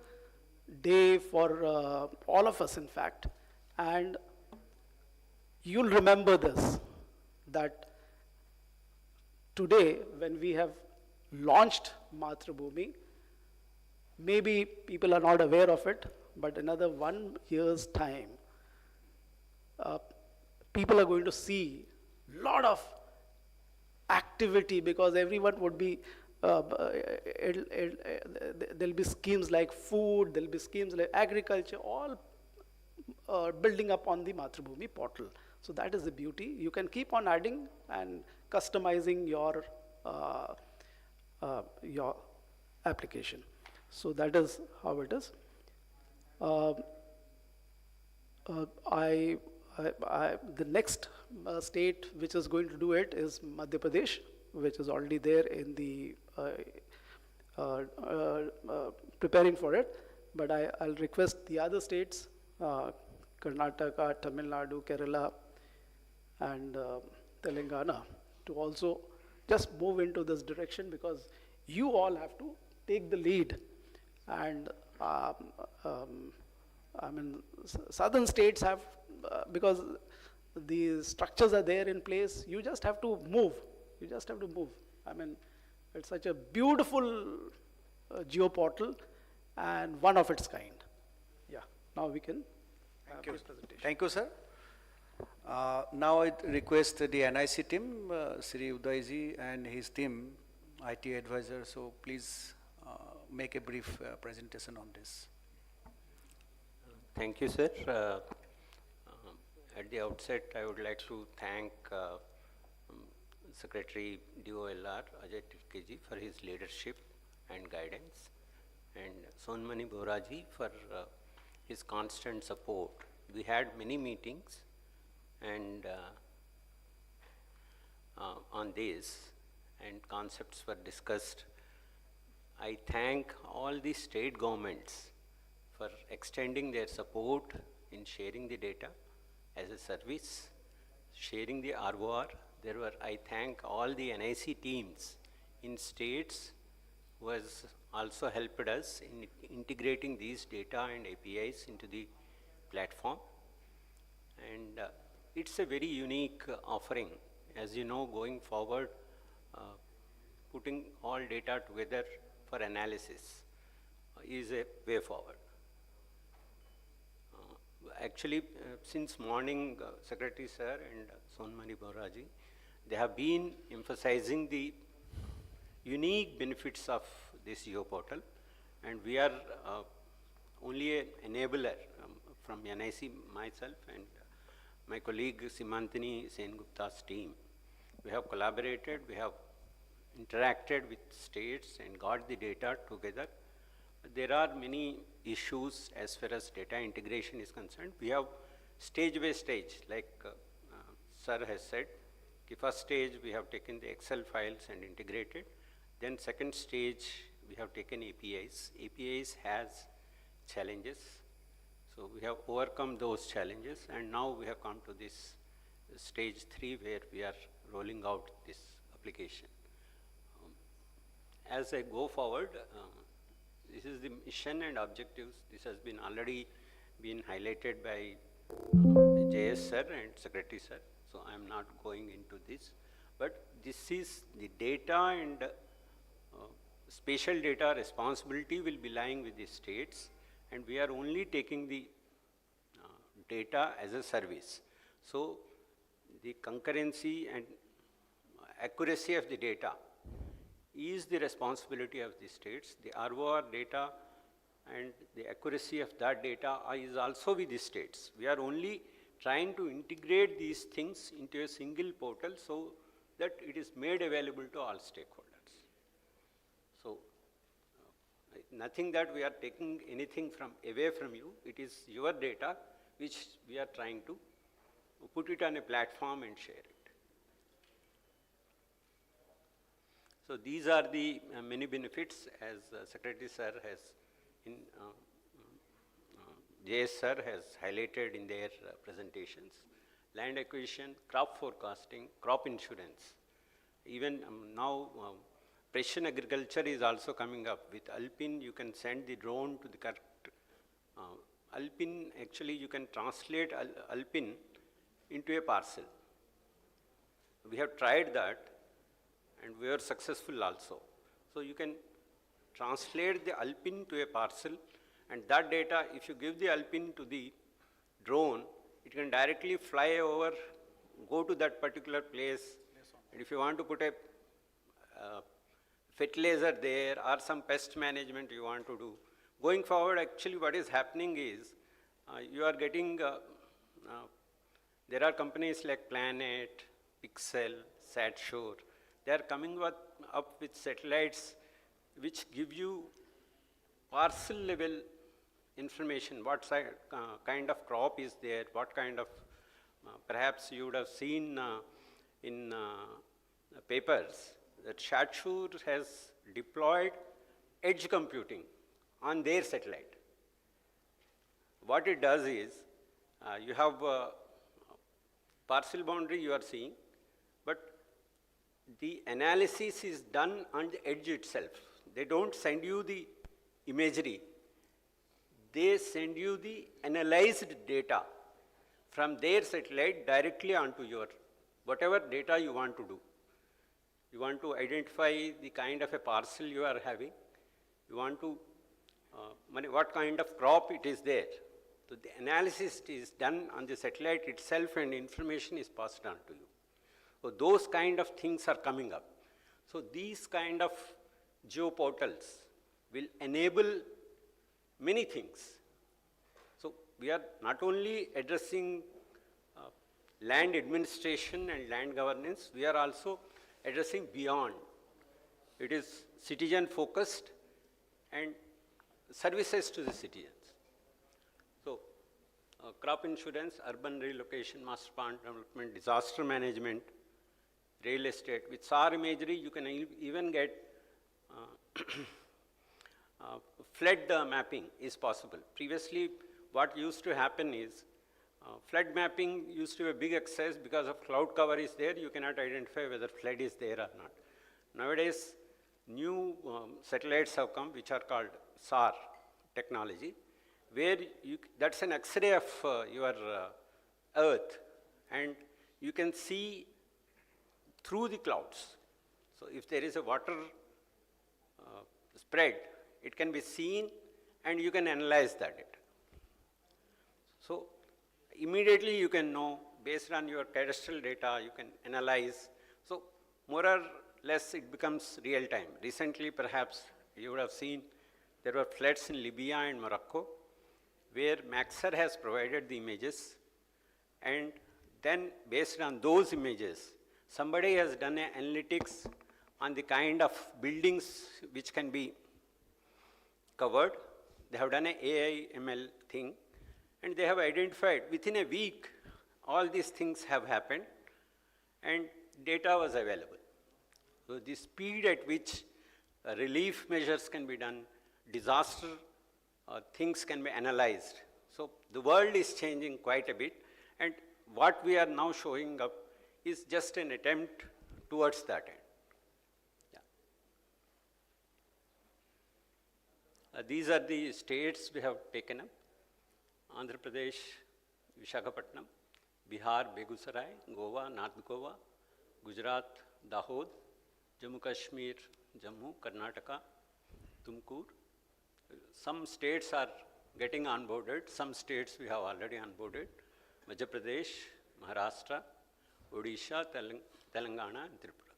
day for all of us, in fact. And you'll remember this, that today, when we have launched Bhoomi, maybe people are not aware of it, but another 1 year's time, people are going to see a lot of activity, because everyone would be, there'll be schemes like food, there'll be schemes like agriculture, all building up on the Bhoomi portal. So that is the beauty. You can keep on adding and customizing your application. So that is how it is. The next state which is going to do it is Madhya Pradesh, which is already there in the preparing for it. But I'll request the other states, Karnataka, Tamil Nadu, Kerala, and Telangana, to also just move into this direction, because you all have to take the lead. And I mean, southern states have, because the structures are there in place, you just have to move. You just have to move. I mean, it's such a beautiful geo portal and one of its kind. Yeah, now we can have this presentation. Thank you, sir. Now I request the NIC team, Sri Udayji and his team, IT advisor, so please make a brief presentation on this. Thank you, sir. At the outset, I would like to thank Secretary DOLR Ajay Tilkeji for his leadership and guidance, and Sonmani Boraji for his constant support. We had many meetings and on this, and concepts were discussed. I thank all the state governments for extending their support in sharing the data as a service, sharing the ROR. I thank all the NIC teams in states who has also helped us in integrating these data and APIs into the platform. And it's a very unique offering. As you know, going forward, putting all data together for analysis is a way forward. Actually, since morning, Secretary Sir and Sonmani Boraji, they have been emphasizing the unique benefits of this Geo portal, and we are only an enabler from NIC, myself and my colleague Simantini Sengupta's team. We have collaborated, we have interacted with states and got the data together. There are many issues as far as data integration is concerned. We have stage by stage, like Sir has said. The first stage we have taken the Excel files and integrated. Then second stage we have taken APIs. APIs has challenges. So we have overcome those challenges, and now we have come to this stage 3 where we are rolling out this application. As I go forward, this is the mission and objectives. This has been already been highlighted by JS sir and Secretary sir, so I am not going into this. But this is the data, and spatial data responsibility will be lying with the states, and we are only taking the data as a service. So the concurrency and accuracy of the data is the responsibility of the states. The ROR data and the accuracy of that data is also with the states. We are only trying to integrate these things into a single portal so that it is made available to all stakeholders. So nothing that we are taking anything away from you. It is your data which we are trying to put it on a platform and share it. So these are the many benefits, as Secretary Sir has, JS Sir has highlighted in their presentations. land acquisition, crop forecasting, crop insurance. Even now, precision agriculture is also coming up. With Alpine, you can send the drone to the correct. Alpine, actually, you can translate Alpine into a parcel. We have tried that, and we are successful also. So you can translate the Alpine to a parcel, and that data, if you give the Alpine to the drone, it can directly fly over, go to that particular place, and if you want to put a fertilizer there or some pest management you want to do. Going forward, actually what is happening is, you are getting, there are companies like Planet, Pixel, SatShore, they are coming up with satellites which give you parcel level information, what kind of crop is there, what kind of, perhaps you would have seen in papers that SatShore has deployed edge computing on their satellite. What it does is, you have parcel boundary you are seeing, but the analysis is done on the edge itself. They don't send you the imagery. They send you the analyzed data from their satellite directly onto your, whatever data you want to do. You want to identify the kind of a parcel you are having. You want to, what kind of crop it is there. So the analysis is done on the satellite itself and information is passed on to you. So those kind of things are coming up. So these kind of geoportals will enable many things. So we are not only addressing land administration and land governance, we are also addressing beyond. It is citizen focused and services to the citizens. So crop insurance, urban relocation, master plan development, disaster management, real estate. With SAR imagery, you can even get flood mapping is possible. Previously, what used to happen is, flood mapping used to be a big access because of cloud cover is there, you cannot identify whether flood is there or not. Nowadays, new satellites have come which are called SAR technology, where that's an X-ray of your Earth, and you can see through the clouds. So if there is a water spread, it can be seen and you can analyze that data. So immediately you can know, based on your cadastral data, you can analyze. So more or less it becomes real time. Recently, perhaps you would have seen there were floods in Libya and Morocco, where Maxar has provided the images, and then based on those images, somebody has done an analytics on the kind of buildings which can be covered. They have done an AI ML thing, and they have identified within a week all these things have happened and data was available. So the speed at which relief measures can be done, disaster things can be analyzed. So the world is changing quite a bit, and what we are now showing up is just an attempt towards that end. Yeah. These are the states we have taken up: Andhra Pradesh, Visakhapatnam, Bihar, Begusarai, Goa, North Goa, Gujarat, Dahod, Jammu Kashmir, Jammu, Karnataka, Tumkur. Some states are getting onboarded, some states we have already onboarded: Madhya Pradesh, Maharashtra, Odisha, Telangana, and Tripura.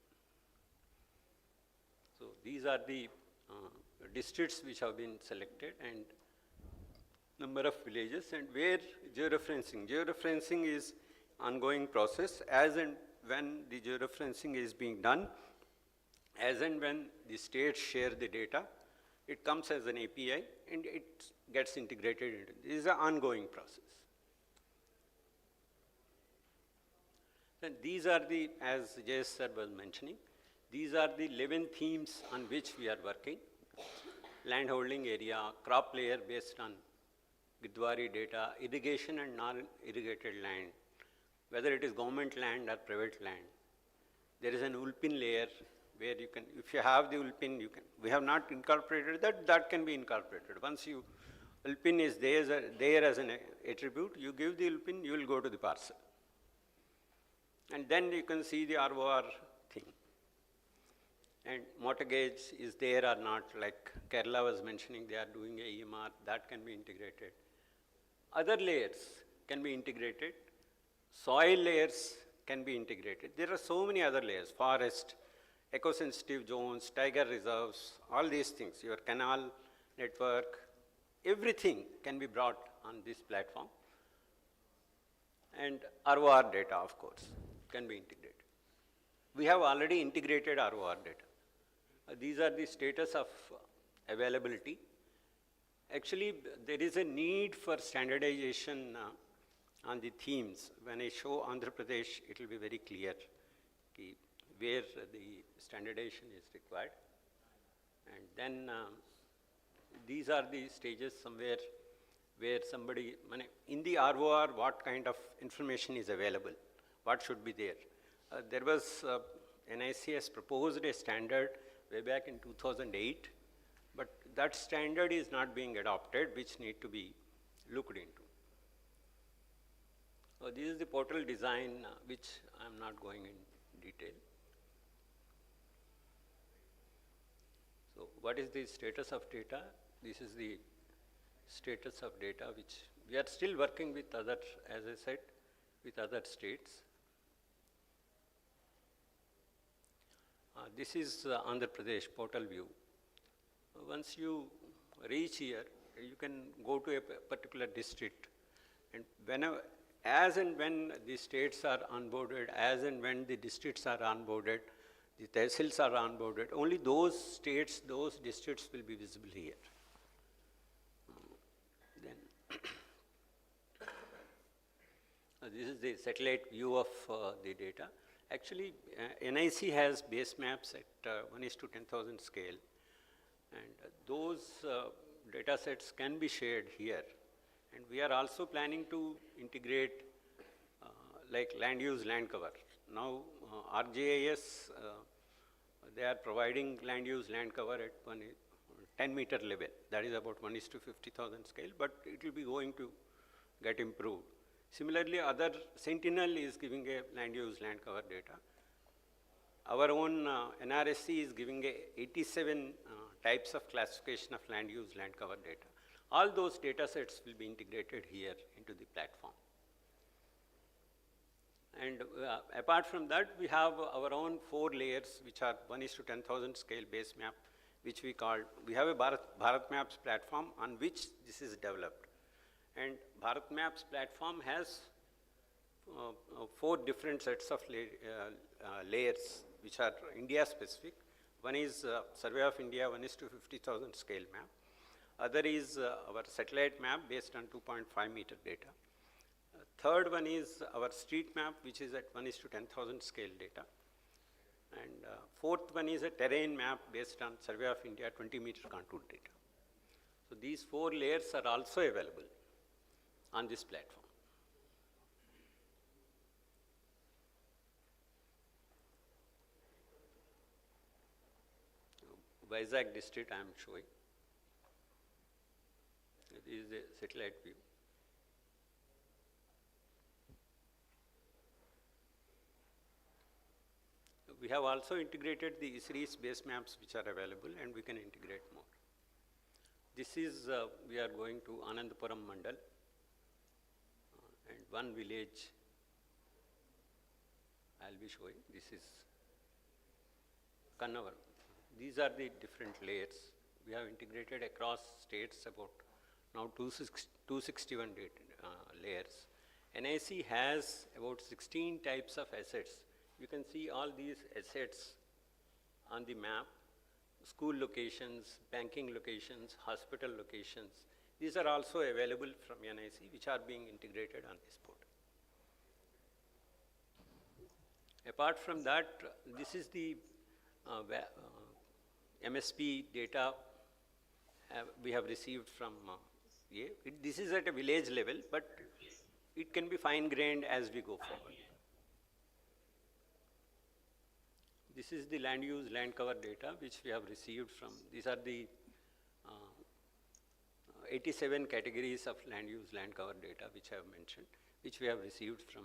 So these are the districts which have been selected, and number of villages, and where georeferencing. Georeferencing is ongoing process. As and when the georeferencing is being done, as and when the states share the data, it comes as an API and it gets integrated into. This is an ongoing process. And these are the, as Jayesh sir was mentioning, these are the 11 themes on which we are working. Landholding area, crop layer based on Gidwari data, irrigation and non-irrigated land, whether it is government land or private land. There is an ULPIN layer where you can, if you have the ULPIN, you can, we have not incorporated that, that can be incorporated. Once you, ULPIN is there as an attribute, you give the ULPIN, you will go to the parcel. And then you can see the ROR thing. And motor gauge is there or not, like Kerala was mentioning, they are doing a EMR, that can be integrated. Other layers can be integrated. Soil layers can be integrated. There are so many other layers, forest, eco-sensitive zones, tiger reserves, all these things, your canal network, everything can be brought on this platform. And ROR data, of course, can be integrated. We have already integrated ROR data. These are the status of availability. Actually, there is a need for standardization on the themes. When I show Andhra Pradesh, it will be very clear where the standardization is required. And then these are the stages somewhere where somebody, in the ROR, what kind of information is available, what should be there. There was, NIC has proposed a standard way back in 2008, but that standard is not being adopted, which need to be looked into. So this is the portal design, which I'm not going in detail. So what is the status of data? This is the status of data, which we are still working with other, as I said, with other states. This is Andhra Pradesh portal view. Once you reach here, you can go to a particular district, and whenever, as and when the states are onboarded, as and when the districts are onboarded, the tehsils are onboarded, only those states, those districts will be visible here. This is the satellite view of the data. Actually, NIC has base maps at 1:10,000 scale, and those data sets can be shared here. And we are also planning to integrate like land use, land cover. Now, RGIS, they are providing land use, land cover at 10-meter level. That is about 1:50,000 scale, but it will be going to get improved. Similarly, other Sentinel is giving a land use, land cover data. Our own NRSC is giving 87 types of classification of land use, land cover data. All those data sets will be integrated here into the platform. And apart from that, we have our own 4 layers, which are 1:10,000 scale base map, which we call, we have a Bharat Maps platform on which this is developed. And Bharat Maps platform has 4 different sets of layers, which are India specific. One is Survey of India 1:50,000 scale map. Other is our satellite map based on 2.5 meter data. Third one is our street map, which is at 1:10,000 scale data. And fourth one is a terrain map based on Survey of India 20-meter contour data. So these 4 layers are also available on this platform. Vizag district I am showing. This is the satellite view. We have also integrated the ISRI's base maps which are available, and we can integrate more. This is, we are going to Anandapuram Mandal, and one village I will be showing. This is Kannavaram. These are the different layers. We have integrated across states about now 261 layers. NIC has about 16 types of assets. You can see all these assets on the map, school locations, banking locations, hospital locations. These are also available from NIC, which are being integrated on this portal. Apart from that, this is the MSP data we have received from this is at a village level, but it can be fine-grained as we go forward. This is the land use, land cover data which we have received from, these are the 87 categories of land use, land cover data which I have mentioned, which we have received from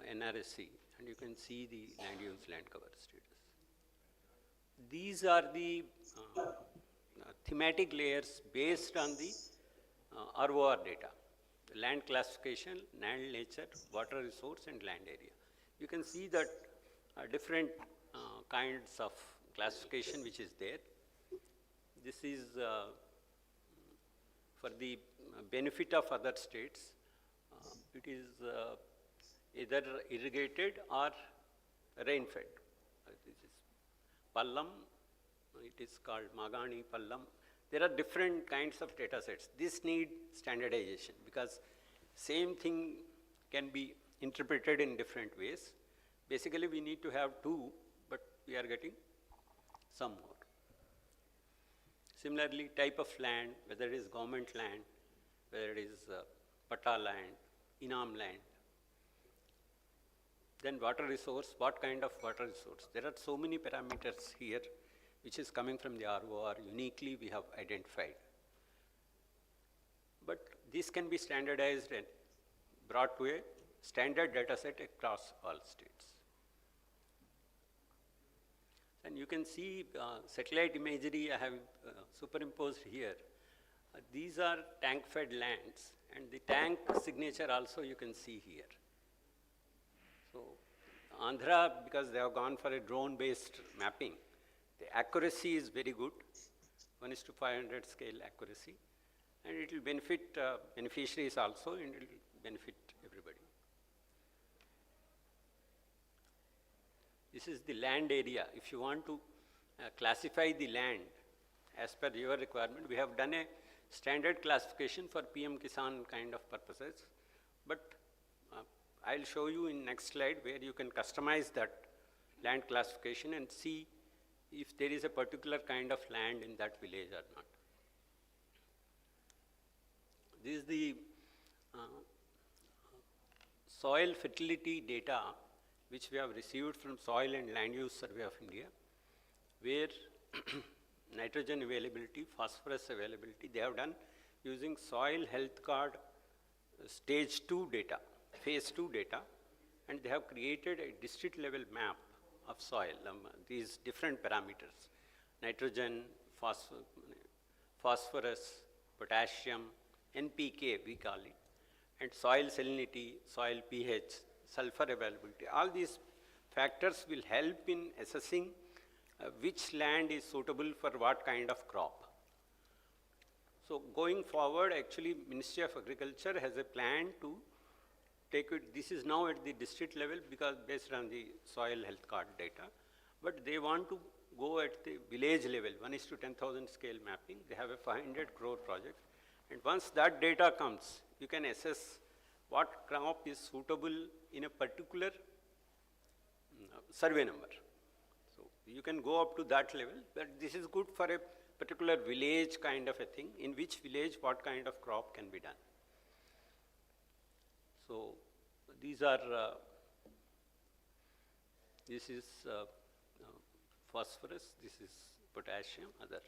NRSC, and you can see the land use, land cover status. These are the thematic layers based on the ROR data, land classification, land nature, water resource and land area. You can see that different kinds of classification which is there. This is for the benefit of other states. It is either irrigated or rain-fed. This is Pallam, it is called Magani, Pallam. There are different kinds of data sets. This need standardization because same thing can be interpreted in different ways. Basically, we need to have two, but we are getting some more. Similarly, type of land, whether it is government land, whether it is Pata land, Inam land. Then water resource, what kind of water resource? There are so many parameters here which is coming from the ROR, uniquely we have identified. But this can be standardized and brought to a standard data set across all states. And you can see satellite imagery I have superimposed here. These are tank-fed lands, and the tank signature also you can see here. So Andhra, because they have gone for a drone-based mapping, the accuracy is very good, 1:500 scale accuracy, and it will benefit beneficiaries also, and it will benefit everybody. This is the land area. If you want to classify the land as per your requirement, we have done a standard classification for PM Kisan kind of purposes, but I'll show you in next slide where you can customize that land classification and see if there is a particular kind of land in that village or not. This is the soil fertility data which we have received from Soil and Land Use Survey of India, where nitrogen availability, phosphorus availability, they have done using soil health card stage 2 data, phase 2 data, and they have created a district level map of soil, these different parameters, nitrogen, phosphorus, potassium, NPK we call it, and soil salinity, soil pH, sulfur availability. All these factors will help in assessing which land is suitable for what kind of crop. So going forward, actually Ministry of Agriculture has a plan to take it, this is now at the district level because based on the soil health card data, but they want to go at the village level, 1:10,000 scale mapping. They have a 500 crore project. And once that data comes, you can assess what crop is suitable in a particular survey number. So you can go up to that level, but this is good for a particular village kind of a thing, in which village what kind of crop can be done. So these are, this is phosphorus, this is potassium, other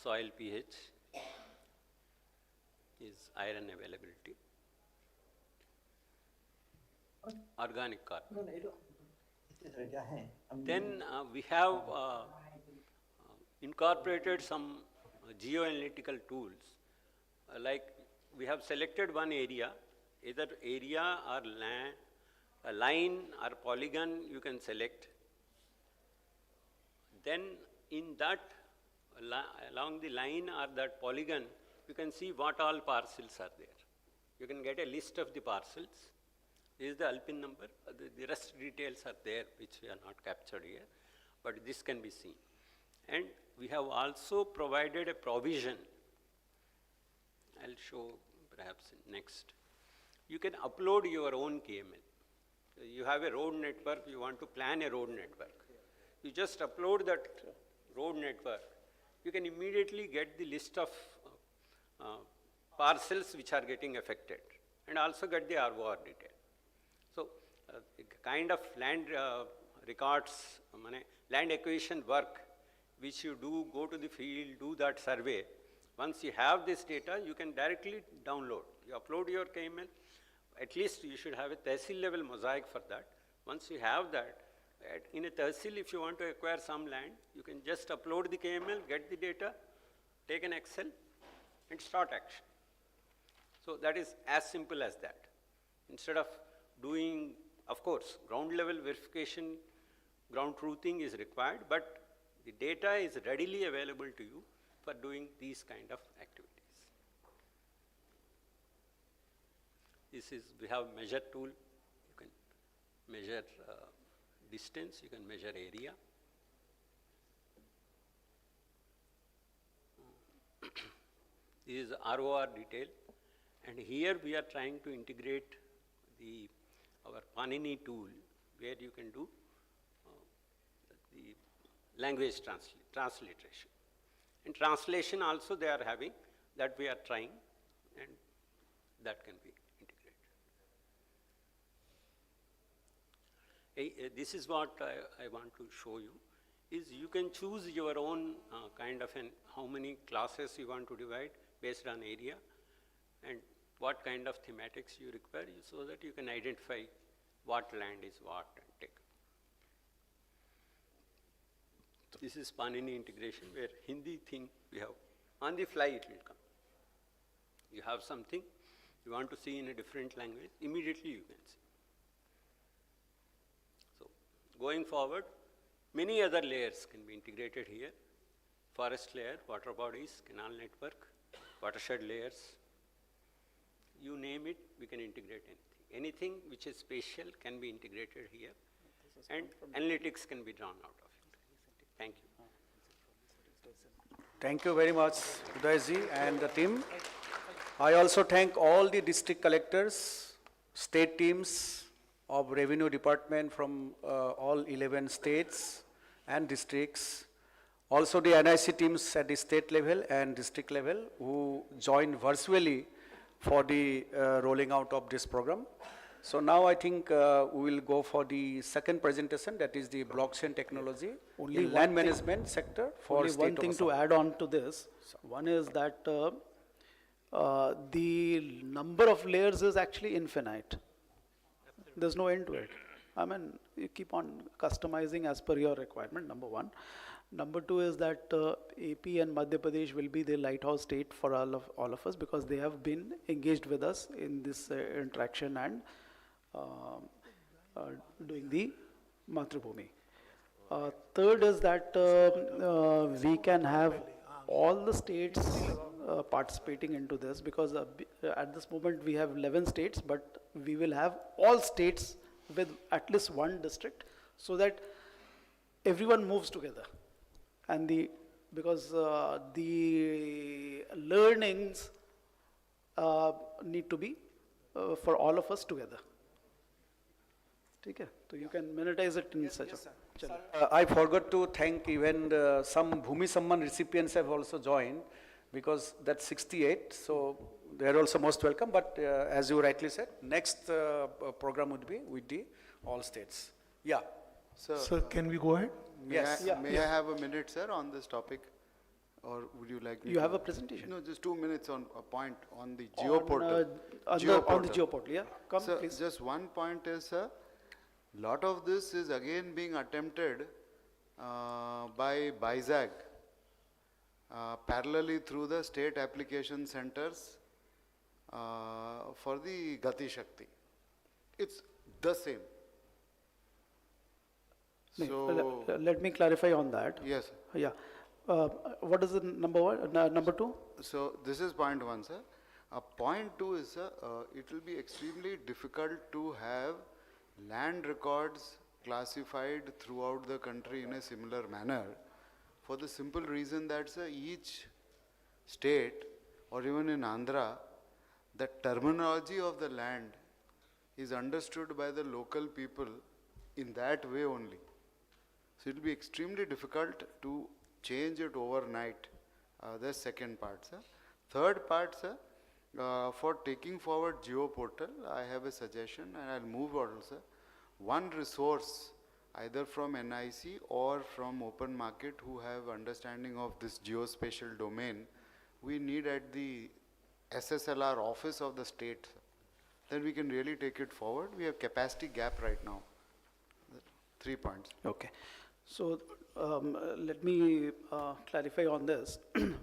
soil pH is iron availability. Organic carbon. Then we have incorporated some geo-analytical tools. Like we have selected one area, either area or land, a line or polygon you can select. Then in that, along the line or that polygon, you can see what all parcels are there. You can get a list of the parcels. This is the Alpin number. The rest details are there, which we are not captured here, but this can be seen. And we have also provided a provision. I'll show perhaps next. You can upload your own KML. You have a road network, you want to plan a road network. You just upload that road network. You can immediately get the list of parcels which are getting affected. and also get the ROR detail. So, kind of land records, land acquisition work, which you do, go to the field, do that survey. Once you have this data, you can directly download. You upload your KML, at least you should have a tehsil level mosaic for that. Once you have that, in a tehsil, if you want to acquire some land, you can just upload the KML, get the data, take an Excel, and start action. So that is as simple as that. Instead of doing, of course, ground level verification, ground truthing is required, but the data is readily available to you for doing these kind of activities. This is, we have measure tool. You can measure distance, you can measure area. This is ROR detail, and here we are trying to integrate our Panini tool, where you can do the language transliteration. And translation also they are having, that we are trying, and that can be integrated. This is what I want to show you, is you can choose your own kind of how many classes you want to divide based on area, and what kind of thematics you require, so that you can identify what land is what and take. This is Panini integration, where Hindi thing we have, on the fly it will come. You have something, you want to see in a different language, immediately you can see. So, going forward, many other layers can be integrated here. Forest layer, water bodies, canal network, watershed layers. You name it, we can integrate anything. Anything which is spatial can be integrated here, and analytics can be drawn out of it. Thank you. Thank you very much, Udayji and the team. I also thank all the district collectors, state teams of Revenue Department from all 11 states and districts. Also the NIC teams at the state level and district level who joined virtually for the rolling out of this program. So now I think we will go for the second presentation, that is the blockchain technology in land management sector for only state one thing of to Assam. add on to this. One is that the number of layers is actually infinite. There's no end to it. I mean, you keep on customizing as per your requirement, number one. Number two is that AP and Madhya Pradesh will be the lighthouse state for all of us, because they have been engaged with us in this interaction and doing the Matrabhumi. Third is that we can have all the states participating into this, because at this moment we have 11 states, but we will have all states with at least one district, so that everyone moves together. And because the learnings need to be for all of us together. Okay, so you can monetize it in such a. I forgot to thank even some Bhoomi Samman recipients have also joined, because that's 68, so they are also most welcome. But as you rightly said, next program would be with the all states. Yeah. Sir, can we go ahead? Yes. May I have a minute, sir, on this topic? Or would you like me You to? have a presentation? No, just 2 minutes on a point on the Geo-Portal. On the Geo-Portal, yeah. Come, Sir, please. just one point is, sir, lot of this is again being attempted by BISAG parallelly through the state application centers for the Gati Shakti. It's the same. So, let me clarify on that. yes. Yeah. What is the number one? Number two? So this is point one, sir. Point two is, sir, it will be extremely difficult to have land records classified throughout the country in a similar manner, for the simple reason that, sir, each state or even in Andhra, the terminology of the land is understood by the local people in that way only. So it will be extremely difficult to change it overnight. The second part, sir. Third part, sir, For taking forward Geo portal, I have a suggestion, and I'll move also. One resource, either from NIC or from open market, who have understanding of this geospatial domain, we need at the SSLR office of the state. Then we can really take it forward. We have capacity gap right now. 3 points. Okay. So let me clarify on this.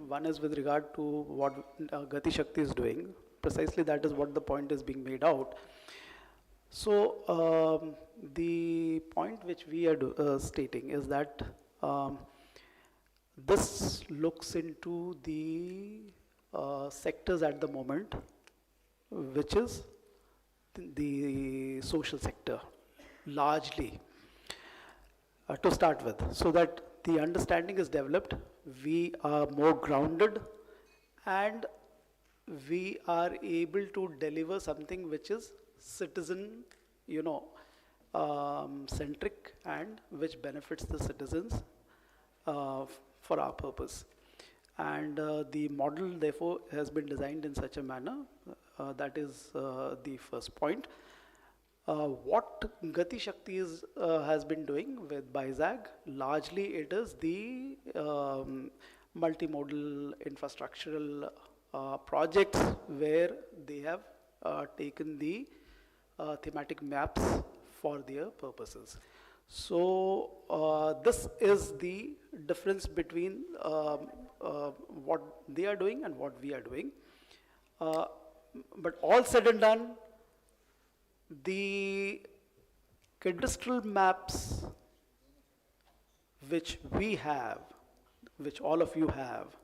One is with regard to what Gati Shakti is doing. Precisely that is what the point is being made out. So the point which we are stating is that this looks into the sectors at the moment, which is the social sector, largely. To start with, so that the understanding is developed, we are more grounded, and we are able to deliver something which is citizen, centric, and which benefits the citizens for our purpose. And the model, therefore, has been designed in such a manner. That is the first point. What Gati Shakti has been doing with BIZAG, largely it is the multimodal infrastructural projects where they have taken the thematic maps for their purposes. So this is the difference between what they are doing and what we are doing. But all said and done, the cadastral maps which we have, which all of you have,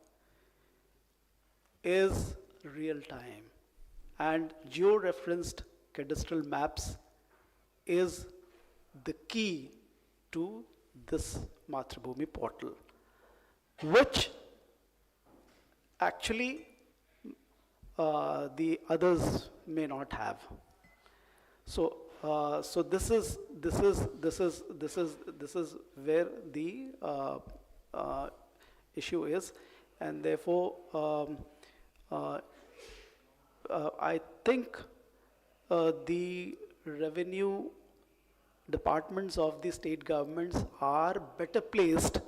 is real time, and geo-referenced cadastral maps is the key to this Mathrubhumi portal, which actually the others may not have. So, so this is where the issue is, and therefore I think the revenue departments of the state governments are better placed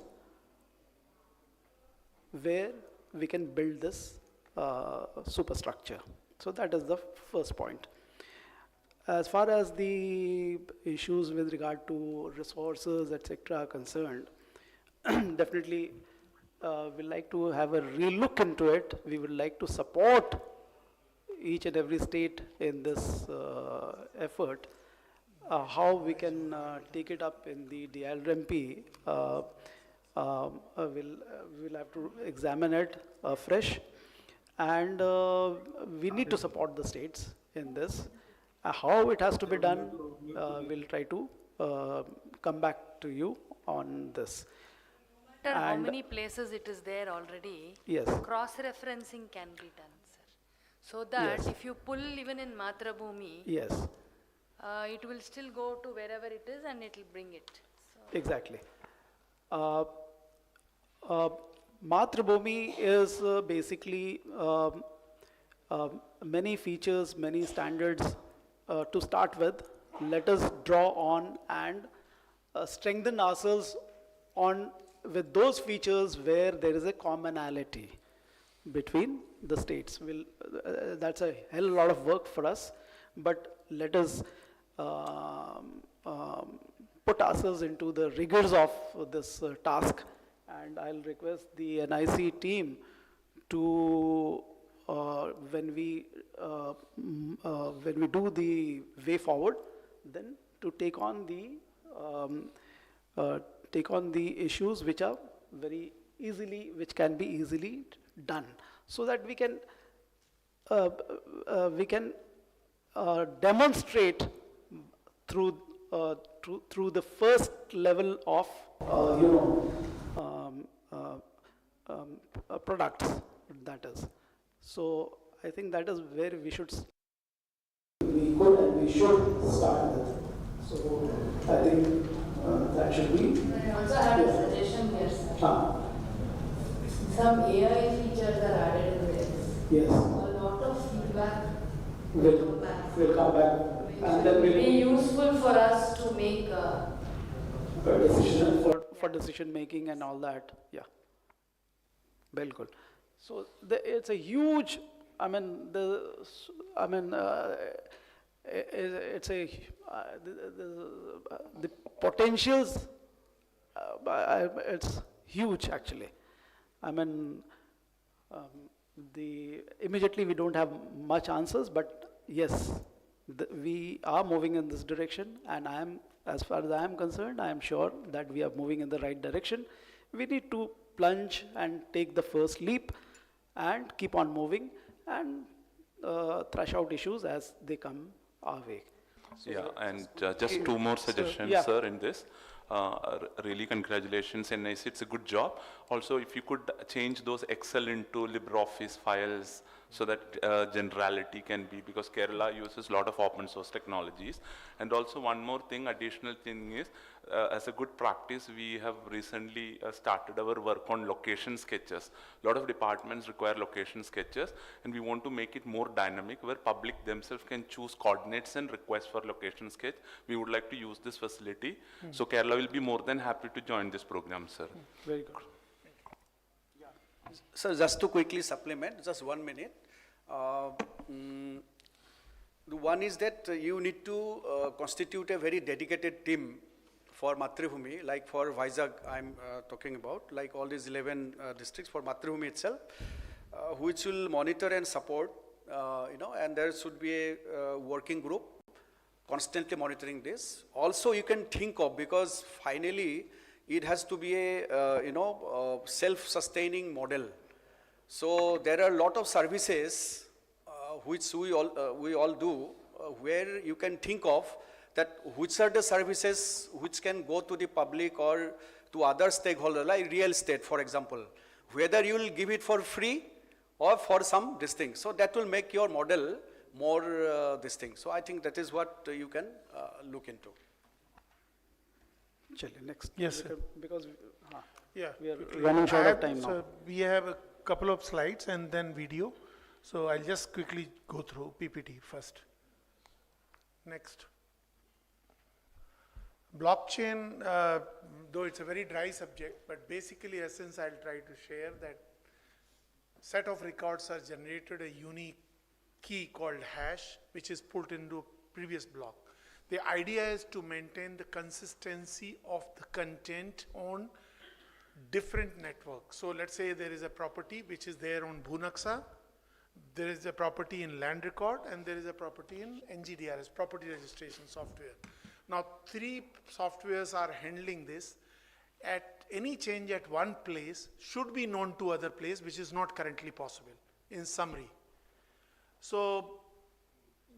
where we can build this superstructure. So that is the first point. As far as the issues with regard to resources, etc. are concerned, definitely we'd like to have a real look into it. We would like to support each and every state in this effort. How we can take it up in the DILRMP, we'll have to examine it afresh, and we need to support the states in this. How it has to be done, we'll try to come back to you on this. No matter how many places it is there already, yes, cross-referencing can be done, sir. So that yes, if you pull even in Mathrubhumi, yes, it will still go to wherever it is and it will bring it. So exactly. Mathrubhumi is basically many features, many standards to start with. Let us draw on and strengthen ourselves on with those features where there is a commonality between the states. That's a hell of a lot of work for us, but let us put ourselves into the rigors of this task, and I'll request the NIC team to when we do the way forward, then to take on the issues which are which can be easily done, so that we can demonstrate through the first level of products, that is. So I think that is where we should start with. So I think that should be. I also had a suggestion here, sir. Some AI features are added in this. Yes. A lot of We'll come back. And then It will we'll be useful for us to make for decision making and all that. Yeah. Bilkul. So it's a huge, I mean, it's a, the potentials, it's huge actually. I mean, immediately we don't have much answers, but yes, we are moving in this direction, and as far as I am concerned, I am sure that we are moving in the right direction. We need to plunge and take the first leap and keep on moving and thrash out issues as they come our way. Yeah, and just two more suggestions, yeah. sir, in this. Really congratulations, NIC, it's a good job. Also, if you could change those Excel into LibreOffice files so that generality can be, because Kerala uses a lot of open source technologies. And also one more thing, additional thing is, as a good practice, we have recently started our work on location sketches. A lot of departments require location sketches, and we want to make it more dynamic, where public themselves can choose coordinates and request for location sketch. We would like to use this facility. So Kerala will be more than happy to join this program, sir. Very good. So just to quickly supplement, just 1 minute. The one is that you need to constitute a very dedicated team for Mathrubhumi, like for Vizag I'm talking about, like all these 11 districts for Mathrubhumi itself, which will monitor and support, and there should be a working group constantly monitoring this. Also you can think of, because finally it has to be a self-sustaining model. So there are a lot of services which we all do, where you can think of that which are the services which can go to the public or to other stakeholders, like real estate, for example, whether you will give it for free or for some this thing. So that will make your model more this thing. So I think that is what you can look into. Next. Yes, sir. Because yeah, we are quickly. running short of time now. So we have a couple of slides and then video. So I'll just quickly go through PPT first. Next. Blockchain, though it's a very dry subject, but basically essence I'll try to share that set of records are generated a unique key called hash, which is put into a previous block. The idea is to maintain the consistency of the content on different networks. So let's say there is a property which is there on Bhunaksa, there is a property in land record, and there is a property in NGDRS, property registration software. Now 3 softwares are handling this. At any change at one place should be known to other place, which is not currently possible, in summary. So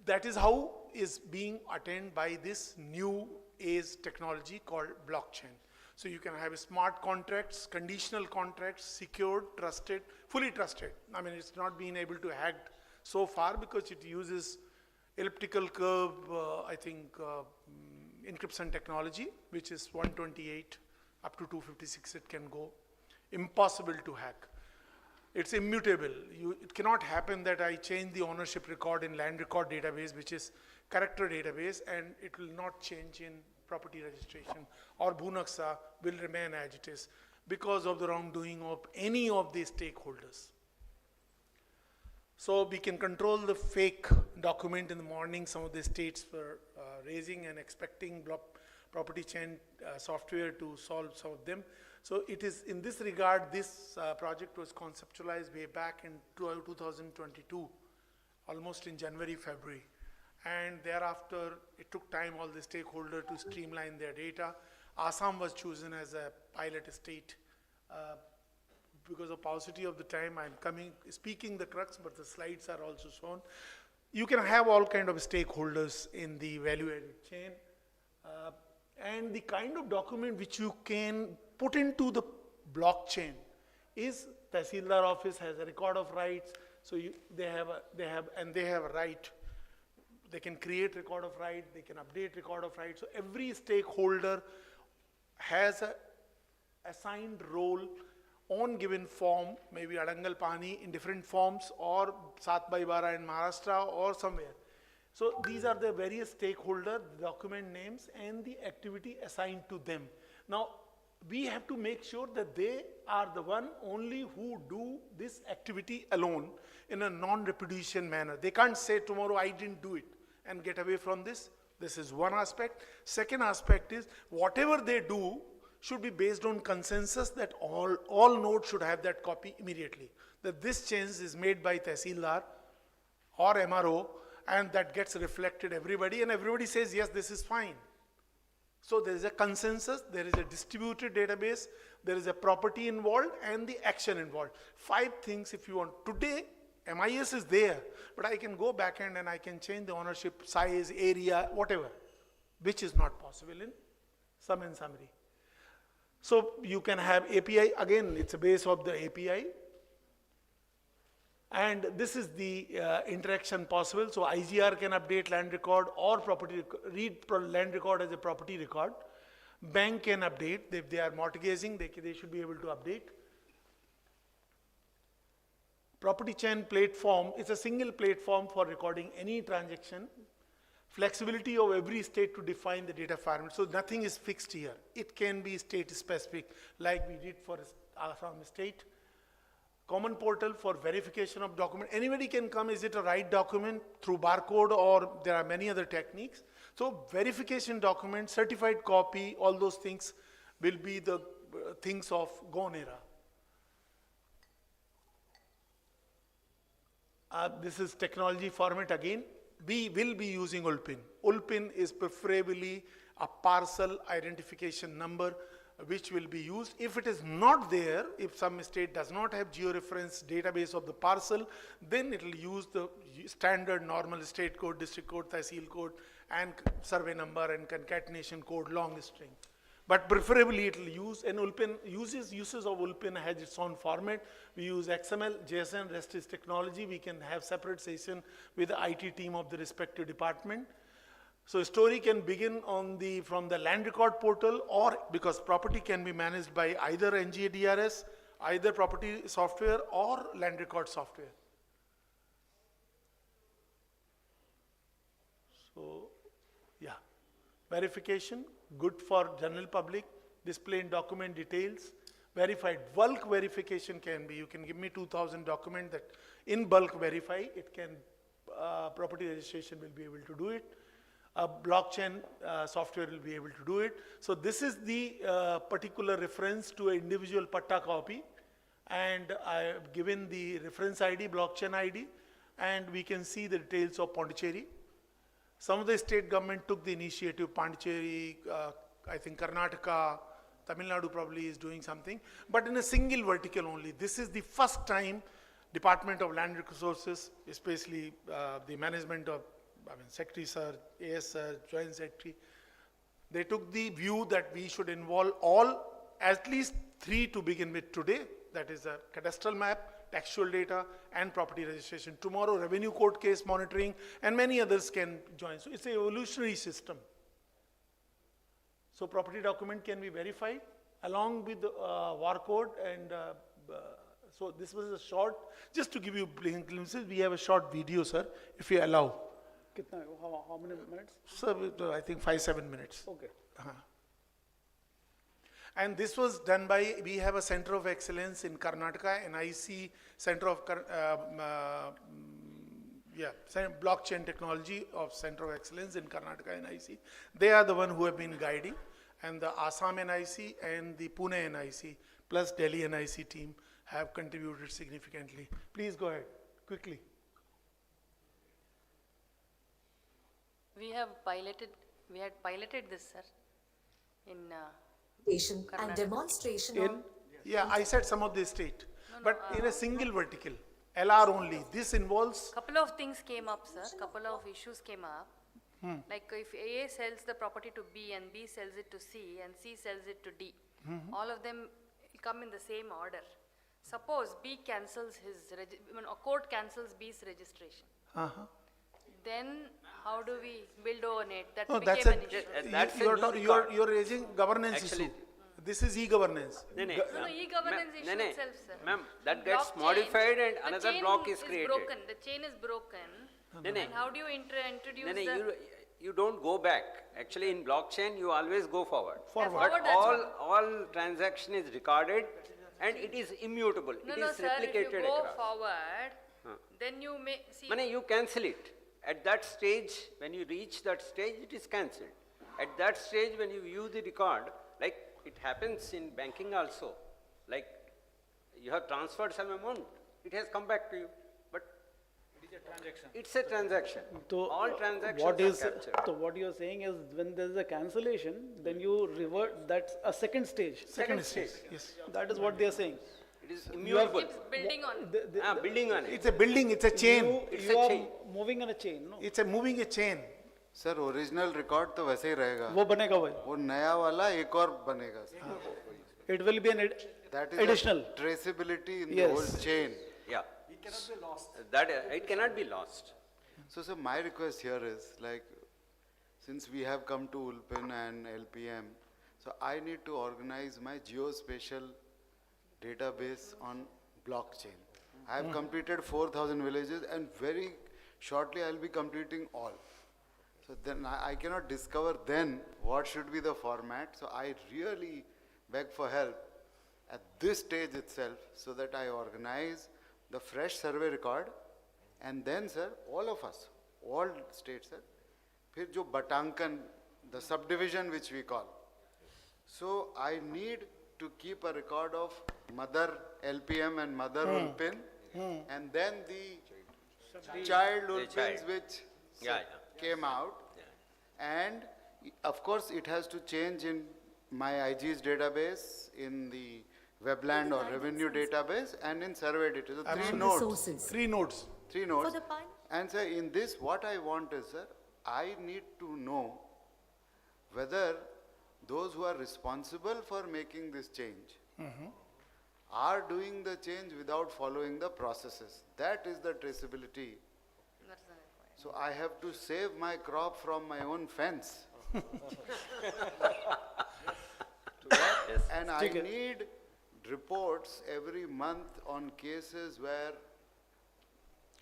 that is how is being attained by this new age technology called blockchain. So you can have smart contracts, conditional contracts, secured, trusted, fully trusted. I mean, it's not been able to hack so far because it uses elliptical curve, encryption technology, which is 128 up to 256 it can go. Impossible to hack. It's immutable. It cannot happen that I change the ownership record in land record database, which is character database, and it will not change in property registration, or Bhunaksa will remain as it is because of the wrongdoing of any of the stakeholders. So we can control the fake document in the morning. Some of the states were raising and expecting property chain software to solve some of them. So it is in this regard, this project was conceptualized way back in 2022, almost in January, February. And thereafter, it took time all the stakeholders to streamline their data. Assam was chosen as a pilot state. Because of paucity of the time, I'm speaking the crux, but the slides are also shown. You can have all kind of stakeholders in the value-added chain. And the kind of document which you can put into the blockchain is Tahsildar office has a record of rights. So they have a right. They can create record of right, they can update record of right. So every stakeholder has a assigned role on given form, maybe Adangal Pani in different forms, or 7/12 in Maharashtra or somewhere. So these are the various stakeholder, document names and the activity assigned to them. Now, we have to make sure that they are the one only who do this activity alone in a non-repudiation manner. They can't say tomorrow I didn't do it and get away from this. This is one aspect. Second aspect is whatever they do should be based on consensus that all nodes should have that copy immediately. That this change is made by Tehsildar or MRO and that gets reflected everybody and everybody says yes, this is fine. So there is a consensus, there is a distributed database, there is a property involved and the action involved. 5 things if you want. Today, MIS is there, but I can go back end and I can change the ownership, size, area, whatever, which is not possible in sum and summary. So you can have API, again, it's a base of the API. And this is the interaction possible. So IGR can update land record or property, read land record as a property record. Bank can update. If they are mortgaging, they should be able to update. Property chain platform is a single platform for recording any transaction. Flexibility of every state to define the data format. So nothing is fixed here. It can be state specific like we did for Assam state. Common portal for verification of document. Anybody can come, is it a right document through barcode or there are many other techniques. So verification document, certified copy, all those things will be the things of gone era. This is technology format again. We will be using ULPIN. ULPIN is preferably a parcel identification number which will be used. If it is not there, if some state does not have georeference database of the parcel, then it will use the standard normal state code, district code, Tehsil code, and survey number and concatenation code, long string. But preferably it will use, and ULPIN uses of ULPIN has its own format. We use XML, JSON, REST is technology. We can have separate session with the IT team of the respective department. So story can begin on from the land record portal, or because property can be managed by either NGDRS, either property software or land record software. So yeah, verification, good for general public, display in document details, verified. Bulk verification can be, you can give me 2000 document that in bulk verify, it can, property registration will be able to do it. A blockchain software will be able to do it. So this is the particular reference to an individual patta copy, and I have given the reference ID, blockchain ID, and we can see the details of Pondicherry. Some of the state government took the initiative, Pondicherry, I think Karnataka, Tamil Nadu probably is doing something, but in a single vertical only. This is the first time Department of Land Resources, especially the management of Secretary Sir, AS Sir, Joint Secretary, they took the view that we should involve at least 3 to begin with today, that is a cadastral map, textual data, and property registration. Tomorrow, revenue court case monitoring, and many others can join. So it's an evolutionary system. So property document can be verified along with the war code, and so this was a short, just to give you glimpses, we have a short video, sir, if you allow. How many minutes? So I think 5-7 minutes. Okay. And this was done by, we have a center of excellence in Karnataka, NIC Center of, blockchain technology of Center of Excellence in Karnataka NIC. They are the one who have been guiding, and the Assam NIC and the Pune NIC plus Delhi NIC team have contributed significantly. Please go ahead, quickly. We had piloted this, sir, in and demonstration in, yeah, I said some of the state, but in a single vertical, LR only. This involves. Couple of things came up, sir. Couple of issues came up. Like if A sells the property to B and B sells it to C and C sells it to D, all of them come in the same order. Suppose B cancels a court cancels B's registration. Then how do we build on it? That became an issue. You're raising governance issue. This is e-governance. No, e-governance issue itself, sir. Ma'am, that gets modified and another block is created. The chain is broken. And how do you introduce the? you don't go back. Actually, in blockchain, you always go forward. Forward. But all transaction is recorded and it is immutable. No, it no, is sir, if replicated you go across. forward, then you may see. You cancel it. At that stage, when you reach that stage, it is cancelled. At that stage, when you view the record, like it happens in banking also, like you have transferred some amount, it has come back to you, but it's a transaction. So, all transactions what is, are captured. so what you are saying is when there is a cancellation, then you revert, that's a second stage. Second stage, yes. That is what they are saying. It is You have- immutable. Keeps building on. Building on it. It's a building, it's a chain. You are moving on a chain, no? It's a moving a chain. Sir original record तो वैसे ही रहेगा वो बनेगा वही. वो नया वाला एक और बनेगा sir It will be an that is additional. the traceability in Yes. the whole chain. Yeah. It cannot be lost. That, it cannot be lost. So sir, my request here is like, since we have come to Ulpin and LPM, so I need to organize my geospatial database on blockchain. I have completed 4,000 villages and very shortly I'll be completing all. So then I cannot discover then what should be the format. So I really beg for help at this stage itself so that I organize the fresh survey record and then sir, all of us, all states sir, फिर जो बटांकन, the subdivision which we call. So I need to keep a record of mother LPM and mother Ulpin and then the child Ulpins which came out, and of course it has to change in my IG's database, in the webland or revenue database, and in survey database. So three nodes. Resources. Three nodes. Three nodes. For the pine. And sir, in this what I want is sir, I need to know whether those who are responsible for making this change are doing the change without following the processes. That is the traceability. So I have to save my crop from my own fence. And I need reports every month on cases where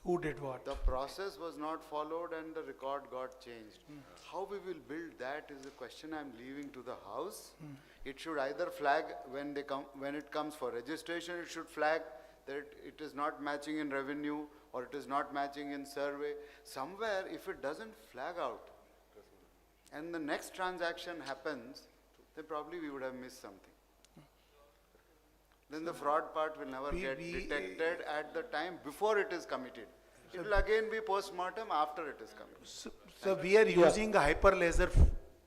Who did what? the process was not followed and the record got changed. How we will build that is a question I'm leaving to the House. It should either flag when it comes for registration, it should flag that it is not matching in revenue or it is not matching in survey. Somewhere, if it doesn't flag out and the next transaction happens, then probably we would have missed something. Then the fraud part will never get detected at the time before it is committed. It will again be post-mortem after it is committed. So we are using a hyperledger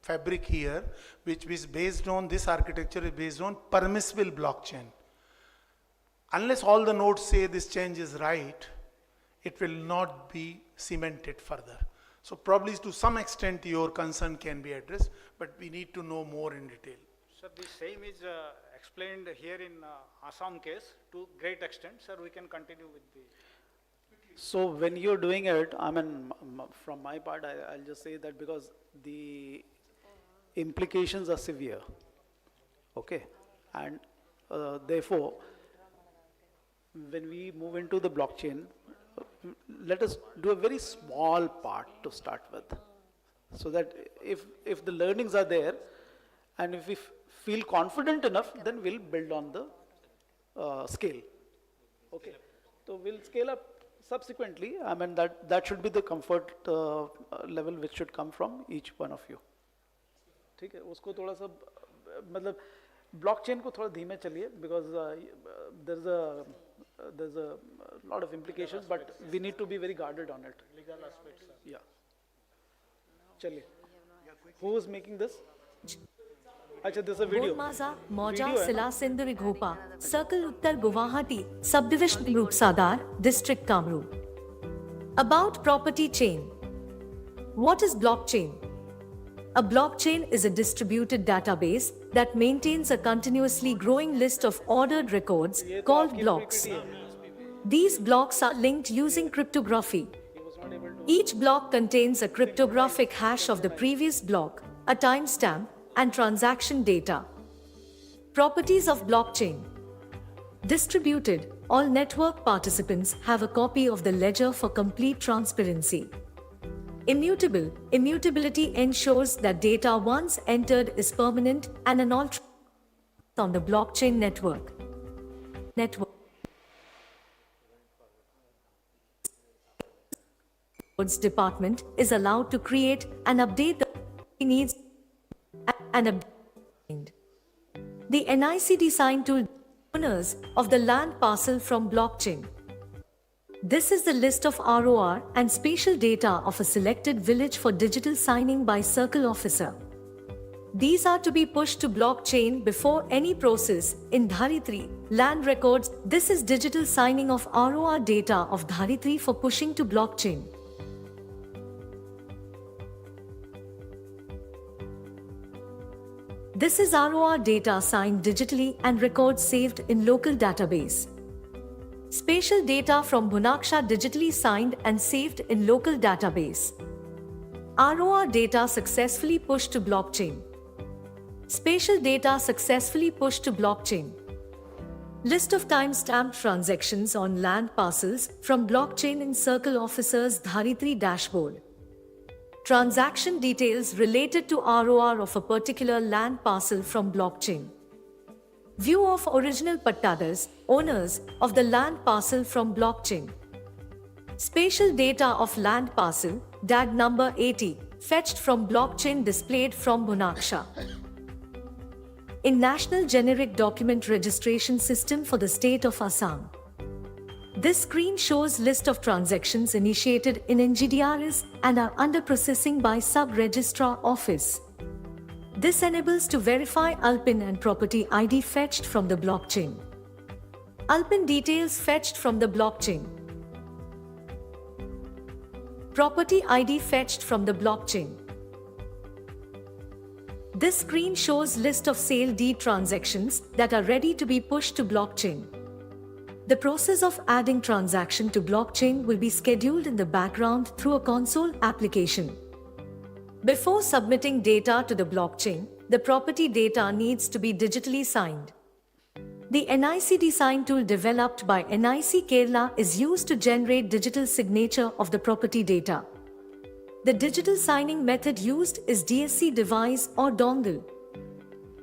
fabric here, which is based on, this architecture is based on permissible blockchain. Unless all the nodes say this change is right, it will not be cemented further. So probably to some extent your concern can be addressed, but we need to know more in detail. Sir, the same is explained here in Assam case to great extent. Sir, we can continue with the... So when you're doing it, I mean, from my part, I'll just say that because the implications are severe, okay? And therefore, when we move into the blockchain, let us do a very small part to start with. So that if the learnings are there, and if we feel confident enough, then we'll build on the scale. Okay, so we'll scale up subsequently. I mean that should be the comfort level which should come from each one of you. ठीक है, उसको थोड़ा सा मतलब blockchain को थोड़ा धीमे चलिए because there's a lot of implications, but we need to be very guarded on it. Legal aspects. Yeah. चलिए. Who is making this? अच्छा, this is a video. Maza, Moja, Video है Sila, Sindh, Righopa, Circle Uttar, Guwahati, Subdivision Group Sadar, District Kamrup. About property chain. What is blockchain? A blockchain is a distributed database that maintains a continuously growing list of ordered records called blocks. These blocks are linked using cryptography. Each block contains a cryptographic hash of the previous block, a timestamp, and transaction data. Properties of blockchain. Distributed, all network participants have a copy of the ledger for complete transparency. Immutable, immutability ensures that data once entered is permanent and unalterable on the blockchain network. Department is allowed to create and update the needs and update. The NIC design tool owners of the land parcel from blockchain. This is the list of ROR and spatial data of a selected village for digital signing by circle officer. These are to be pushed to blockchain before any process in Dharitri land records. This is digital signing of ROR data of Dharitri for pushing to blockchain. This is ROR data signed digitally and records saved in local database. Spatial data from Bhunaksha digitally signed and saved in local database. ROR data successfully pushed to blockchain. Spatial data successfully pushed to blockchain. List of timestamped transactions on land parcels from blockchain in Circle Officer's Dharitri dashboard. Transaction details related to ROR of a particular land parcel from blockchain. View of original pattadars, owners of the land parcel from blockchain. Spatial data of land parcel, DAG number 80, fetched from blockchain displayed from Bhunaksha. In National Generic Document Registration System for the state of Assam. This screen shows list of transactions initiated in NGDRS and are under processing by Sub-Registrar Office. This enables to verify Alpin and property ID fetched from the blockchain. Alpin details fetched from the blockchain. Property ID fetched from the blockchain. This screen shows list of sale deed transactions that are ready to be pushed to blockchain. The process of adding transaction to blockchain will be scheduled in the background through a console application. Before submitting data to the blockchain, the property data needs to be digitally signed. The NIC design tool developed by NIC Kerala is used to generate digital signature of the property data. The digital signing method used is DSC device or dongle.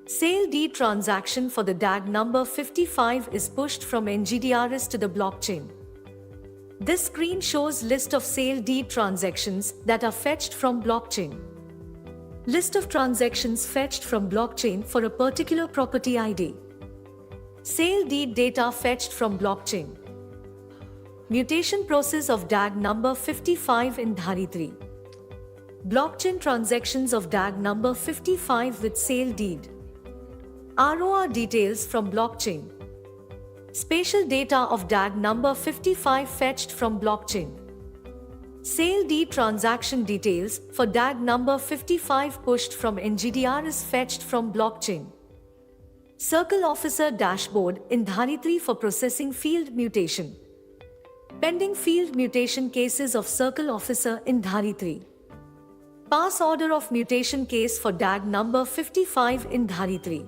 Sale deed transaction for the DAG number 55 is pushed from NGDRS to the blockchain. This screen shows list of sale deed transactions that are fetched from blockchain. List of transactions fetched from blockchain for a particular property ID. Sale deed data fetched from blockchain. Mutation process of DAG number 55 in Dharitri. Blockchain transactions of DAG number 55 with sale deed. ROR details from blockchain. Spatial data of DAG number 55 fetched from blockchain. Sale deed transaction details for DAG number 55 pushed from NGDRS fetched from blockchain. Circle Officer dashboard in Dharitri for processing field mutation. Pending field mutation cases of Circle Officer in Dharitri. Pass order of mutation case for DAG number 55 in Dharitri.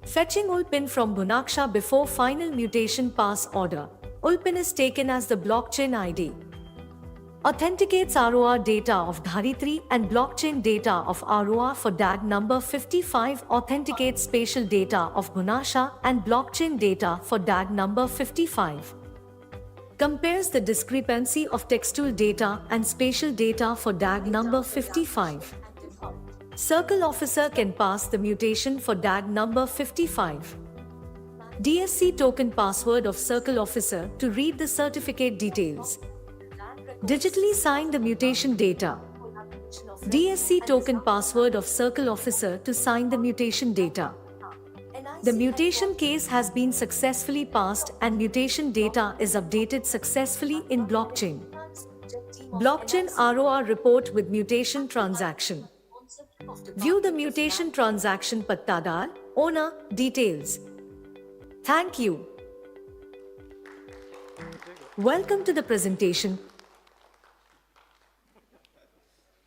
Fetching Ulpin from Bhunaksha before final mutation pass order. Ulpin is taken as the blockchain ID. Authenticates ROR data of Dharitri and blockchain data of ROR for DAG number 55. Authenticates spatial data of Bhunaksha and blockchain data for DAG number 55. Compares the discrepancy of textual data and spatial data for DAG number 55. Circle Officer can pass the mutation for DAG number 55. DSC token password of Circle Officer to read the certificate details. Digitally sign the mutation data. DSC token password of Circle Officer to sign the mutation data. The mutation case has been successfully passed and mutation data is updated successfully in blockchain. Blockchain ROR report with mutation transaction. View the mutation transaction pattadar, owner, details. Thank you. Welcome to the presentation.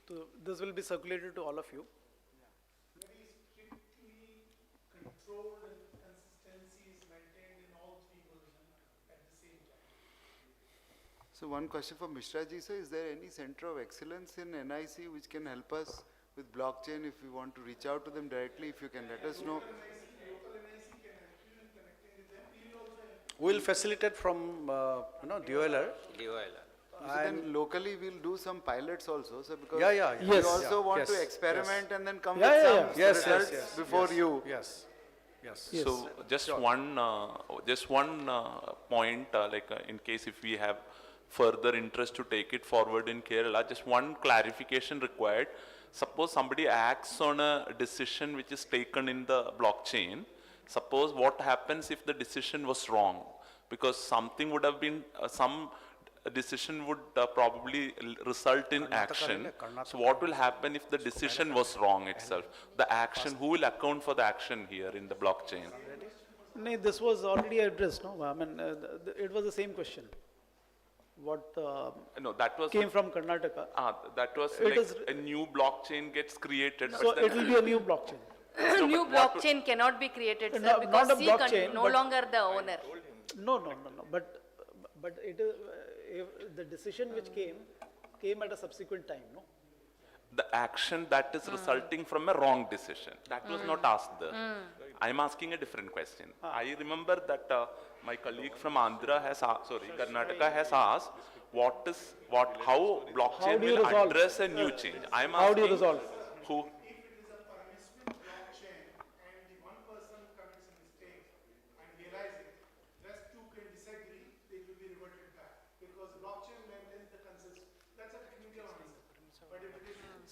So this will be circulated to all of you. Very strictly controlled and consistency is maintained in all So one question for Mishra ji, sir, is there any center of excellence in NIC which can help us with blockchain if we want to reach out to them directly? If you can let us know. We will facilitate from, DOLR. So then locally we'll do some pilots also, sir, because Yeah. we Yes. also want to Yes. experiment and then come Yeah, with yeah, some yeah. results before you. Yes. So just one point, in case if we have further interest to take it forward in Kerala, just one clarification required. Suppose somebody acts on a decision which is taken in the blockchain. Suppose what happens if the decision was wrong? Because something would have been, some decision would probably result in action. So what will happen if the decision was wrong itself? The action, who will account for the action here in the blockchain? No, this was already addressed, no? I mean, it was the same question. What No, that was came from Karnataka. That was It like is- a new blockchain gets created. So but it will be a new blockchain. New blockchain cannot be created, sir, No, because not a C blockchain, no but- longer the owner. No. But it is, the decision which came at a subsequent time, no? The action that is resulting from a wrong decision. That was not asked there. I'm asking a different question. I remember that my colleague from Andhra has asked, Karnataka has asked, how blockchain How do you will resolve? address a new change. I'm How do you asking resolve? who?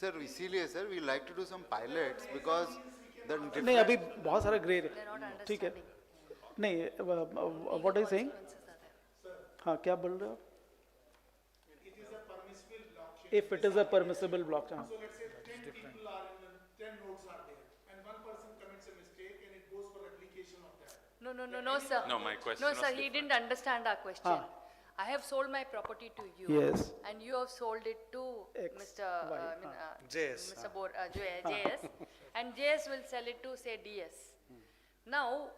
Sir, इसीलिए sir, we like to do some pilots because the नहीं अभी बहुत सारा grey ठीक है नहीं what are you saying हाँ क्या बोल रहे हो if it is a permissible blockchain So let's say 10 people are in the 10 nodes are there and one person commits a mistake and it goes for replication of that. No, sir. No, my question No, was sir, he different. didn't understand our question. I have sold my property to you. Yes. And you have sold it to X, Mr. Y, JS. Mr. JS. And JS will sell it to, say, DS. Now,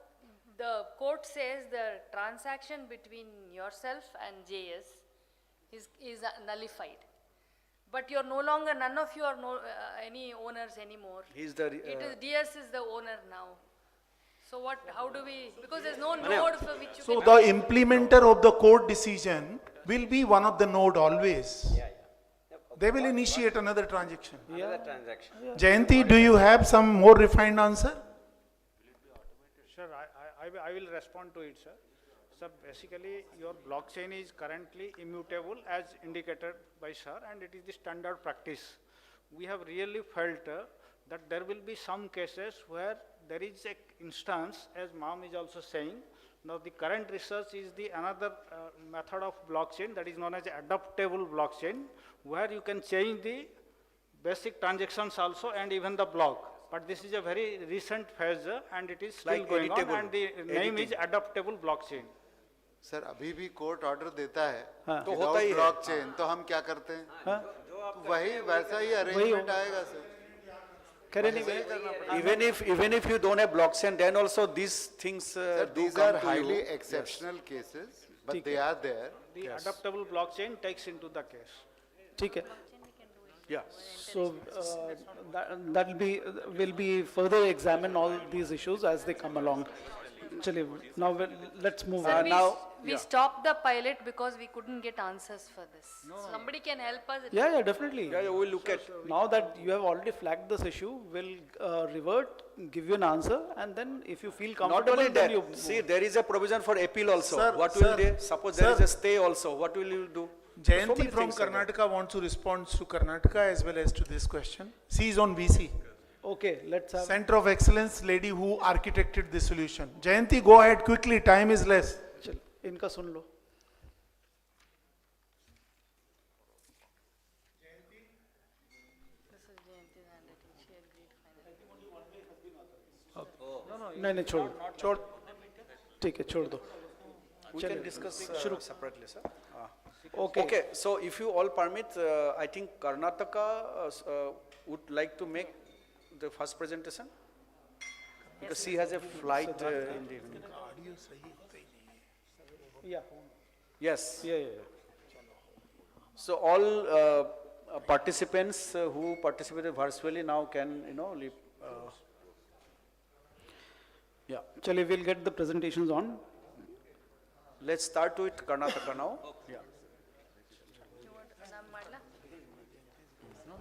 the court says the transaction between yourself and JS is nullified. But you're no longer, none of you are any owners anymore. He's the, It is, DS is the owner now. So what, how do we, because there's no node for which you So can. the implementer of the court decision will be one of the node always. They will initiate another transaction. Jayanti, do you have some more refined answer? Sure, I will respond to it, sir. Sir, basically, your blockchain is currently immutable as indicated by sir, and it is the standard practice. We have really felt that there will be some cases where there is a instance, as ma'am is also saying. Now, the current research is the another method of blockchain that is known as adaptable blockchain, where you can change the basic transactions also and even the block. But this is a very recent phase and it is still Like going editable, on, and the name is editing. adaptable blockchain. Sir अभी भी court order देता है तो होता ही है। Blockchain तो हम क्या करते हैं वही वैसा ही अरेंजमेंट आएगा सर करे नहीं Even if you don't have blockchain, then also these things Sir, do these come are to highly you. exceptional cases but they are there. The adaptable blockchain takes into the case. ठीक है Yeah. so that will be further examine all these issues as they come along चलिए now let's move Sir, on we stopped the pilot because we couldn't get answers for this. Somebody can help us. yeah definitely Yeah, we'll look at. now that you have already flagged this issue we'll revert give you an answer and then if you feel Not comfortable only then that, you see, there is a provision for appeal also. Sir, What will sir, they, suppose there is sir. a stay also, what will you do? Jayanti from Karnataka wants to respond to Karnataka as well as to this question. She is on VC. okay let's have Center of Excellence lady who architected the solution. Jayanti, go ahead quickly, time is less. चल इनका सुन लो नहीं छोड़ ठीक है छोड़ दो We can discuss separately, sir. Okay. Okay, so if you all permit, I think Karnataka would like to make the first presentation. Because she has a flight in the evening. yeah Yes. yeah So all participants who participated virtually now can, yeah. Chale, we'll get the presentations on. Let's start with Karnataka now. Yeah.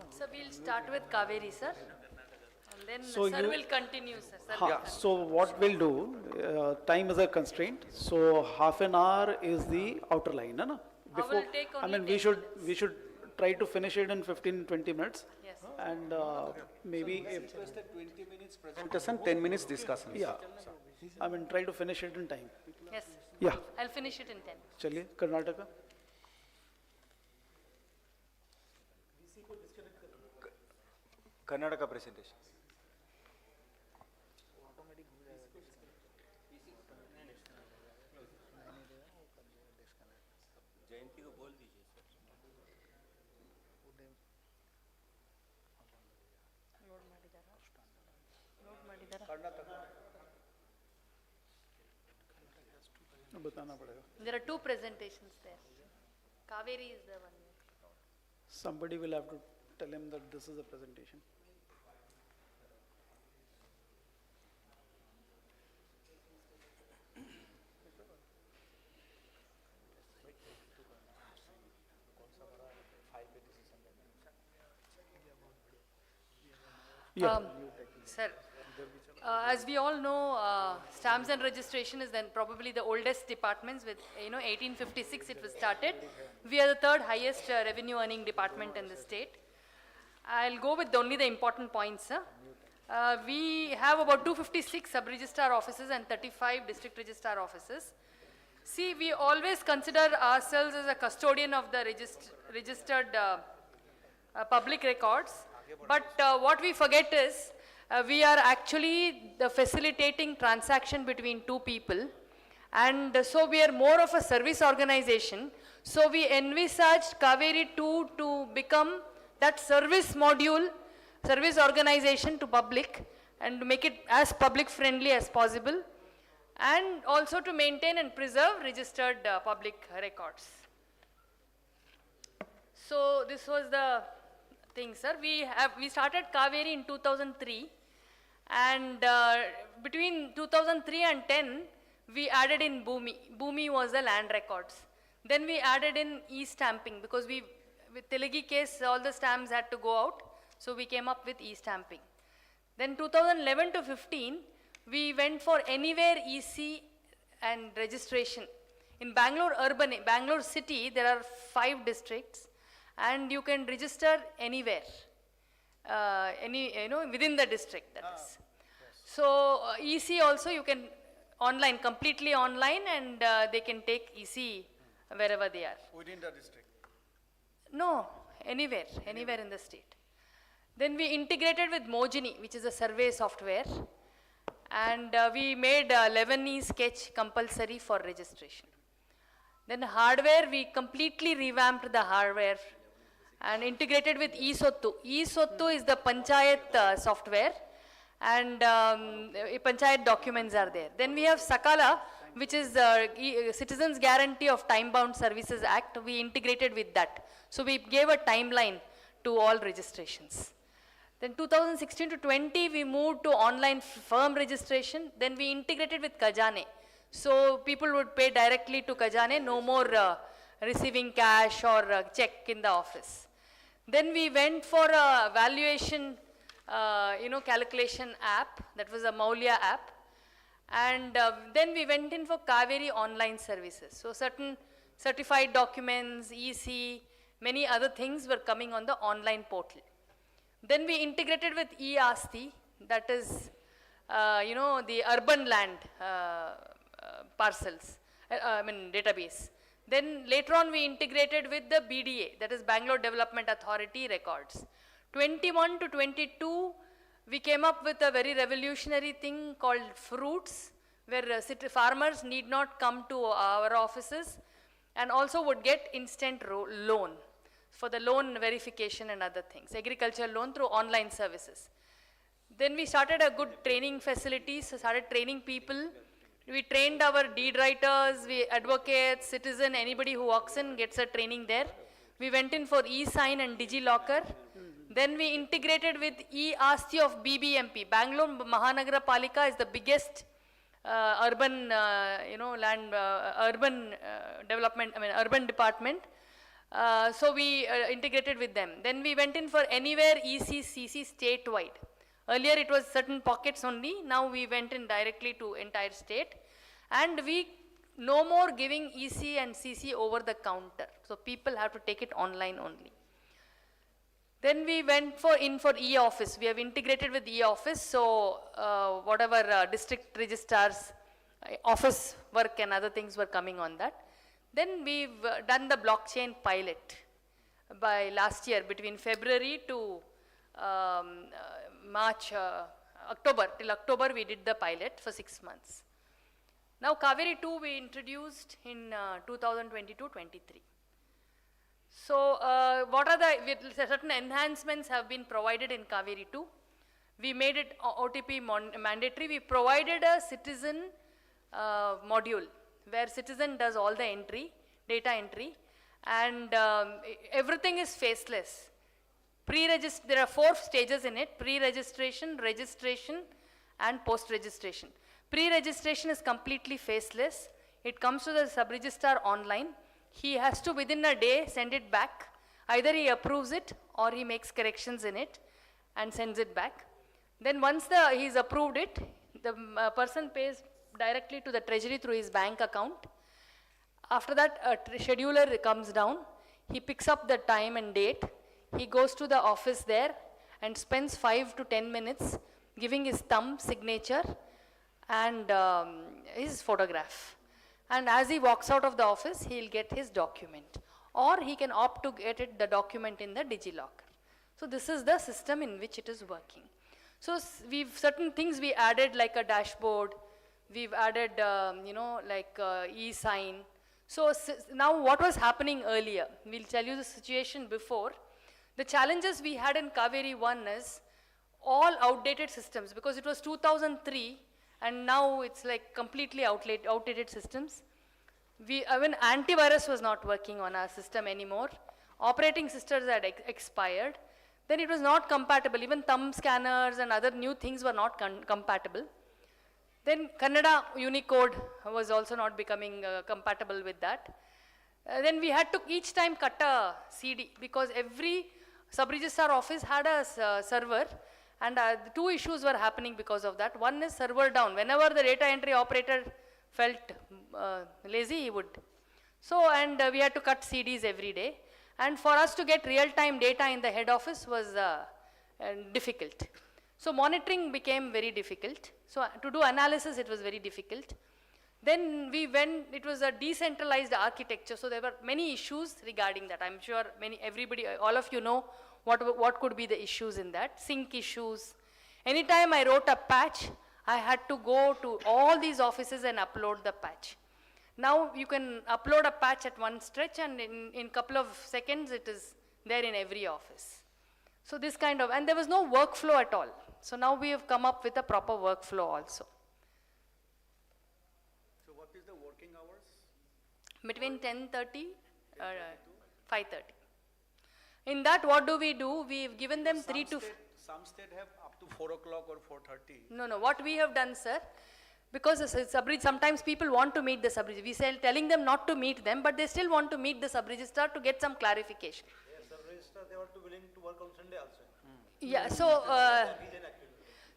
So we'll start with Kaveri, sir. And then So sir you- will continue, sir. Sir Ha, will continue. so what we'll do, time is a constraint, so half an hour is the outer line, na? Before, take I only mean, 10 we should try to finish it in 15, 20 minutes. Yes. And maybe if, 20 minutes presentation, 10 minutes discussion. yeah, I mean, try to finish it in time. Yes. Yeah, I'll finish it in 10. chaliye, Karnataka. Karnataka presentation. बताना पड़ेगा. There are two presentations there. Kaveri is the one. Somebody will have to tell him that this is a presentation. Yeah. Sir, as we all know, stamps and registration is then probably the oldest departments with, 1856 it was started. We are the third highest revenue earning department in the state. I'll go with only the important points, sir. We have about 256 sub-registrar offices and 35 district registrar offices. See, we always consider ourselves as a custodian of the registered public records. But what we forget is, we are actually the facilitating transaction between two people. And so we are more of a service organization. So we envisaged Kaveri 2 to become that service module, service organization to public and to make it as public friendly as possible. And also to maintain and preserve registered public records. So this was the thing, sir. We started Kaveri in 2003, and between 2003 and 10, we added in Bhoomi. Bhoomi was the land records. Then we added in e-stamping because with Telegi case, all the stamps had to go out, so we came up with e-stamping. Then 2011 to 15, we went for anywhere EC and registration. In Bangalore city, there are 5 districts. And you can register anywhere, within the district, that is. So EC also you can online, completely online, and they can take EC wherever they are. Within the district? No, anywhere in the state. Then we integrated with Mojini, which is a survey software, and we made 11E sketch compulsory for registration. Then hardware, we completely revamped the hardware and integrated with eSottu. eSottu is the Panchayat software, and Panchayat documents are there. Then we have Sakala, which is Citizens Guarantee of Time-Bound Services Act. We integrated with that. So we gave a timeline to all registrations. Then 2016 to 20, we moved to online firm registration. Then we integrated with Khajane. So people would pay directly to Khajane, no more receiving cash or check in the office. Then we went for a valuation, calculation app. That was a Maulya app. And then we went in for Kaveri online services. So certain certified documents, EC, many other things were coming on the online portal. Then we integrated with e-Asti, that is, the urban land parcels, database. Then later on we integrated with the BDA, that is Bangalore Development Authority records. 21 to 22, we came up with a very revolutionary thing called fruits, where farmers need not come to our offices and also would get instant loan for the loan verification and other things, agricultural loan through online services. Then we started a good training facilities, so started training people. We trained our deed writers, advocates, citizen, anybody who walks in gets a training there. We went in for e-sign and DigiLocker. Then we integrated with e-Asti of BBMP. Bangalore Mahanagara Palika is the biggest urban, urban development, urban department. So we integrated with them. Then we went in for anywhere ECCC statewide. Earlier it was certain pockets only. Now we went in directly to entire state. And we no more giving EC and CC over the counter. So people have to take it online only. Then we went for e-office. We have integrated with e-office. So whatever district registrars, office work and other things were coming on that. Then we've done the blockchain pilot by last year between February to March, October. Till October we did the pilot for 6 months. Now Kaveri 2 we introduced in 2022-23. So what are the certain enhancements have been provided in Kaveri 2. We made it OTP mandatory. We provided a citizen module where citizen does all the entry, data entry, and everything is faceless. There are 4 stages in it: pre-registration, registration, and post-registration. Pre-registration is completely faceless. It comes to the sub-registrar online. He has to within a day send it back. Either he approves it or he makes corrections in it and sends it back. Then once he's approved it, the person pays directly to the treasury through his bank account. After that, a scheduler comes down. He picks up the time and date. He goes to the office there and spends 5 to 10 minutes giving his thumb signature and his photograph. And as he walks out of the office, he'll get his document. Or he can opt to get the document in the DigiLocker. So this is the system in which it is working. So certain things we added like a dashboard. We've added, e-sign. So now what was happening earlier? We'll tell you the situation before. The challenges we had in Kaveri 1 is all outdated systems, because it was 2003 and now it's like completely outdated systems. Even antivirus was not working on our system anymore. Operating systems had expired. Then it was not compatible. Even thumb scanners and other new things were not compatible. Then Kannada Unicode was also not becoming compatible with that. Then we had to each time cut a CD, because every sub-registrar office had a server, and 2 issues were happening because of that. One is server down. Whenever the data entry operator felt lazy, he would. So, and we had to cut CDs every day. And for us to get real-time data in the head office was difficult. So monitoring became very difficult. So to do analysis, it was very difficult. Then it was a decentralized architecture, so there were many issues regarding that. I'm sure all of you know what could be the issues in that. Sync issues. Anytime I wrote a patch, I had to go to all these offices and upload the patch. Now you can upload a patch at one stretch, and in couple of seconds it is there in every office. So this kind of, and there was no workflow at all. So now we have come up with a proper workflow also. So what is the working hours? Between 10:30 5:30. In that, what do? We've given them Some state have up to 4 o'clock or 4:30. No. What we have done, sir, because sometimes people want to meet the sub-registrar. We say telling them not to meet them, but they still want to meet the sub-registrar to get some clarification. Sub-registrar, they are willing to work on Sunday also. Yeah,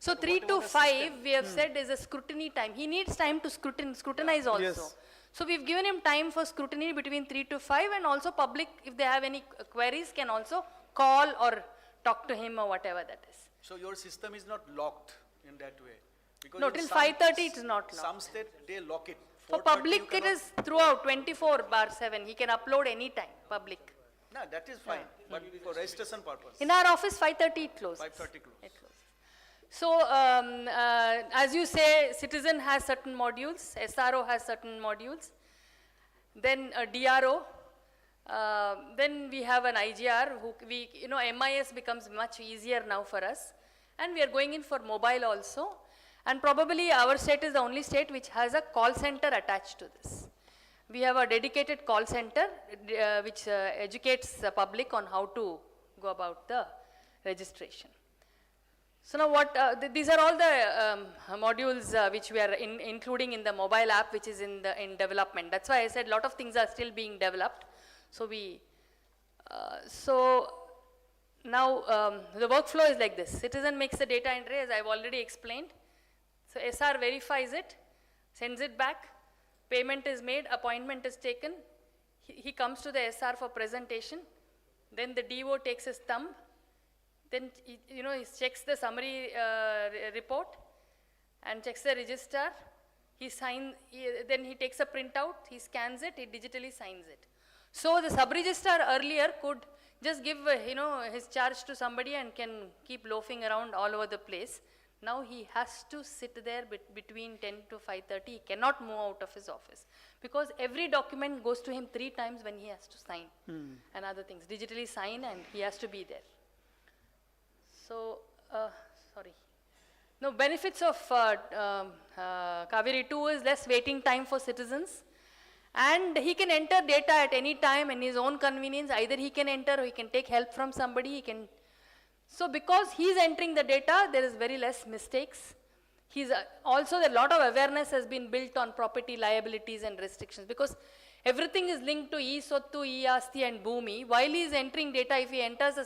so 3 to 5 we have said is a scrutiny time. He needs time to scrutinize also. Yes. So we've given him time for scrutiny between 3 to 5, and also public, if they have any queries, can also call or talk to him or whatever that is. So your system is not locked in that way? Because No, till 5:30 it's not locked. Some state, they lock it. For public it is throughout 24/7. He can upload any time, public. No, that is fine, but for registration purpose. In our office 5:30 it closes. 5:30 close. It closes. So as you say, citizen has certain modules, SRO has certain modules, then DRO, then we have an IGR, MIS becomes much easier now for us, and we are going in for mobile also, and probably our state is the only state which has a call center attached to this. We have a dedicated call center which educates the public on how to go about the registration. So now what, these are all the modules which we are including in the mobile app, which is in development. That's why I said a lot of things are still being developed. So now the workflow is like this. Citizen makes the data entry, as I've already explained. So SR verifies it, sends it back, payment is made, appointment is taken. He comes to the SR for presentation. Then the DO takes his thumb. Then he checks the summary report and checks the register. Then he takes a printout, he scans it, he digitally signs it. So the sub-registrar earlier could just give his charge to somebody and can keep loafing around all over the place. Now he has to sit there between 10 to 5:30. He cannot move out of his office because every document goes to him 3 times when he has to sign and other things. Digitally sign and he has to be there. So, sorry. No, benefits of Kaveri 2 is less waiting time for citizens. And he can enter data at any time in his own convenience. Either he can enter or he can take help from somebody. So because he is entering the data, there is very less mistakes. Also a lot of awareness has been built on property liabilities and restrictions because everything is linked to E-Sottu, E-Asti and Bhoomi. While he is entering data, if he enters a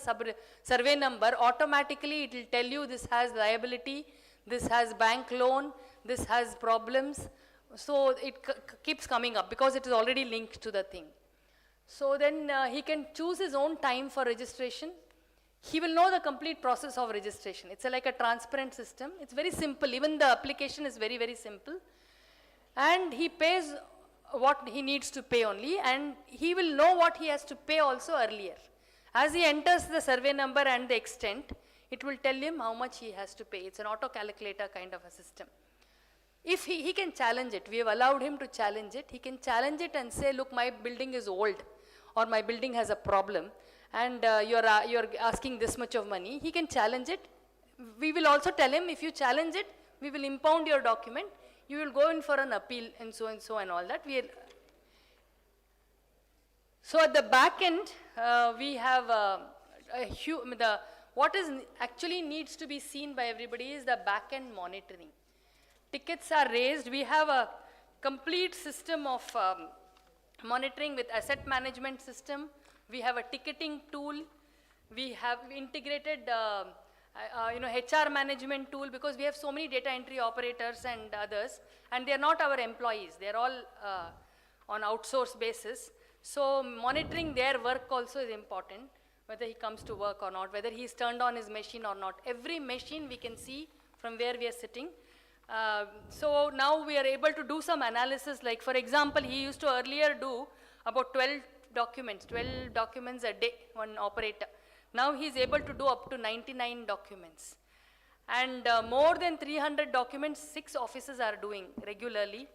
survey number, automatically it will tell you this has liability, this has bank loan, this has problems. So it keeps coming up because it is already linked to the thing. So then he can choose his own time for registration. He will know the complete process of registration. It's like a transparent system. It's very simple. Even the application is very, very simple. And he pays what he needs to pay only, and he will know what he has to pay also earlier. As he enters the survey number and the extent, it will tell him how much he has to pay. It's an auto calculator kind of a system. If he can challenge it, we have allowed him to challenge it. He can challenge it and say, look, my building is old or my building has a problem and you're asking this much of money. He can challenge it. We will also tell him, if you challenge it, we will impound your document. You will go in for an appeal and so and all that. So at the back end, we have what is actually needs to be seen by everybody is the back end monitoring. Tickets are raised. We have a complete system of monitoring with asset management system. We have a ticketing tool. We have integrated HR management tool because we have so many data entry operators and others, and they are not our employees. They are all on outsource basis. So monitoring their work also is important, whether he comes to work or not, whether he's turned on his machine or not. Every machine we can see from where we are sitting. So now we are able to do some analysis, like for example, he used to earlier do about 12 documents a day, one operator. Now he is able to do up to 99 documents. And more than 300 documents, 6 offices are doing regularly.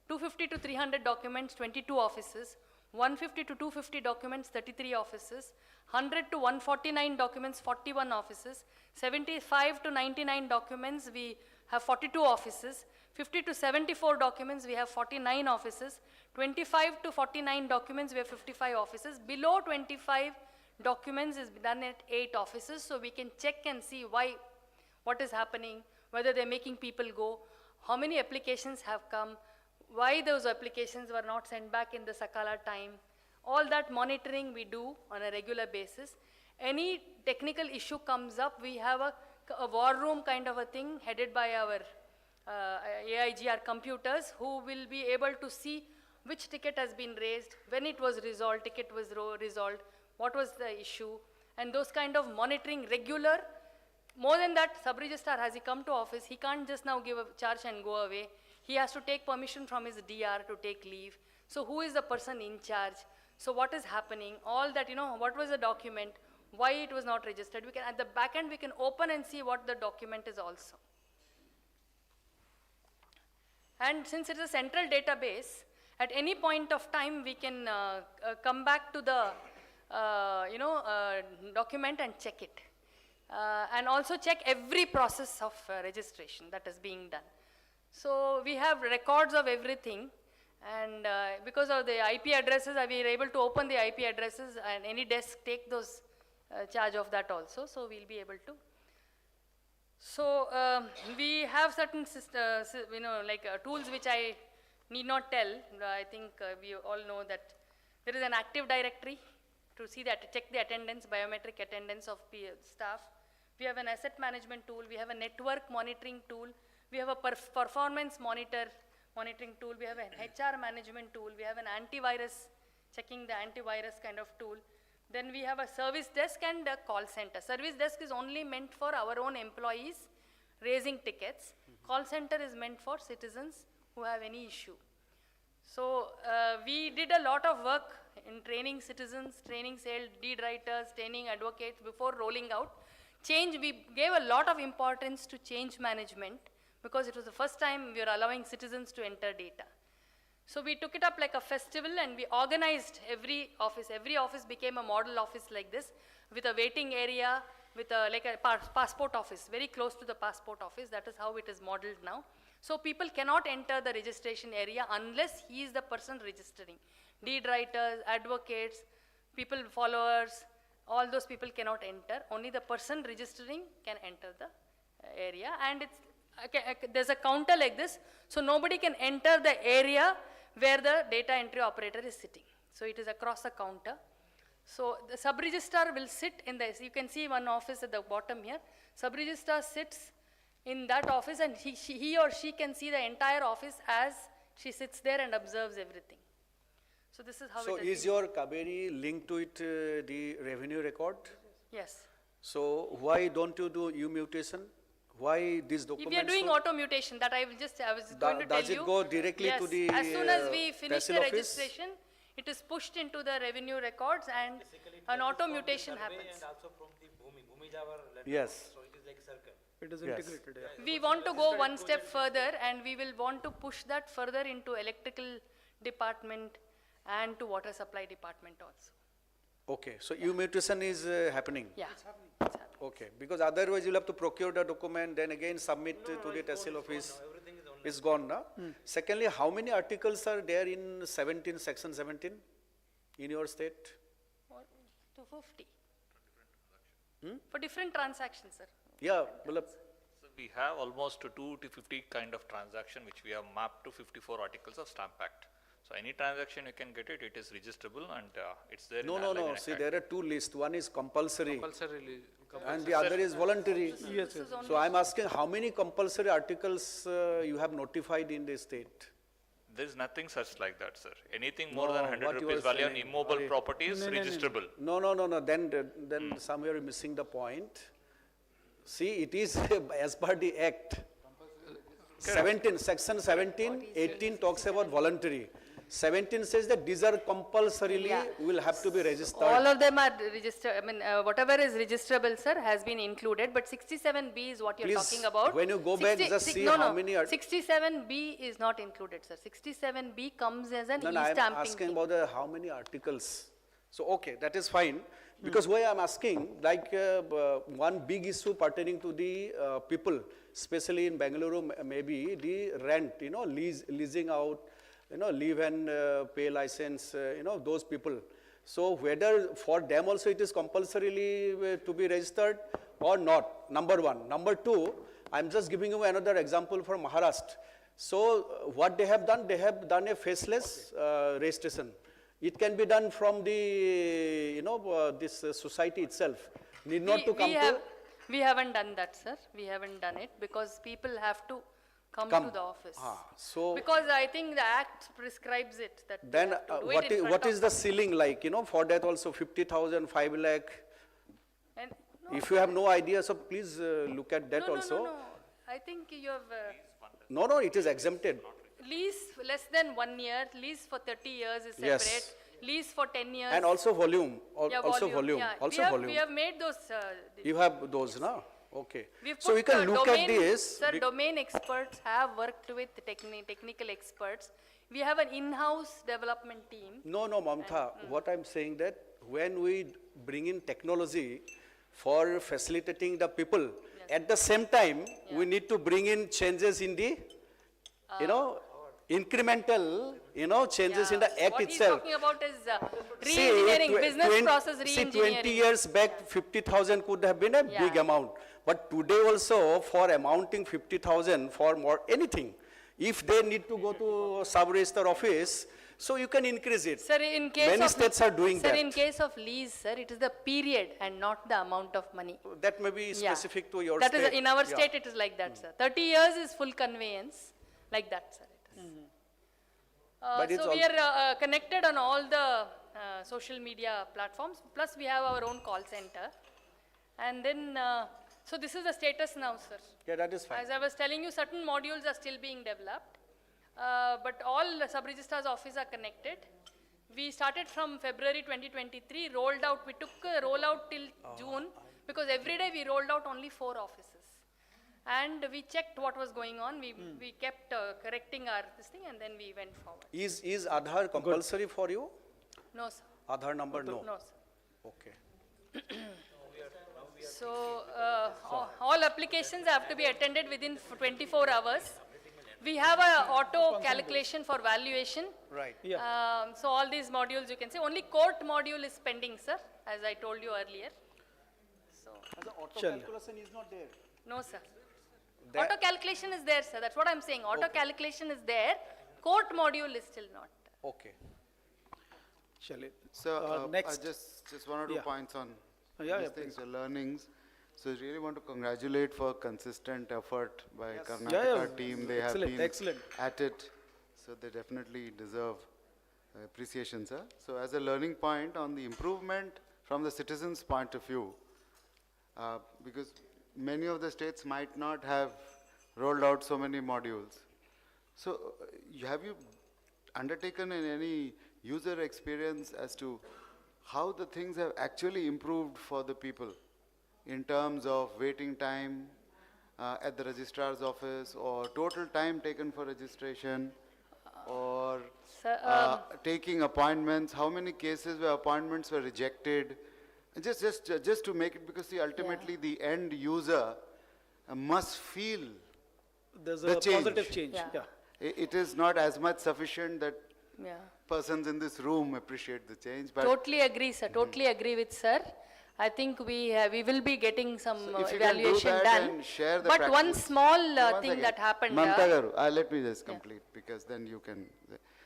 250 to 300 documents, 22 offices. 150 to 250 documents, 33 offices. 100 to 149 documents, 41 offices. 75 to 99 documents, we have 42 offices. 50 to 74 documents, we have 49 offices. 25 to 49 documents, we have 55 offices. Below 25 documents is done at 8 offices, so we can check and see what is happening, whether they're making people go, how many applications have come, why those applications were not sent back in the Sakala time. All that monitoring we do on a regular basis. Any technical issue comes up, we have a war room kind of a thing headed by our AIGR computers, who will be able to see which ticket has been raised, when it was resolved, ticket was resolved, what was the issue, and those kind of monitoring regular. More than that, sub-registrar, has he come to office, he can't just now give a charge and go away. He has to take permission from his DR to take leave. So who is the person in charge? So what is happening? All that, what was the document, why it was not registered. We can, at the back end, we can open and see what the document is also. And since it is a central database, at any point of time, we can come back to the document and check it. And also check every process of registration that is being done. So we have records of everything, And because of the IP addresses, we are able to open the IP addresses and any desk take those charge of that also. So we'll be able to. So we have certain tools which I need not tell. I think we all know that there is an active directory to see that, check the attendance, biometric attendance of staff. We have an asset management tool. We have a network monitoring tool. We have a performance monitoring tool. We have an HR management tool. We have an antivirus, checking the antivirus kind of tool. Then we have a service desk and a call center. Service desk is only meant for our own employees raising tickets. Call center is meant for citizens who have any issue. So we did a lot of work in training citizens, training sales, deed writers, training advocates before rolling out. We gave a lot of importance to change management because it was the first time we were allowing citizens to enter data. So we took it up like a festival and we organized every office. Every office became a model office like this with a waiting area, with like a passport office, very close to the passport office. That is how it is modeled now. So people cannot enter the registration area unless he is the person registering. Deed writers, advocates, people, followers, all those people cannot enter. Only the person registering can enter the area. And there's a counter like this, so nobody can enter the area where the data entry operator is sitting. So it is across the counter. So the sub-registrar will sit in this. You can see one office at the bottom here. Sub-registrar sits in that office and he or she can see the entire office as she sits there and observes everything. So this is how so it is. So is your Kaveri linked to it the revenue record? Yes. So why don't you do U-mutation? Why this document? We are doing auto mutation, that I was going to tell you. Does it go directly to the as soon as we finish the Tehsil office? registration, it is pushed into the revenue records and an auto mutation happens. And also from the Bhoomi. Bhoomi is our letter. Yes. So it is like a circle. It is Yes. integrated. Yeah. We want to go one step further and we will want to push that further into electrical department and to water supply department also. Okay, so U-mutation is happening? Yeah. It's happening. Okay, because otherwise you'll have to procure the document, then again submit to the Tehsil office. It's gone now. Secondly, how many articles are there in section 17 in your state? 250. For different transactions, sir. Yeah, So we have almost 250 kind of transaction which we have mapped to 54 articles of Stamp Act. So any transaction you can get it, it is registrable and it's there. No. See, there are two lists. One is compulsory and the Sir, other is voluntary. Yes. So I'm asking how many compulsory articles you have notified in the state? There is nothing such like that, sir. Anything more No, than 100 what you rupees are value on saying. immobile property is registrable. No. Then somewhere you're missing the point. See, it is as per the Act. 17, section 17, 18 talks about voluntary. 17 says that these are compulsorily will have to be registered. All of them are registered. I mean, whatever is registrable, sir, has been included. But 67B is what you're talking about. When you go back, just see how many are. 67B is not included, sir. 67B comes as an I'm e-stamping asking thing. about how many articles. So, okay, that is fine. Because why I'm asking, like one big issue pertaining to the people, especially in Bengaluru, maybe the rent, leasing out, leave and pay license, those people. So whether for them also it is compulsorily to be registered or not, number one. Number two, I'm just giving you another example for Maharashtra. So what they have done a faceless registration. It can be done from the, this society itself. Need not to come to. We haven't done that, sir. We haven't done it because people have to come to the office. So because I think the Act prescribes it. That then what is the ceiling like, for that also 50,000, 5 lakh? And If you have no idea, so please look at that also. No. I think you have... No, it is exempted. Lease less than 1 year, lease for 30 years is separate, lease for 10 years. And also volume, Yeah. We have made those. You have those, no? Okay. So we can look at this. Sir, domain experts have worked with technical experts. We have an in-house development team. No, Mamta, what I'm saying that when we bring in technology for facilitating the people, at the same time, we need to bring in changes in the, incremental, changes in the act What he's itself. talking about is See, re-engineering, business process See, re-engineering. 20 years back, 50,000 could have been a big amount. But today also, for amounting 50,000 for more anything, if they need to go to sub-register office, so you can increase it. Sir, in case Many of, states are doing sir, that. in case of lease, sir, it is the period and not the amount of money. That may be specific to your That state. is, in our Yeah. state, it is like that, sir. 30 years is full conveyance, like that, sir. It is. But it's So we are connected on all the social media platforms, plus we have our own call center. And then, so this is the status now, sir. Yeah, that is fine. As I was telling you, certain modules are still being developed, but all sub-registrars' office are connected. We started from February 2023, rolled out, we took a rollout till June, because every day we rolled out only 4 offices. And we checked what was going on, we kept correcting our this thing, and then we went forward. Is Aadhaar compulsory for you? No, sir. Aadhaar number, no? No, sir. Okay. So, all applications have to be attended within 24 hours. We have a auto calculation for valuation. Right. So all these modules you can see, only court module is pending, sir, as I told you earlier. So, The auto calculation is not there. no, sir. Auto calculation is there, sir, that's what I'm saying. Auto calculation is there, court module is still not. Okay. Chalit. So, next. just one or two Yeah. points on Yeah, these yeah, things, the learnings. So I really want to congratulate for consistent effort by Karnataka Yeah, yeah. team. They have Excellent, been excellent. at it, so they definitely deserve appreciation, sir. So as a learning point on the improvement from the citizens' point of view, because many of the states might not have rolled out so many modules. So have you undertaken in any user experience as to how the things have actually improved for the people in terms of waiting time at the registrar's office, or total time taken for registration, or taking appointments? How many cases where appointments were rejected? And just to make it, because see, ultimately the end user must feel There's the a change. positive change. Yeah. Yeah. It is not as much sufficient that Yeah. persons in this room appreciate the change, but Totally agree, sir, totally agree with sir. I think we will be getting some if you can do evaluation that done. and share the But one practice. small One thing second. that happened. Mamta garu, let me just complete, because then you can.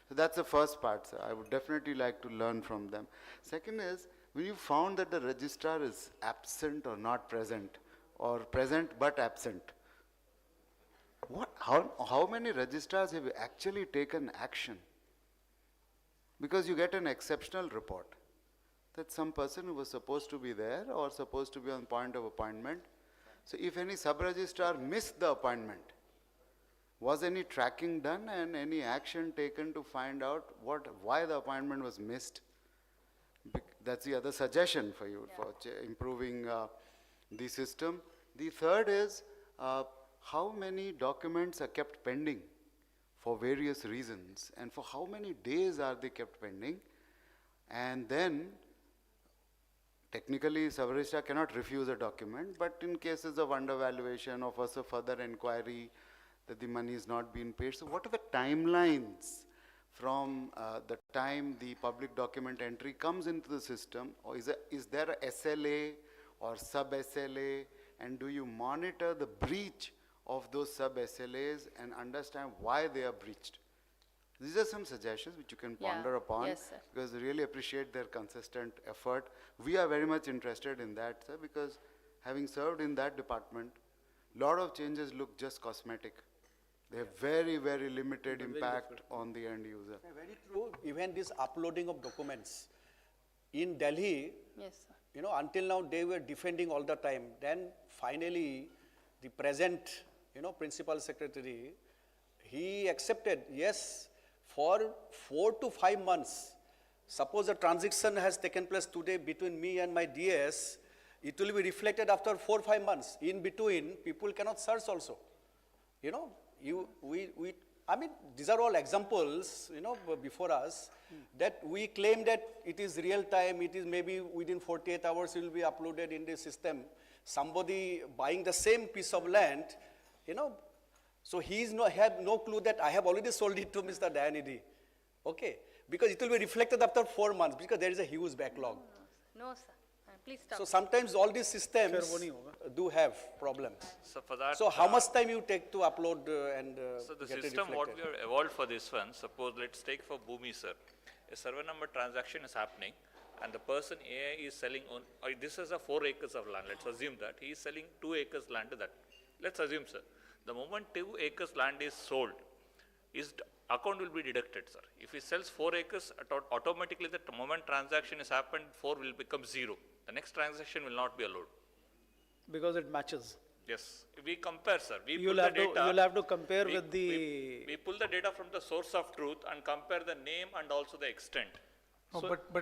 So that's the first part, sir. I would definitely like to learn from them. Second is, when you found that the registrar is absent or not present, or present but absent, how many registrars have actually taken action? Because you get an exceptional report that some person who was supposed to be there or supposed to be on point of appointment. So if any sub-registrar missed the appointment, was any tracking done and any action taken to find out why the appointment was missed? That's the other suggestion for you for improving the system. The third is, how many documents are kept pending for various reasons, and for how many days are they kept pending? And then, technically, sub-registrar cannot refuse a document, but in cases of undervaluation or for further inquiry that the money is not being paid. So what are the timelines from the time the public document entry comes into the system, or is there a SLA or sub-SLA, and do you monitor the breach of those sub-SLAs and understand why they are breached? These are some suggestions which you can ponder upon, yes, sir. because we really appreciate their consistent effort. We are very much interested in that, sir, because having served in that department, lot of changes look just cosmetic. They have very, very limited impact on the end user. Very true. Even this uploading of documents in Delhi, Yes, sir. until now they were defending all the time. Then finally, the present, principal secretary, he accepted, yes, for 4 to 5 months. Suppose a transaction has taken place today between me and my DS, it will be reflected after 4 or 5 months. In between, people cannot search also. These are all examples, before us, that we claim that it is real time, it is maybe within 48 hours it will be uploaded in the system. Somebody buying the same piece of land, So he is have no clue that I have already sold it to Mr. Dayanidhi. Okay, because it will be reflected after 4 months because there is a huge backlog. No, sir. Please stop. So sometimes all these systems do have problems. So for that, So how much time you take to upload and so the get it system what we reflected? have evolved for this one, suppose let's take for Bhoomi sir, a server number transaction is happening and the person AI is selling on, this is a 4 acres of land, let's assume that he is selling 2 acres land to that. Let's assume sir, the moment 2 acres land is sold, his account will be deducted sir. If he sells 4 acres, automatically the moment transaction is happened, 4 will become 0. The next transaction will not be allowed. Because it matches. Yes, we compare sir. We You'll pull have the to, data. you'll have to compare with the. We pull the data from the source of truth and compare the name and also the extent. No, but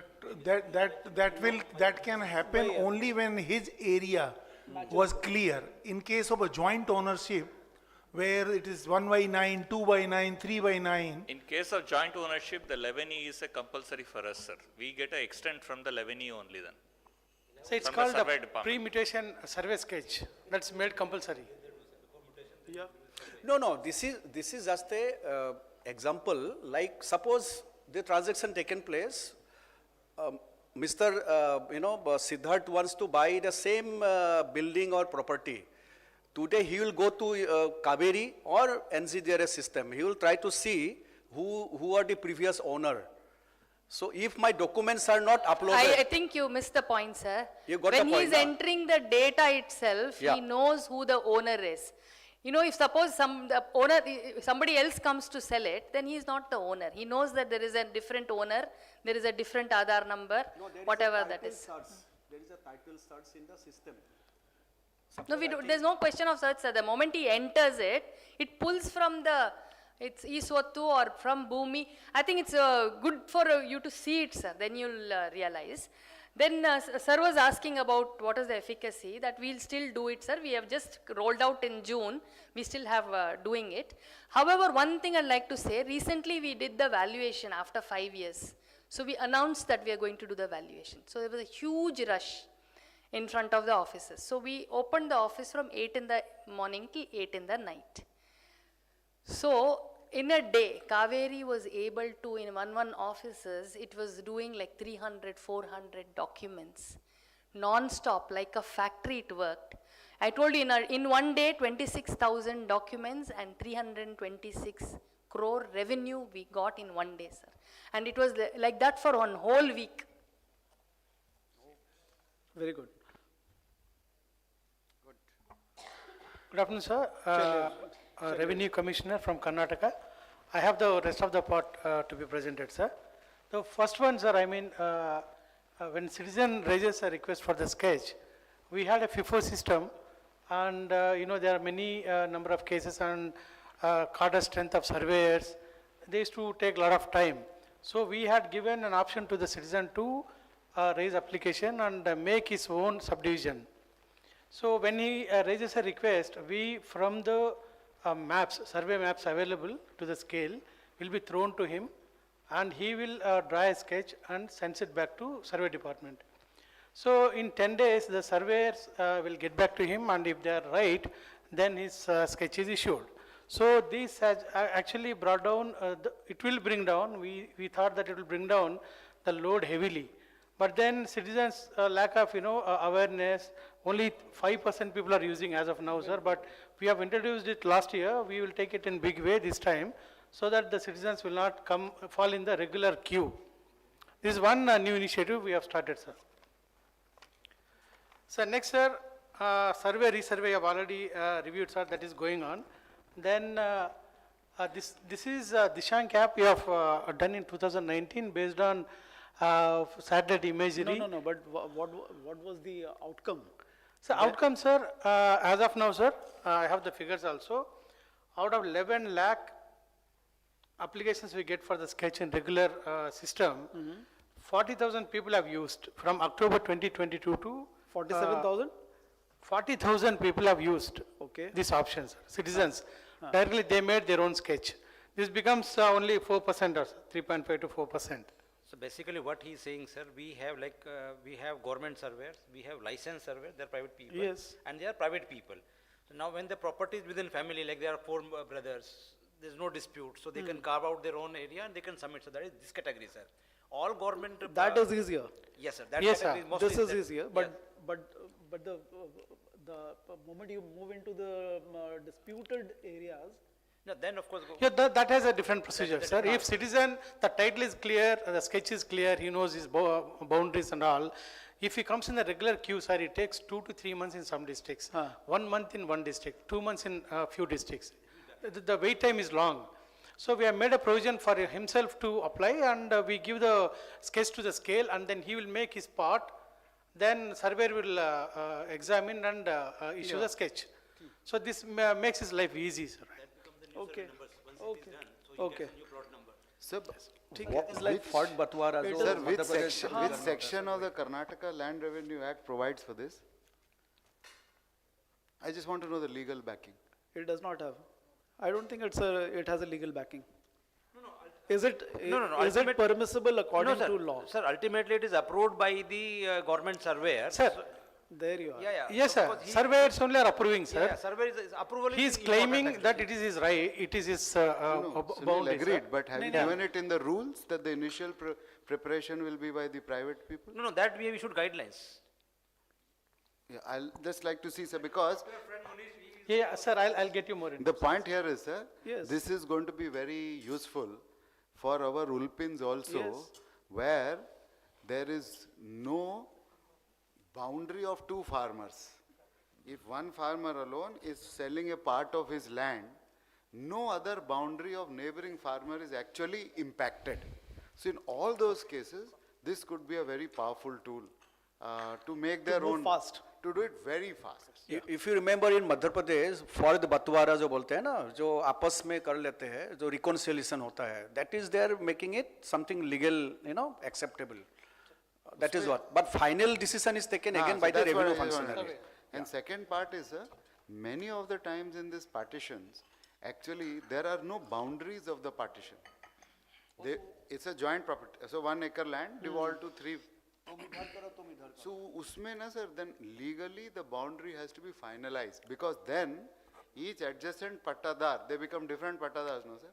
that can happen only when his area was clear. In case of a joint ownership, where it is 1 by 9, 2 by 9, 3 by 9. In case of joint ownership, the 11E is a compulsory for us, sir. We get an extent from the 11E only then. So it's From the called survey a department. pre-mutation survey sketch. That's made compulsory. Yeah. No, this is just a example. Like suppose the transaction taken place, Mr. Siddharth wants to buy the same building or property. Today he will go to Kaveri or NCDRS system. He will try to see who are the previous owner. So if my documents are not uploaded. I think you missed the point, sir. You got when the point, he's na? entering the data itself, Yeah. he knows who the owner is. You know, if suppose somebody else comes to sell it, then he is not the owner. He knows that there is a different owner, there is a different Aadhaar number, whatever that is. There is a title starts in the system. No, there's no question of search, sir. The moment he enters it, it pulls from it's Iswattu or from Bhoomi. I think it's good for you to see it, sir. Then you'll realize. Then sir was asking about what is the efficacy, that we'll still do it, sir. We have just rolled out in June. We still have doing it. However, one thing I'd like to say, recently we did the valuation after 5 years. So we announced that we are going to do the valuation. So there was a huge rush in front of the offices. So we opened the office from 8 in the morning till 8 in the night. So in a day, Kaveri was able to, in one offices, it was doing like 300, 400 documents, non-stop, like a factory it worked. I told you in one day, 26,000 documents and 326 crore revenue we got in one day, sir. And it was like that for one whole week. Very good. Good afternoon, sir. Revenue Commissioner from Karnataka. I have the rest of the part to be presented, sir. The first one, sir, I mean, when citizen raises a request for the sketch, we had a FIFO system, and there are many number of cases and cadre strength of surveyors. They used to take a lot of time. So we had given an option to the citizen to raise application and make his own subdivision. So when he raises a request, we from the survey maps available to the scale will be thrown to him, and he will draw a sketch and sends it back to survey department. So in 10 days, the surveyors will get back to him, and if they are right, then his sketch is issued. So this has actually brought down, it will bring down, we thought that it will bring down the load heavily. But then citizens lack of awareness, only 5% people are using as of now, sir, but we have introduced it last year. We will take it in big way this time so that the citizens will not fall in the regular queue. This is one new initiative we have started, sir. So next, sir, survey, resurvey I have already reviewed, sir, that is going on. Then this is Dishank app we have done in 2019 based on satellite imagery. No, but what was the outcome? So outcome, sir, as of now, sir, I have the figures also. Out of 11 lakh applications we get for the sketch in regular system, 40,000 people have used from October 2022 to 47,000? 40,000 people have used these options, citizens. Directly they made their own sketch. This becomes only 4% or 3.5 to 4%. So basically what he is saying, sir, we have we have government surveyors, we have licensed surveyors, they are private people. Yes. And they are private people. So now when the property is within family, like there are four brothers, there's no dispute, so they can carve out their own area and they can submit. So that is this category, sir. All government. That is easier. Yes, sir. That Yes, sir. category is mostly This is that- easier, but the moment you move into the disputed areas, No, then of course. Yeah, that has a different procedure, That- sir. that- If citizen, the title is clear, the sketch is clear, he knows his boundaries and all. If he comes in the regular queue, sir, it takes 2 to 3 months in some districts. 1 month in one district, 2 months in a few districts. The wait time is long. So we have made a provision for himself to apply, and we give the sketch to the scale, and then he will make his part. Then surveyor will examine and issue the sketch. So this makes his life easy, sir. okay, okay, okay. Sir, What is like Fort Batwara? sir, which section of the Karnataka Land Revenue Act provides for this? I just want to know the legal backing. It does not have. I don't think it has a legal backing. Is it, is it permissible according No, sir. to law? Sir, ultimately it is approved by the government surveyor. Sir. There you are. Yeah. Yes, So sir. because he- Surveyors only are approving, sir. Yeah, surveyor is approval. He is claiming that it is his right, it is his Sunil boundary, sir. agreed, but have you given it in the rules that the initial preparation will be by the private people? No, that we have issued guidelines. Yeah, I'll just like to see, sir, because Yeah, sir, I'll get you more into the point here is, sir, Yes. this is going to be very useful for our ulpins also, Yes. where there is no boundary of two farmers. If one farmer alone is selling a part of his land, no other boundary of neighboring farmer is actually impacted. So in all those cases, this could be a very powerful tool to make their move own. fast. To do it very fast. If you remember in Madhya Pradesh, for the Batwara जो बोलते हैं ना, जो आपस में कर लेते हैं, जो reconciliation होता है, that is they're making it something legal, acceptable. That is what. But final decision is taken again by the That's what revenue I wanted. functionary. And second part is, many of the times in these partitions, actually there are no boundaries of the partition. It's a joint property. So 1 acre land devolved to 3. So usme na sir, then legally the boundary has to be finalized, because then each adjacent pattadar, they become different pattadars, no sir?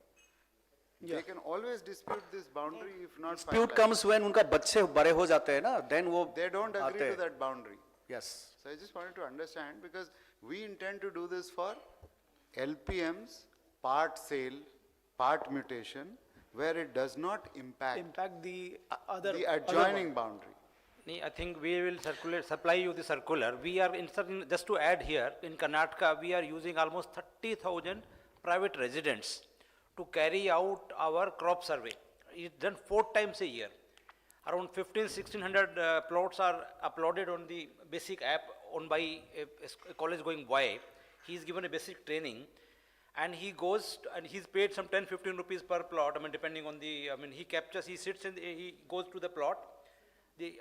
They can always dispute this boundary if not Dispute finalized. comes when उनका बच्चे बड़े हो जाते हैं ना, then वो They don't आते agree to हैं. that boundary. Yes. So I just wanted to understand, because we intend to do this for LPMs, part sale, part mutation, where it does not impact the other the other adjoining one. boundary. I think we will supply you the circular. We are just to add here, in Karnataka, we are using almost 30,000 private residents to carry out our crop survey. It's done 4 times a year. Around 1,600 plots are uploaded on the basic app owned by a college going boy. He is given a basic training, and he goes and he's paid some 10-15 rupees per plot. Depending on the, he captures, he sits and he goes to the plot.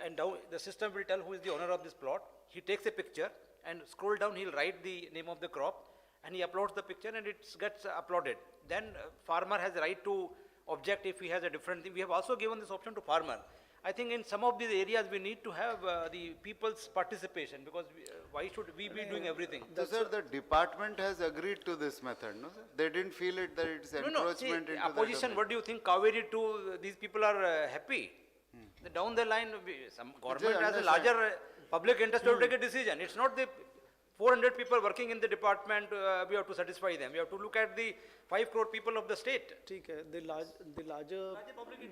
And down, the system will tell who is the owner of this plot. He takes a picture and scroll down, he'll write the name of the crop, and he uploads the picture and it gets uploaded. Then farmer has the right to object if he has a different thing. We have also given this option to farmer. I think in some of these areas we need to have the people's participation, because why should we be doing everything? So sir, the department has agreed to this method, no sir? They didn't feel it that it's encroachment into Opposition, the what do you think, Kaveri 2, these people are happy? Down the line, some government has a larger public interest to take a decision. It's not the 400 people working in the department, we have to satisfy them. We have to look at the 5 crore people of the state. ठीक है,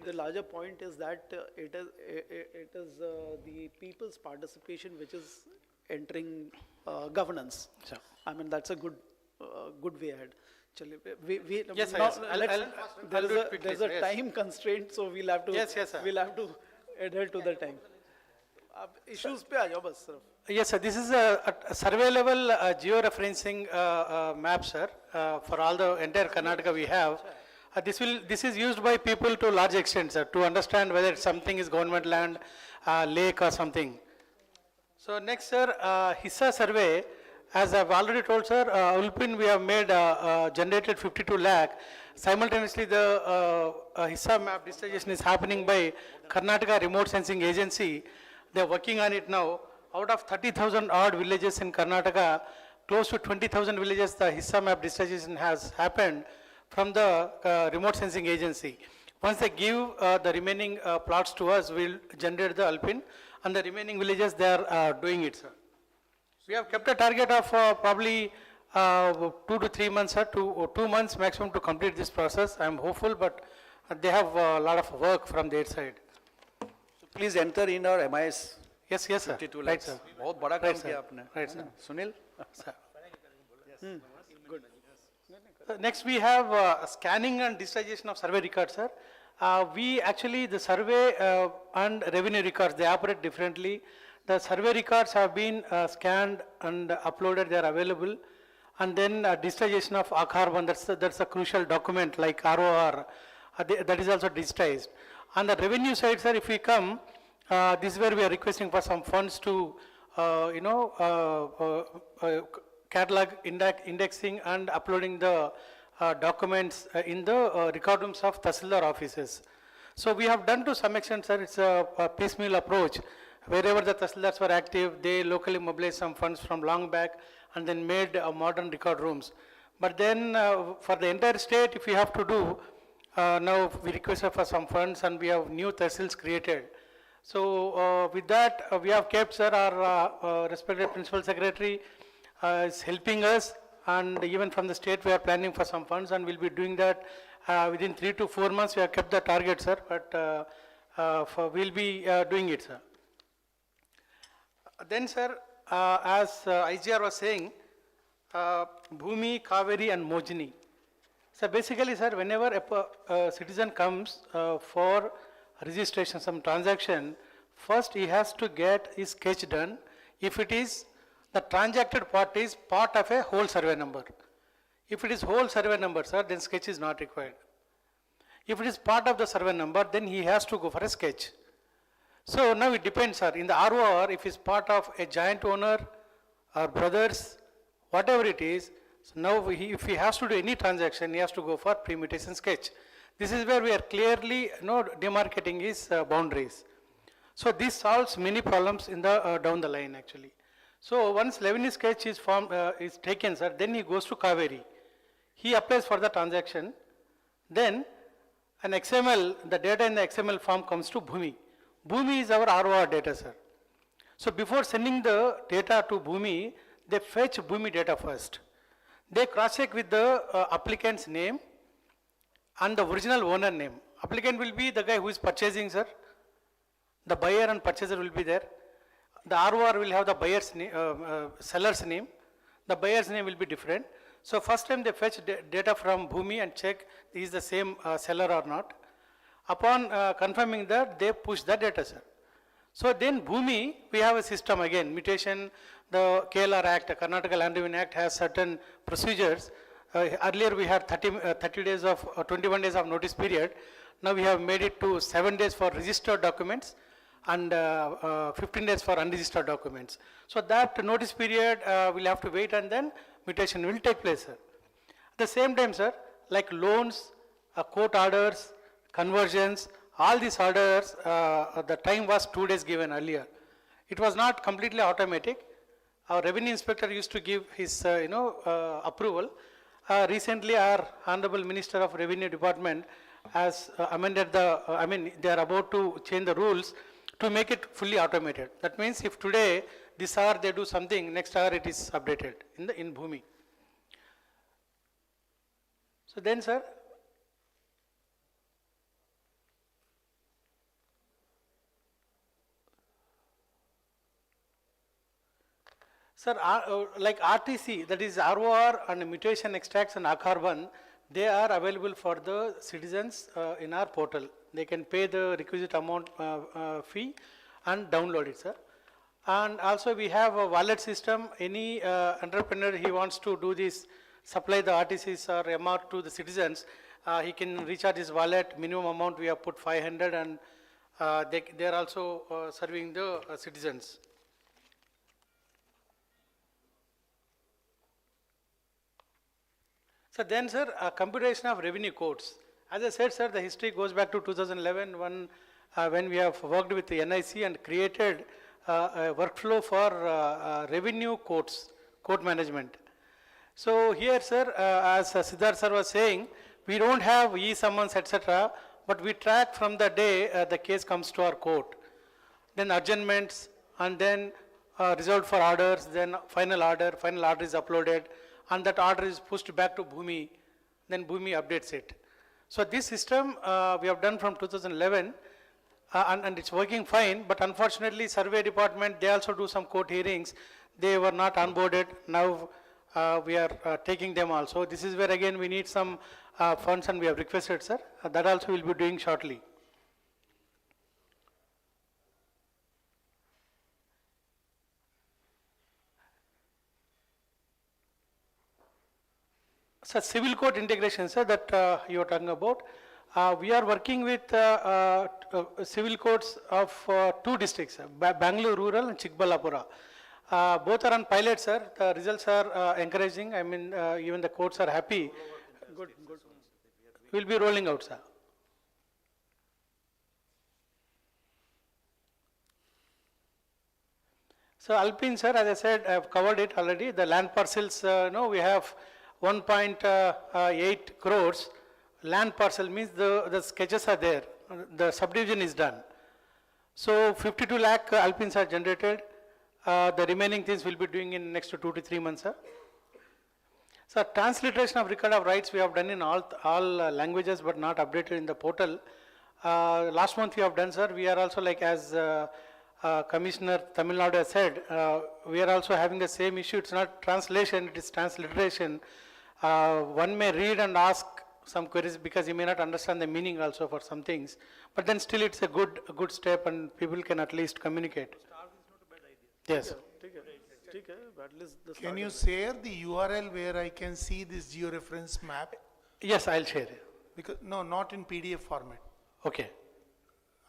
the larger point is that it is the people's participation which is entering governance. That's a good way ahead. Yes, sir, now, yes. There's a time constraint, so we'll have to we'll have to adhere to the time. Issues पे आ जाओ बस सिर्फ. Yes, sir. This is a survey level geo-referencing map, sir, for all the entire Karnataka we have. This is used by people to large extent, sir, to understand whether something is government land, lake or something. So next, sir, Hissa survey, as I've already told, sir, Ulpin we have made generated 52 lakh. Simultaneously, the Hissa map digitization is happening by Karnataka Remote Sensing Agency. They are working on it now. Out of 30,000 odd villages in Karnataka, close to 20,000 villages, the HISA map digitization has happened from the remote sensing agency. Once they give the remaining plots to us, we'll generate the Alpin, and the remaining villages, they are doing it, sir. We have kept a target of probably 2 to 3 months, sir, 2 months maximum to complete this process. I'm hopeful, but they have a lot of work from their side. So please enter in our MIS. Yes, yes, sir. 52 Right, lakhs. sir. बहुत बड़ा Right, काम sir. किया आपने. Right, sir. Sunil? Sir. Next, we have scanning and digitization of survey records, sir. We actually, the survey and revenue records, they operate differently. The survey records have been scanned and uploaded, they are available. And then digitization of Carbon, that's a crucial document like ROR, that is also digitized. On the revenue side, sir, if we come, this is where we are requesting for some funds to, catalog indexing and uploading the documents in the record rooms of Tahsildar offices. So we have done to some extent, sir, it's a piecemeal approach. Wherever the Tahsildars were active, they locally mobilized some funds from long back and then made modern record rooms. But then for the entire state, if we have to do, now we requested for some funds and we have new Tahsils created. So with that, we have kept, sir, our respected principal secretary is helping us, and even from the state we are planning for some funds, and we'll be doing that within 3 to 4 months. We have kept the target, sir, but we'll be doing it, sir. Then, sir, as IGR was saying, Bhoomi, Kaveri and Mojini. So basically, sir, whenever a citizen comes for registration, some transaction, first he has to get his sketch done. If it is, the transacted part is part of a whole survey number. If it is whole survey number, sir, then sketch is not required. If it is part of the survey number, then he has to go for a sketch. So now it depends, sir. In the ROR, if it's part of a joint owner or brothers, whatever it is, so now if he has to do any transaction, he has to go for pre-mutation sketch. This is where we are clearly demarcating his boundaries. So this solves many problems in the down the line actually. So once revenue sketch is is taken, sir, then he goes to Kaveri. He applies for the transaction. Then an XML, the data in the XML form comes to Bhoomi. Bhoomi is our ROR data, sir. So before sending the data to Bhoomi, they fetch Bhoomi data first. They cross-check with the applicant's name and the original owner name. Applicant will be the guy who is purchasing, sir. The buyer and purchaser will be there. The ROR will have the buyer's name, seller's name. The buyer's name will be different. So first time they fetch data from Bhoomi and check is the same seller or not. Upon confirming that, they push the data, sir. So then Bhoomi, we have a system again, mutation, the KLR Act, the Karnataka Land Revenue Act has certain procedures. Earlier we had 30 days of, 21 days of notice period. Now we have made it to 7 days for registered documents and 15 days for unregistered documents. So that notice period will have to wait and then mutation will take place, sir. At the same time, sir, like loans, court orders, conversions, all these orders, the time was 2 days given earlier. It was not completely automatic. Our revenue inspector used to give his, approval. Recently, our Honorable Minister of Revenue Department has amended the, they are about to change the rules to make it fully automated. That means if today, this hour they do something, next hour it is updated in Bhoomi. So then, sir, like RTC, that is ROR and mutation extracts and Carbon, they are available for the citizens in our portal. They can pay the requisite amount fee and download it, sir. And also we have a wallet system. Any entrepreneur, he wants to do this, supply the RTCs or MR to the citizens, he can recharge his wallet. Minimum amount we have put 500 and they are also serving the citizens. So then, sir, computation of revenue codes. As I said, sir, the history goes back to 2011 when we have worked with the NIC and created a workflow for revenue codes court management. So here, sir, as Siddharth sir was saying, we don't have e-summons, etc., but we track from the day the case comes to our court. Then adjournments, and then reserved for orders, then final order is uploaded, and that order is pushed back to Bhoomi, then Bhoomi updates it. So this system we have done from 2011, and it's working fine, but unfortunately survey department, they also do some court hearings. They were not onboarded. Now we are taking them also. This is where again we need some funds, and we have requested, sir. That also we'll be doing shortly. So civil court integration, sir, that you are talking about. We are working with civil courts of two districts, Bangalore Rural and Chikbalapura. Both are on pilot, sir. The results are encouraging. I mean, even the courts are happy. Good. We'll be rolling out, sir. So Alpine, sir, as I said, I have covered it already. The land parcels, we have 1.8 crores. Land parcel means the sketches are there. The subdivision is done. So 52 lakh Alpines are generated. The remaining things we'll be doing in next 2 to 3 months, sir. So transliteration of record of rights we have done in all languages, but not updated in the portal. Last month we have done, sir. We are also, like as Commissioner Tamil Nadu has said, we are also having the same issue. It's not translation, it is transliteration. One may read and ask some queries because you may not understand the meaning also for some things, but then still it's a good step, and people can at least communicate. Yes. Can you share the URL where I can see this georeference map? Yes, I'll share it. Because no, not in PDF format. Okay.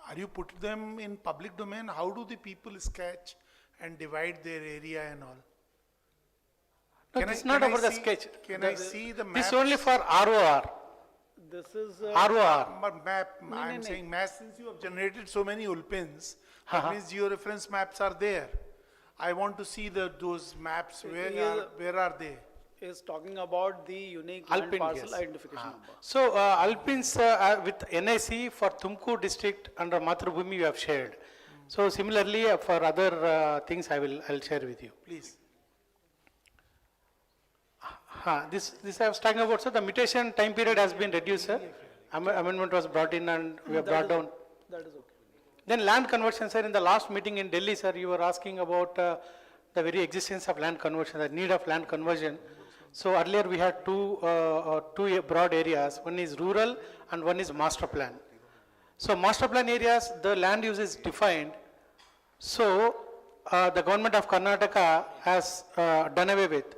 Are you put them in public domain? How do the people sketch and divide their area and all? No, it's not about the sketch. Can I see the map? This is only for ROR. This is ROR. Map. I'm saying map. Since you have generated so many Ulpins, that means georeference maps are there. I want to see those maps. Where are they? Is talking about the unique Alpine, land parcel yes. identification number. So Alpines with NIC for Tumkur district under Mathrubhumi we have shared. So similarly for other things I'll share with you. Please. This I was talking about, sir. The mutation time period has been reduced, sir. Amendment was brought in and we have brought down. That is okay. Then land conversion, sir. In the last meeting in Delhi, sir, you were asking about the very existence of land conversion, the need of land conversion. So earlier we had two broad areas. One is rural and one is master plan. So master plan areas, the land use is defined. So the government of Karnataka has done away with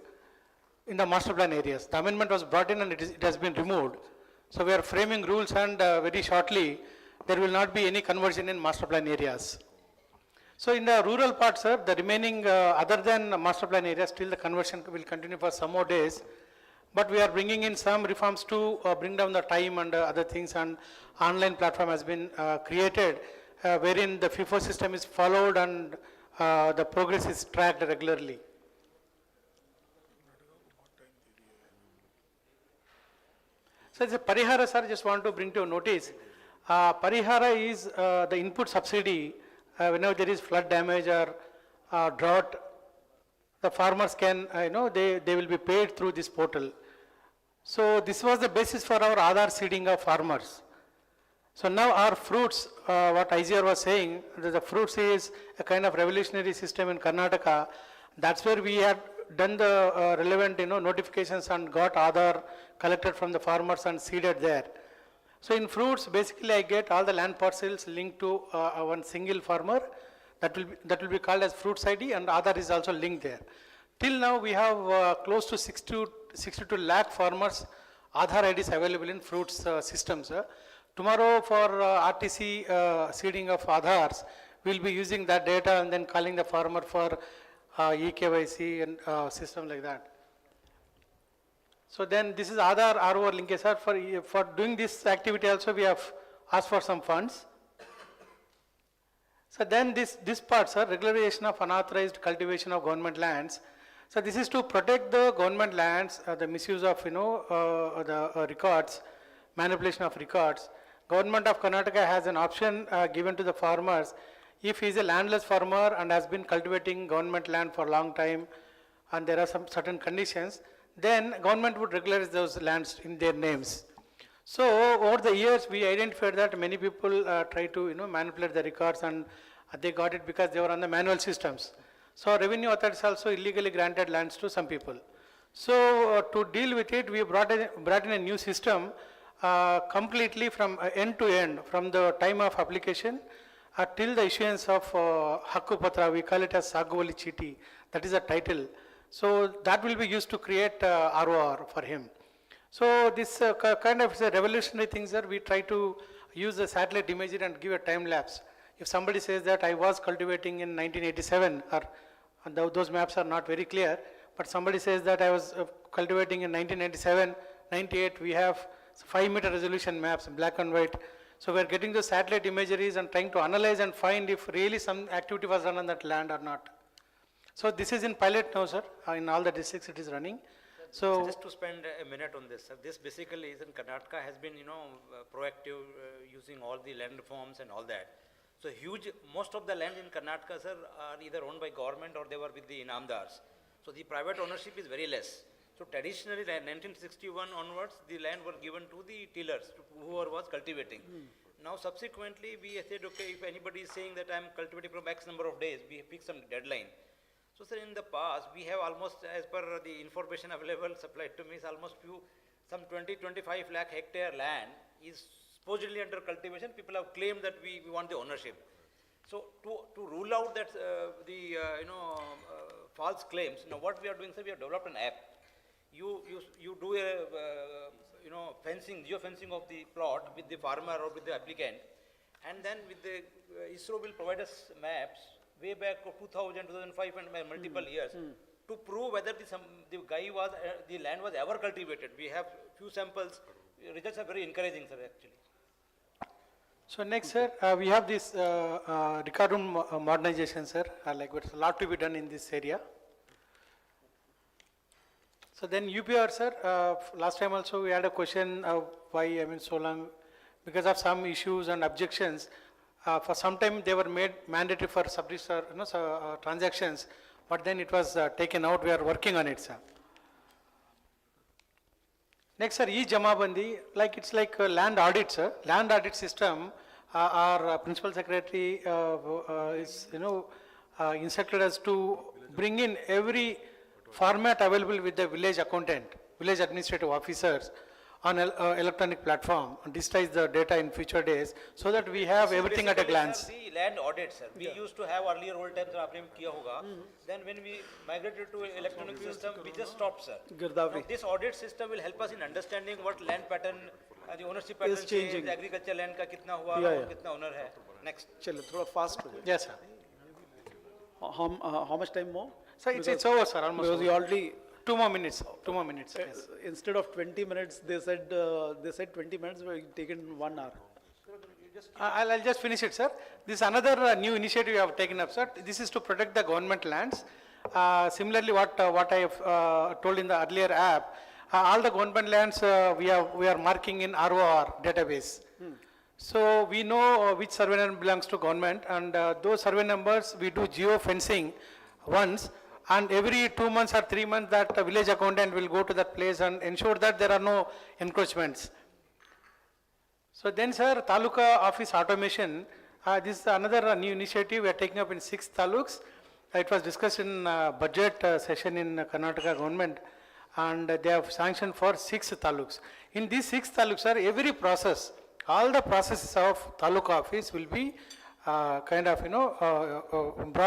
in the master plan areas. The amendment was brought in and it has been removed. So we are framing rules, and very shortly there will not be any conversion in master plan areas. So in the rural part, sir, the remaining other than master plan areas, still the conversion will continue for some more days. But we are bringing in some reforms to bring down the time and other things, and online platform has been created wherein the FIFO system is followed and the progress is tracked regularly. So as a Parihara, sir, just want to bring to your notice, Parihara is the input subsidy. Whenever there is flood damage or drought, the farmers can, they will be paid through this portal. So this was the basis for our Aadhaar seeding of farmers. So now our fruits, what IGR was saying, the fruits is a kind of revolutionary system in Karnataka. That's where we had done the relevant, notifications and got Aadhaar collected from the farmers and seeded there. So in fruits, basically I get all the land parcels linked to one single farmer. That will be called as fruits ID, and Aadhaar is also linked there. Till now we have close to 62 lakh farmers Aadhaar IDs available in fruits systems. Tomorrow for RTC seeding of Aadhaars, we will be using that data and then calling the farmer for eKYC and system like that. So then this is Aadhaar ROR linkage, sir. For doing this activity also we have asked for some funds. So then this part, sir, regularization of unauthorized cultivation of government lands. So this is to protect the government lands, the misuse of, the records, manipulation of records. Government of Karnataka has an option given to the farmers. If he is a landless farmer and has been cultivating government land for a long time, and there are some certain conditions, then government would regularize those lands in their names. So over the years, we identified that many people try to manipulate the records, and they got it because they were on the manual systems. So revenue authorities also illegally granted lands to some people. So to deal with it, we brought in a new system completely from end to end, from the time of application till the issuance of Hakku Patra. We call it as Saguvali Chiti. That is a title. So that will be used to create ROR for him. So this kind of is a revolutionary thing, sir. We try to use the satellite imagery and give a time lapse. If somebody says that I was cultivating in 1987, or those maps are not very clear, but somebody says that I was cultivating in 1997, 98, we have 5-meter resolution maps, black and white. So we're getting the satellite imageries and trying to analyze and find if really some activity was done on that land or not. So this is in pilot now, sir. In all the districts it is running. So just to spend a minute on this, sir. This basically is in Karnataka has been, proactive using all the land reforms and all that. So most of the land in Karnataka, sir, are either owned by government or they were with the inamdars. So the private ownership is very less. So traditionally, 1961 onwards, the land were given to the tillers, to whoever was cultivating. Now subsequently, we said, okay, if anybody is saying that I am cultivating from X number of days, we pick some deadline. So sir, in the past, we have almost, as per the information available supplied to me, is almost some 20-25 lakh hectare land is supposedly under cultivation. People have claimed that we want the ownership. So to rule out that false claims, now what we are doing, sir, we have developed an app. You do a fencing, geo-fencing of the plot with the farmer or with the applicant, and then with the ISRO will provide us maps way back of 2000, 2005 and multiple years to prove whether the land was ever cultivated. We have few samples. Results are very encouraging, sir, actually. So next, sir, we have this record room modernization, sir. There's a lot to be done in this area. So then UPR, sir, last time also we had a question why, so long, because of some issues and objections. For some time they were made mandatory for transactions, but then it was taken out. We are working on it, sir. Next, sir, E-Jamabandi, it's like a land audit, sir. Land audit system, our principal secretary is, instructed us to bring in every format available with the village accountant, village administrative officers on electronic platform, and digitize the data in future days so that we have everything at a glance. Sir, the land audit, sir. We used to have earlier old times, then when we migrated to electronic system, we just stopped, sir. Now, this audit system will help us in understanding what land pattern, the ownership pattern is changing. The agriculture land ka kitna hua, kitna owner hai. Next. Chalo, thoda fast. Yes, sir. How much time more? So it's over, sir. Almost. Because we already 2 more minutes. 2 more minutes. Yes. Instead of 20 minutes, they said 20 minutes. We've taken 1 hour. I'll just finish it, sir. This is another new initiative we have taken up, sir. This is to protect the government lands. Similarly, what I have told in the earlier app, all the government lands we are marking in ROR database. So we know which survey number belongs to government, and those survey numbers we do geo-fencing once. And every 2 months or 3 months that village accountant will go to that place and ensure that there are no encroachments. So then, sir, Taluka office automation, this is another new initiative we are taking up in 6 taluks. It was discussed in budget session in Karnataka government, and they have sanctioned for 6 taluks. In these 6 taluks, sir, every process, all the processes of Taluka office will be brought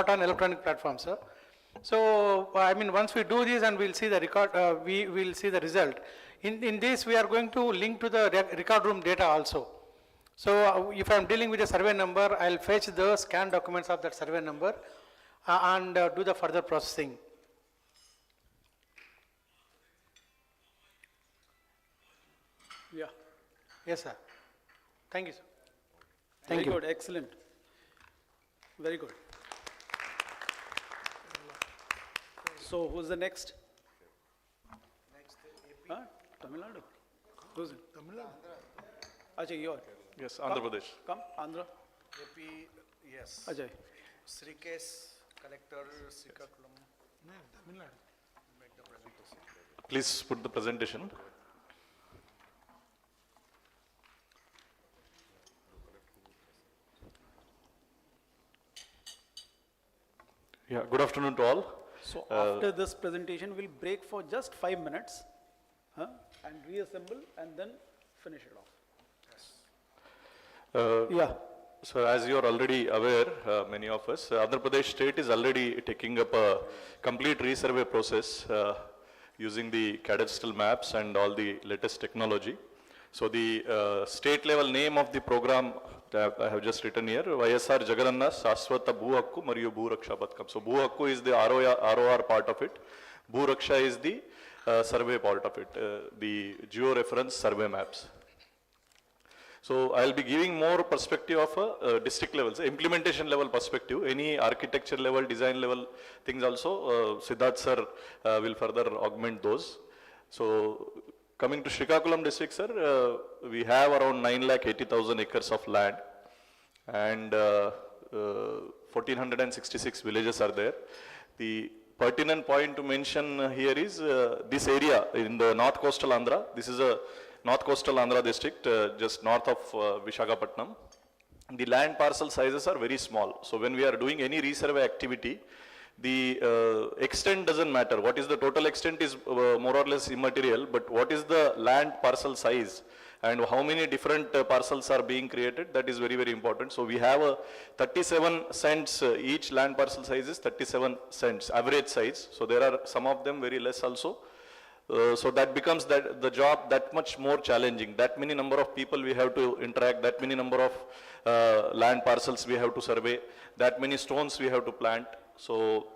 on electronic platform, sir. So, once we do this and we'll see the record, we will see the result. In this, we are going to link to the record room data also. So, if I'm dealing with a survey number, I'll fetch the scanned documents of that survey number and do the further processing. Yeah. Yes, sir. Thank you, sir. Very good. Excellent. Very good. So who's the next? Huh? Tamil Nadu? Who's it? Tamil Nadu. Ajay, you are. Yes, Andhra Pradesh. Come, Andhra. AP, yes. Ajay. Srikesh, Collector, Srikakulam. Please put the presentation. Yeah, good afternoon to all. So after this presentation, we'll break for just 5 minutes, and reassemble and then finish it off. Yeah. So as you are already aware, many of us, Andhra Pradesh state is already taking up a complete resurvey process using the cadastral maps and all the latest technology. So the state level name of the program I have just written here, YSR Jagadanna Saswata Bhu Hakku Mariyu Bhu Raksha Pathakam. So Bhu Hakku is the ROR part of it, Bhu Raksha is the survey part of it, the geo-reference survey maps. So I'll be giving more perspective of district levels, implementation level perspective, any architecture level, design level things also, Siddharth sir will further augment those. So coming to Srikakulam district, sir, we have around 9,80,000 acres of land and 1,466 villages are there. The pertinent point to mention here is this area in the north coastal Andhra. This is a north coastal Andhra district, just north of Visakhapatnam. The land parcel sizes are very small. So when we are doing any resurvey activity, the extent doesn't matter. What is the total extent is more or less immaterial, but what is the land parcel size and how many different parcels are being created, that is very, very important. So we have a 37 cents, each land parcel size is 37 cents, average size. So there are some of them very less also. So that becomes the job that much more challenging. That many number of people we have to interact, that many number of land parcels we have to survey, that many stones we have to plant. So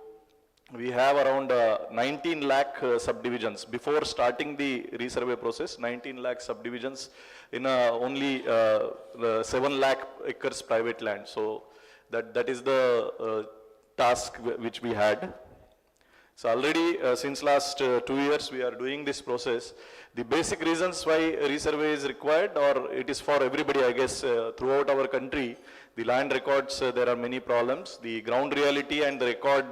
we have around 19 lakh subdivisions. Before starting the resurvey process, 19 lakh subdivisions in only 7 lakh acres private land. So that is the task which we had. So already since last 2 years we are doing this process. The basic reasons why resurvey is required, or it is for everybody I guess throughout our country, the land records there are many problems. The ground reality and the record,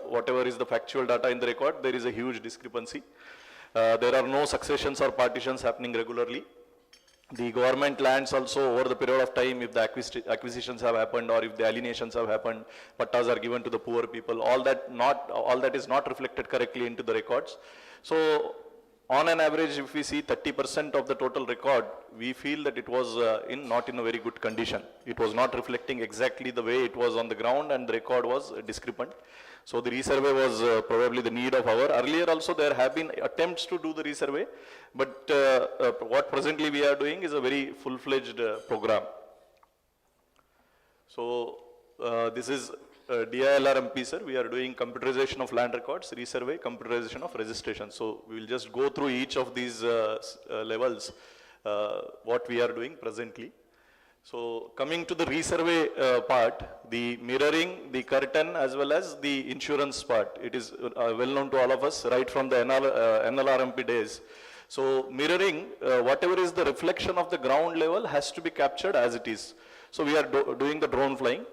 whatever is the factual data in the record, there is a huge discrepancy. There are no successions or partitions happening regularly. The government lands also over the period of time, if the acquisitions have happened or if the alienations have happened, pattas are given to the poor people, all that is not reflected correctly into the records. So on an average, if we see 30% of the total record, we feel that it was not in a very good condition. It was not reflecting exactly the way it was on the ground and the record was discrepant. So the resurvey was probably the need of our. Earlier also there have been attempts to do the resurvey, but what presently we are doing is a very full-fledged program. So this is DILRMP, sir. We are doing computerization of land records, resurvey, computerization of registration. So we will just go through each of these levels, what we are doing presently. So coming to the resurvey part, the mirroring, the curtain as well as the insurance part, it is well known to all of us right from the NLRMP days. So mirroring, whatever is the reflection of the ground level has to be captured as it is. So we are doing the drone flying.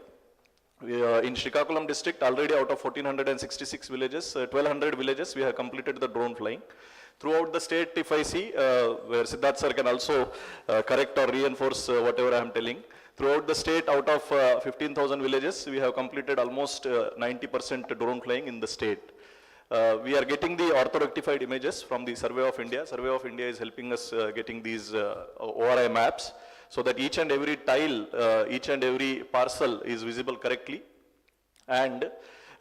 In Srikakulam district, already out of 1,466 villages, 1,200 villages, we have completed the drone flying. Throughout the state, if I see, where Siddharth sir can also correct or reinforce whatever I am telling, throughout the state, out of 15,000 villages, we have completed almost 90% drone flying in the state. We are getting the ortho-rectified images from the Survey of India. Survey of India is helping us getting these ORI maps, so that each and every tile, each and every parcel is visible correctly. And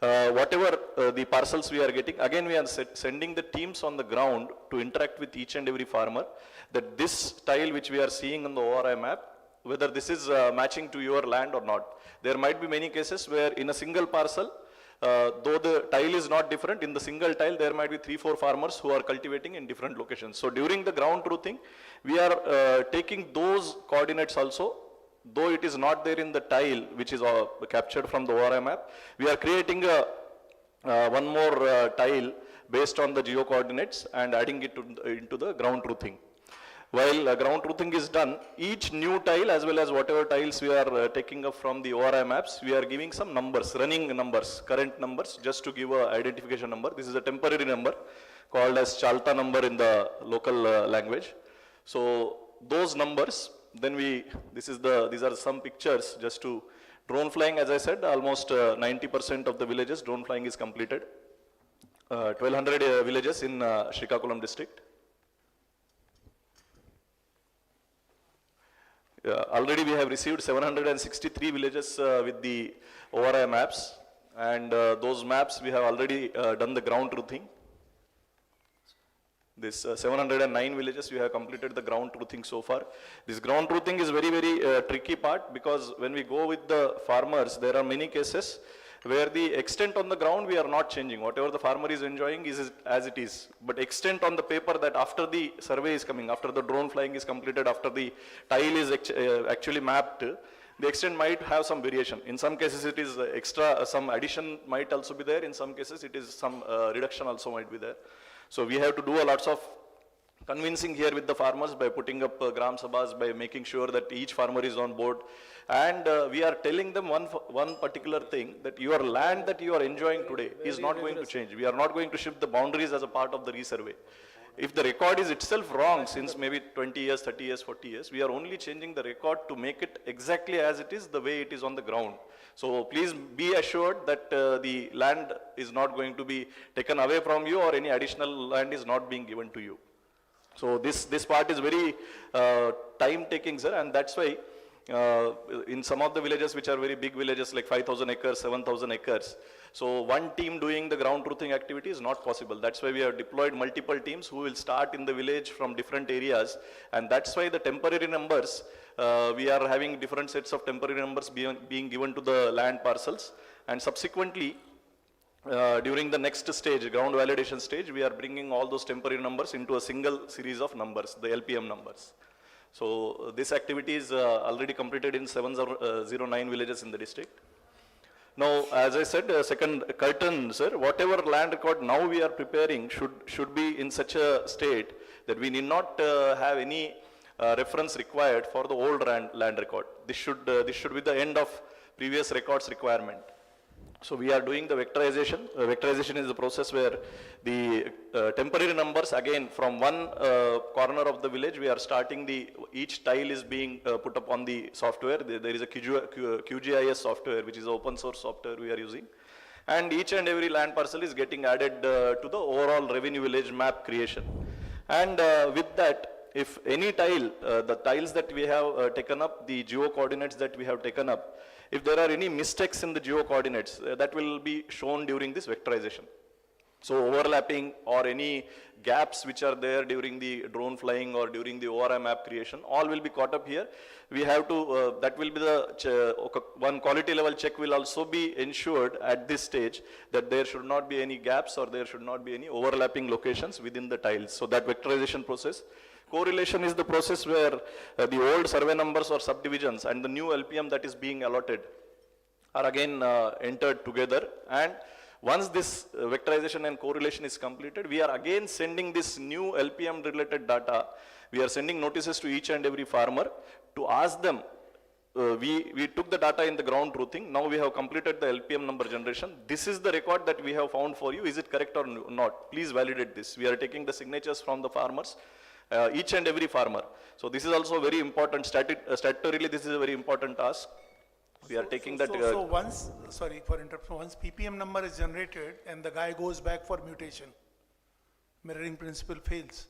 whatever the parcels we are getting, again we are sending the teams on the ground to interact with each and every farmer, that this tile which we are seeing on the ORI map, whether this is matching to your land or not. There might be many cases where in a single parcel, though the tile is not different, in the single tile there might be 3-4 farmers who are cultivating in different locations. So during the ground truthing, we are taking those coordinates also, though it is not there in the tile which is captured from the ORI map. We are creating a one more tile based on the geo coordinates and adding it into the ground truthing. While ground truthing is done, each new tile as well as whatever tiles we are taking up from the ORI maps, we are giving some numbers, running numbers, current numbers, just to give a identification number. This is a temporary number called as Chalta number in the local language. So those numbers, then these are some pictures just to drone flying. As I said, almost 90% of the villages drone flying is completed. 1200 villages in Srikakulam district. Already we have received 763 villages with the ORI maps, and those maps we have already done the ground truthing. This 709 villages we have completed the ground truthing so far. This ground truthing is very, very tricky part, because when we go with the farmers, there are many cases where the extent on the ground we are not changing. Whatever the farmer is enjoying is as it is. But extent on the paper, that after the survey is coming, after the drone flying is completed, after the tile is actually mapped, the extent might have some variation. In some cases it is extra, some addition might also be there. In some cases it is some reduction also might be there. So we have to do a lots of convincing here with the farmers by putting up gram sabhas, by making sure that each farmer is on board. And we are telling them one particular thing, that your land that you are enjoying today is not going to change. We are not going to shift the boundaries as a part of the resurvey. If the record is itself wrong since maybe 20 years, 30 years, 40 years, we are only changing the record to make it exactly as it is, the way it is on the ground. So please be assured that the land is not going to be taken away from you, or any additional land is not being given to you. So this part is very time taking, sir, and that's why in some of the villages which are very big villages like 5,000 acres, 7,000 acres, so one team doing the ground truthing activity is not possible. That's why we have deployed multiple teams who will start in the village from different areas, and that's why the temporary numbers, we are having different sets of temporary numbers being given to the land parcels, and subsequently during the next stage, ground validation stage, we are bringing all those temporary numbers into a single series of numbers, the LPM numbers. So this activity is already completed in 709 villages in the district. Now, as I said, second curtain, sir, whatever land record now we are preparing should be in such a state that we need not have any reference required for the old land record. This should be the end of previous records requirement. So we are doing the vectorization. Vectorization is the process where the temporary numbers, again from one corner of the village, we are starting each tile is being put up on the software. There is a QGIS software, which is open source software we are using. And each and every land parcel is getting added to the overall revenue village map creation. And with that, if any tile, the tiles that we have taken up, the geo coordinates that we have taken up, if there are any mistakes in the geo coordinates, that will be shown during this vectorization. So overlapping or any gaps which are there during the drone flying or during the ORI map creation, all will be caught up here. We have to, that will be the, one quality level check will also be ensured at this stage, that there should not be any gaps or there should not be any overlapping locations within the tiles. So that vectorization process. Correlation is the process where the old survey numbers or subdivisions and the new LPM that is being allotted are again entered together, and once this vectorization and correlation is completed, we are again sending this new LPM related data. We are sending notices to each and every farmer to ask them, we took the data in the ground truthing, now we have completed the LPM number generation. This is the record that we have found for you, is it correct or not? Please validate this. We are taking the signatures from the farmers. Each and every farmer. So this is also very important, statutorily this is a very important task. We are taking that. So once, sorry for interruption, once PPM number is generated and the guy goes back for mutation, mirroring principle fails.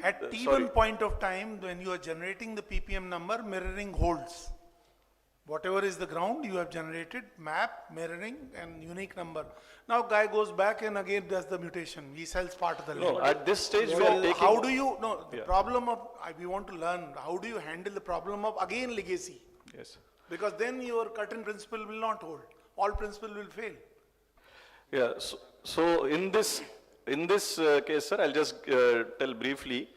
At T1 point of time, when you are generating the PPM number, mirroring holds. Whatever is the ground you have generated, map, mirroring and unique number. Now guy goes back and again does the mutation. He sells part of the land. No, at this stage so we are taking. How do you, the problem of, we want to learn, how do you handle the problem of again legacy? Yes. Because then your curtain principle will not hold. All principle will fail. Yeah, so in this case, sir, I'll just tell briefly,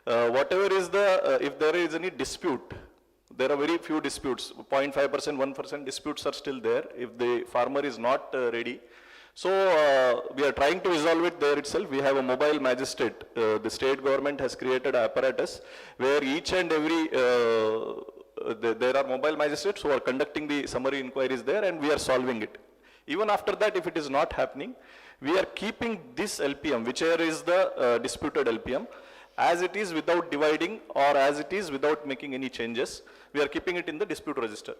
whatever is the, if there is any dispute, there are very few disputes, 0.5%, 1% disputes are still there if the farmer is not ready. So we are trying to resolve it there itself. We have a mobile magistrate. The state government has created an apparatus where each and every, there are mobile magistrates who are conducting the summary inquiries there, and we are solving it. Even after that, if it is not happening, we are keeping this LPM, whichever is the disputed LPM, as it is without dividing or as it is without making any changes. We are keeping it in the dispute register.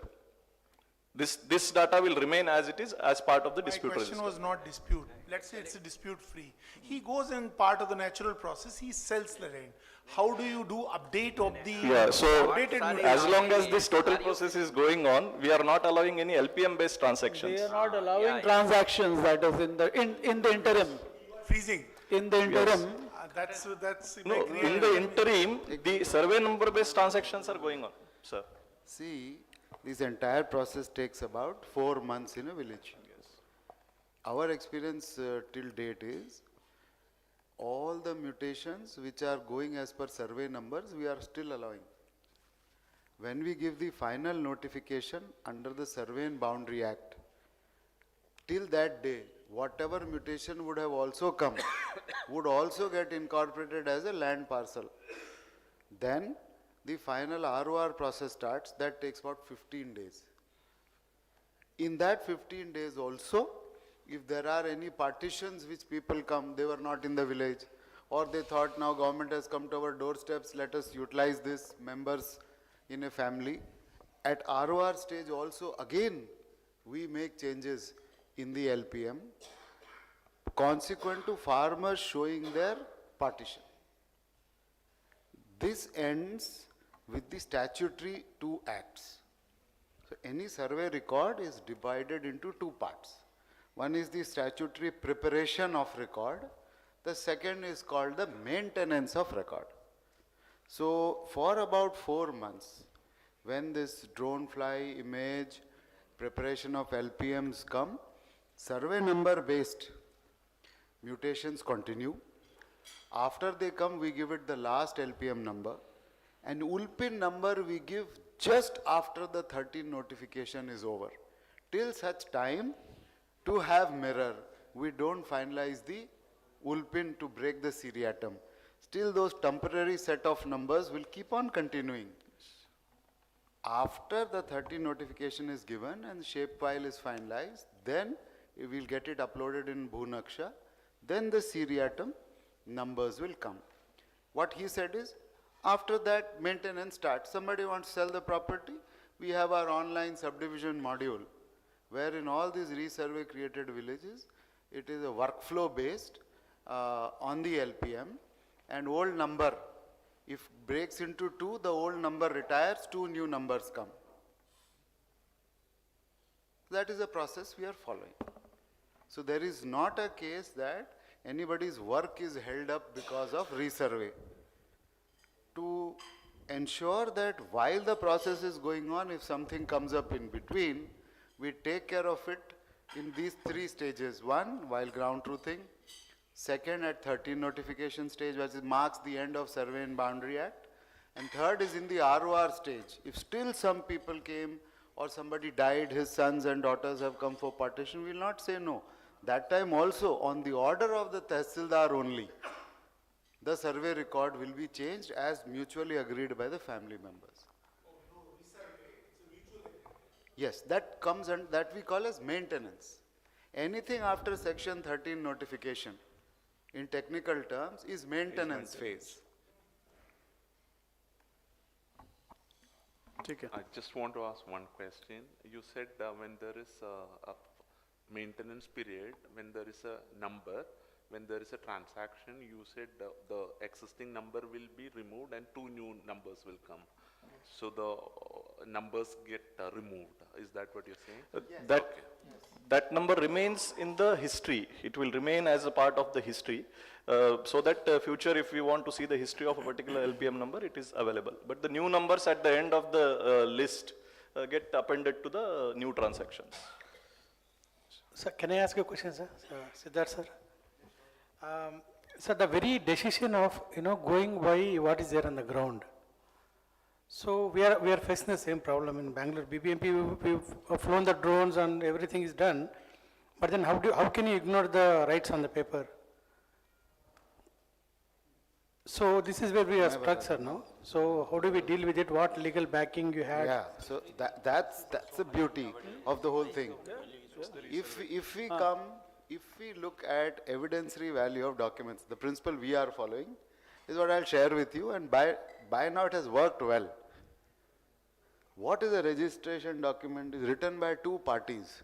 This data will remain as it is as part of the dispute register. My question was not dispute. Let's say it's a dispute free. He goes in part of the natural process, he sells the land. How do you do update of the updated as long as this total process is going on, we are not allowing any LPM based transactions. They are not allowing transactions, that is in the interim. Freezing. In the interim. That's No, in the interim, the survey number based transactions are going on, sir. See, this entire process takes about 4 months in a village. Our experience till date is all the mutations which are going as per survey numbers, we are still allowing. When we give the final notification under the Survey and Boundary Act, till that day, whatever mutation would have also come, would also get incorporated as a land parcel. Then the final ROR process starts, that takes about 15 days. In that 15 days also, if there are any partitions which people come, they were not in the village, or they thought now government has come to our doorsteps, let us utilize this, members in a family. At ROR stage also, again, we make changes in the LPM, consequent to farmers showing their partition. This ends with the statutory 2 acts. So any survey record is divided into 2 parts. One is the statutory preparation of record. The second is called the maintenance of record. So for about 4 months, when this drone fly image, preparation of LPMs come, survey number based mutations continue. After they come, we give it the last LPM number, and ULPIN number we give just after the 13 notification is over. Till such time, to have mirror, we don't finalize the ULPIN to break the seriatim. Still those temporary set of numbers will keep on continuing. After the 13 notification is given and shapefile is finalized, then we will get it uploaded in Bhunaksha, then the seriatim numbers will come. What he said is, after that maintenance starts, somebody wants to sell the property, we have our online subdivision module, where in all these resurvey created villages, it is a workflow based on the LPM, and old number, if breaks into 2, the old number retires, 2 new numbers come. That is a process we are following. So there is not a case that anybody's work is held up because of resurvey. To ensure that while the process is going on, if something comes up in between, we take care of it in these 3 stages. 1, while ground truthing. Second, at 13 notification stage, which marks the end of Survey and Boundary Act. And third is in the ROR stage. If still some people came or somebody died, his sons and daughters have come for partition, we will not say no. That time also, on the order of the Tehsildar only, the survey record will be changed as mutually agreed by the family members. Yes, that comes and that we call as maintenance. Anything after section 13 notification, in technical terms, is maintenance phase. I just want to ask one question. You said when there is a maintenance period, when there is a number, when there is a transaction, you said the existing number will be removed and 2 new numbers will come. So the numbers get removed. Is that what you're saying? That number remains in the history. It will remain as a part of the history, so that future, if we want to see the history of a particular LPM number, it is available. But the new numbers at the end of the list get appended to the new transactions. Sir, can I ask a question, sir? Siddharth, sir. So the very decision of, going by what is there on the ground. So we are facing the same problem in Bangalore. BBMP, we've flown the drones and everything is done. But then how can you ignore the rights on the paper? So this is where we are stuck, sir, no? So how do we deal with it? What legal backing you had? Yeah, so that's the beauty of the whole thing. If we look at evidentiary value of documents, the principle we are following is what I'll share with you, and by now it has worked well. What is a registration document? Is written by two parties.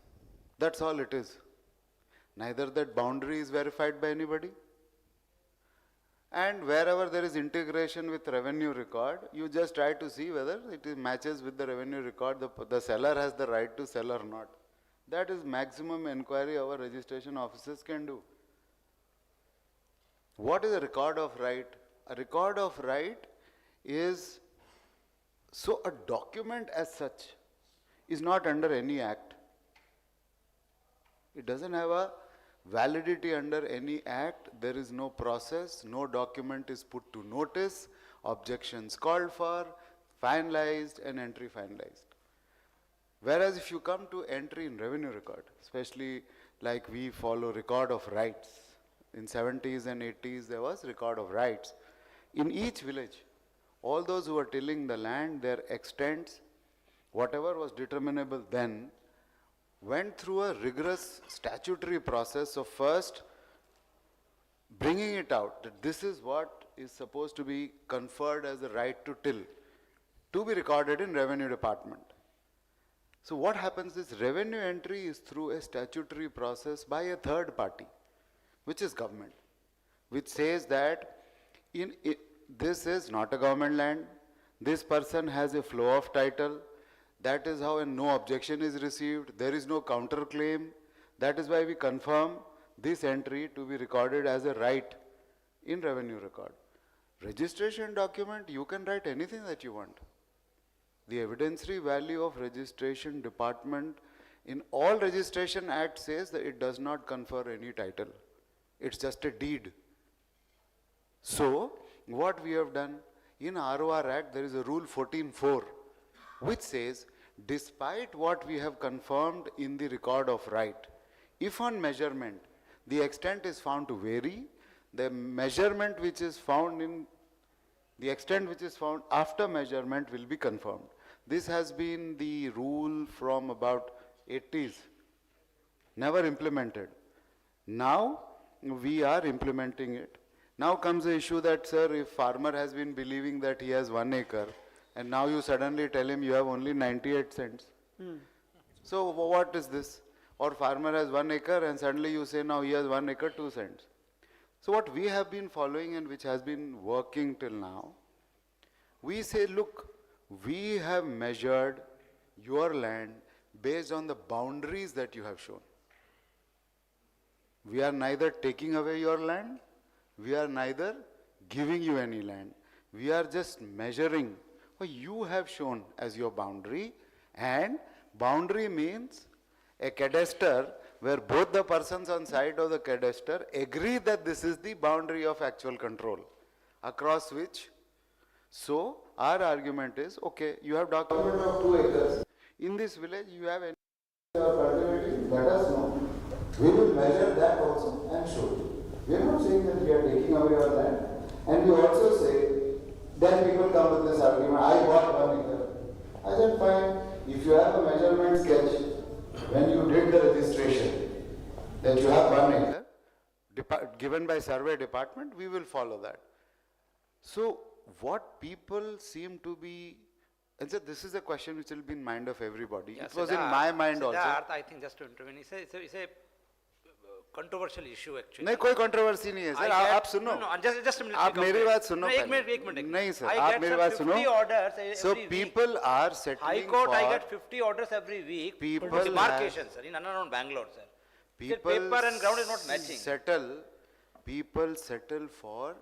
That's all it is. Neither that boundary is verified by anybody, and wherever there is integration with revenue record, you just try to see whether it matches with the revenue record, the seller has the right to sell or not. That is maximum inquiry our registration officers can do. What is a record of right? A record of right is, so a document as such is not under any act. It doesn't have a validity under any act. There is no process, no document is put to notice, objections called for, finalized, and entry finalized. Whereas if you come to entry in revenue record, especially like we follow record of rights, in 70s and 80s there was record of rights. In each village, all those who were tilling the land, their extents, whatever was determinable then, went through a rigorous statutory process of first bringing it out that this is what is supposed to be conferred as a right to till, to be recorded in revenue department. So what happens is revenue entry is through a statutory process by a third party, which is government, which says that this is not a government land, this person has a flow of title, that is how no objection is received, there is no counterclaim, that is why we confirm this entry to be recorded as a right in revenue record. Registration document, you can write anything that you want. The evidentiary value of registration department in all registration act says that it does not confer any title. It's just a deed. So, what we have done, in ROR Act there is a rule 14(4) which says, despite what we have confirmed in the record of right, if on measurement the extent is found to vary, the measurement which is found in the extent which is found after measurement will be confirmed. This has been the rule from about 80s, never implemented. Now we are implementing it. Now comes the issue that, sir, if farmer has been believing that he has 1 acre and now you suddenly tell him you have only 98 cents. So what is this? Or farmer has 1 acre and suddenly you say now he has 1 acre 2 cents. So what we have been following and which has been working till now, we say, look, we have measured your land based on the boundaries that you have shown. We are neither taking away your land, we are neither giving you any land. We are just measuring what you have shown as your boundary, and boundary means a cadaster where both the persons on side of the cadaster agree that this is the boundary of actual control, across which. So our argument is, okay, you have document of 2 acres. In this village you have any cultivating, let us know. We will measure that also and show you. We are not saying that we are taking away your land. And we also say, then people come with this argument, I bought 1 acre. I said, fine, if you have a measurement sketch, when you did the registration, that you have 1 acre, given by survey department, we will follow that. So what people seem to be, and so this is a question which will be in mind of everybody. Yeah, it was in my mind also. I think just to intervene, it's a controversial issue actually. नहीं कोई controversy नहीं है sir, आप सुनो. No, just a minute. आप मेरी बात सुनो. एक मिनट. नहीं सर, I आप get मेरी बात 50 सुनो. orders every So week. people are settling High Court, for. I get 50 orders every week. People for demarcation, sir, in and around Bangalore, sir. People Paper and ground is not matching. People settle for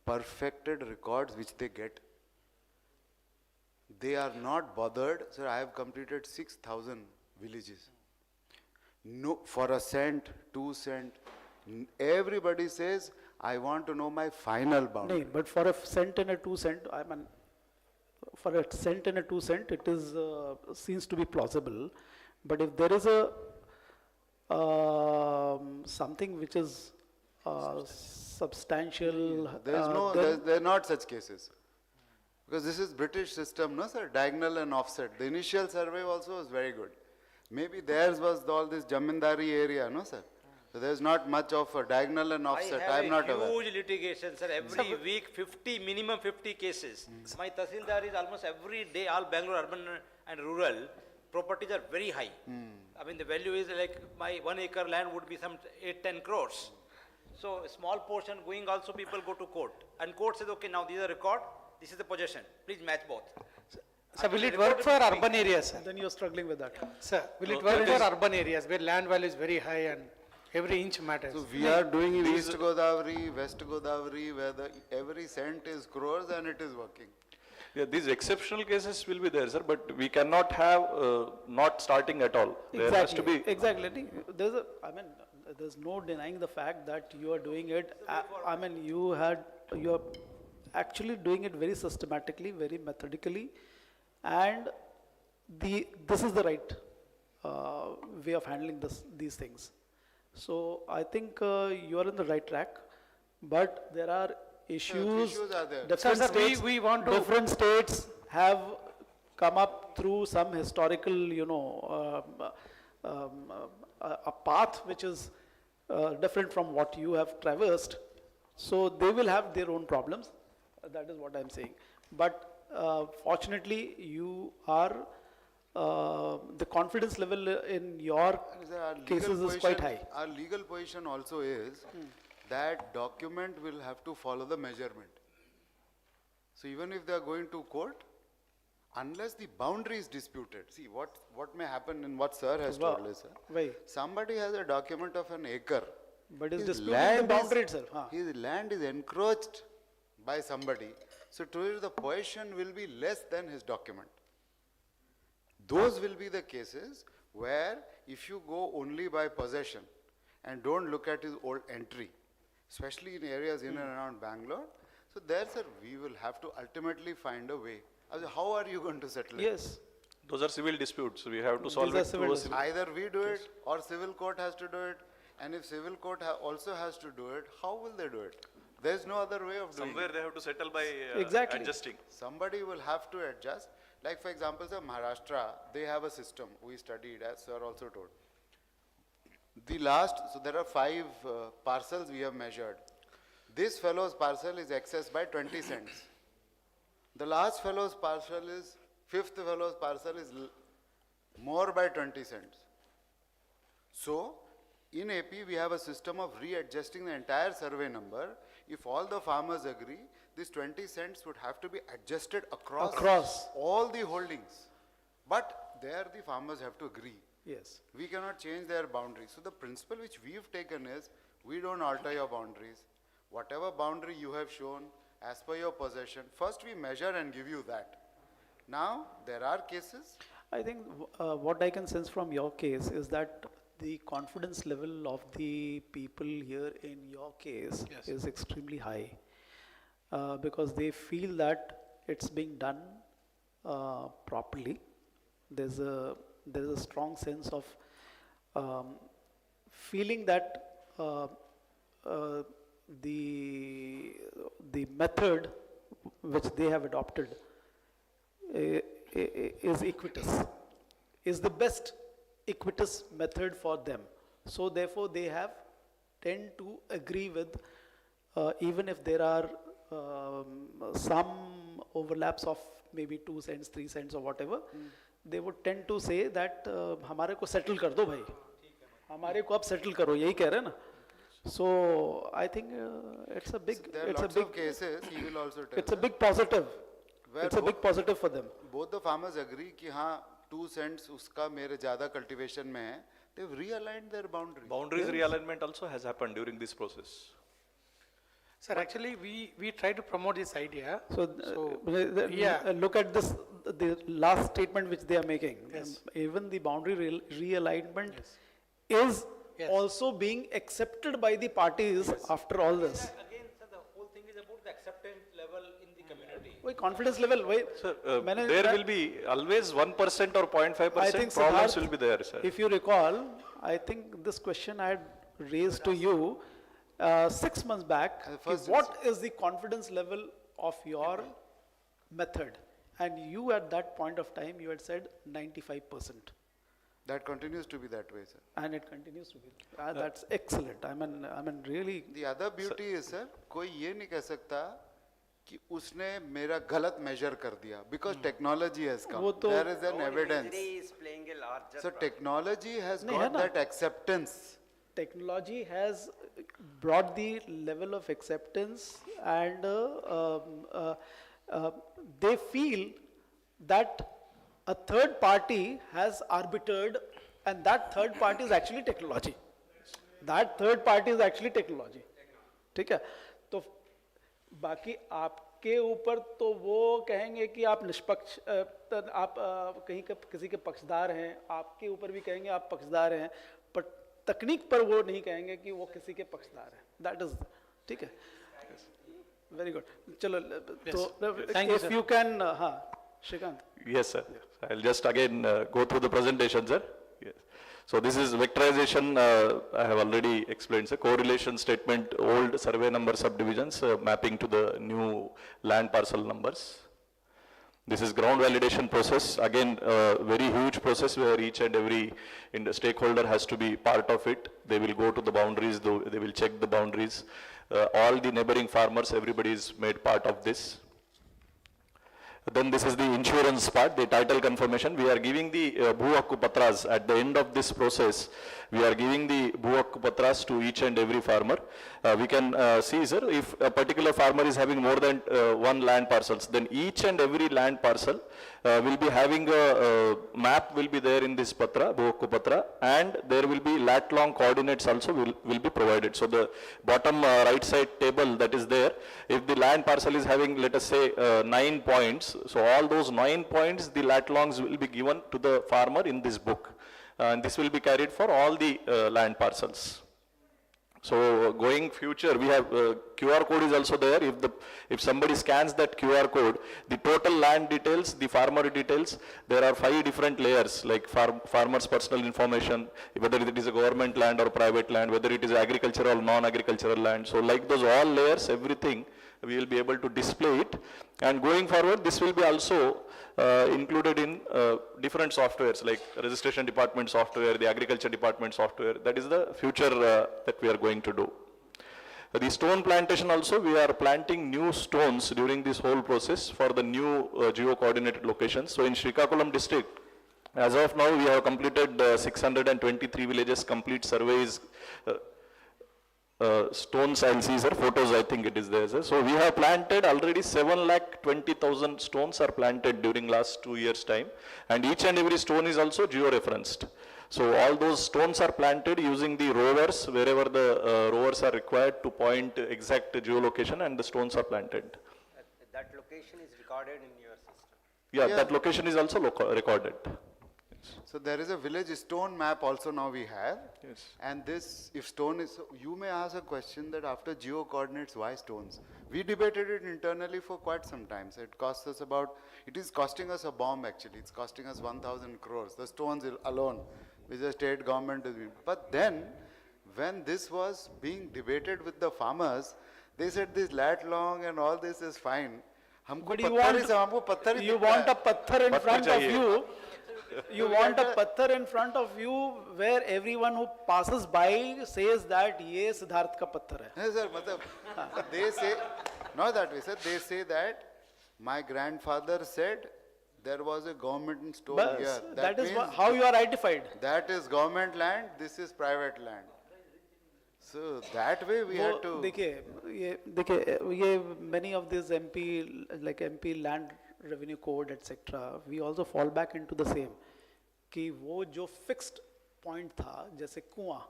perfected records which they get. They are not bothered. Sir, I have completed 6,000 villages. No, for a cent, 2 cents. Everybody says, I want to know my final boundary. No, but for a cent and a 2 cent, for a cent and a 2 cent, it is seems to be plausible. But if there is a something which is substantial. There's no, then- there are not such cases. Because this is British system, no sir, diagonal and offset. The initial survey also was very good. Maybe theirs was all this Jamindari area, no sir? So there's not much of a diagonal and offset, I'm not I aware. have a huge litigation, sir, every week 50, minimum 50 cases. My Tahsildar is almost every day, all Bangalore urban and rural, properties are very high. I mean, the value is like my 1 acre land would be some 8-10 crores. So a small portion going also, people go to court. And court says, okay, now these are record, this is the possession, please match both. Sir, will it work for urban areas? Sir? Then you're struggling with that. Sir, will it work for urban areas where land value is very high and every inch matters? So we are doing in East Godavari, West Godavari, where every cent is crores and it is working. Yeah, these exceptional cases will be there, sir, but we cannot have not starting at all. There has to be. Exactly. There's no denying the fact that you are doing it. I mean, you are actually doing it very systematically, very methodically, and this is the right way of handling these things. So I think you are in the right track, but there are issues. Issues are there. Different Sir, states, we want to- different states have come up through some historical, a path which is different from what you have traversed. So they will have their own problems. That is what I'm saying. But fortunately, you are, the confidence level in your Our legal cases is quite position- high. Our legal position also is that document will have to follow the measurement. So even if they are going to court, unless the boundary is disputed, see what may happen in what sir has told us. Why? Somebody has a document of an acre. But it's His disputing the land boundary is- itself. Huh? His land is encroached by somebody. So to it, the possession will be less than his document. Those will be the cases where if you go only by possession and don't look at his old entry, especially in areas in and around Bangalore, so there sir, we will have to ultimately find a way. How are you going to settle it? Yes. Those are civil disputes. We have to solve are it civil through a disputes. civil. Either we do it or civil court has to do it. And if civil court also has to do it, how will they do it? There's no other way of doing Somewhere it. they have to settle by Exactly. adjusting. Somebody will have to adjust. Like for example, sir, Maharashtra, they have a system we studied, as sir also told. So there are 5 parcels we have measured. This fellow's parcel is excess by 20 cents. The last fellow's parcel is, 5th fellow's parcel is more by 20 cents. So, in AP, we have a system of readjusting the entire survey number. If all the farmers agree, this 20 cents would have to be adjusted across all the holdings. But there the farmers have to agree. Yes. We cannot change their boundaries. So the principle which we've taken is, we don't alter your boundaries. Whatever boundary you have shown, as per your possession, first we measure and give you that. Now, there are cases. I think what I can sense from your case is that the confidence level of the people here in your case is extremely high, because they feel that it's being done properly. There's a strong sense of feeling that the method which they have adopted is equitous, is the best equitous method for them. So therefore they tend to agree with, even if there are some overlaps of maybe 2 cents, 3 cents or whatever, they would tend to say that हमारे को settle कर दो भाई, हमारे को अब settle करो, यही कह रहे हैं ना. So I think it's a big, There are lots of cases, he will also tell. it's a big positive. Where It's a big positive for them. Both the farmers agree कि हाँ 2 cents उसका मेरे ज़्यादा cultivation में है. They've realigned their boundaries. Boundaries realignment also has happened during this process. Sir, actually, we try to promote this idea. Look at this, the last statement which they are making. Even the boundary realignment is also being accepted by the parties after all this. Again, sir, the whole thing is about the acceptance level in the community. Why confidence level? Why? Sir, there will be always 1% or 0.5% problems will be there, sir. If you recall, I think this question I had raise to you 6 months back, what is the confidence level of your method? And you at that point of time, you had said 95%. That continues to be that way, sir. And it continues to be. That's excellent. I mean, really. The other beauty is, sir, कोई ये नहीं कह सकता कि उसने मेरा गलत measure कर दिया, because technology has come. There is an evidence. So technology has got that acceptance. Technology has brought the level of acceptance, and they feel that a third party has arbitered, and that third party is actually technology. That third party is actually technology. ठीक है? तो बाकी आपके ऊपर तो वो कहेंगे कि आप निष्पक्ष, आप कहीं किसी के पक्षदार हैं, आपके ऊपर भी कहेंगे आप पक्षदार हैं, पर तकनीक पर वो नहीं कहेंगे कि वो किसी के पक्षदार हैं. That is, ठीक है? Very good. चलो, तो if you can, हाँ, Shrikant. Yes, sir. I'll just again go through the presentation, sir. Yes. So this is vectorization, I have already explained, sir. Correlation statement, old survey number subdivisions, mapping to the new land parcel numbers. This is ground validation process, again, very huge process where each and every stakeholder has to be part of it. They will go to the boundaries, they will check the boundaries. All the neighboring farmers, everybody is made part of this. Then this is the insurance part, the title confirmation. We are giving the Bhu Hakku Patras at the end of this process. We are giving the Bhu Hakku Patras to each and every farmer. We can see, sir, if a particular farmer is having more than one land parcels, then each and every land parcel will be having a map will be there in this Patra, Bhu Hakku Patra, and there will be lat-long coordinates also will be provided. So the bottom right side table that is there, if the land parcel is having, let us say, 9 points, so all those 9 points, the lat-longs will be given to the farmer in this book. And this will be carried for all the land parcels. So going future, we have QR code is also there. If somebody scans that QR code, the total land details, the farmer details, there are 5 different layers, like farmer's personal information, whether it is a government land or private land, whether it is agricultural or non-agricultural land. So like those all layers, everything, we will be able to display it. And going forward, this will be also included in different softwares like registration department software, the agriculture department software. That is the future that we are going to do. The stone plantation also, we are planting new stones during this whole process for the new geo-coordinated locations. So in Srikakulam district, as of now, we have completed 623 villages, complete surveys, stones I'll see, sir, photos I think it is there, sir. So we have planted already 7,20,000 stones are planted during last 2 years time, and each and every stone is also geo-referenced. So all those stones are planted using the rovers, wherever the rovers are required to point exact geolocation, and the stones are planted. That location is recorded in your system? Yeah, that location is also recorded. So there is a village stone map also now we have. Yes. And this, if stone is, you may ask a question that after geo coordinates, why stones? We debated it internally for quite some time. So it costs us about, it is costing us a bomb actually. It's costing us 1,000 crores, the stones alone, which the state government is doing. But then, when this was being debated with the farmers, they said this lat long and all this is fine. But you want a patthar in front of you. You want a patthar in front of you where everyone who passes by says that ye Siddharth ka patthar hai. Yes, sir, they say, not that way, sir. They say that my grandfather said there was a government stone here. That is how you are identified. That is government land, this is private land. So that way we had to. देखिए, many of these MP, like MP land revenue code, etc., we also fall back into the same. कि वो जो fixed point था, जैसे कुआं,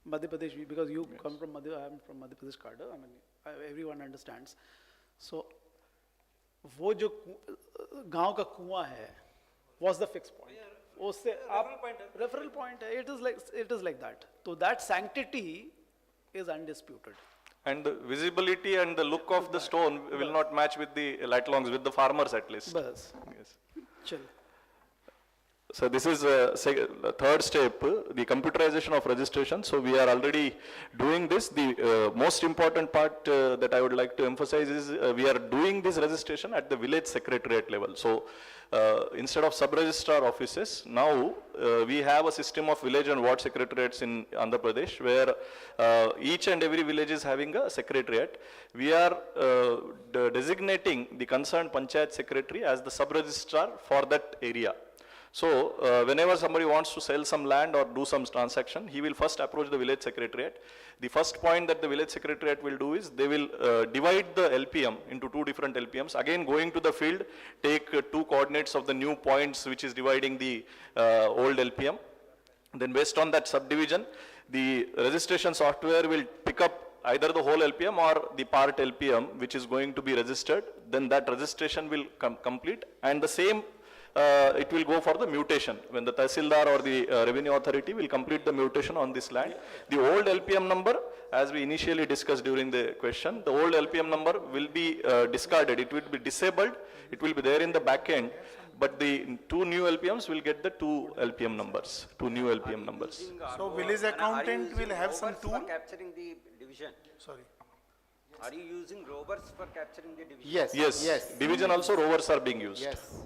Madhya Pradesh, because you come from I am from Madhya Pradesh cadre, I mean, everyone understands. So, वो जो गांव का कुआं है, was the fixed point. उससे आप referral point है, it is like that. So that sanctity is undisputed. And the visibility and the look of the stone will not match with the lat longs, with the farmers at least. Bas. Yes. Chal. So this is the third step, the computerization of registration. So we are already doing this. The most important part that I would like to emphasize is we are doing this registration at the village secretariat level. So instead of sub-registrar offices, now we have a system of village and ward secretariats in Andhra Pradesh where each and every village is having a secretariat. We are designating the concerned panchayat secretary as the sub-registrar for that area. So, whenever somebody wants to sell some land or do some transaction, he will first approach the village secretariat. The first point that the village secretariat will do is they will divide the LPM into two different LPMs. Again, going to the field, take two coordinates of the new points which is dividing the old LPM. Then based on that subdivision, the registration software will pick up either the whole LPM or the part LPM which is going to be registered. Then that registration will complete, and the same it will go for the mutation. When the Tahsildar or the revenue authority will complete the mutation on this land, the old LPM number, as we initially discussed during the question, the old LPM number will be discarded. It will be disabled. It will be there in the back end, but the two new LPMs will get the two LPM numbers, two new LPM numbers. So village accountant will have some tool? For capturing the division. Sorry. Are you using rovers for capturing the division? Yes. Yes. Yes. Division also rovers are being used. Yes.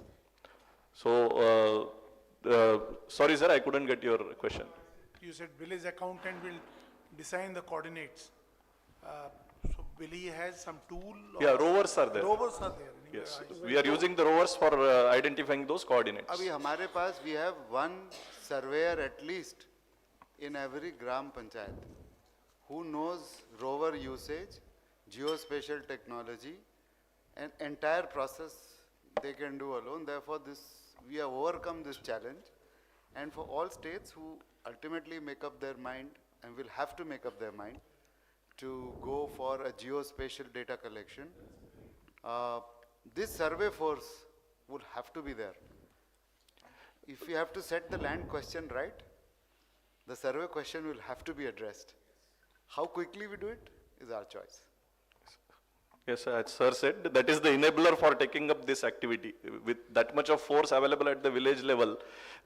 So, sorry sir, I couldn't get your question. You said village accountant will design the coordinates. So will he has some tool? Yeah, rovers are there. Rovers are there. Yes, we are using the rovers for identifying those coordinates. Abhi hamare paas we have one surveyor at least in every gram panchayat who knows rover usage, geospatial technology, and entire process they can do alone. Therefore, we have overcome this challenge, and for all states who ultimately make up their mind and will have to make up their mind to go for a geospatial data collection, this survey force will have to be there. If we have to set the land question right, the survey question will have to be addressed. How quickly we do it is our choice. Yes, as sir said, that is the enabler for taking up this activity. With that much of force available at the village level,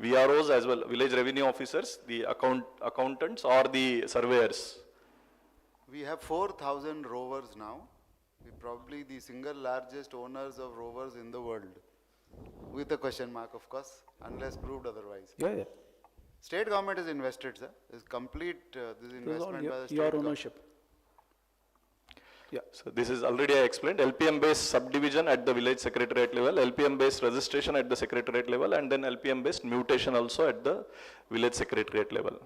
VROs as well, village revenue officers, the accountants or the surveyors. We have 4,000 rovers now. We're probably the single largest owners of rovers in the world. With a question mark, of course, unless proved otherwise. Yeah. State government is invested, sir. It's complete, this investment by the state Your government. ownership. Yeah. So this is already I explained, LPM based subdivision at the village secretariat level, LPM based registration at the secretariat level, and then LPM based mutation also at the village secretariat level.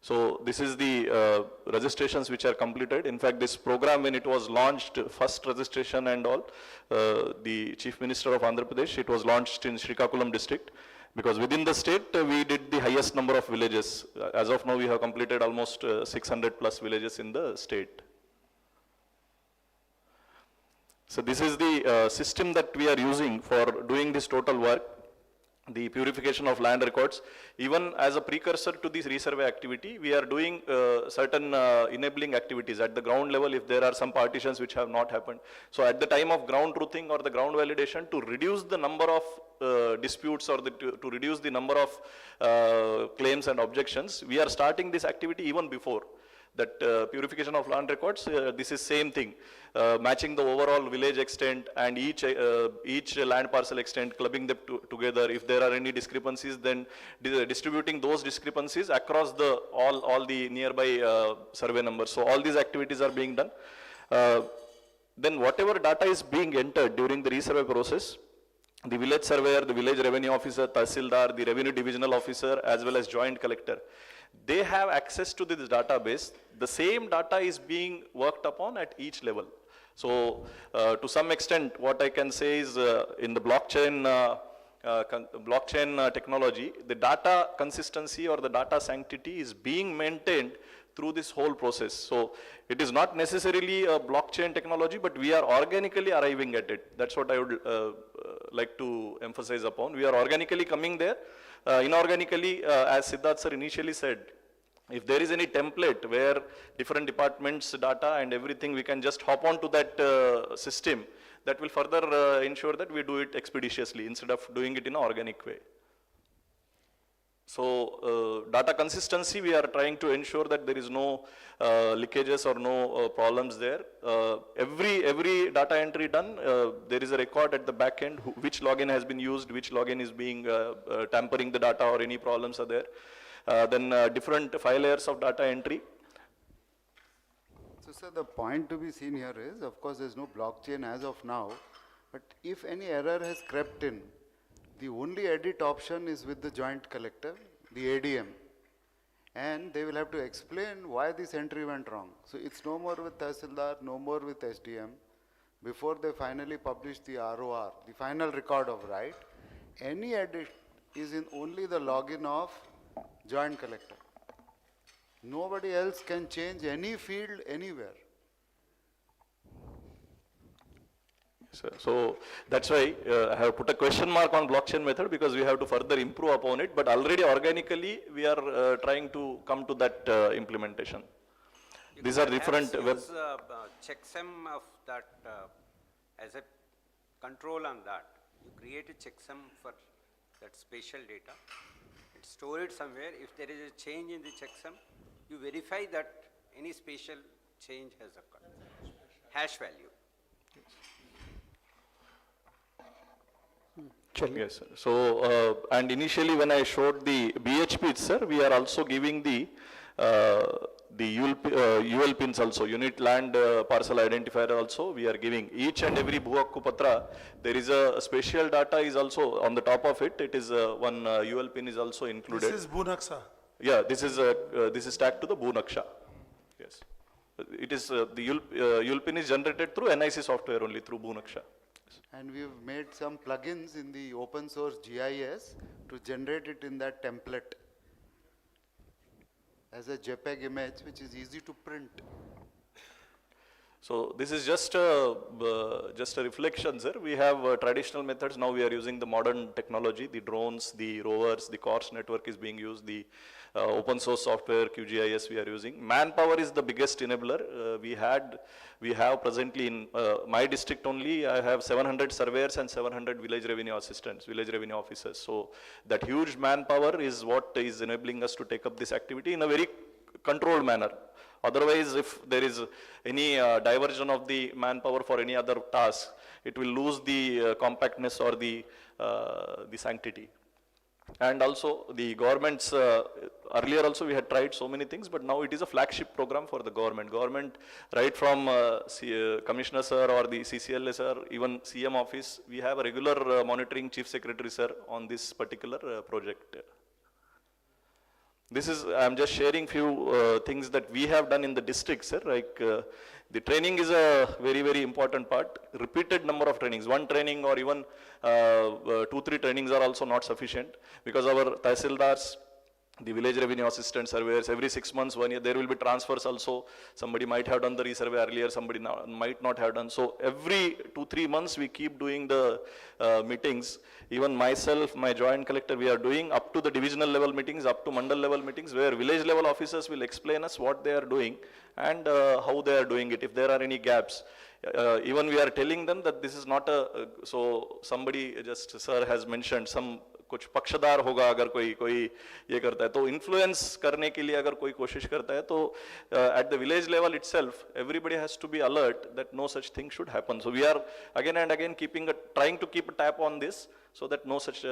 So this is the registrations which are completed. In fact, this program when it was launched, first registration and all, the Chief Minister of Andhra Pradesh, it was launched in Srikakulam district, because within the state we did the highest number of villages. As of now we have completed almost 600 plus villages in the state. So this is the system that we are using for doing this total work, the purification of land records. Even as a precursor to this resurvey activity, we are doing certain enabling activities at the ground level if there are some partitions which have not happened. So at the time of ground truthing or the ground validation, to reduce the number of disputes or to reduce the number of claims and objections, we are starting this activity even before. That purification of land records, this is same thing, matching the overall village extent and each land parcel extent, clubbing them together. If there are any discrepancies, then distributing those discrepancies across the all the nearby survey numbers. So all these activities are being done. Then whatever data is being entered during the resurvey process, the village surveyor, the village revenue officer, Tahsildar, the revenue divisional officer, as well as joint collector, they have access to this database. The same data is being worked upon at each level. So to some extent, what I can say is in the blockchain technology, the data consistency or the data sanctity is being maintained through this whole process. So it is not necessarily a blockchain technology, but we are organically arriving at it. That's what I would like to emphasize upon. We are organically coming there. Inorganically, as Siddharth sir initially said, if there is any template where different departments data and everything, we can just hop on to that system, that will further ensure that we do it expeditiously instead of doing it in an organic way. So data consistency, we are trying to ensure that there is no leakages or no problems there. Every data entry done, there is a record at the back end, which login has been used, which login is being tampering the data or any problems are there. Then different 5 layers of data entry. So sir, the point to be seen here is, of course, there's no blockchain as of now, but if any error has crept in, the only edit option is with the joint collector, the ADM, and they will have to explain why this entry went wrong. So it's no more with Tahsildar, no more with SDM. Before they finally publish the ROR, the final record of right, any edit is in only the login of joint collector. Nobody else can change any field anywhere. So that's why I have put a question mark on blockchain method, because we have to further improve upon it, but already organically we are trying to come to that implementation. These are different web. Checksum of that as a control on that. You create a checksum for that spatial data, store it somewhere. If there is a change in the checksum, you verify that any spatial change has occurred. Hash value. Yes, sir. So, and initially when I showed the BHP, sir, we are also giving the UL pins also, unit land parcel identifier also, we are giving each and every Bhu-Hakku Patra. There is a spatial data is also on the top of it. It is one UL pin is also included. This is Bhu-Naksha. Yeah, this is tagged to the Bhu-Naksha. Yes. It is the UL pin is generated through NIC software only, through Bhu-Naksha. And we've made some plugins in the open source GIS to generate it in that template as a JPEG image, which is easy to print. So this is just a reflection, sir. We have traditional methods. Now we are using the modern technology, the drones, the rovers, the CORS network is being used, the open source software, QGIS we are using. Manpower is the biggest enabler. We have presently in my district only, I have 700 surveyors and 700 village revenue assistants, village revenue officers. So that huge manpower is what is enabling us to take up this activity in a very controlled manner. Otherwise, if there is any diversion of the manpower for any other task, it will lose the compactness or the sanctity. And also the governments, earlier also we had tried so many things, but now it is a flagship program for the government. Government, right from Commissioner sir or the CCLA sir, even CM office, we have a regular monitoring chief secretary sir on this particular project. This is, I am just sharing few things that we have done in the district, sir. Like the training is a very, very important part. Repeated number of trainings, one training or even 2-3 trainings are also not sufficient, because our Tahsildars, the village revenue assistant surveyors, every 6 months, 1 year, there will be transfers also. Somebody might have done the resurvey earlier, somebody might not have done. So every 2-3 months we keep doing the meetings. Even myself, my joint collector, we are doing up to the divisional level meetings, up to mandal level meetings, where village level officers will explain us what they are doing and how they are doing it, if there are any gaps. Even we are telling them that this is not a, so somebody just, sir has mentioned, some कुछ पक्षदार होगा अगर कोई ये करता है, तो influence करने के लिए अगर कोई कोशिश करता है, तो at the village level itself everybody has to be alert that no such thing should happen. So we are again and again trying to keep a tap on this so that no such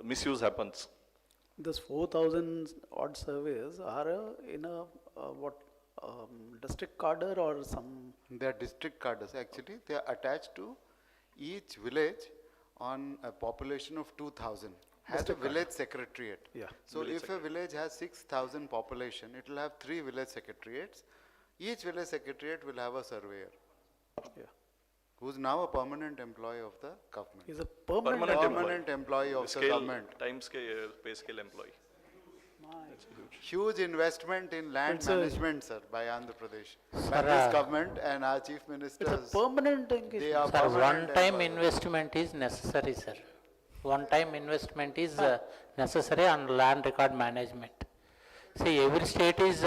misuse happens. This 4,000 odd surveys are in a district cadre or some? They are district cadres actually. They are attached to each village on a population of 2,000. Has a village secretariat. Yeah. So if a village has 6,000 population, it will have 3 village secretariats. Each village secretariat will have a surveyor. Yeah. Who's now a permanent employee of the government. He's a permanent employee of the government. Time scale, pay scale employee. Huge investment in land management, sir, by Andhra Pradesh. By this government and our chief ministers. It's a permanent engagement. Sir, one-time investment is necessary, sir. One-time investment is necessary on land record management. See, every state is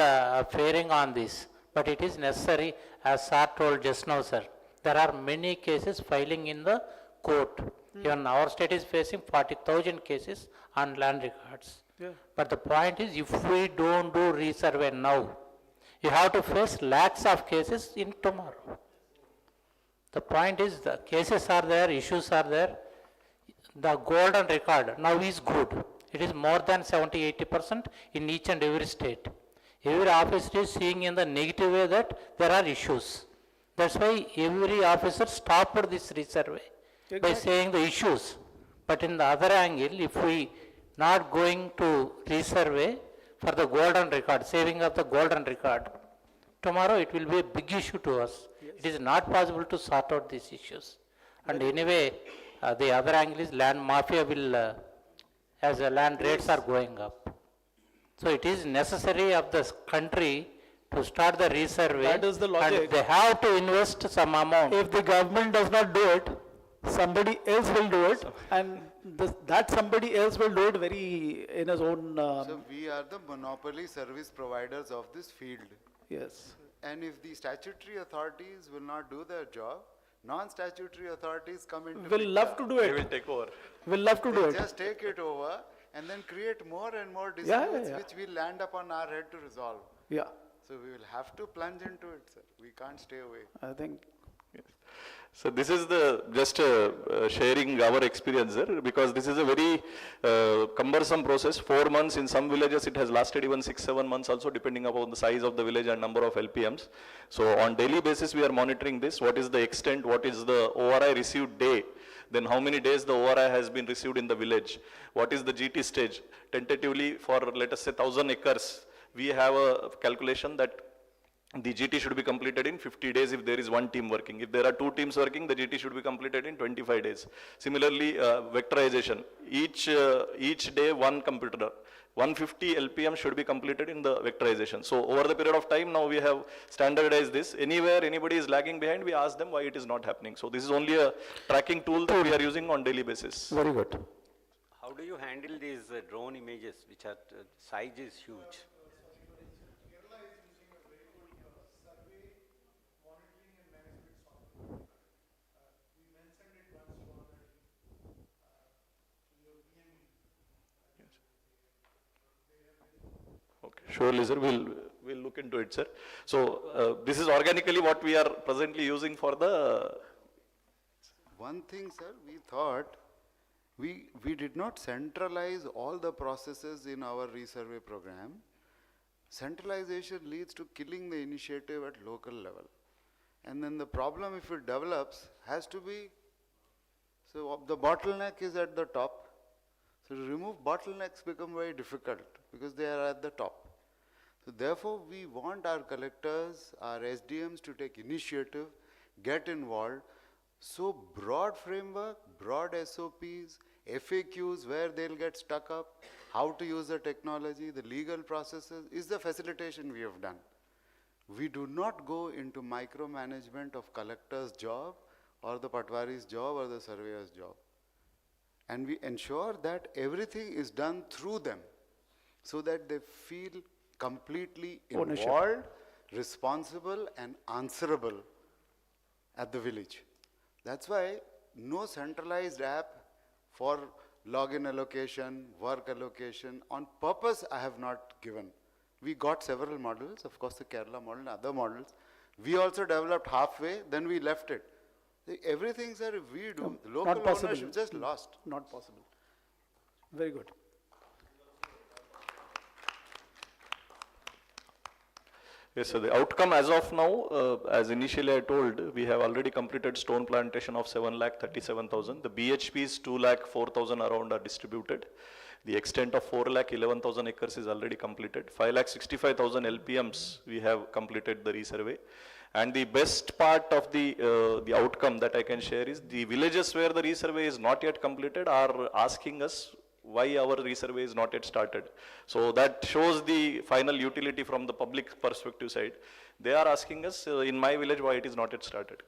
faring on this, but it is necessary, as sir told just now, sir. There are many cases filing in the court. Even our state is facing 40,000 cases on land records. But the point is, if we don't do resurvey now, you have to face lakhs of cases in tomorrow. The point is, the cases are there, issues are there. The golden record now is good. It is more than 70-80% in each and every state. Every officer is seeing in the negative way that there are issues. That's why every officer stopped this resurvey by saying the issues. But in the other angle, if we not going to resurvey for the golden record, saving of the golden record, tomorrow it will be a big issue to us. It is not possible to sort out these issues. And anyway, the other angle is land mafia will, as the land rates are going up. So it is necessary of the country to start the resurvey. That is the logic. And they have to invest some amount. If the government does not do it, somebody else will do it, and that somebody else will do it very in his own. So we are the monopoly service providers of this field. Yes. And if the statutory authorities will not do their job, non-statutory authorities come into Will love to do it. They will take over. Will love to do They it. just take it over and then create more and more disputes Yeah. which will land up on our head to resolve. Yeah, So we will have to plunge into it, sir. We can't stay away. I think. So this is the just sharing our experience there, because this is a very cumbersome process. 4 months in some villages, it has lasted even 6-7 months also, depending upon the size of the village and number of LPMs. So on daily basis, we are monitoring this. What is the extent? What is the ORI received day? Then how many days the ORI has been received in the village? What is the GT stage? Tentatively for, let us say, 1,000 acres, we have a calculation that the GT should be completed in 50 days if there is one team working. If there are 2 teams working, the GT should be completed in 25 days. Similarly, vectorization. Each day, one computer. 150 LPM should be completed in the vectorization. So over the period of time, now we have standardized this. Anywhere anybody is lagging behind, we ask them why it is not happening. So this is only a tracking tool that we are using on daily basis. Very good. How do you handle these drone images, which are, size is huge? Surely, sir, we'll look into it, sir. So this is organically what we are presently using for the. One thing, sir, we thought we did not centralize all the processes in our resurvey program. Centralization leads to killing the initiative at local level. And then the problem, if it develops, has to be, so the bottleneck is at the top. So to remove bottlenecks become very difficult because they are at the top. So therefore, we want our collectors, our SDMs to take initiative, get involved. So broad framework, broad SOPs, FAQs where they'll get stuck up, how to use the technology, the legal processes is the facilitation we have done. We do not go into micromanagement of collector's job or the patwari's job or the surveyor's job. And we ensure that everything is done through them so that they feel completely Ownership. involved, responsible and answerable at the village. That's why no centralized app for login allocation, work allocation, on purpose I have not given. We got several models, of course the Kerala model and other models. We also developed halfway, then we left it. Everything, sir, if we do, the local Not possible. ownership just lost. Not possible. Very good. Yes, so the outcome as of now, as initially I told, we have already completed stone plantation of 7,37,000. The BHPs 2,04,000 around are distributed. The extent of 4,11,000 acres is already completed. 5,65,000 LPMs we have completed the resurvey. And the best part of the outcome that I can share is the villages where the resurvey is not yet completed are asking us why our resurvey is not yet started. So that shows the final utility from the public perspective side. They are asking us, in my village, why it is not yet started.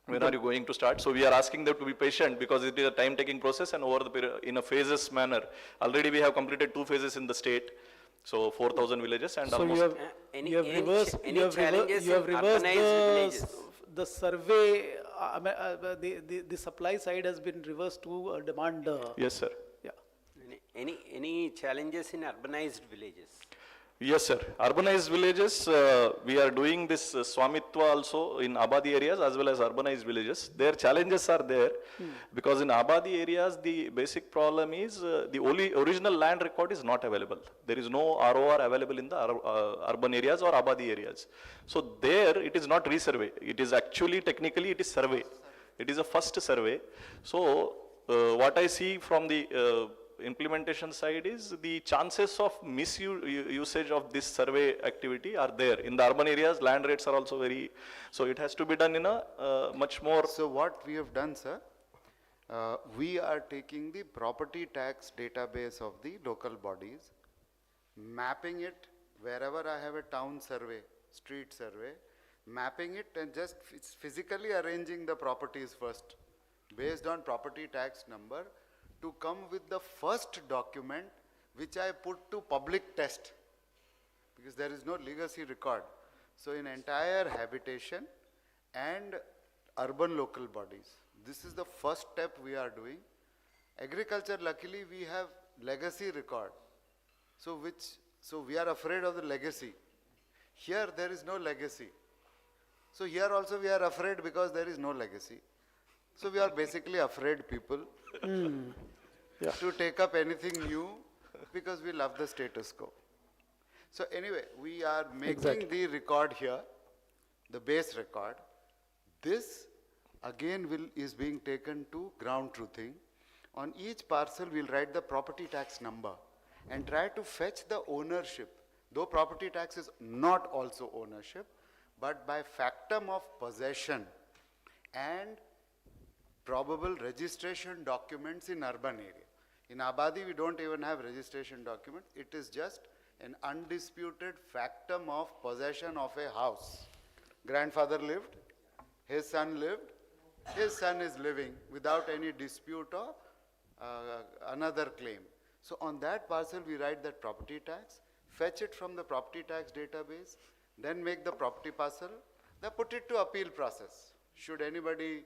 When are you going to start? So we are asking them to be patient because it is a time-taking process and over the period, in a phases manner. Already we have completed 2 phases in the state. So 4,000 villages and So almost. you have reversed the survey, the supply side has been reversed to demand. Yes, sir. Any challenges in urbanized villages? Yes, sir. Urbanized villages, we are doing this Swamitva also in Abadi areas as well as urbanized villages. Their challenges are there because in Abadi areas, the basic problem is the only original land record is not available. There is no ROR available in the urban areas or Abadi areas. So there it is not resurvey. It is actually technically it is survey. It is a first survey. So what I see from the implementation side is the chances of misusage of this survey activity are there. In the urban areas, land rates are also very, so it has to be done in a much more. So what we have done, sir, we are taking the property tax database of the local bodies, mapping it wherever I have a town survey, street survey, mapping it and just physically arranging the properties first based on property tax number to come with the first document which I put to public test because there is no legacy record. So in entire habitation and urban local bodies, this is the first step we are doing. Agriculture, luckily we have legacy record. So we are afraid of the legacy. Here there is no legacy. So here also we are afraid because there is no legacy. So we are basically afraid people to take up anything new because we love the status quo. So anyway, we are making the record here, the base record. This again is being taken to ground truthing. On each parcel we'll write the property tax number and try to fetch the ownership, though property tax is not also ownership, but by factum of possession and probable registration documents in urban area. In Abadi, we don't even have registration documents. It is just an undisputed factum of possession of a house. Grandfather lived, his son lived, his son is living without any dispute or another claim. So on that parcel, we write that property tax, fetch it from the property tax database, then make the property parcel, then put it to appeal process. Should anybody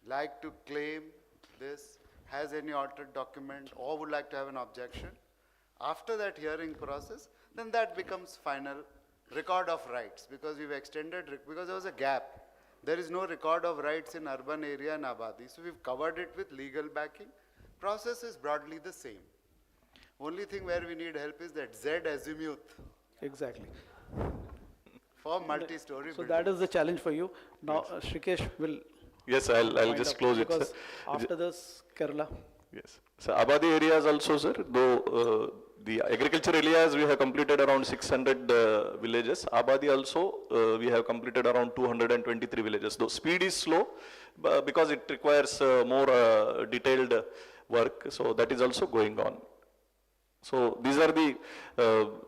like to claim this, has any altered document or would like to have an objection, after that hearing process, then that becomes final record of rights because we've extended, because there was a gap. There is no record of rights in urban area and Abadi, so we've covered it with legal backing. Process is broadly the same. Only thing where we need help is that Z azimuth. Exactly. For multi-story So buildings. that is the challenge for you. Now, Shrikesh will. Yes, I'll just close it, sir. Because after this, Kerala. Yes. So Abadi areas also, sir, though the agriculture areas we have completed around 600 villages. Abadi also we have completed around 223 villages. Though speed is slow because it requires more detailed work. So that is also going on. So these are the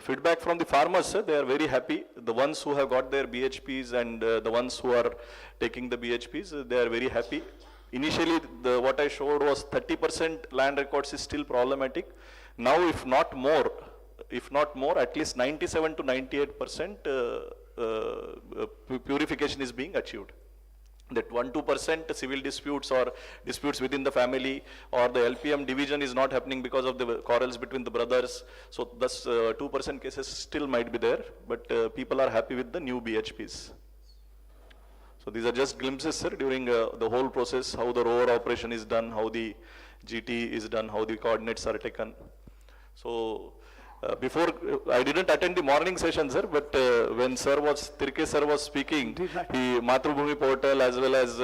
feedback from the farmers, sir. They are very happy. The ones who have got their BHPs and the ones who are taking the BHPs, they are very happy. Initially, what I showed was 30% land records is still problematic. Now, if not more, at least 97 to 98% purification is being achieved. That 1-2% civil disputes or disputes within the family or the LPM division is not happening because of the quarrels between the brothers. So thus 2% cases still might be there, but people are happy with the new BHPs. So these are just glimpses, sir, during the whole process, how the rover operation is done, how the GT is done, how the coordinates are taken. So before, I didn't attend the morning session, sir, but when Tirke sir was speaking, the Bhoomi portal as well as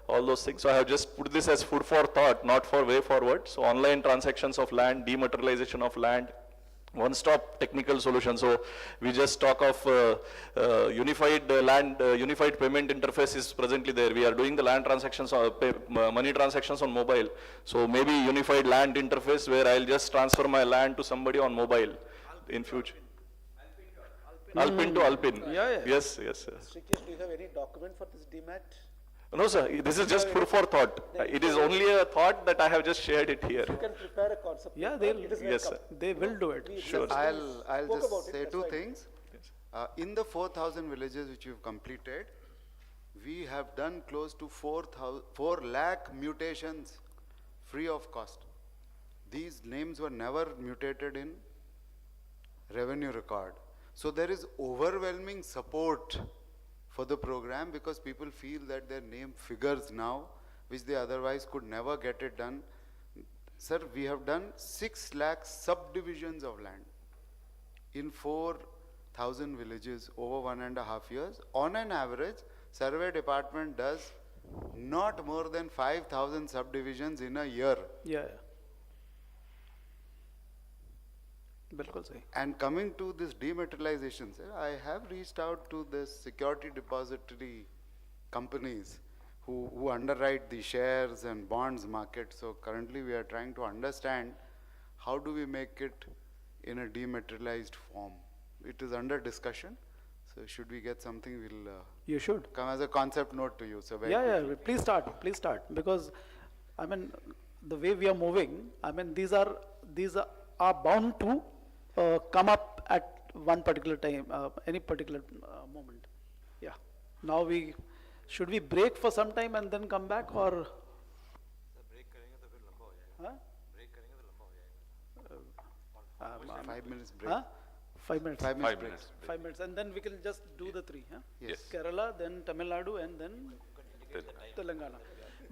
all those things. So I have just put this as food for thought, not for way forward. So online transactions of land, dematerialization of land, one-stop technical solution. So we just talk of unified unified payment interface is presently there. We are doing the land transactions, money transactions on mobile. So maybe unified land interface where I'll just transfer my land to somebody on mobile in future. Alpin to Alpin. Yeah. Yes. Shrikesh, do you have any document for this DMAT? No, sir. This is just food for thought. It is only a thought that I have just shared it here. You can prepare a concept. Yeah, Yes, sir. They will do it. Sure. I'll just say two things. In the 4,000 villages which we've completed, we have done close to 4 lakh mutations free of cost. these names were never mutated in revenue record. So there is overwhelming support for the program because people feel that their name figures now, which they otherwise could never get it done. Sir, we have done 6 lakh subdivisions of land in 4,000 villages over 1.5 years. On an average, survey department does not more than 5,000 subdivisions in a year. Yeah. बिल्कुल सही. And coming to this dematerialization, sir, I have reached out to the security depository companies who underwrite the shares and bonds market. So currently we are trying to understand how do we make it in a dematerialized form. It is under discussion. So should we get something, we'll You should. come as a concept note to you. So very Yeah, quickly. please start, because, I mean, the way we are moving, I mean, these are bound to come up at one particular time, any particular moment. Yeah. Now should we break for some time and then come back, or? Huh? 5 minutes break. Huh? 5 minutes. 5 minutes break. 5 minutes, and then we can just do the 3, huh? Yes. Kerala, then Tamil Nadu, and then Telangana.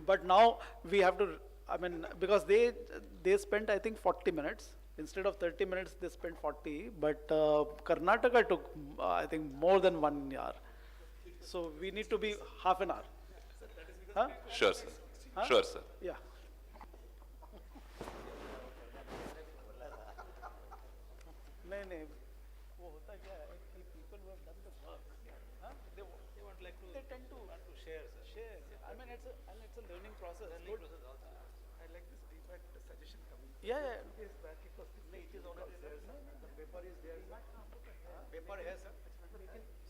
But now we have to, I mean, because they spent, I think, 40 minutes. Instead of 30 minutes, they spent 40. But Karnataka took, I think, more than 1 hour. So we need to be half an hour. Huh? Sure, sir. Huh? Sure, sir. Yeah. नहीं वो होता क्या है कि people who have done the work, they want like to, they tend to want to share. I mean, it's a learning process. I like this feedback, the suggestion coming. Yeah. It is back because it is already there. The paper is there. Paper है sir.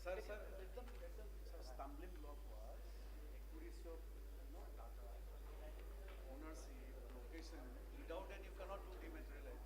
Sir, let them stumbling block was accuracy of data, ownership, location. Without that, you cannot do dematerialize.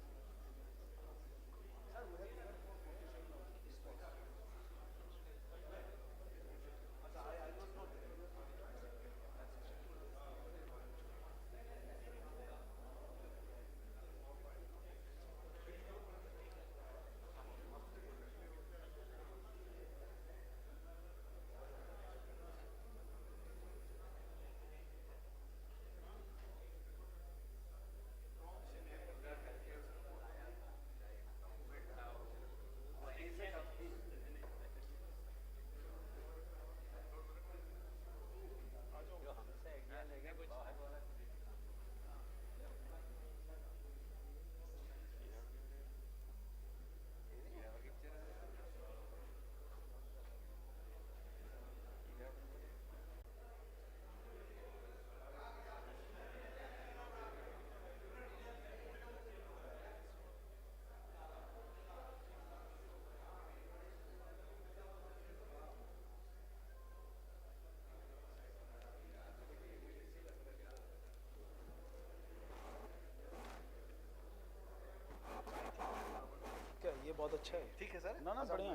ये बहुत अच्छा है. ठीक है sir. ना बढ़िया.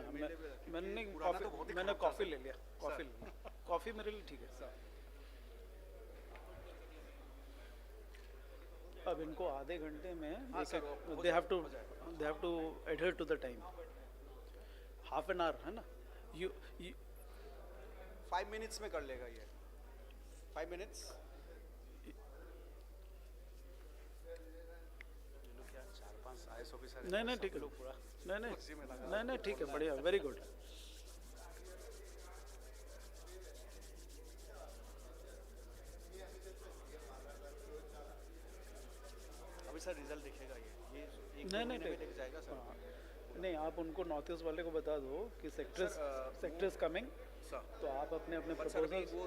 मैंने कॉफी ले लिया. कॉफी मेरे लिए ठीक है. अब इनको आधे घंटे में they have to adhere to the time. Half an hour है ना. You 5 minutes में कर लेगा ये. 5 minutes. नहीं ठीक है. नहीं ठीक है. बढ़िया. Very good. अभी सर रिजल्ट दिखेगा ये नहीं दिख जाएगा सर. नहीं, आप उनको नॉर्थ ईस्ट वाले को बता दो कि सेक्टर्स कमिंग. तो आप अपने प्रपोजल. वो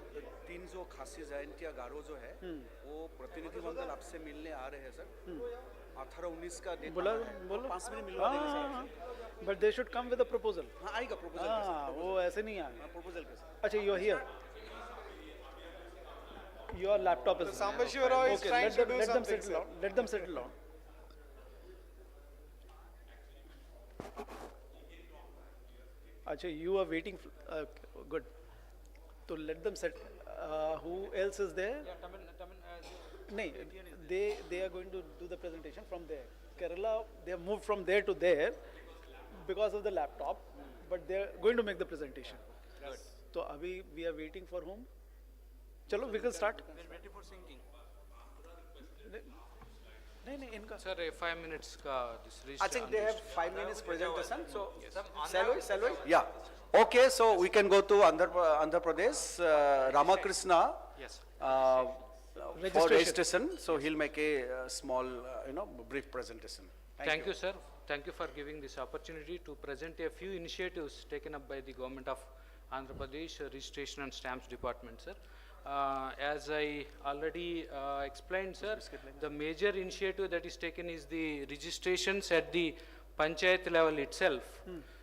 3 जो खासी जयंती या गारो जो है वो प्रतिनिधि मंडल आपसे मिलने आ रहे हैं सर. 18-19 का डेट बोलो 5 मिनट मिलवा देंगे sir. But they should come with a proposal. हाँ आएगा प्रपोजल. वो ऐसे नहीं आएगा. प्रपोजल के साथ. अच्छा, you are here. Your laptop is. Sambashivara is trying to do something. Let them settle down. Acha, you are waiting. Good. So let them set. Who else is there? Yeah, Tamil, No, they are going to do the presentation from there. Kerala, they have moved from there to there because of the laptop, but they are going to make the presentation. Good. So abhi we are waiting for whom? Chalo, we can start. We are waiting for syncing. नहीं इनका Sir, 5 minutes का this I think they have 5 minutes presentation. So, Yes. shall we? Yeah. Okay, so we can go to Andhra Pradesh. Ramakrishna. Yes. For registration. So he'll make a small, brief presentation. Thank you, sir. Thank you for giving this opportunity to present a few initiatives taken up by the government of Andhra Pradesh Registration and Stamps Department, sir. As I already explained, sir, the major initiative that is taken is the registrations at the panchayat level itself.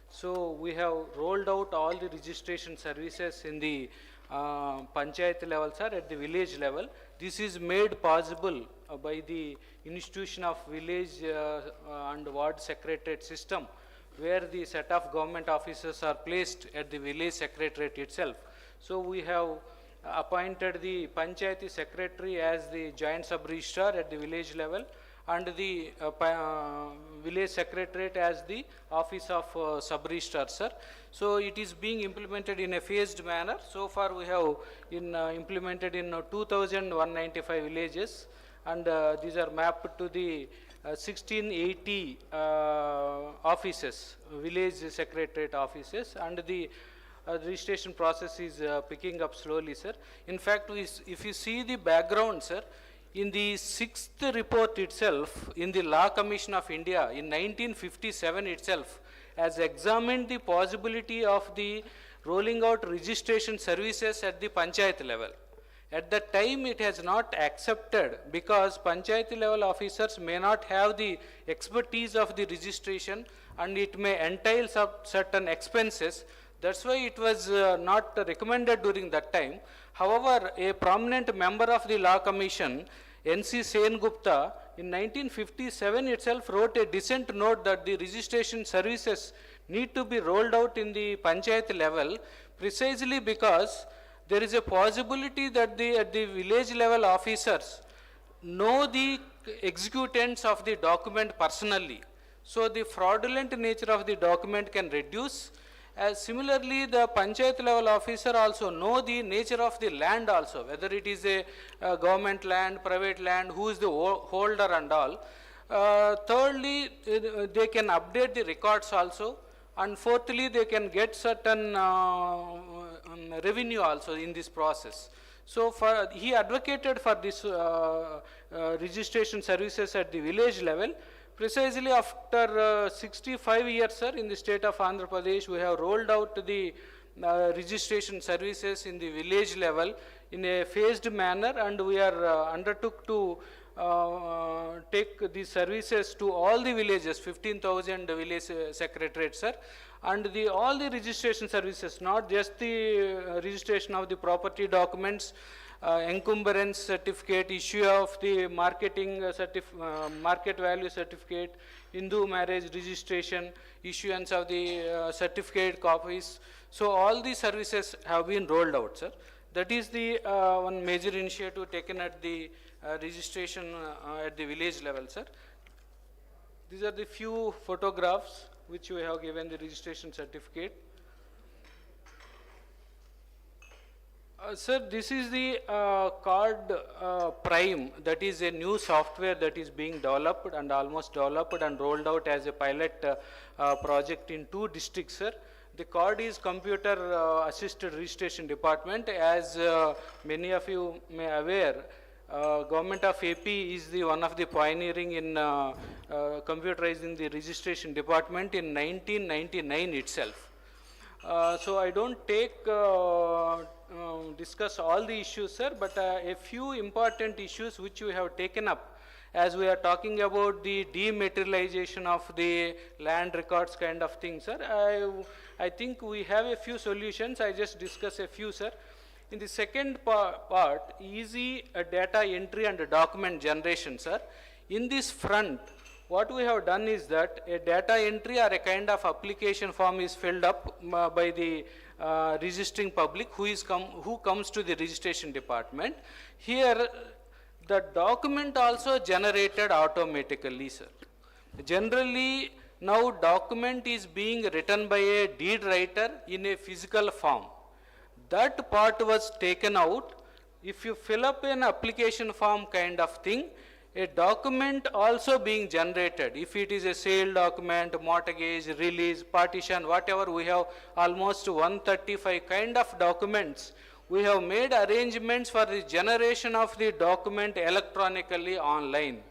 So we have rolled out all the registration services in the panchayat level, sir, at the village level. This is made possible by the institution of village and ward secretariat system, where the set of government officers are placed at the village secretariat itself. So we have appointed the panchayati secretary as the joint sub-registrar at the village level, and the village secretariat as the office of sub-registrar, sir. So it is being implemented in a phased manner. So far we have implemented in 2,195 villages, and these are mapped to the 1680 offices, village secretariat offices, and the registration process is picking up slowly, sir. In fact, if you see the background, sir, in the 6th report itself, in the Law Commission of India, in 1957 itself, has examined the possibility of the rolling out registration services at the panchayat level. At that time, it has not accepted because panchayat level officers may not have the expertise of the registration, and it may entail certain expenses. That's why it was not recommended during that time. However, a prominent member of the Law Commission, N.C. Sen Gupta, in 1957 itself wrote a dissent note that the registration services need to be rolled out in the panchayat level, precisely because there is a possibility that at the village level officers know the executants of the document personally. So the fraudulent nature of the document can reduce. Similarly, the panchayat level officer also know the nature of the land also, whether it is a government land, private land, who is the holder and all. Thirdly, they can update the records also. And fourthly, they can get certain revenue also in this process. So he advocated for this registration services at the village level. Precisely after 65 years, sir, in the state of Andhra Pradesh, we have rolled out the registration services in the village level in a phased manner, and we are undertook to take these services to all the villages, 15,000 village secretariats, sir. And all the registration services, not just the registration of the property documents, encumbrance certificate, issue of the marketing market value certificate, Hindu marriage registration, issuance of the certificate copies. So all these services have been rolled out, sir. That is the one major initiative taken at the registration at the village level, sir. These are the few photographs which we have given the registration certificate. Sir, this is the card Prime. That is a new software that is being developed and almost developed and rolled out as a pilot project in 2 districts, sir. The card is computer assisted registration department. As many of you may aware, government of AP is the one of the pioneering in computerizing the registration department in 1999 itself. So I don't discuss all the issues, sir, but a few important issues which we have taken up as we are talking about the dematerialization of the land records kind of thing, sir. I think we have a few solutions. I just discuss a few, sir. In the second part, easy data entry and document generation, sir. In this front, what we have done is that a data entry or a kind of application form is filled up by the registering public who comes to the registration department. Here, The document also generated automatically, sir. Generally, now document is being written by a deed writer in a physical form. That part was taken out. If you fill up an application form kind of thing, a document also being generated. If it is a sale document, mortgage, release, partition, whatever, we have almost 135 kind of documents. We have made arrangements for the generation of the document electronically online.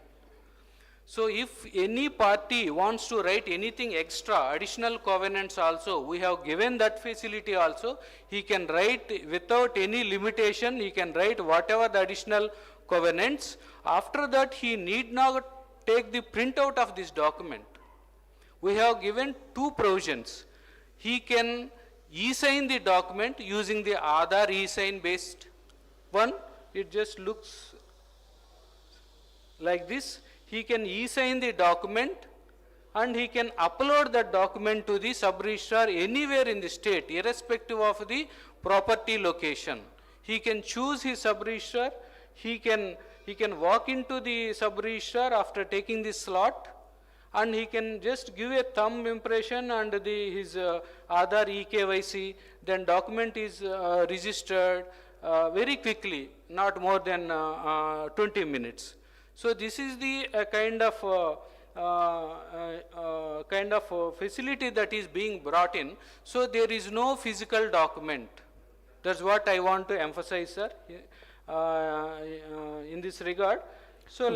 So if any party wants to write anything extra, additional covenants also, we have given that facility also. He can write without any limitation, he can write whatever the additional covenants. After that, he need not take the printout of this document. We have given two provisions. He can e-sign the document using the Aadhaar e-sign based one. It just looks like this. He can e-sign the document and he can upload that document to the sub-registrar anywhere in the state, irrespective of the property location. He can choose his sub-registrar. He can walk into the sub-registrar after taking the slot, and he can just give a thumb impression and his Aadhaar eKYC, then document is registered very quickly, not more than 20 minutes. So this is the kind of facility that is being brought in. So there is no physical document. That's what I want to emphasize, sir, in this regard. So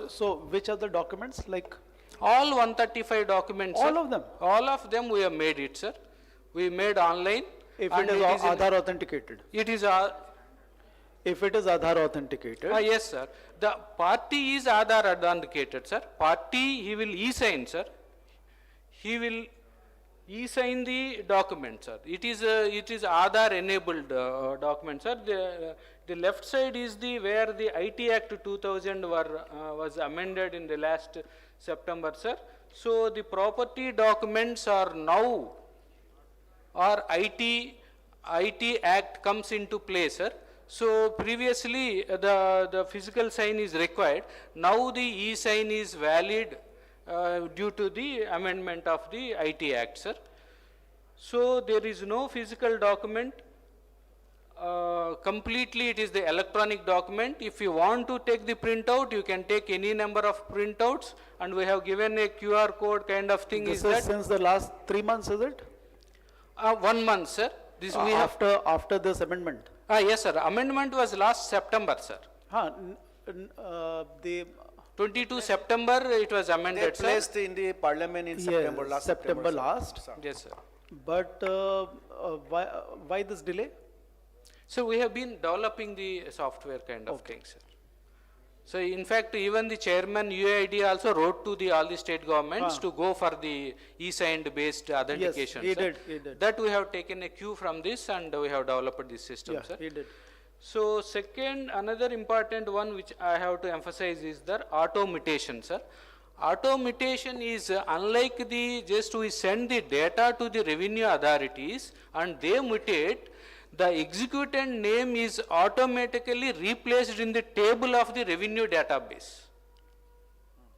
so which are the documents, like? All 135 documents, all sir. of them? All of them we have made it, sir. We made online. If it is Aadhaar authenticated? It is if it is Aadhaar authenticated? Yes, sir. The party is Aadhaar authenticated, sir. Party, he will e-sign, sir. He will e-sign the document, sir. It is Aadhaar enabled document, sir. The left side is where the IT Act 2000 was amended in the last September, sir. So the property documents are now, or IT Act comes into play, sir. So previously the physical sign is required. Now the e-sign is valid due to the amendment of the IT Act, sir. So there is no physical document. Completely it is the electronic document. If you want to take the printout, you can take any number of printouts, and we have given a QR code kind of thing. This is since the last 3 months, is it? 1 month, sir. This we have after this amendment? Yes, sir. Amendment was last September, sir. The 22 September it was amended, sir. They placed in the parliament in September, last September. Yes, sir. But why this delay? So we have been developing the software kind of thing, sir. So in fact, even the chairman UAID also wrote to all the state governments to go for the e-signed based authentication. Yes, he did. That we have taken a cue from this and we have developed this system, sir. He did. So second, another important one which I have to emphasize is the auto mutation, sir. Auto mutation is unlike just we send the data to the revenue authorities and they mutate. The executant name is automatically replaced in the table of the revenue database.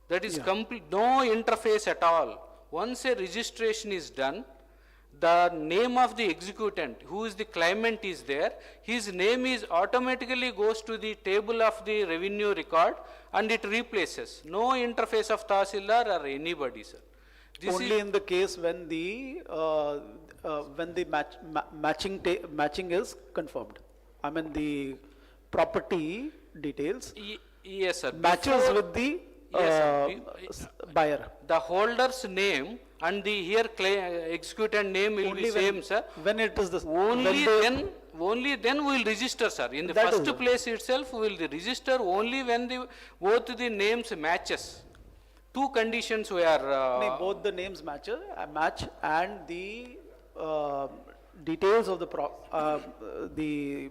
That is complete, no interface at all. Once a registration is done, the name of the executant, who is the claimant is there, his name is automatically goes to the table of the revenue record and it replaces. No interface of Tahsildar or anybody, sir. This Only in the case when the matching is confirmed. I mean the property details yes, sir. matches with the buyer. The holder's name and the executant name will be same, sir. When it is the only then we will register, sir. In the first place itself, we will register only when both the names matches. Two conditions were both the names match and the details of the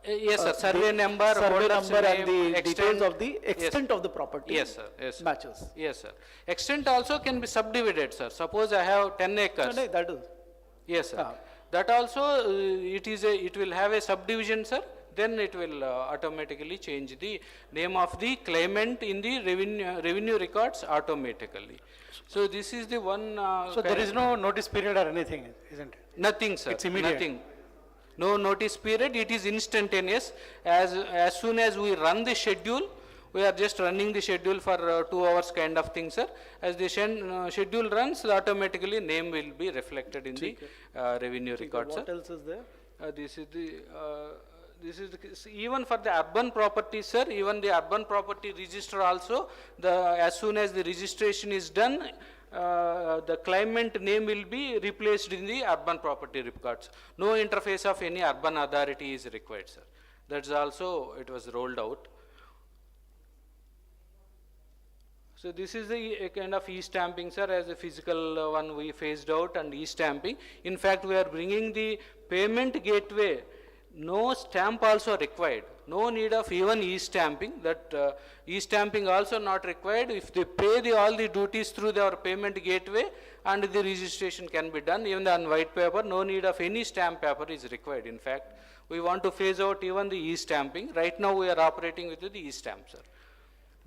yes, sir. Survey number, and the details of the extent of the property. Yes, sir. Yes, matches. Yes, sir. Extent also can be subdivided, sir. Suppose I have 10 acres. No, that is. Yes, sir. That also it will have a subdivision, sir. then it will automatically change the name of the claimant in the revenue records automatically. So this is the one. So there is no notice period or anything, isn't it? Nothing, sir. It's immediate. Nothing. No notice period. It is instantaneous. As soon as we run the schedule, we are just running the schedule for 2 hours kind of thing, sir. As the schedule runs, automatically name will be reflected in the revenue record, sir. What else is there? This is the, even for the urban property, sir, even the urban property register also, as soon as the registration is done, the claimant name will be replaced in the urban property records. No interface of any urban authority is required, sir. That's also, it was rolled out. So this is a kind of e-stamping, sir, as a physical one we phased out, and e-stamping. In fact, we are bringing the payment gateway, no stamp also required. No need of even e-stamping. That e-stamping also not required. If they pay all the duties through their payment gateway, and the registration can be done. Even on white paper, no need of any stamp paper is required. In fact, we want to phase out even the e-stamping. Right now we are operating with the e-stamp, sir.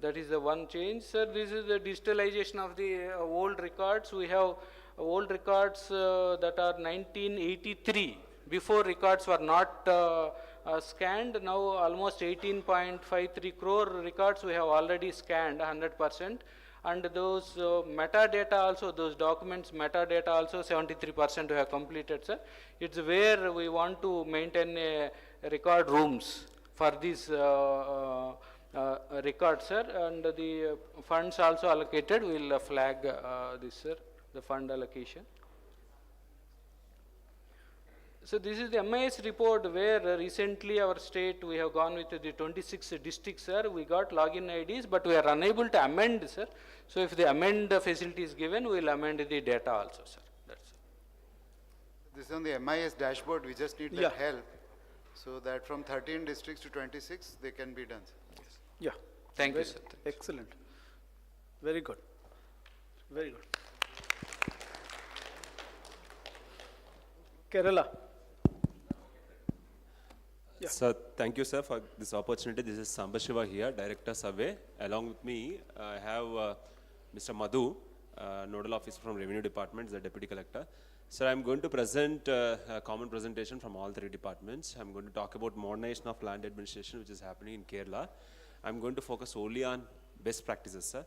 That is the one change, sir. This is the digitalization of the old records. We have old records that are 1983. Before, records were not scanned. Now almost 18.53 crore records we have already scanned 100%. And those metadata also, those documents metadata also 73% we have completed, sir. It's where we want to maintain a record rooms for these records, sir. And the funds also allocated, we will flag this, sir, the fund allocation. So this is the MIS report where recently our state, we have gone with the 26 districts, sir. We got login IDs, but we are unable to amend, sir. So if the amend facility is given, we will amend the data also, sir. That's it. This is on the MIS dashboard. We just need that help so that from 13 districts to 26, they can be done, sir. Yeah. Thank you, sir. Excellent. Very good. Very good. Kerala. Yeah. Sir, thank you, sir, for this opportunity. This is Sambashiva here, Director Survey. Along with me, I have Mr. Madhu, Nodal Officer from Revenue Department, the Deputy Collector. Sir, I'm going to present a common presentation from all three departments. I'm going to talk about modernization of land administration, which is happening in Kerala. I'm going to focus only on best practices, sir.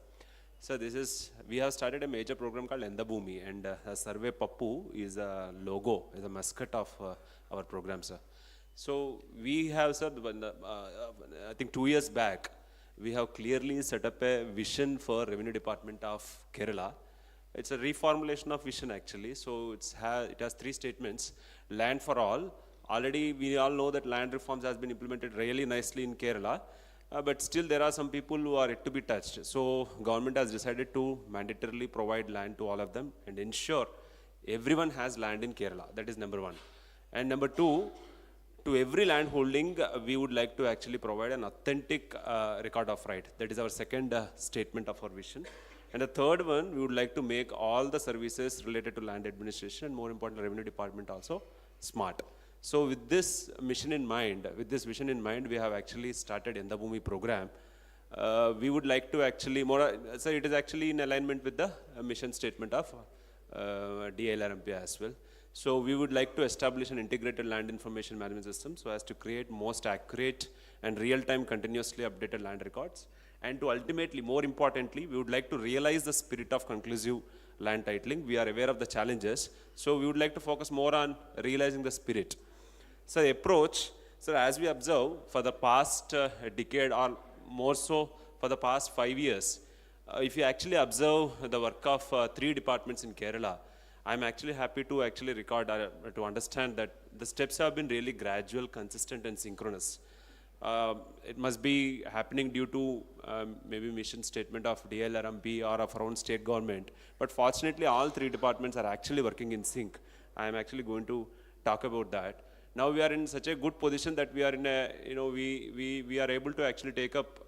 So this is, we have started a major program called Bhoomi, and Survey Pappu is a logo, is a mascot of our program, sir. So we have, sir, I think 2 years back, we have clearly set up a vision for Revenue Department of Kerala. It's a reformulation of vision actually. So it has 3 statements. Land for all. Already we all know that land reforms has been implemented really nicely in Kerala. But still there are some people who are yet to be touched. So government has decided to mandatorily provide land to all of them and ensure everyone has land in Kerala. That is number 1. And number 2, to every land holding, we would like to actually provide an authentic record of right. That is our second statement of our vision. And the third one, we would like to make all the services related to land administration and more important Revenue Department also smart. So with this mission in mind, with this vision in mind, we have actually started in the Bhoomi program. We would like to actually, so it is actually in alignment with the mission statement of DILRMP as well. So we would like to establish an integrated land information management system so as to create most accurate and real-time continuously updated land records. And to ultimately, more importantly, we would like to realize the spirit of conclusive land titling. We are aware of the challenges. So we would like to focus more on realizing the spirit. So the approach, so as we observe for the past decade or more so for the past 5 years, if you actually observe the work of 3 departments in Kerala, I'm actually happy to actually record, to understand that the steps have been really gradual, consistent and synchronous. It must be happening due to maybe mission statement of DILRMP or of our own state government. But fortunately, all 3 departments are actually working in sync. I'm actually going to talk about that. Now we are in such a good position that we are in a, we are able to actually take up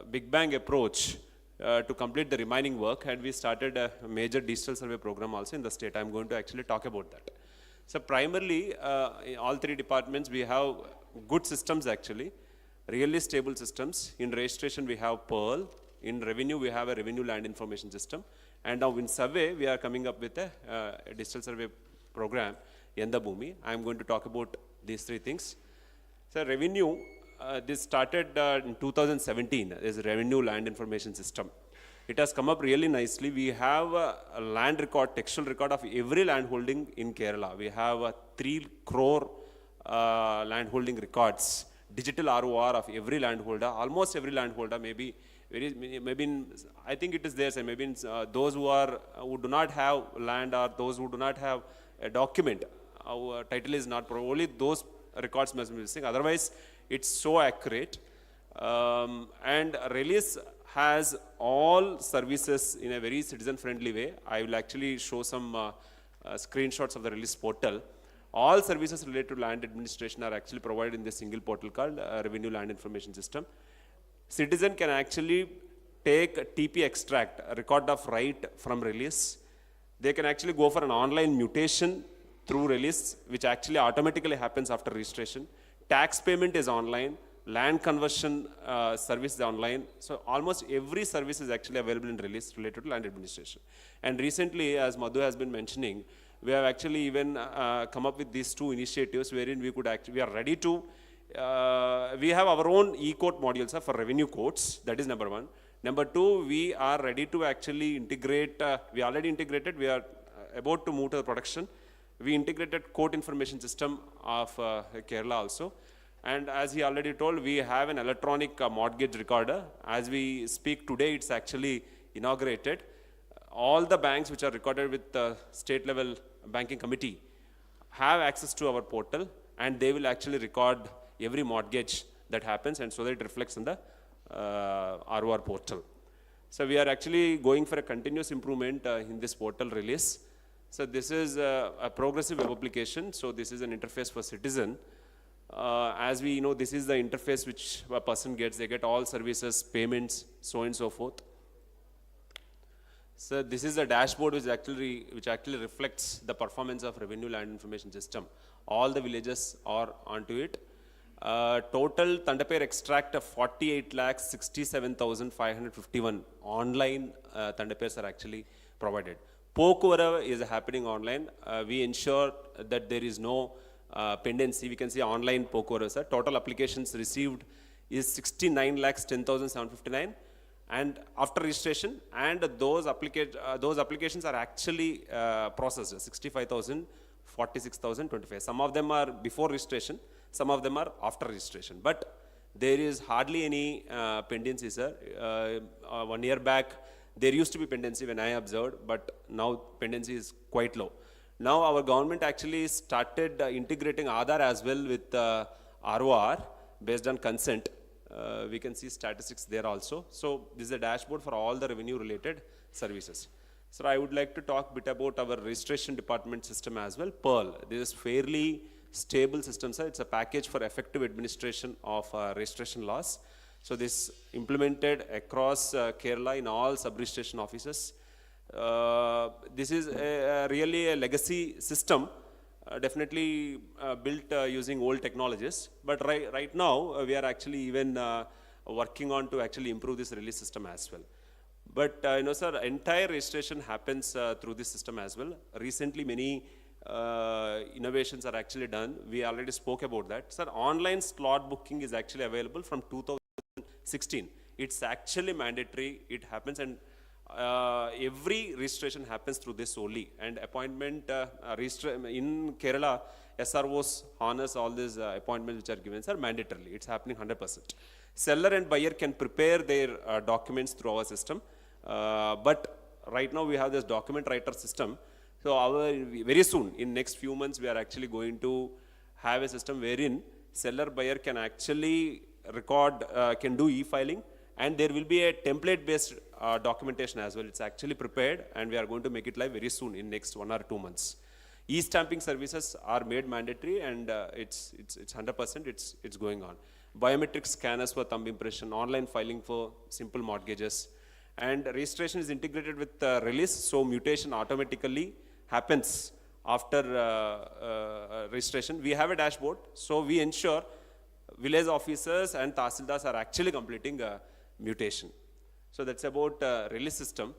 big bang approach to complete the remaining work, and we started a major digital survey program also in the state. I'm going to actually talk about that. So primarily, in all three departments, we have good systems actually, really stable systems. In registration, we have Pearl. In revenue, we have a revenue land information system. And now in survey, we are coming up with a digital survey program, Bhoomi. I am going to talk about these three things. So revenue, this started in 2017 as a revenue land information system. It has come up really nicely. We have a land record, textual record of every land holding in Kerala. We have 3 crore land holding records, digital ROR of every landholder, almost every landholder, maybe in, I think it is there, so maybe in, those who do not have land or those who do not have a document, our title is not, only those records must be missing, otherwise it's so accurate. And release has all services in a very citizen-friendly way. I will actually show some screenshots of the release portal. All services related to land administration are actually provided in this single portal called Revenue Land Information System. Citizen can actually take a TP extract, a record of right from release. They can actually go for an online mutation through release, which actually automatically happens after registration. Tax payment is online. Land conversion service is online. So almost every service is actually available in release related to land administration. And recently, as Madhu has been mentioning, we have actually even come up with these 2 initiatives wherein we could actually, we are ready to, we have our own e-court modules for revenue courts, that is number 1. Number 2, we are ready to actually integrate, we already integrated, we are about to move to the production. We integrated court information system of Kerala also. And as he already told, we have an electronic mortgage recorder. As we speak today, it's actually inaugurated. All the banks which are recorded with the state level banking committee have access to our portal, and they will actually record every mortgage that happens, and so that it reflects in the ROR portal. So we are actually going for a continuous improvement in this portal release. So this is a progressive web application. So this is an interface for citizen. As we know, this is the interface which a person gets. They get all services, payments, so on and so forth. So this is the dashboard which actually reflects the performance of revenue land information system. All the villages are onto it. Total Tandapere extract of 48,67,551 online Tandaperes are actually provided. Pokuvara is happening online. We ensure that there is no pendency. We can see online Pokuvara, sir. Total applications received is 69,10,759. And after registration, and those applications are actually processed, 65,000, 46,025. Some of them are before registration, some of them are after registration. But there is hardly any pendency, sir. 1 year back, there used to be pendency when I observed, but now pendency is quite low. Now our government actually started integrating Aadhaar as well with ROR based on consent. We can see statistics there also. So this is a dashboard for all the revenue related services. So I would like to talk a bit about our registration department system as well, Pearl. This is fairly stable system, sir. It's a package for effective administration of registration laws. So this implemented across Kerala in all sub-registration offices. This is really a legacy system, definitely built using old technologies. But right now, we are actually even working on to actually improve this release system as well. But you know, sir, entire registration happens through this system as well. Recently, many innovations are actually done. We already spoke about that. Sir, online slot booking is actually available from 2016. It's actually mandatory. It happens, and every registration happens through this only. And appointment in Kerala, SROs honors all these appointments which are given, sir, mandatorily. It's happening 100%. Seller and buyer can prepare their documents through our system. But right now we have this document writer system. So very soon, in next few months, we are actually going to have a system wherein seller buyer can actually record, can do e-filing, and there will be a template-based documentation as well. It's actually prepared, and we are going to make it live very soon in next 1 or 2 months. E-stamping services are made mandatory, and it's 100%. It's going on. Biometric scanners for thumb impression, online filing for simple mortgages, and registration is integrated with release, so mutation automatically happens after registration. We have a dashboard, so we ensure village officers and tahsildars are actually completing mutation. So that's about release system.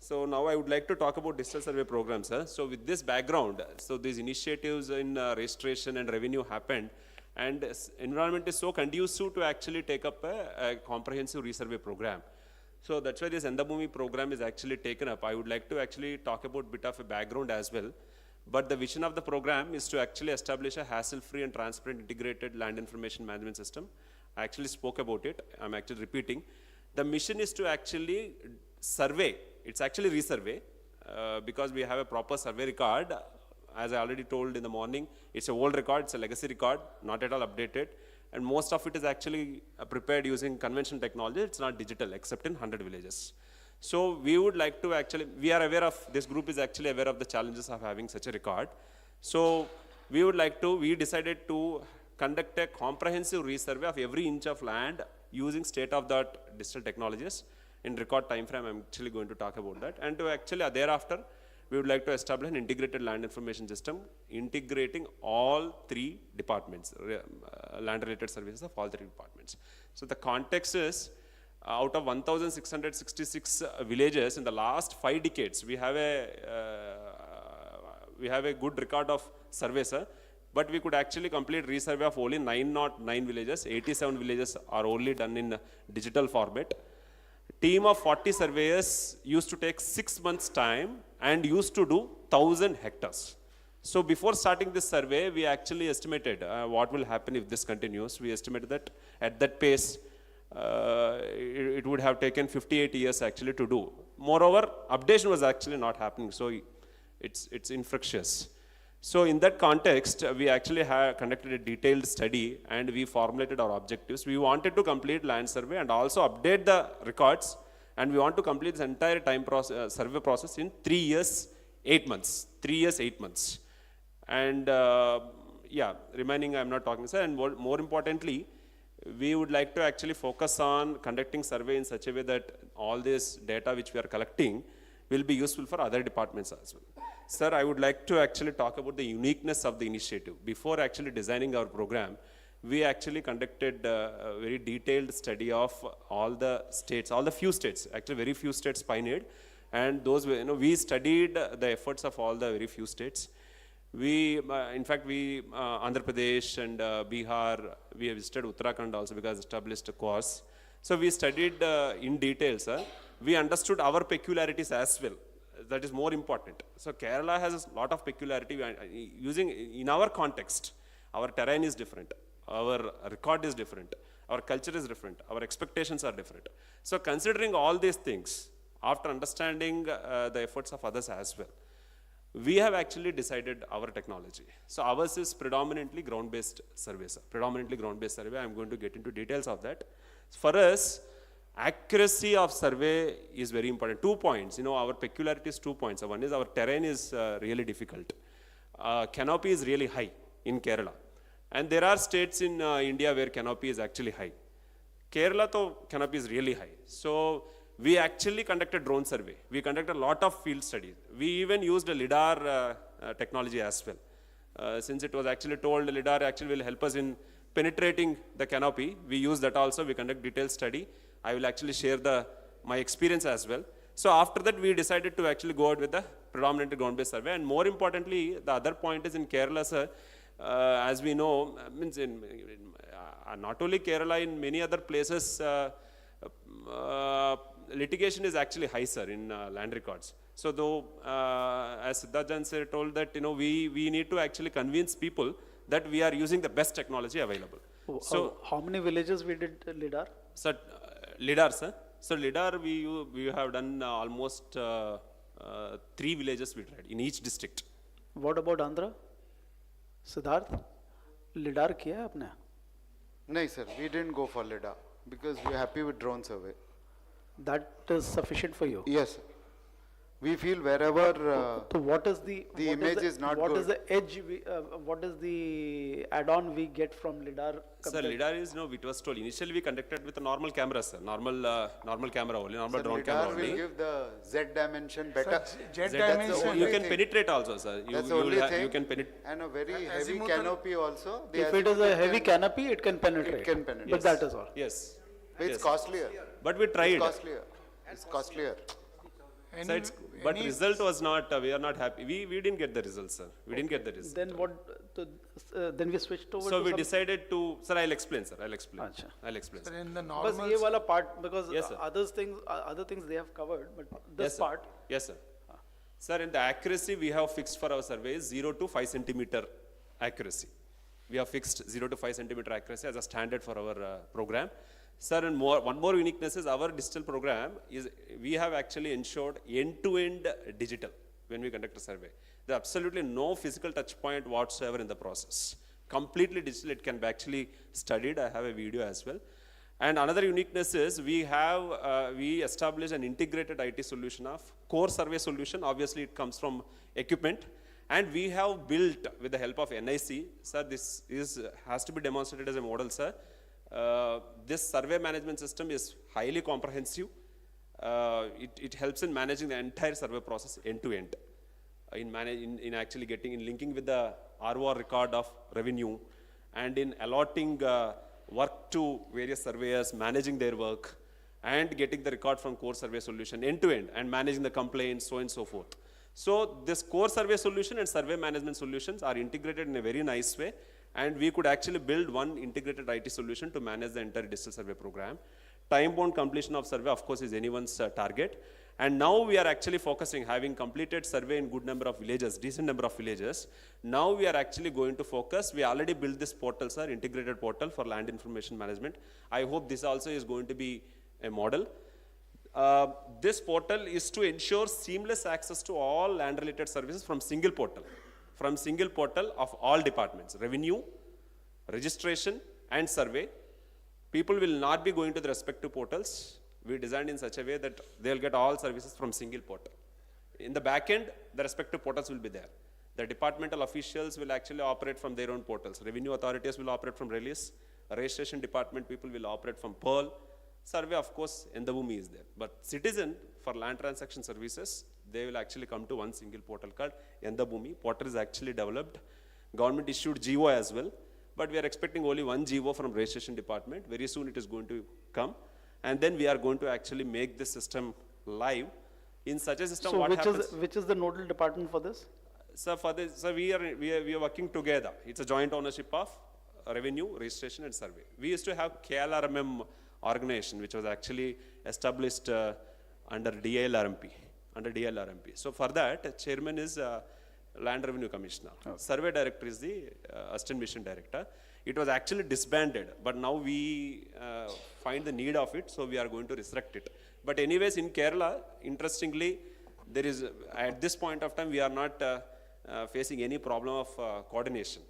So now I would like to talk about digital survey programs. So with this background, so these initiatives in registration and revenue happened, and environment is so conducive to actually take up a comprehensive resurvey program. So that's why this Bhoomi program is actually taken up. I would like to actually talk about a bit of a background as well. But the vision of the program is to actually establish a hassle-free and transparent integrated land information management system. I actually spoke about it. I'm actually repeating. The mission is to actually survey. It's actually resurvey because we have a proper survey record. As I already told in the morning, it's an old record, it's a legacy record, not at all updated. And most of it is actually prepared using conventional technology. It's not digital, except in 100 villages. So we would like to actually, we are aware of, this group is actually aware of the challenges of having such a record. So we would like to, we decided to conduct a comprehensive resurvey of every inch of land using state-of-the-art digital technologies. In record time frame, I'm actually going to talk about that. And to actually, thereafter, we would like to establish an integrated land information system, integrating all three departments, land-related services of all three departments. So the context is, out of 1,666 villages in the last 5 decades, we have a good record of surveys, but we could actually complete resurvey of only 909 villages. 87 villages are only done in digital format. Team of 40 surveyors used to take 6 months time and used to do 1,000 hectares. So before starting this survey, we actually estimated what will happen if this continues. We estimated that at that pace, it would have taken 58 years actually to do. Moreover, updation was actually not happening, so it's infectious. So in that context, we actually conducted a detailed study and we formulated our objectives. We wanted to complete land survey and also update the records, and we want to complete this entire survey process in 3 years, 8 months. 3 years, 8 months. And yeah, remaining I'm not talking, sir. And more importantly, we would like to actually focus on conducting survey in such a way that all this data which we are collecting will be useful for other departments as well. Sir, I would like to actually talk about the uniqueness of the initiative. Before actually designing our program, we actually conducted a very detailed study of all the states, all the few states, actually very few states pioneered, and those, we studied the efforts of all the very few states. We, in fact, Andhra Pradesh and Bihar, we have visited Uttarakhand also because established a course. So we studied in detail, sir. We understood our peculiarities as well. That is more important. So Kerala has a lot of peculiarity using, in our context, our terrain is different, our record is different, our culture is different, our expectations are different. So considering all these things, after understanding the efforts of others as well, we have actually decided our technology. So ours is predominantly ground-based survey, sir. Predominantly ground-based survey. I'm going to get into details of that. For us, accuracy of survey is very important. 2 points, our peculiarity is 2 points. One is our terrain is really difficult. Canopy is really high in Kerala. And there are states in India where canopy is actually high. Kerala, though, canopy is really high. So we actually conducted drone survey. We conducted a lot of field studies. We even used a LIDAR technology as well. Since it was actually told LIDAR actually will help us in penetrating the canopy, we use that also. We conduct detailed study. I will actually share my experience as well. So after that, we decided to actually go out with the predominantly ground-based survey. And more importantly, the other point is in Kerala, sir, as we know, means not only Kerala, in many other places, litigation is actually high, sir, in land records. So though, as Siddharth sir told that, we need to actually convince people that we are using the best technology available. So how many villages we did LIDAR? Sir, LIDAR, sir. So LIDAR, we have done almost 3 villages we tried in each district. What about Andhra? Siddharth, LIDAR kiya hai apne? No, sir, we didn't go for LIDAR because we are happy with drone survey. That is sufficient for you? Yes, sir. We feel wherever So what is the image is not what good. is the edge? What is the add-on we get from lidar? Sir, compared- lidar is no, it was told. Initially we conducted with a normal camera, sir. Normal camera only, normal Sir, drone lidar camera will only. give the Z dimension better. Jet That's the dimension. only- you can penetrate also, sir. That's the only thing. You can penetrate. And a very heavy azimuthal- canopy also. The If it is a azimuthal heavy can- canopy, it can penetrate. It can penetrate. But that is all. Yes. It's Yes. costlier. But we It's tried. costlier. It's costlier. So it's, but result was not, we are not happy. We didn't get the results, sir. We didn't get the results. Then what? Then we switched over. So to we some- decided to, sir, I'll explain, sir. I'll explain. Acha. I'll explain. Sir, in the Because normal. ये वाला part, because Yes, sir. other things they have covered, but this Yes, sir. part. Yes, sir. Sir, in the accuracy we have fixed for our surveys 0 to 5 centimeter accuracy. We have fixed 0 to 5 centimeter accuracy as a standard for our program. Sir, and one more uniqueness is our digital program is we have actually ensured end-to-end digital when we conduct a survey. There are absolutely no physical touch point whatsoever in the process. Completely digital, it can be actually studied. I have a video as well. And another uniqueness is we established an integrated IT solution of core survey solution. Obviously, it comes from equipment. And we have built with the help of NIC, sir, this has to be demonstrated as a model, sir. This survey management system is highly comprehensive. It helps in managing the entire survey process end to end. In actually in linking with the ROR record of revenue and in allotting work to various surveyors, managing their work and getting the record from core survey solution end to end and managing the complaints, so on and so forth. So this core survey solution and survey management solutions are integrated in a very nice way. And we could actually build one integrated IT solution to manage the entire digital survey program. Time-bound completion of survey, of course, is anyone's target. And now we are actually focusing, having completed survey in good number of villages, decent number of villages. Now we are actually going to focus. We already built this portal, sir, integrated portal for land information management. I hope this also is going to be a model. This portal is to ensure seamless access to all land-related services from single portal. From single portal of all departments, revenue, registration, and survey. People will not be going to the respective portals. We designed in such a way that they'll get all services from single portal. In the back end, the respective portals will be there. The departmental officials will actually operate from their own portals. Revenue authorities will operate from Release. Registration department people will operate from Pearl. Survey, of course, Bhoomi is there. But citizen, for land transaction services, they will actually come to one single portal called Bhoomi. Portal is actually developed. Government issued GO as well. But we are expecting only one GO from registration department. Very soon it is going to come. And then we are going to actually make this system live. In such a system, So what happens? which is the nodal department for this? Sir, for this, sir, we are working together. It's a joint ownership of revenue, registration, and survey. We used to have DILRMP organization, which was actually established under DILRMP. So for that, chairman is Land Revenue Commissioner. Survey director is the Assistant Mission Director. It was actually disbanded, but now we find the need of it, so we are going to resurrect it. But anyways, in Kerala, interestingly, there is, at this point of time, we are not facing any problem of coordination.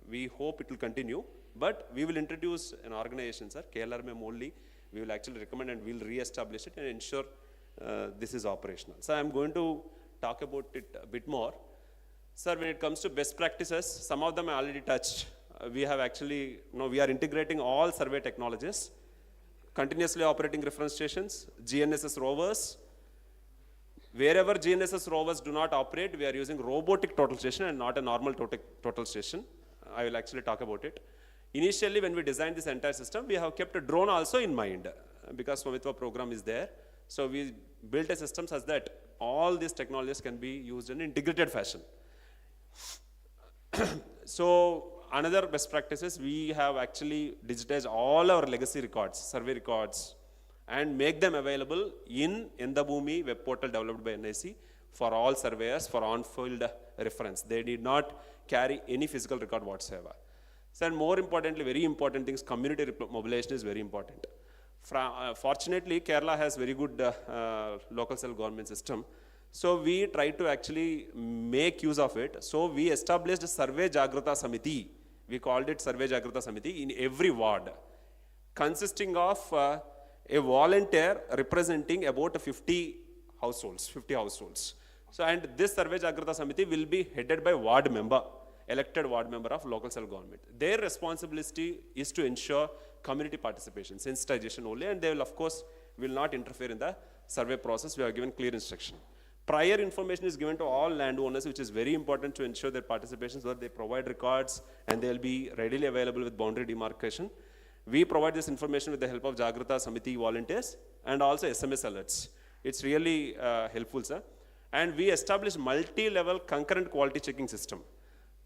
We hope it will continue, but we will introduce an organization, sir, DILRMP only. We will actually recommend and we will re-establish it and ensure this is operational. So I'm going to talk about it a bit more. Sir, when it comes to best practices, some of them I already touched. We have actually, we are integrating all survey technologies, continuously operating reference stations, GNSS rovers. Wherever GNSS rovers do not operate, we are using robotic total station and not a normal total station. I will actually talk about it. Initially, when we designed this entire system, we have kept a drone also in mind because Swamitva program is there. So we built a system such that all these technologies can be used in an integrated fashion. So another best practice is we have actually digitized all our legacy records, survey records, and make them available in Bhoomi web portal developed by NIC for all surveyors for on-field reference. They need not carry any physical record whatsoever. So, and more importantly, very important things, community mobilization is very important. Fortunately, Kerala has very good local self-government system. So we try to actually make use of it. So we established a Survey Jagrata Samiti. We called it Survey Jagrata Samiti in every ward, consisting of a volunteer representing about 50 households. So, and this Survey Jagrata Samiti will be headed by ward member, elected ward member of local self-government. Their responsibility is to ensure community participation, sensitization only, and they will, of course, will not interfere in the survey process. We have given clear instruction. Prior information is given to all landowners, which is very important to ensure their participation, so that they provide records and they will be readily available with boundary demarcation. We provide this information with the help of Jagrata Samiti volunteers and also SMS alerts. It's really helpful, sir. And we established multi-level concurrent quality checking system.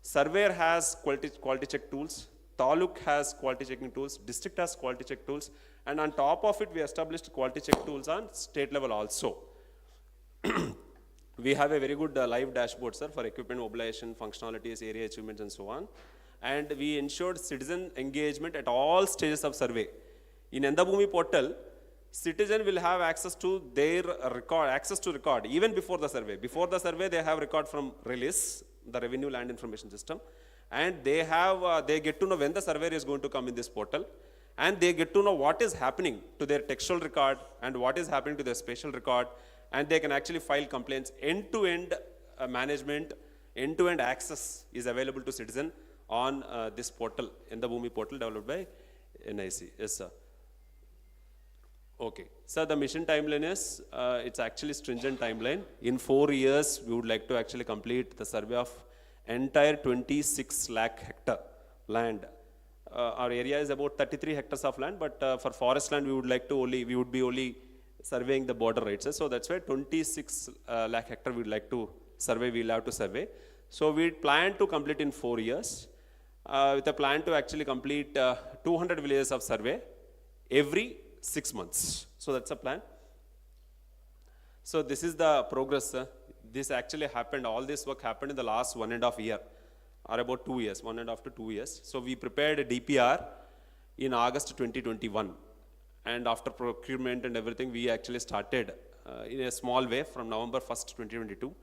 Surveyor has quality check tools, Taluk has quality checking tools, district has quality check tools, and on top of it, we established quality check tools on state level also. We have a very good live dashboard, sir, for equipment mobilization, functionalities, area achievements, and so on. And we ensured citizen engagement at all stages of survey. In Bhoomi portal, citizen will have access to their record, even before the survey. Before the survey, they have record from release, the revenue land information system, and they have, they get to know when the surveyor is going to come in this portal, and they get to know what is happening to their textual record and what is happening to their spatial record, and they can actually file complaints. End-to-end management, end-to-end access is available to citizen on this portal, Bhoomi portal developed by NIC. Yes, sir. Okay. So the mission timeline is, it's actually stringent timeline. In 4 years, we would like to actually complete the survey of entire 26 lakh hectare land. Our area is about 33 hectares of land, but for forest land, we would be only surveying the border rights. So that's why 26 lakh hectare we would like to survey, we'll have to survey. So we plan to complete in 4 years, with a plan to actually complete 200 villages of survey every 6 months. So that's a plan. So this is the progress. This actually happened, all this work happened in the last 1.5 years, or about 2 years, 1.5 to 2 years. So we prepared a DPR in August 2021. And after procurement and everything, we actually started in a small way from November 1st, 2022.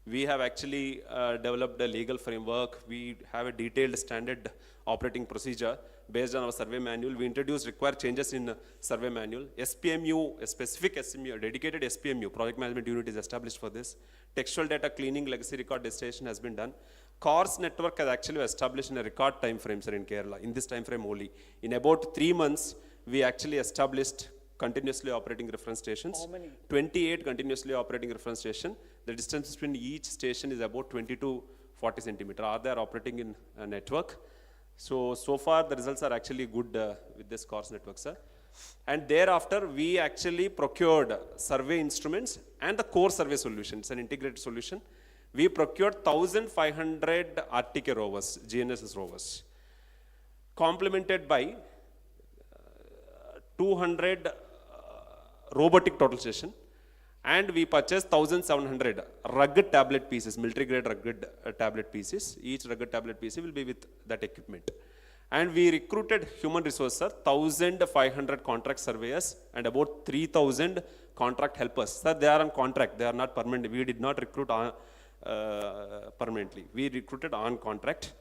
We have actually developed a legal framework. We have a detailed standard operating procedure based on our survey manual. We introduced required changes in survey manual. SPMU, a specific SMU, a dedicated SPMU, project management unit is established for this. Textual data cleaning, legacy record destination has been done. CORS network has actually established in a record time frame, sir, in Kerala, in this time frame only. In about 3 months, we actually established continuously operating reference stations. How many? 28 continuously operating reference stations. The distance between each station is about 20 to 40 centimeters. They are operating in a network. So far the results are actually good with this CORS network, sir. And thereafter, we actually procured survey instruments and the core survey solution. It's an integrated solution. We procured 1,500 RTK rovers, GNSS rovers, complemented by 200 robotic total station, and we purchased 1,700 rugged tablet pieces, military grade rugged tablet pieces. Each rugged tablet piece will be with that equipment. And we recruited human resources, 1,500 contract surveyors and about 3,000 contract helpers. Sir, they are on contract, they are not permanent. We did not recruit permanently. We recruited on contract.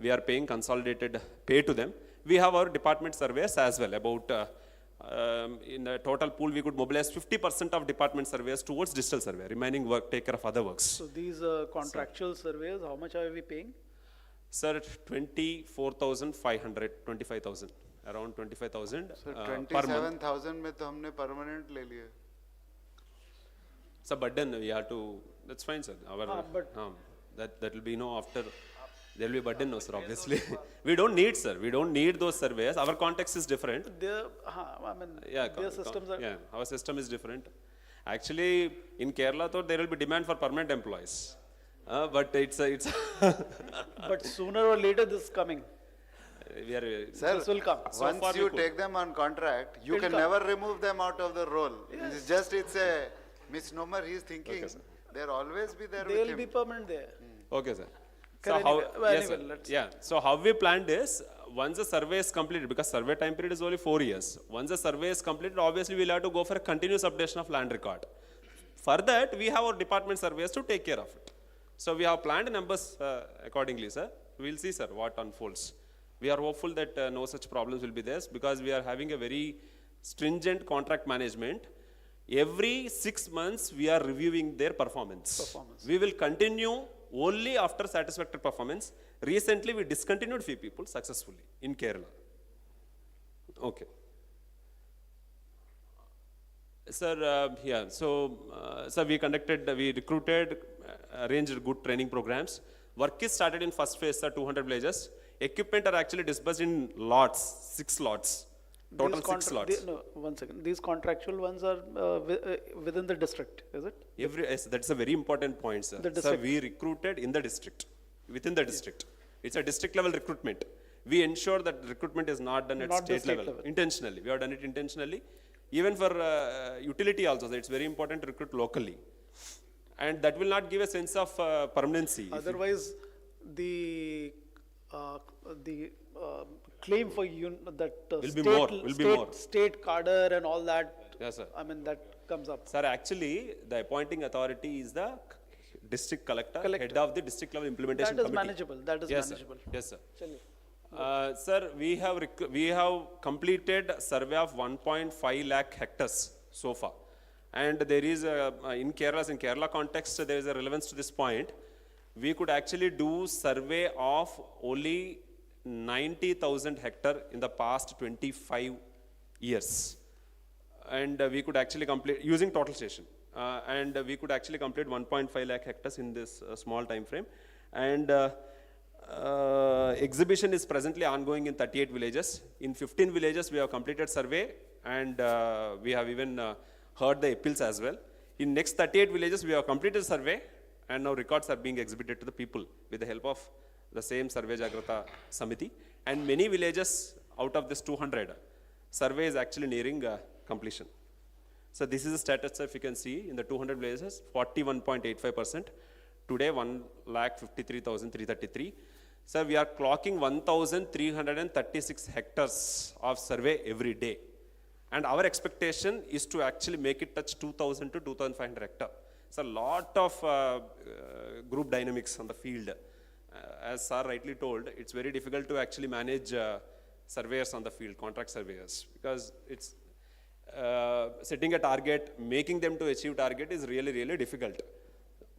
We are paying consolidated pay to them. We have our department surveyors as well. About in the total pool, we could mobilize 50% of department surveyors towards digital survey. Remaining work, take care of other works. So these contractual surveys, how much are we paying? Sir, 24,500, 25,000, around 25,000 Sir, per month. 27,000 में तो हमने permanent ले लिए. It's a burden, we have to, that's fine, sir. That will be, after, there will be burden, no, sir, obviously. We don't need, sir, we don't need those surveys. Our context is different. Their systems are... Yeah, our system is different. Actually, in Kerala, though, there will be demand for permanent employees. But it's But sooner or later, this is coming. Sir, this will come. Once you take them on contract, you can never remove them out of the role. Yes. It's a misnomer he's thinking. Okay, They'll always be there They with will him. be permanent there. Okay, sir. So how we planned is, once the survey is completed, because survey time period is only 4 years, once the survey is completed, obviously we'll have to go for a continuous updation of land record. For that, we have our department surveyors to take care of it. So we have planned numbers accordingly, sir. We'll see, sir, what unfolds. We are hopeful that no such problems will be there, because we are having a very stringent contract management. Every 6 months, we are reviewing their performance. We will continue only after satisfactory performance. Recently, we discontinued few people successfully in Kerala. Okay. Sir, sir, we recruited, arranged good training programs. Work is started in first phase, sir, 200 villages. Equipment are actually disbursed in lots, 6 lots. Total 6 lots. No, 1 second. These contractual ones are within the district, is it? Yes, that's a very important point, sir. Sir, we recruited in the district, within the district. It's a district level recruitment. We ensure that recruitment is not done at state level, intentionally. We have done it intentionally. Even for utility also, so it's very important to recruit locally. And that will not give a sense of permanency. Otherwise, the claim for state cadre and all that, yes, sir. I mean, that comes up. Sir, actually, the appointing authority is the district collector, head of the district level implementation committee. That is manageable. Yes, sir. Sir, we have completed survey of 1.5 lakh hectares so far. And there is, in Kerala context, there is a relevance to this point. We could actually do survey of only 90,000 hectare in the past 25 years. And we could actually complete, using total station. And we could actually complete 1.5 lakh hectares in this small time frame. And exhibition is presently ongoing in 38 villages. In 15 villages, we have completed survey, and we have even heard the appeals as well. In next 38 villages, we have completed survey, and now records are being exhibited to the people with the help of the same Survey Jagrata Samiti. And many villages out of this 200, survey is actually nearing completion. So this is the status, if you can see, in the 200 villages, 41.85%. Today, 1,53,333. Sir, we are clocking 1,336 hectares of survey every day. And our expectation is to actually make it touch 2,000 to 2,500 hectares. So a lot of group dynamics on the field. As sir rightly told, it's very difficult to actually manage surveyors on the field, contract surveyors, because it's setting a target, making them to achieve target is really, really difficult.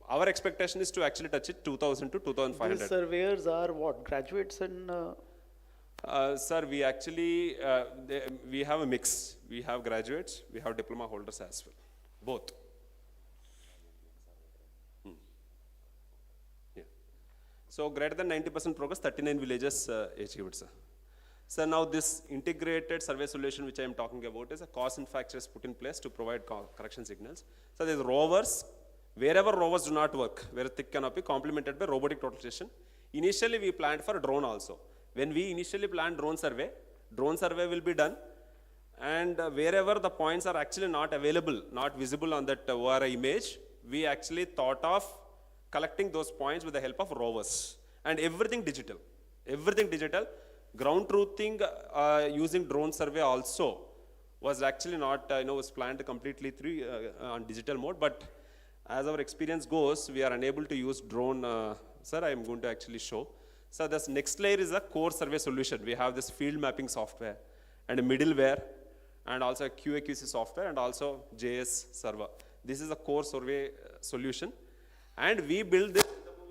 Our expectation is to actually touch it 2,000 to 2,500. These surveyors are what, graduates and? Sir, we actually, we have a mix. We have graduates, we have diploma holders as well, both. Yeah. So greater than 90% progress, 39 villages achieved, sir. So now this integrated survey solution which I am talking about is a cause and factors put in place to provide correction signals. So there's rovers, wherever rovers do not work, where thick canopy complemented by robotic total station. Initially we planned for a drone also. When we initially planned drone survey will be done, and wherever the points are actually not available, not visible on that ORI image, we actually thought of collecting those points with the help of rovers. And everything digital. Ground truthing using drone survey also was actually not, was planned completely through on digital mode, but as our experience goes, we are unable to use drone. Sir, I am going to actually show. So this next layer is a core survey solution. We have this field mapping software and a middleware and also a QA/QC software and also JS server. This is a core survey solution. And we build this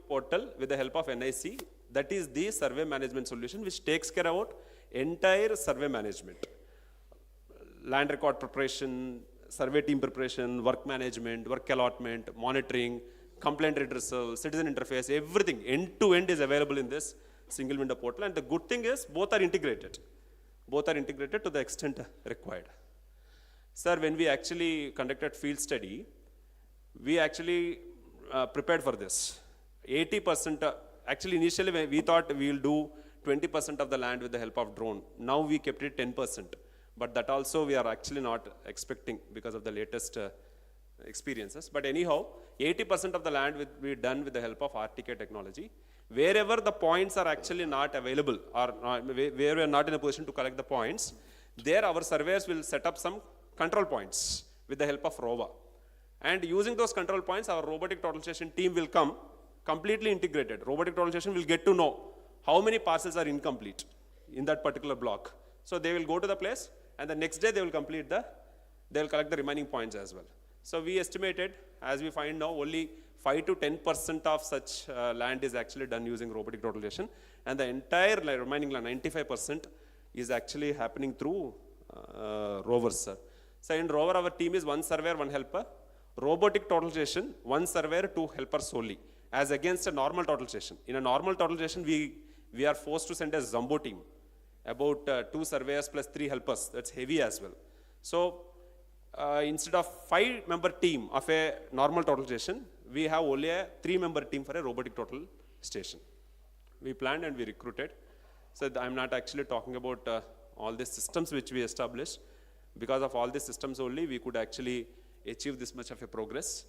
portal with the help of NIC. That is the survey management solution which takes care about entire survey management. Land record preparation, survey team preparation, work management, work allotment, monitoring, complaint redressal, citizen interface, everything end to end is available in this single window portal. And the good thing is both are integrated. Both are integrated to the extent required. Sir, when we actually conducted field study, we actually prepared for this. 80%, actually initially we thought we will do 20% of the land with the help of drone. Now we kept it 10%. But that also we are actually not expecting because of the latest experiences. But anyhow, 80% of the land will be done with the help of RTK technology. Wherever the points are actually not available or where we are not in a position to collect the points, there our surveyors will set up some control points with the help of rover. And using those control points, our robotic total station team will come completely integrated. Robotic total station will get to know how many parcels are incomplete in that particular block. So they will go to the place and the next day they will complete the they'll collect the remaining points as well. So we estimated, as we find now, only 5 to 10% of such land is actually done using robotic totalization, and the entire remaining land, 95%, is actually happening through rovers, sir. So in rover, our team is 1 surveyor, 1 helper. Robotic totalization, 1 surveyor, 2 helpers solely, as against a normal totalization. In a normal totalization, we are forced to send a Zumbo team, about 2 surveyors plus 3 helpers. That's heavy as well. So instead of 5-member team of a normal totalization, we have only a 3-member team for a robotic total station. We planned and we recruited. So I'm not actually talking about all the systems which we established. Because of all these systems only, we could actually achieve this much of a progress.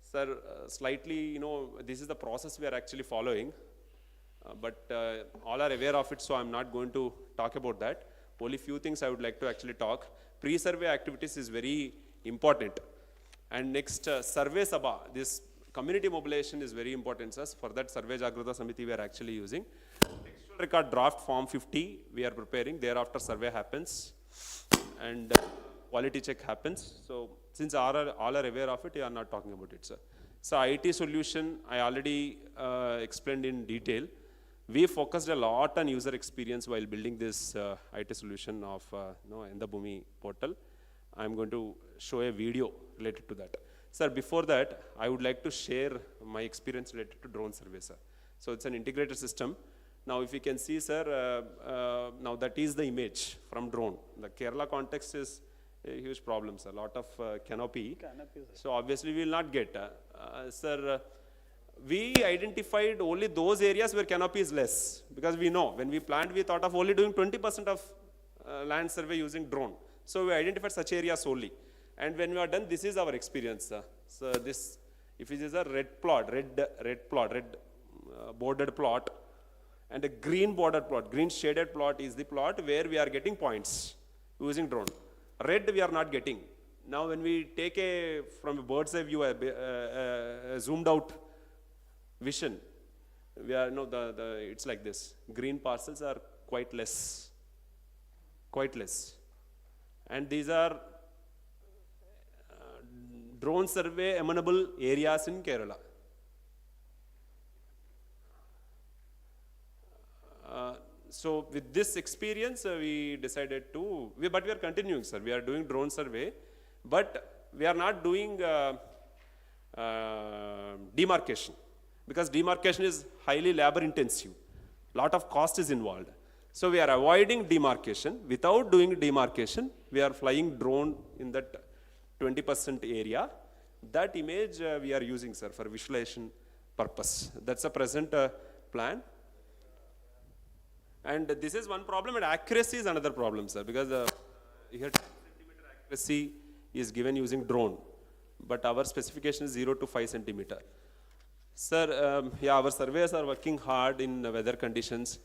Sir, slightly, this is the process we are actually following. But all are aware of it, so I'm not going to talk about that. Only few things I would like to actually talk. Pre-survey activities is very important. And next, survey sabha, this community mobilization is very important, sir. For that, Survey Jagrata Samiti we are actually using. Textual record draft form 50 we are preparing. Thereafter, survey happens and quality check happens. So since all are aware of it, we are not talking about it, sir. So IT solution, I already explained in detail. We focused a lot on user experience while building this IT solution of in the Bhoomi portal. I'm going to show a video related to that. Sir, before that, I would like to share my experience related to drone survey, sir. So it's an integrated system. Now, if you can see, sir, now that is the image from drone. The Kerala context is a huge problem, sir. A lot of canopy. So obviously, we will not get. Sir, we identified only those areas where canopy is less. Because we know, when we planned, we thought of only doing 20% of land survey using drone. So we identified such areas only. And when we are done, this is our experience, sir. So this, if it is a red plot, bordered plot, and a green bordered plot, green shaded plot is the plot where we are getting points using drone. Red we are not getting. Now when we take from a bird's eye view, a zoomed out vision, we are, it's like this. Green parcels are quite less. And these are drone survey amenable areas in Kerala. So with this experience, we decided to, but we are continuing, sir. We are doing drone survey, but we are not doing demarcation, because demarcation is highly labor intensive. Lot of cost is involved. So we are avoiding demarcation. Without doing demarcation, we are flying drone in that 20% area. That image we are using, sir, for visualization purpose. That's a present plan. And this is one problem, and accuracy is another problem, sir, because here 10 centimeter accuracy is given using drone, but our specification is 0 to 5 centimeter. Sir, our surveyors are working hard in weather conditions.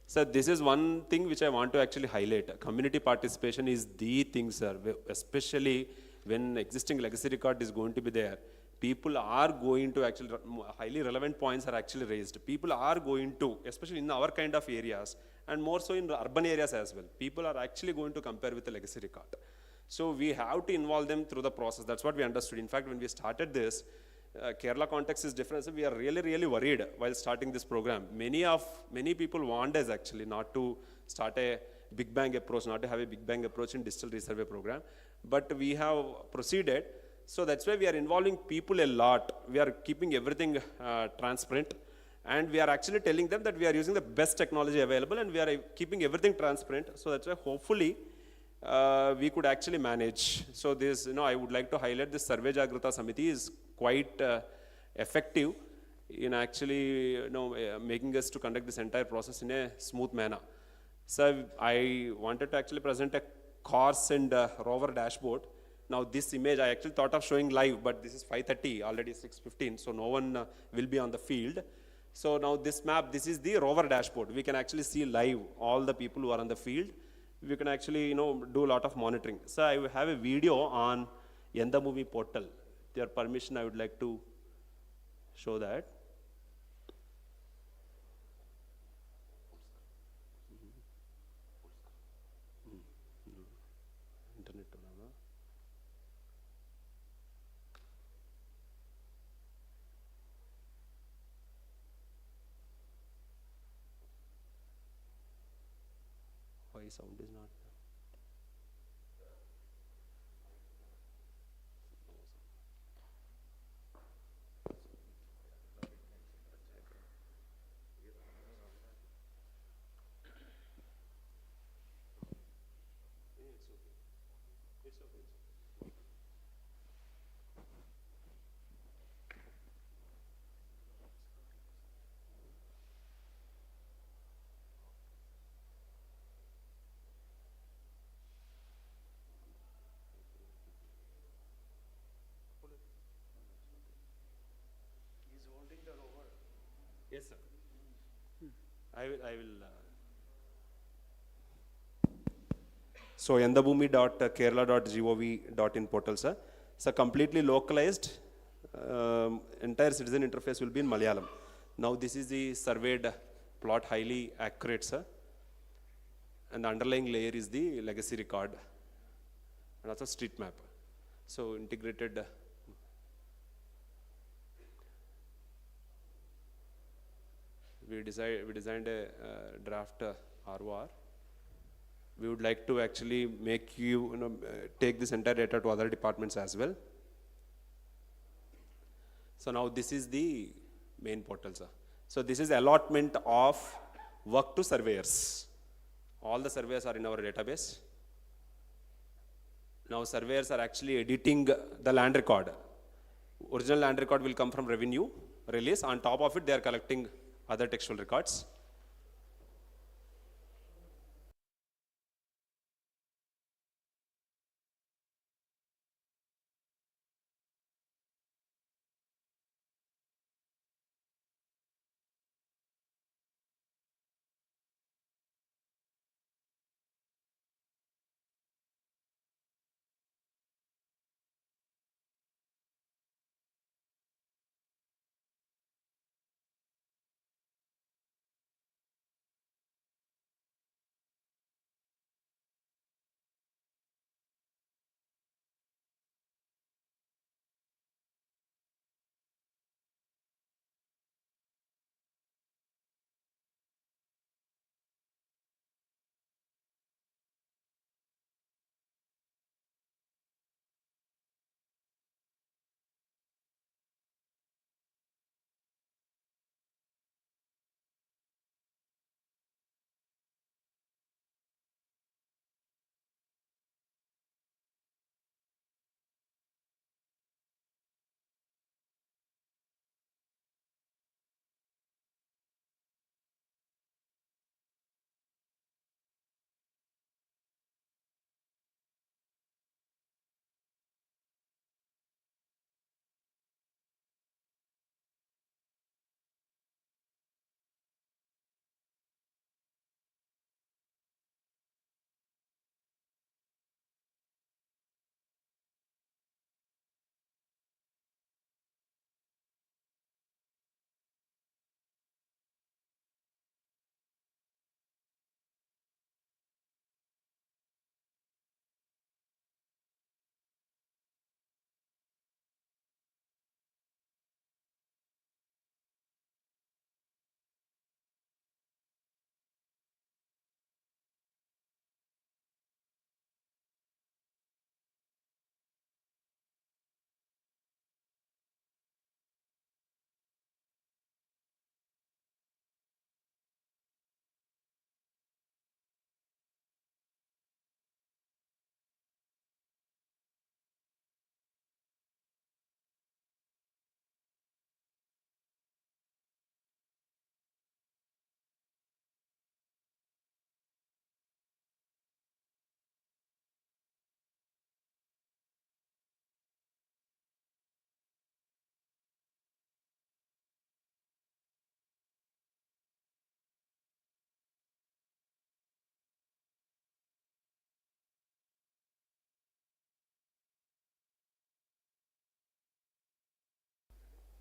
Sir, this is one thing which I want to actually highlight. Community participation is the thing, sir, especially when existing legacy record is going to be there. People are going to actually, highly relevant points are actually raised. People are going to, especially in our kind of areas, and more so in the urban areas as well, people are actually going to compare with the legacy record. So we have to involve them through the process. That's what we understood. In fact, when we started this, Kerala context is different. So we are really, really worried while starting this program. Many people want us actually not to start a big bang approach, not to have a big bang approach in digital resurvey program. But we have proceeded. So that's why we are involving people a lot. We are keeping everything transparent. And we are actually telling them that we are using the best technology available, and we are keeping everything transparent. So that's why hopefully we could actually manage. So this, I would like to highlight this Survey Jagrata Samiti is quite effective in actually, making us to conduct this entire process in a smooth manner. So I wanted to actually present a course and rover dashboard. Now this image I actually thought of showing live, but this is 5:30, already 6:15, so no one will be on the field. So now this map, this is the rover dashboard. We can actually see live all the people who are on the field. We can actually, do a lot of monitoring. So I have a video on Yenda Movie portal. With your permission, I would like to show that. Internet. Why sound is not? Yes, sir. I will. So, yandabhoomi.kerala.gov.in portal, sir. So, completely localized, entire citizen interface will be in Malayalam. Now, this is the surveyed plot, highly accurate, sir. And the underlying layer is the legacy record and also street map. So, integrated. We designed a draft ROR. We would like to actually make you, take this entire data to other departments as well. So now this is the main portal, sir. So this is allotment of work to surveyors. All the surveyors are in our database. Now surveyors are actually editing the land record. Original land record will come from revenue release. On top of it, they are collecting other textual records.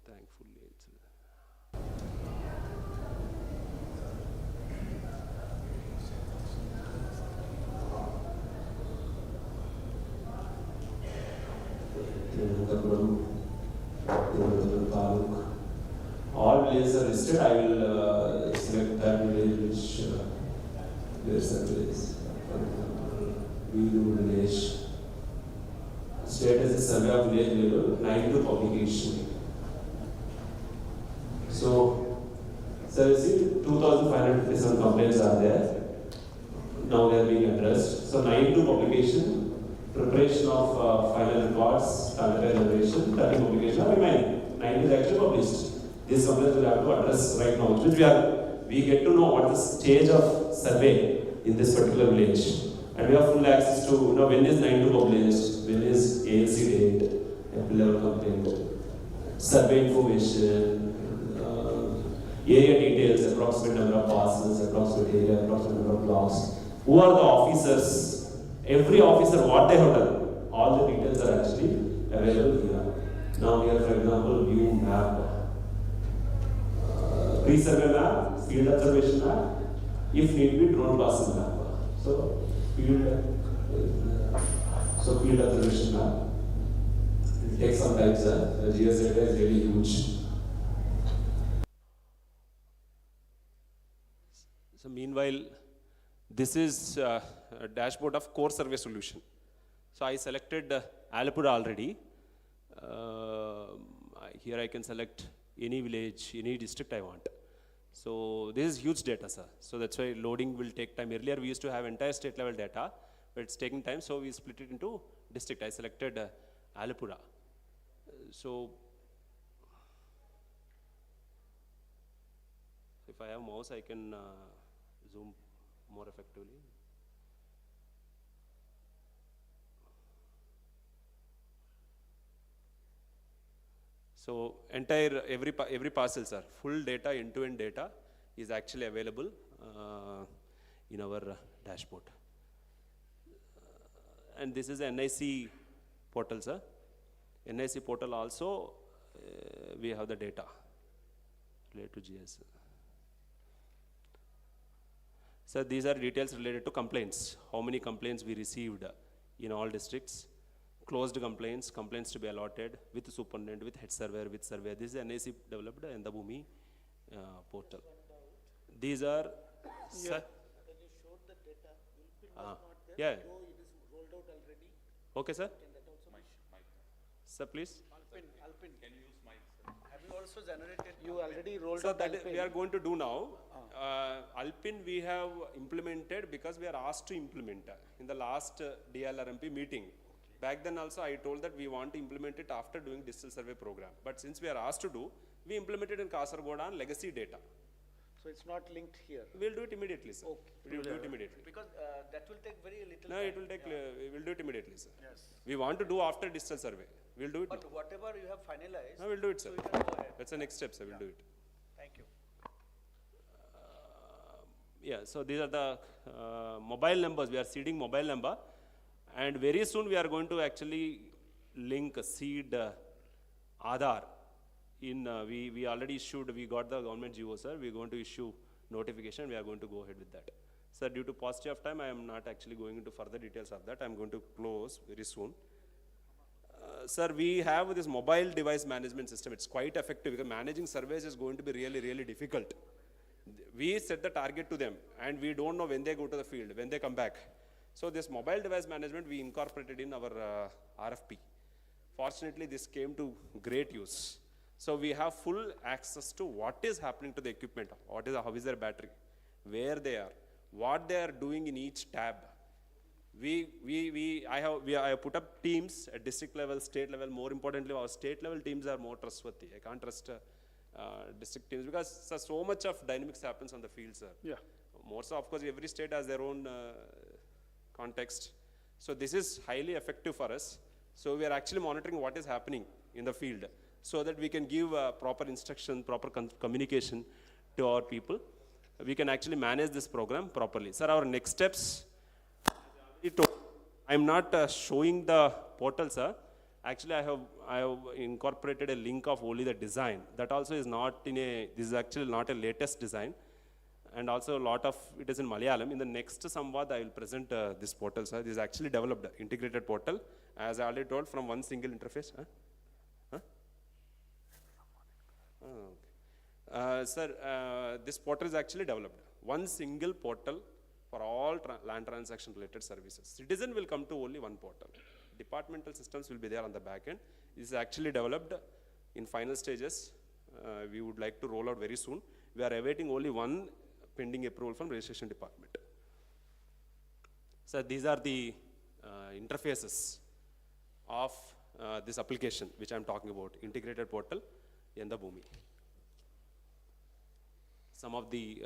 Thankfully, it's all villages are listed. I will select that village which their survey is. village. State as a survey of village level, 92 publication. So, sir, you see 2,557 complaints are there. Now they are being addressed. So 92 publication, preparation of final reports, calendar generation, 30 publication are remaining. 90 is actually published. These complaints will have to address right now, which we get to know what the stage of survey in this particular village. And we have full access to, when is 92 published, when is ALC date, FP level complaint, survey information, area details, approximate number of parcels, approximate area, approximate number of blocks. Who are the officers? Every officer, what they have done. All the details are actually available here. Now here, for example, view map, pre-survey map, field observation map, if need be, drone passing map. So field observation map. It takes some time, sir. The GS data is really huge. So meanwhile, this is a dashboard of core survey solution. So I selected Alapura already. Here I can select any village, any district I want. So this is huge data, sir. So that's why loading will take time. Earlier we used to have entire state level data, but it's taking time, so we split it into district. I selected Alapura. So if I have mouse, I can zoom more effectively. So entire, every parcel, sir, full data, end-to-end data is actually available in our dashboard. And this is the NIC portal, sir. NIC portal also, we have the data related to GS. So these are details related to complaints. How many complaints we received in all districts. Closed complaints, complaints to be allotted with superintendent, with head surveyor, with surveyor. This is NIC developed in the Bhoomi portal. These are, sir? When you showed the data, Ulpin was not there, Yeah. though it is rolled out already. Okay, sir. Can that also be? Sir, please. Alpin. Can you use mic, sir? Have you also generated? You already rolled So out that Alpin. we are going to do now. Alpin we have implemented because we are asked to implement in the last DILRMP meeting. Back then also I told that we want to implement it after doing digital survey program. But since we are asked to do, we implemented in Kasaragod on legacy data. So it's not linked here. We'll do it immediately, sir. Okay. We will do it immediately. Because that will take very little No, time. it will take, we'll do it immediately, sir. Yes. We want to do after digital survey. We'll do it But now. whatever you have finalized. No, we'll do it, sir. So you can go ahead. That's the next step, sir. We'll do it. Thank you. Yeah, so these are the mobile numbers. We are seeding mobile number. And very soon we are going to actually link seed Aadhaar. We already issued, we got the government GO, sir. We are going to issue notification. We are going to go ahead with that. Sir, due to paucity of time, I am not actually going into further details of that. I am going to close very soon. Sir, we have this mobile device management system. It's quite effective because managing surveys is going to be really, really difficult. We set the target to them and we don't know when they go to the field, when they come back. So this mobile device management we incorporated in our RFP. Fortunately, this came to great use. So we have full access to what is happening to the equipment, how is their battery, where they are, what they are doing in each tab. I have put up teams at district level, state level. More importantly, our state level teams are more trustworthy. I can't trust district teams because so much of dynamics happens on the field, sir. Yeah. More so, of course, every state has their own context. So this is highly effective for us. So we are actually monitoring what is happening in the field so that we can give proper instruction, proper communication to our people. We can actually manage this program properly. Sir, our next steps, I'm not showing the portal, sir. Actually, I have incorporated a link of only the design. That also is not in this is actually not a latest design. And also a lot of it is in Malayalam. In the next Samvaad, I will present this portal, sir. This is actually developed, integrated portal, as I already told, from one single interface. Sir, this portal is actually developed. One single portal for all land transaction related services. Citizen will come to only one portal. Departmental systems will be there on the back end. This is actually developed in final stages. We would like to roll out very soon. We are awaiting only one pending approval from registration department. So these are the interfaces of this application which I am talking about, integrated portal in the Bhoomi. Some of the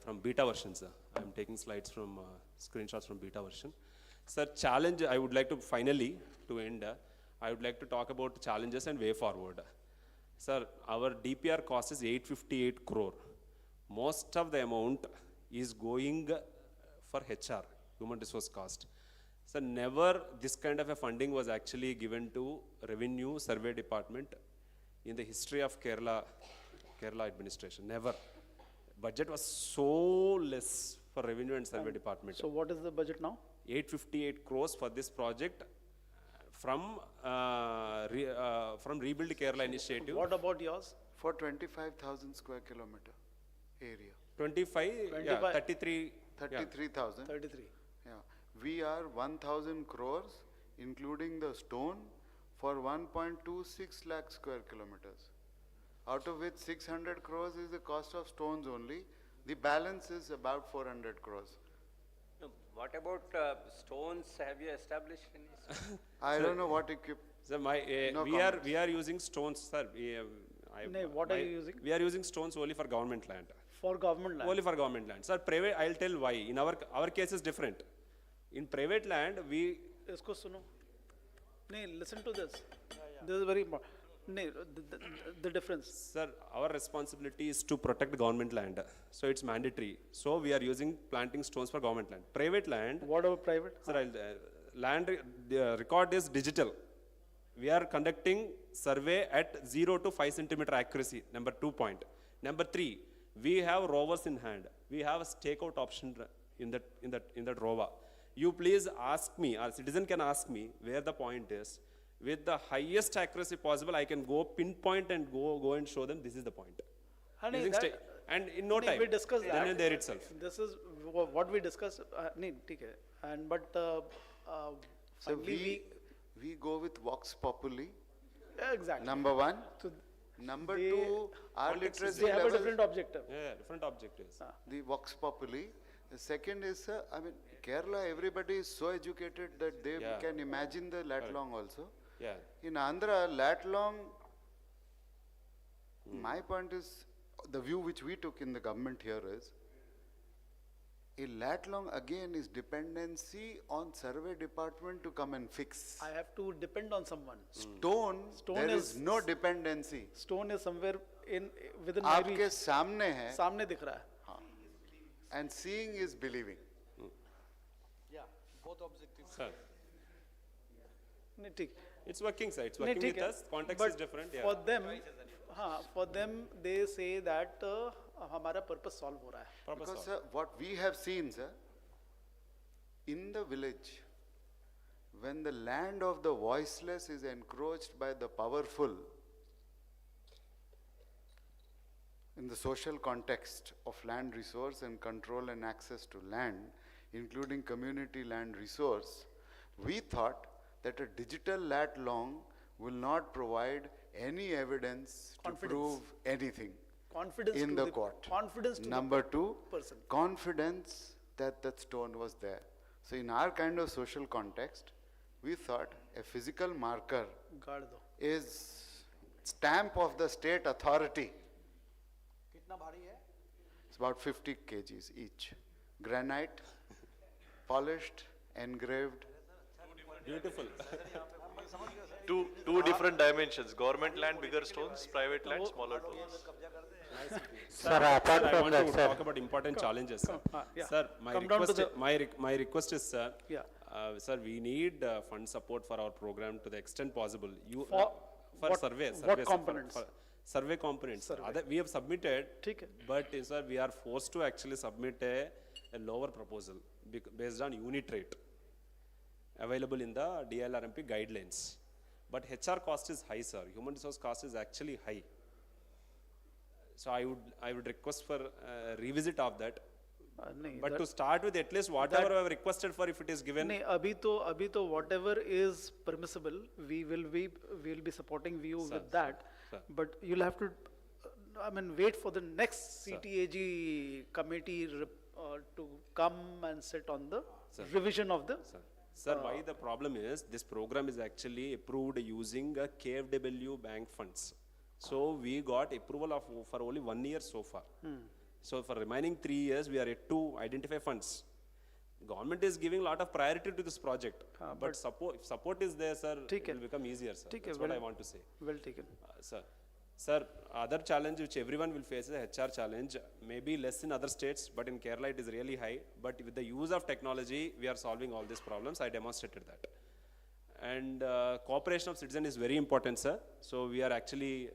from beta versions, I am taking slides from screenshots from beta version. Sir, challenge I would like to finally to end, I would like to talk about challenges and way forward. Sir, our DPR cost is 858 crore. Most of the amount is going for HR, human resource cost. So never this kind of a funding was actually given to revenue survey department in the history of Kerala administration, never. Budget was so less for revenue and survey department. So what is the budget now? 858 crores for this project from Rebuild Kerala initiative. What about yours? For 25,000 square kilometer area. 33. 33,000. 33. Yeah. We are 1,000 crores, including the stone, for 1.26 lakh square kilometers. Out of which 600 crores is the cost of stones only. The balance is about 400 crores. No, what about stones? Have you established any? I don't know what equipment. Sir, we are using stones, sir. What are you using? We are using stones only for government land. For government land? Only for government land. Sir, private, I'll tell why. In our case is different. In private land, we... Isko suno. No, listen to this. This is very important. No, the difference. Sir, our responsibility is to protect government land. So it's mandatory. So we are using planting stones for government land. Private land... What about private? Sir, land record is digital. We are conducting survey at 0 to 5 centimeter accuracy, number 2 point. Number 3, we have rovers in hand. We have a stakeout option in that rover. You please ask me, our citizen can ask me where the point is. With the highest accuracy possible, I can go pinpoint and go and show them this is the point. And in no time, we discussed then that. and there itself. This is what we discussed. So we go with Vox Populi. Exactly. Number 1. So number 2, our literacy they have level. a different objective. Yeah, different objectives. The Vox Populi. The second is, I mean, Kerala, everybody is so educated that they can imagine the lat long also. Yeah. In Andhra, lat long, my point is, the view which we took in the government here is, a lat long again is dependency on survey department to come and fix. I have to depend on someone. Stone there is no dependency. Stone is somewhere within my reach. आपके सामने है. सामने दिख रहा है. And seeing is believing. Yeah, both objectives. Sir. नहीं ठीक. It's working, sir. It's working with us. Context is different. Yeah. For them, they say that हमारा purpose solve हो रहा है. Because sir, what we have seen, sir, in the village, when the land of the voiceless is encroached by the powerful, in the social context of land resource and control and access to land, including community land resource, we thought that a digital lat long will not provide any evidence to prove anything in the court. Confidence to Number the 2, person. confidence that that stone was there. So in our kind of social context, we thought a physical marker is stamp of the state authority. It's about 50 kgs each. Granite, polished, engraved. Beautiful. Two different dimensions. Government land, bigger stones. Private land, smaller stones. Sir, I want to talk about important challenges. Sir, sir my request is, sir, sir, we need fund support for our program to the extent possible. For survey components? Survey components. We have submitted, but sir, we are forced to actually submit a lower proposal based on unit rate available in the DILRMP guidelines. But HR cost is high, sir. Human resource cost is actually high. So I would request for revisit of that. नहीं, But that- to start with, at least whatever I have requested for, if it is given. नहीं, अभी तो whatever is permissible, we will be supporting you Sir, with that. sir. But you'll have to, I mean, wait for the next CTAG committee to come and sit on the Sir. revision of the. Sir, why the problem is, this program is actually approved using a KFW bank funds. So we got approval for only 1 year so far. So for remaining 3 years, we are yet to identify funds. Government is giving a lot of priority to this project. But if support is there, sir, it will become easier, sir. That's what I want to say. Well taken. Sir, other challenge which everyone will face is a HR challenge. Maybe less in other states, but in Kerala it is really high. But with the use of technology, we are solving all these problems. I demonstrated that. And cooperation of citizen is very important, sir. So we are actually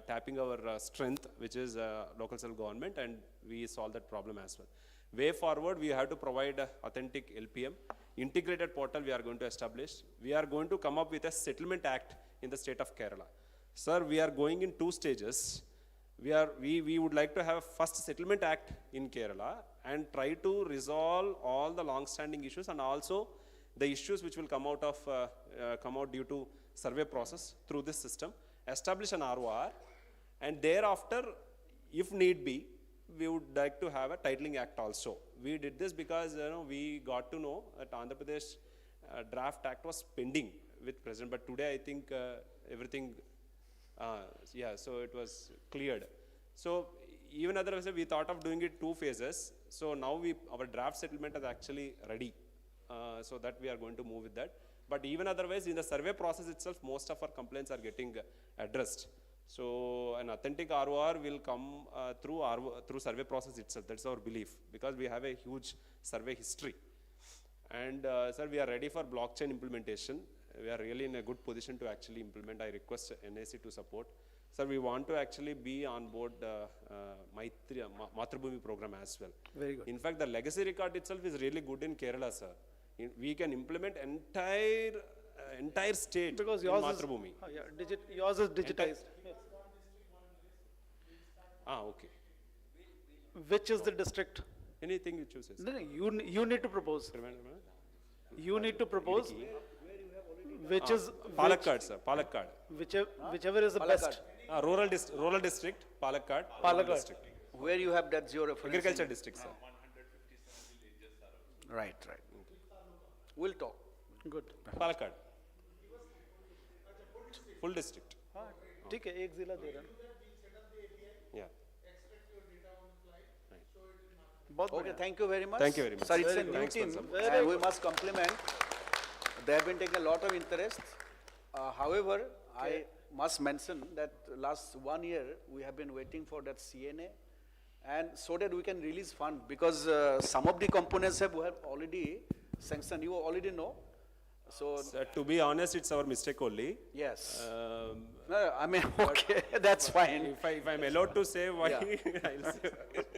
tapping our strength, which is local self-government, and we solve that problem as well. Way forward, we have to provide authentic LPM. Integrated portal we are going to establish. We are going to come up with a settlement act in the state of Kerala. Sir, we are going in 2 stages. We would like to have first settlement act in Kerala and try to resolve all the long-standing issues and also the issues which will come out due to survey process through this system. Establish an ROR, and thereafter, if need be, we would like to have a titling act also. We did this because we got to know that Andhra Pradesh draft act was pending with President, but today I think everything. So it was cleared. So even otherwise, we thought of doing it 2 phases. So now our draft settlement is actually ready. So that we are going to move with that. But even otherwise, in the survey process itself, most of our complaints are getting addressed. So an authentic ROR will come through survey process itself. That's our belief, because we have a huge survey history. And sir, we are ready for blockchain implementation. We are really in a good position to actually implement. I request NIC to support. Sir, we want to actually be on board Mathrubhumi program as well. Very good. In fact, the legacy record itself is really good in Kerala, sir. We can implement entire state Because in yours Mathrubhumi. is, yours is digitized. Okay. Which is the district? Anything you choose. No, you need to propose. You need to propose. Which is Palakkad, sir. Palakkad. Whichever is the best. Rural district, Palakkad. Palakkad. District. Where you have that geo-reference? Agriculture district, sir. Right. We'll talk. Good. Palakkad. Full district. ठीक है, एक जिला दे रहा हूँ. Yeah. Okay, thank you very much. Thank you very much. Sir, it's a Very new good. team, Thanks, and we must compliment. They have been taking a lot of interest. However, I must mention that last 1 year, we have been waiting for that CNA, and so that we can release fund, because some of the components we have already sanctioned, you already know. So, Sir, to be honest, it's our mistake only. yes. No, I mean, okay, that's fine. If I'm allowed to say why, Yeah. I'll say.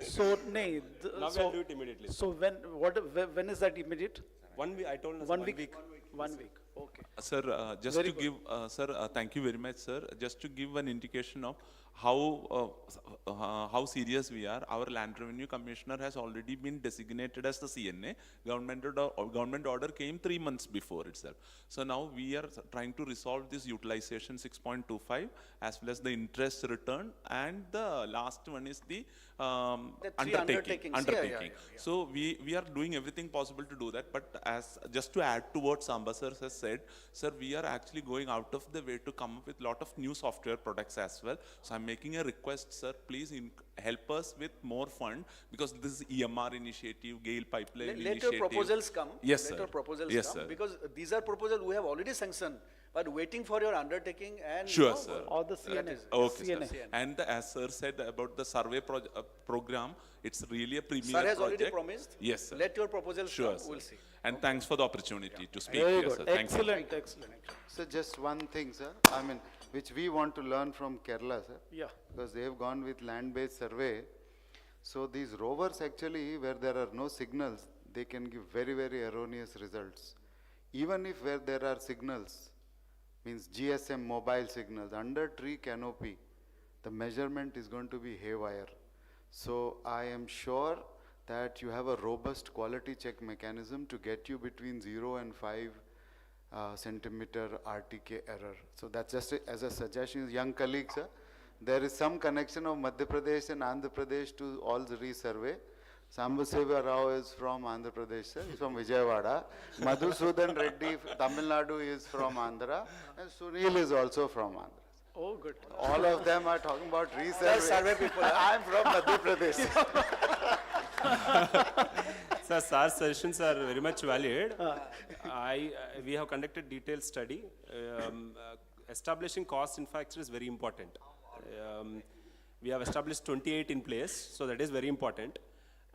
So, nahi, Now so, we'll do it immediately. So when is that immediate? 1 week, I told us 1 1 week. week. 1 week. Okay. Sir, just Very to good. give, sir, thank you very much, sir. Just to give an indication of how serious we are, our Land Revenue Commissioner has already been designated as the CNA. Government order came 3 months before itself. So now we are trying to resolve this utilization 6.25 as well as the interest return, and the last one is the three undertakings. Yeah. So we are doing everything possible to do that, but as just to add to what Samba sir has said, sir, we are actually going out of the way to come up with lot of new software products as well. So I'm making a request, sir, please help us with more fund, because this is EMR initiative, Gale pipeline Let initiative. your proposals come. Yes, Let sir. your proposals Yes, come, sir. because these are proposals we have already sanctioned, but waiting for your undertaking and. Sure, sir. Or the CNA. Okay, CNA. sir. And as sir said about the survey program, it's really a premier Sir has already project. promised. Yes, sir. Let your proposals Sure, come, sir. we'll see. And thanks for the opportunity to speak Very here, good. sir. Thank you. Excellent, excellent. So just one thing, sir, I mean, which we want to learn from Kerala, sir. Yeah. Because they have gone with land-based survey. So these rovers actually, where there are no signals, they can give very, very erroneous results. Even if where there are signals, means GSM mobile signals, under tree canopy, the measurement is going to be haywire. So I am sure that you have a robust quality check mechanism to get you between 0 and 5 centimeter RTK error. So that's just as a suggestion, young colleagues, there is some connection of Madhya Pradesh and Andhra Pradesh to all the resurvey. Sambaseva Rao is from Andhra Pradesh, sir. He's from Vijayawada. Madhusudan Reddy, Tamil Nadu, is from Andhra. And Sunil is also from Andhra. Oh, good. All of them are talking about resurvey. That's survey people. I'm from Madhya Pradesh. Sir, sir's suggestions are very much valid. We have conducted detailed study. Establishing cost infrastructure is very important. We have established 28 in place, so that is very important.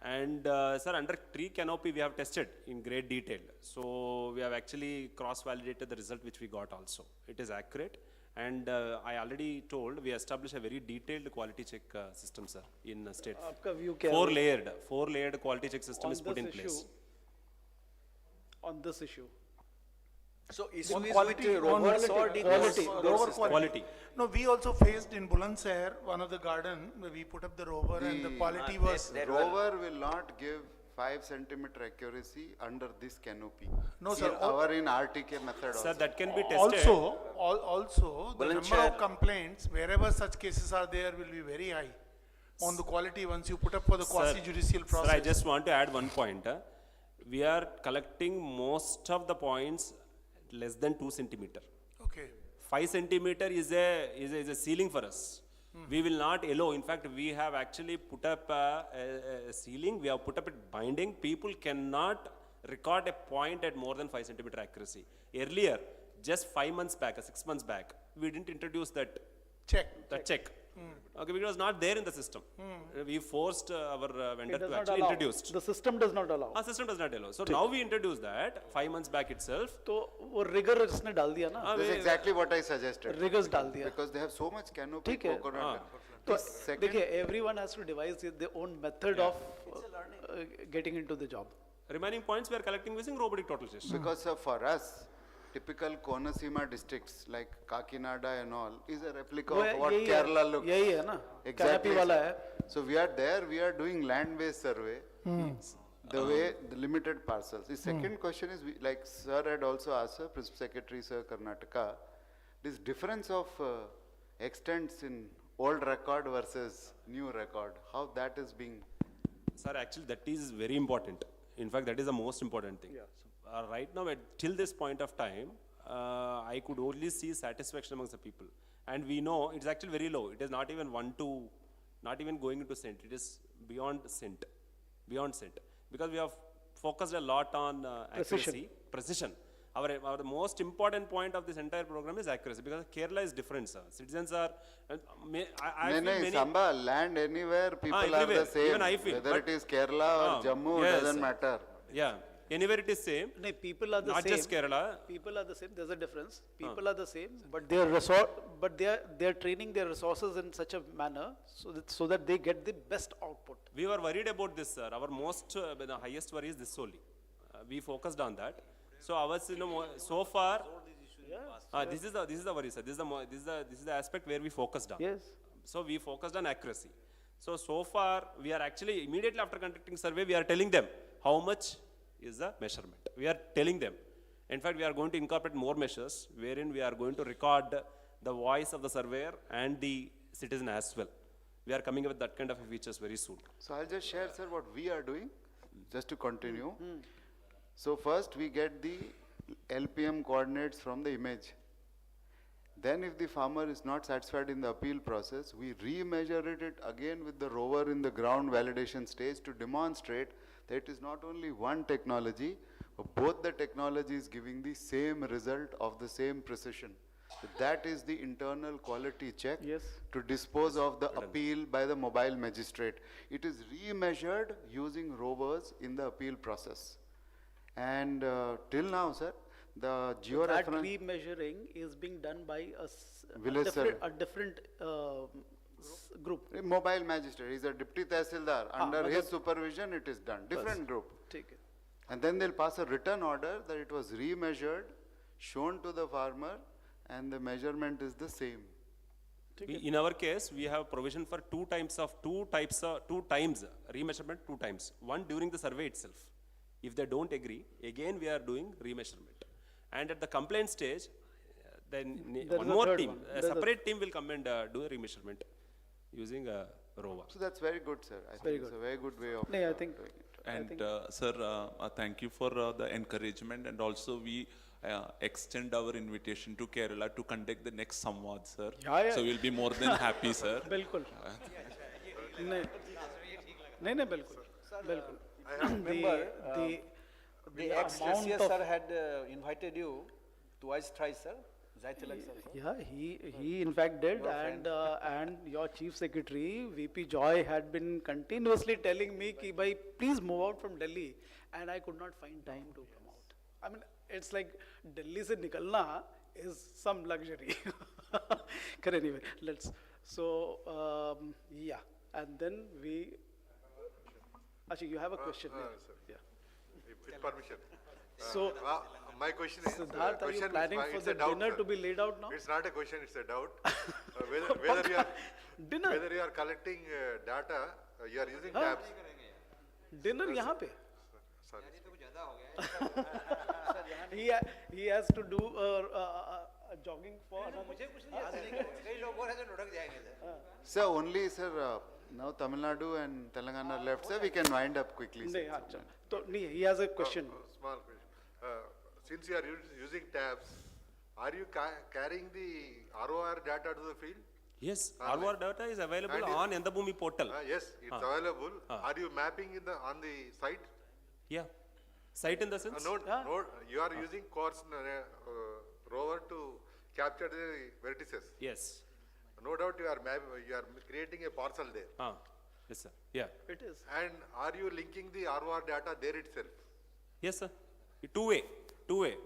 And sir, under tree canopy we have tested in great detail. So we have actually cross-validated the result which we got also. It is accurate. And I already told we established a very detailed quality check system, sir, in state. Four layered quality check system is put in place. On this issue. So issue On is quality, with rovers or quality. No, we also faced in Bulandshahr, one of the garden, where we put up the rover and the quality was. The rover will not give 5 centimeter accuracy under this canopy. No, sir. Our in RTK method Sir, also. that can be tested. Also, the number of complaints, wherever such cases are there, will be very high on the quality once you put up for the quasi-judicial process. Sir, I just want to add one point. We are collecting most of the points less than 2 centimeter. Okay. 5 centimeter is a ceiling for us. We will not allow. In fact, we have actually put up a ceiling. We have put up a binding. People cannot record a point at more than 5 centimeter accuracy. Earlier, just 5 months back or 6 months back, we didn't introduce that check. Okay, because it was not there in the system. We forced our vendor to actually introduce. The system does not allow. System does not allow. So now we introduce that 5 months back itself. So वो rigor इसने डाल दिया ना. This is exactly what I suggested. Rigors डाल दिया. Because they have so much canopy. ठीक है. तो देखिए, everyone has to devise their own method of getting into the job. Remaining points we are collecting using robotic total system. Because for us, typical Konaseema districts like Kakinada and all is a replica of what Kerala looks. यही है ना. Exactly. Canopy वाला है. So we are there, we are doing land-based survey. The way, the limited parcels. The second question is, like sir had also asked, sir, Principal Secretary, sir, Karnataka, this difference of extents in old record versus new record, how that is being. Sir, actually that is very important. In fact, that is the most important thing. So, right now, till this point of time, I could only see satisfaction amongst the people. And we know it's actually very low. It is not even not even going into cent. It is beyond cent. Because we have focused a lot on accuracy, precision. Our most important point of this entire program is accuracy, because Kerala is different, sir. Citizens are, Samba, land anywhere, people are the same. Even I feel, whether it is Kerala or Jammu, yes, doesn't matter. Yeah, anywhere it is same. No, people are the not same. Not just Kerala. People are the same. There's a difference. People are the same, but they are training their resources in such a manner so that they get the best output. We were worried about this, sir. Our the highest worry is this only. We focused on that. So ours, so far, this is the worry, sir. This is the aspect where we focused on. Yes. So we focused on accuracy. So far, we are actually immediately after conducting survey, we are telling them how much is the measurement. We are telling them. In fact, we are going to incorporate more measures wherein we are going to record the voice of the surveyor and the citizen as well. We are coming up with that kind of features very soon. So I'll just share, sir, what we are doing, just to continue. So first we get the LPM coordinates from the image. Then if the farmer is not satisfied in the appeal process, we remeasure it again with the rover in the ground validation stage to demonstrate that it is not only one technology, but both the technologies giving the same result of the same precision. So that is the internal quality check to dispose of the appeal by the mobile magistrate. It is remeasured using rovers in the appeal process. And till now, sir, the geo-reference. That remeasuring is being done by a different group. Mobile magistrate, he is a deputy tehsildar. Under his supervision, it is done. Different group. And then they'll pass a written order that it was remeasured, shown to the farmer, and the measurement is the same. In our case, we have provision for two times remeasurement 2 times. One during the survey itself. If they don't agree, again we are doing remeasurement. And at the complaint stage, then There one is a more third team, one. a There's a- separate team will come and do a remeasurement using a rover. So that's very good, sir. I think it's a very good way of No, I think, doing it. And sir, thank you for the encouragement, and also we extend our invitation to Kerala to conduct the next Samvaad, sir. Yeah. So we'll be more than happy, sir. बिल्कुल नहीं नहीं बिल्कुल बिल्कुल I remember the ex-TCS amount of- sir had invited you twice, thrice, sir. Zaitilak sir. Yeah, he in fact did, Your and your chief secretary VP Joy had been continuously telling me कि भाई please move out from Delhi, and I could not find time to come out. I mean, it's like Delhi से निकलना is some luxury. But anyway, yeah, and then we. Actually, you have a question. Yeah. With permission. So, my question is, Siddharth, are you question is planning why for it's the a doubt, dinner sir. to be laid out now? It's not a question, it's a doubt. Whether you are Dinner? whether you are collecting data, you are using Huh? tabs. Dinner यहाँ पे? Sorry. He has to do a jogging for. मुझे कुछ नहीं याद नहीं। कई लोग बोल रहे थे लुढ़क जाएंगे sir. Sir, only, sir, now Tamil Nadu and Telangana left, sir, we can wind up quickly, sir. नहीं अच्छा तो नहीं he has a question. Small question. Since you are using tabs, are you carrying the ROR data to the field? Yes, our data is available on Bhoomi portal. Yes, it's available. Are you mapping on the site? Yeah. Site in the sense? No, you are using course rover to capture the vertices. Yes. No doubt you are creating a parcel there. Yes, sir. Yeah. It is. And are you linking the ROR data there itself? Yes, sir. Two-way.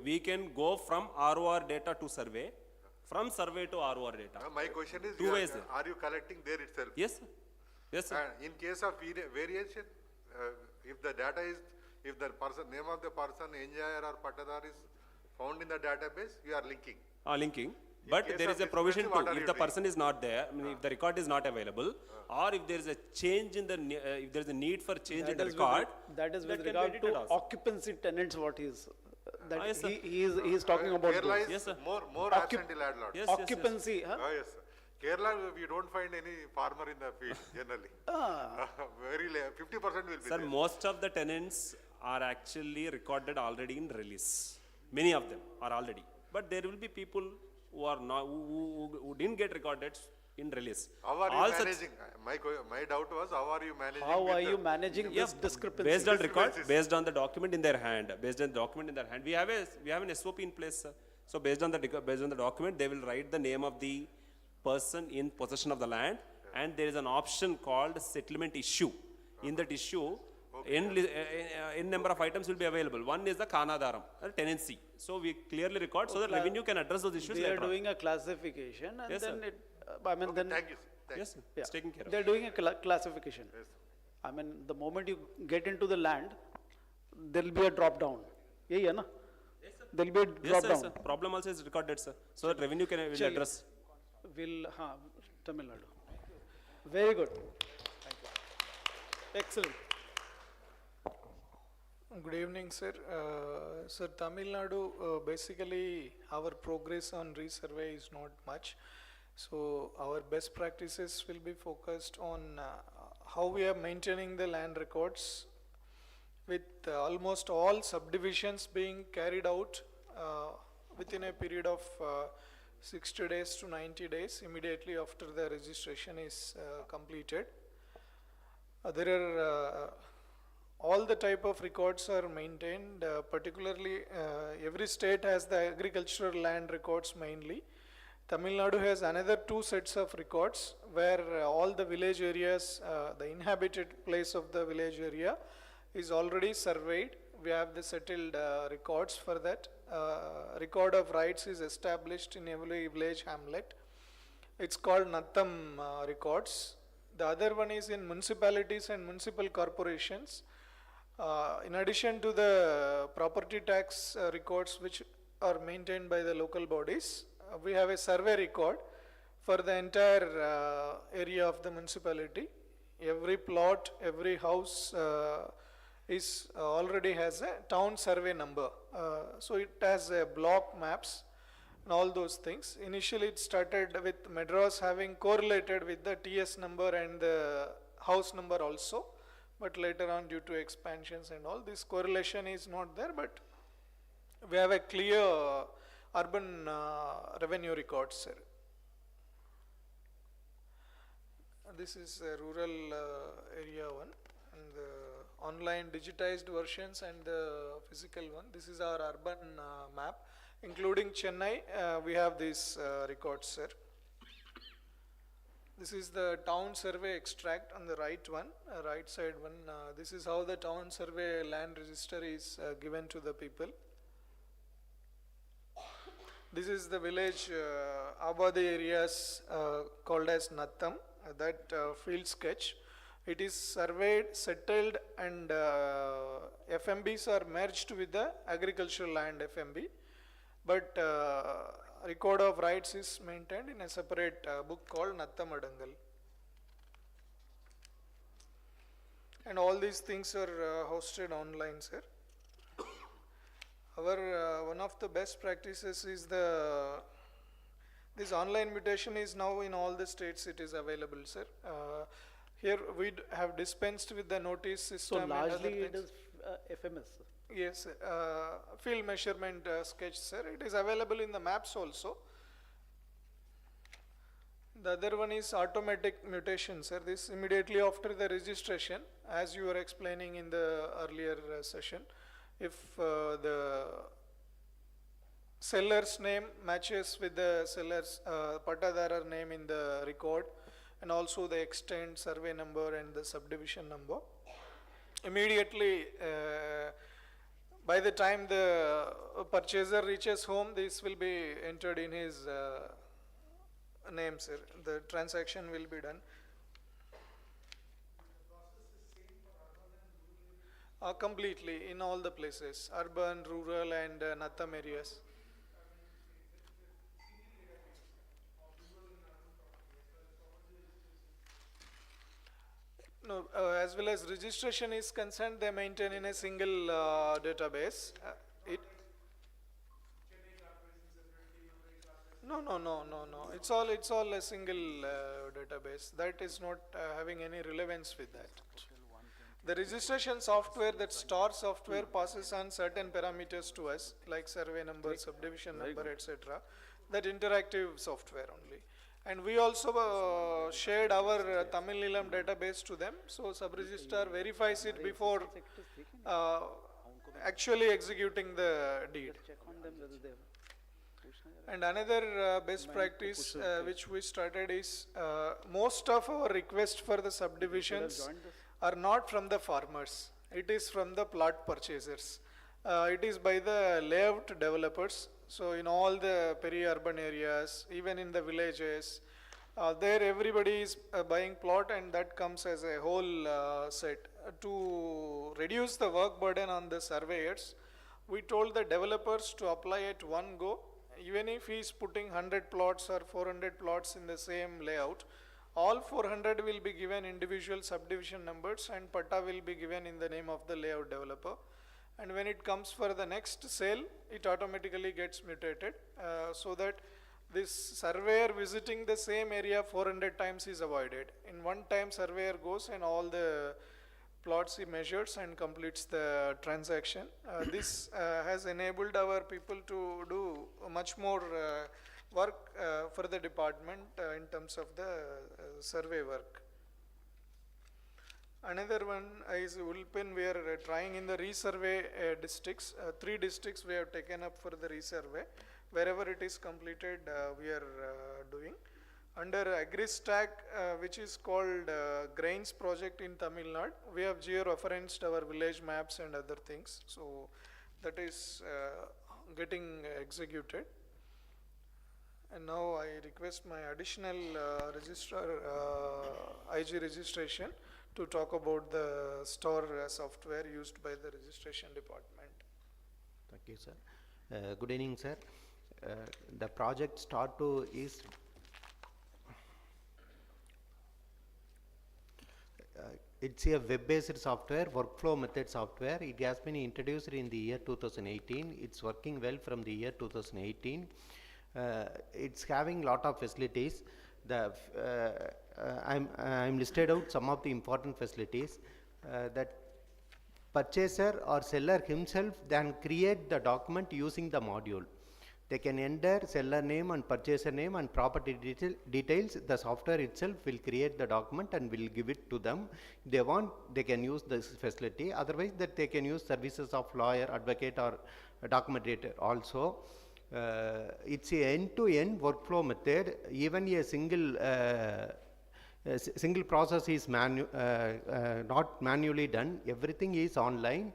We can go from ROR data to survey, from survey to ROR data. My question is, Two ways, sir. are you collecting there itself? Yes, sir. Yes, sir. And in case of variation, if the data is, if the name of the person, enjoyer or patadar is found in the database, you are linking. Linking. But case there of is a provision discrepancy, what too. are If you the doing? person is not there, I mean, if the record is not available, or if there is a change in the, if there is a need for change in the record, That is with can be regard edited to also. occupancy tenants. What is that? Yes, sir. He is talking about Kerala those. is Yes, sir. more absent landlord. Yes, occupancy. Huh? Yes, sir. Kerala, we don't find any farmer in the field generally. Very 50% will be Sir, there. most of the tenants are actually recorded already in release. Many of them are already. But there will be people who are not, who didn't get recorded in release. How are All you such- managing? My doubt was, how are you managing? How with are the- you managing Yeah, this discrepancy? based on record, Discrepancies. based on the document in their hand, we have an SOP in place, sir. So based on the document, they will write the name of the person in possession of the land, and there is an option called settlement issue. In that issue, in number of items will be available. One is the Kanadaram, tenancy. So we clearly record so that revenue can address those issues They are later on. doing a classification, and Yes, then sir. it. I mean, then. Thank you, sir. Thank Yes, sir. It's taken care of. They're doing a classification. I mean, the moment you get into the land, there will be a drop down. यही है ना? There will be a Yes, drop sir, down. sir. Problem also is recorded, sir. So that revenue will Chaliye. address. Will Tamil Nadu. Very good. Excellent. Good evening, sir. Sir, Tamil Nadu, basically our progress on resurvey is not much. So our best practices will be focused on how we are maintaining the land records with almost all subdivisions being carried out within a period of 60 days to 90 days immediately after the registration is completed. There are all the type of records are maintained, particularly every state has the agricultural land records mainly. Tamil Nadu has another 2 sets of records where all the village areas, the inhabited place of the village area is already surveyed. We have the settled records for that. Record of rights is established in every village hamlet. It's called Nattam records. The other one is in municipalities and municipal corporations. In addition to the property tax records which are maintained by the local bodies, we have a survey record for the entire area of the municipality. Every plot, every house is already has a town survey number. So it has block maps and all those things. Initially it started with Madras having correlated with the TS number and the house number also, but later on due to expansions and all, this correlation is not there, but we have a clear urban revenue records, sir. This is a rural area one, and the online digitized versions and the physical one. This is our urban map, including Chennai. We have these records, sir. This is the town survey extract on the right one, right side one. This is how the town survey land register is given to the people. This is the village Abadi areas called as Nattam, that field sketch. It is surveyed, settled, and FMBs are merged with the agricultural land FMB. But record of rights is maintained in a separate book called Nattamadangal. And all these things are hosted online, sir. Our one of the best practices is this online mutation is now in all the states it is available, sir. Here we have dispensed with the notice system. So and largely other it things. is FMS. Yes, field measurement sketch, sir. It is available in the maps also. The other one is automatic mutation, sir. This immediately after the registration, as you were explaining in the earlier session. If the seller's name matches with the seller's Patadarar name in the record, and also the extent, survey number, and the subdivision number, immediately by the time the purchaser reaches home, this will be entered in his name, sir. The transaction will be done. Completely in all the places, urban, rural, and Nattam areas. No, as well as registration is concerned, they maintain in a single database. No. It's all a single database. That is not having any relevance with that. The registration software, that star software, passes on certain parameters to us, like survey number, subdivision number, etc. That interactive software only. And we also shared our Tamil Nilam database to them. So sub-registrar verifies it before actually executing the deed. And another best practice which we started is most of our requests for the subdivisions are not from the farmers. It is from the plot purchasers. It is by the layout developers. So in all the peri-urban areas, even in the villages, there everybody is buying plot, and that comes as a whole set. To reduce the work burden on the surveyors, we told the developers to apply at one go. Even if he is putting 100 plots or 400 plots in the same layout, all 400 will be given individual subdivision numbers, and Patta will be given in the name of the layout developer. And when it comes for the next sale, it automatically gets mutated so that this surveyor visiting the same area 400 times is avoided. In one time surveyor goes and all the plots he measures and completes the transaction. This has enabled our people to do much more work for the department in terms of the survey work. Another one is Ulpin. We are trying in the resurvey districts. 3 districts we have taken up for the resurvey. Wherever it is completed, we are doing. Under AgriStack, which is called Grains project in Tamil Nadu, we have geo-referenced our village maps and other things. So that is getting executed. And now I request my additional registrar, IG registration, to talk about the store software used by the registration department. Thank you, sir. Good evening, sir. The project start to is it's a web-based software, workflow method software. It has been introduced in the year 2018. It's working well from the year 2018. It's having lot of facilities. I'm listed out some of the important facilities that purchaser or seller himself then create the document using the module. They can enter seller name and purchaser name and property details. The software itself will create the document and will give it to them. If they want, they can use this facility. Otherwise, that they can use services of lawyer, advocate, or document editor also. It's a end-to-end workflow method. Even a single process is not manually done. Everything is online,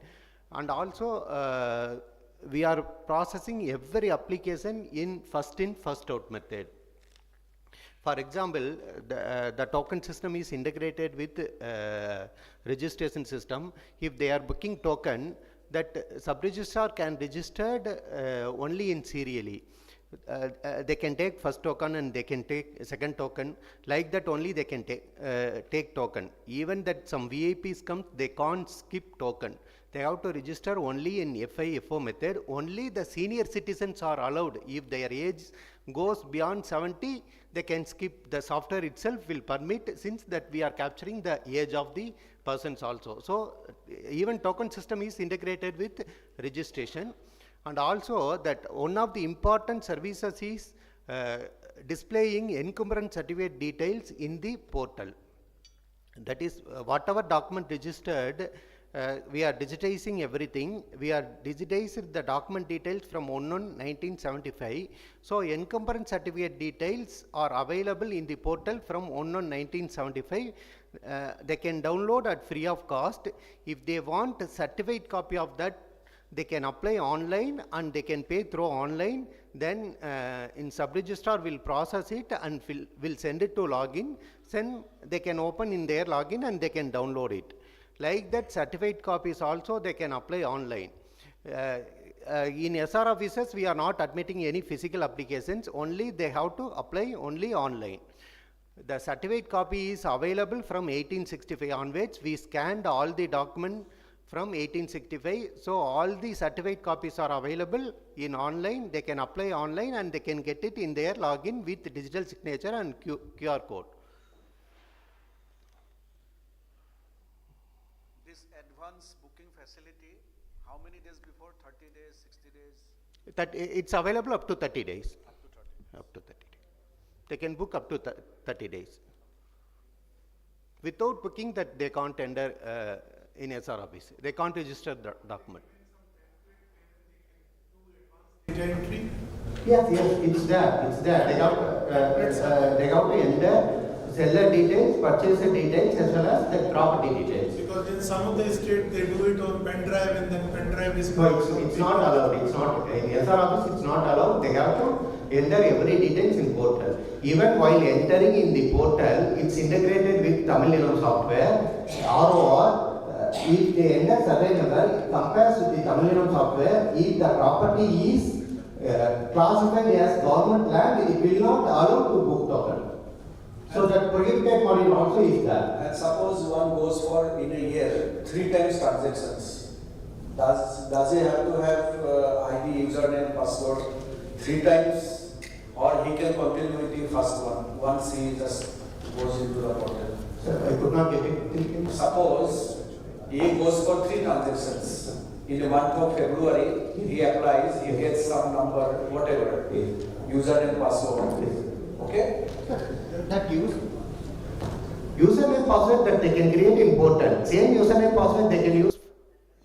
and also we are processing every application in first in, first out method. For example, the token system is integrated with registration system. If they are booking token, that sub-registrar can register only in serially. They can take first token and they can take second token. Like that only they can take token. Even that some VIPs come, they can't skip token. They have to register only in FIFO method. Only the senior citizens are allowed. If their age goes beyond 70, they can skip. The software itself will permit, since that we are capturing the age of the persons also. So even token system is integrated with registration. And also that one of the important services is displaying encumbrance certificate details in the portal. That is whatever document registered, we are digitizing everything. We are digitized the document details from 1/1/1975. So encumbrance certificate details are available in the portal from 1/1/1975. They can download at free of cost. If they want a certified copy of that, they can apply online and they can pay through online. Then in sub-registrar will process it and will send it to login. Then they can open in their login and they can download it. Like that, certified copies also they can apply online. In SR offices, we are not admitting any physical applications. Only they have to apply only online. The certified copy is available from 1865 onwards. We scanned all the document from 1865. So all the certified copies are available in online. They can apply online and they can get it in their login with digital signature and QR code. This advance booking facility, how many days before? 30 days, 60 days? That it's available up to 30 days. Up to 30 days. They can book up to 30 days. Without booking, that they can't enter in SR office. They can't register the document. Yes, it's there. It's there. They have to enter seller details, purchaser details, as well as the property details. Because in some of the states they do it on pen drive, and then pen drive is. No, it's not allowed. It's not in SR office. It's not allowed. They have to enter every details in portal. Even while entering in the portal, it's integrated with Tamil software, ROR. If they enter survey number, it compares with the Tamil software. If the property is classified as government land, it will not allow to book token. So that prohibited module also is there. And suppose one goes for in a year 3 times transactions. Does he have to have ID, username, password 3 times, or he can continue with the first one once he just goes into the portal? Sir, I could not get it. Suppose he goes for 3 transactions. In the month of February, he applies, he gets some number, whatever, username, password. Okay? That username password that they can create in portal. Same username password they can use.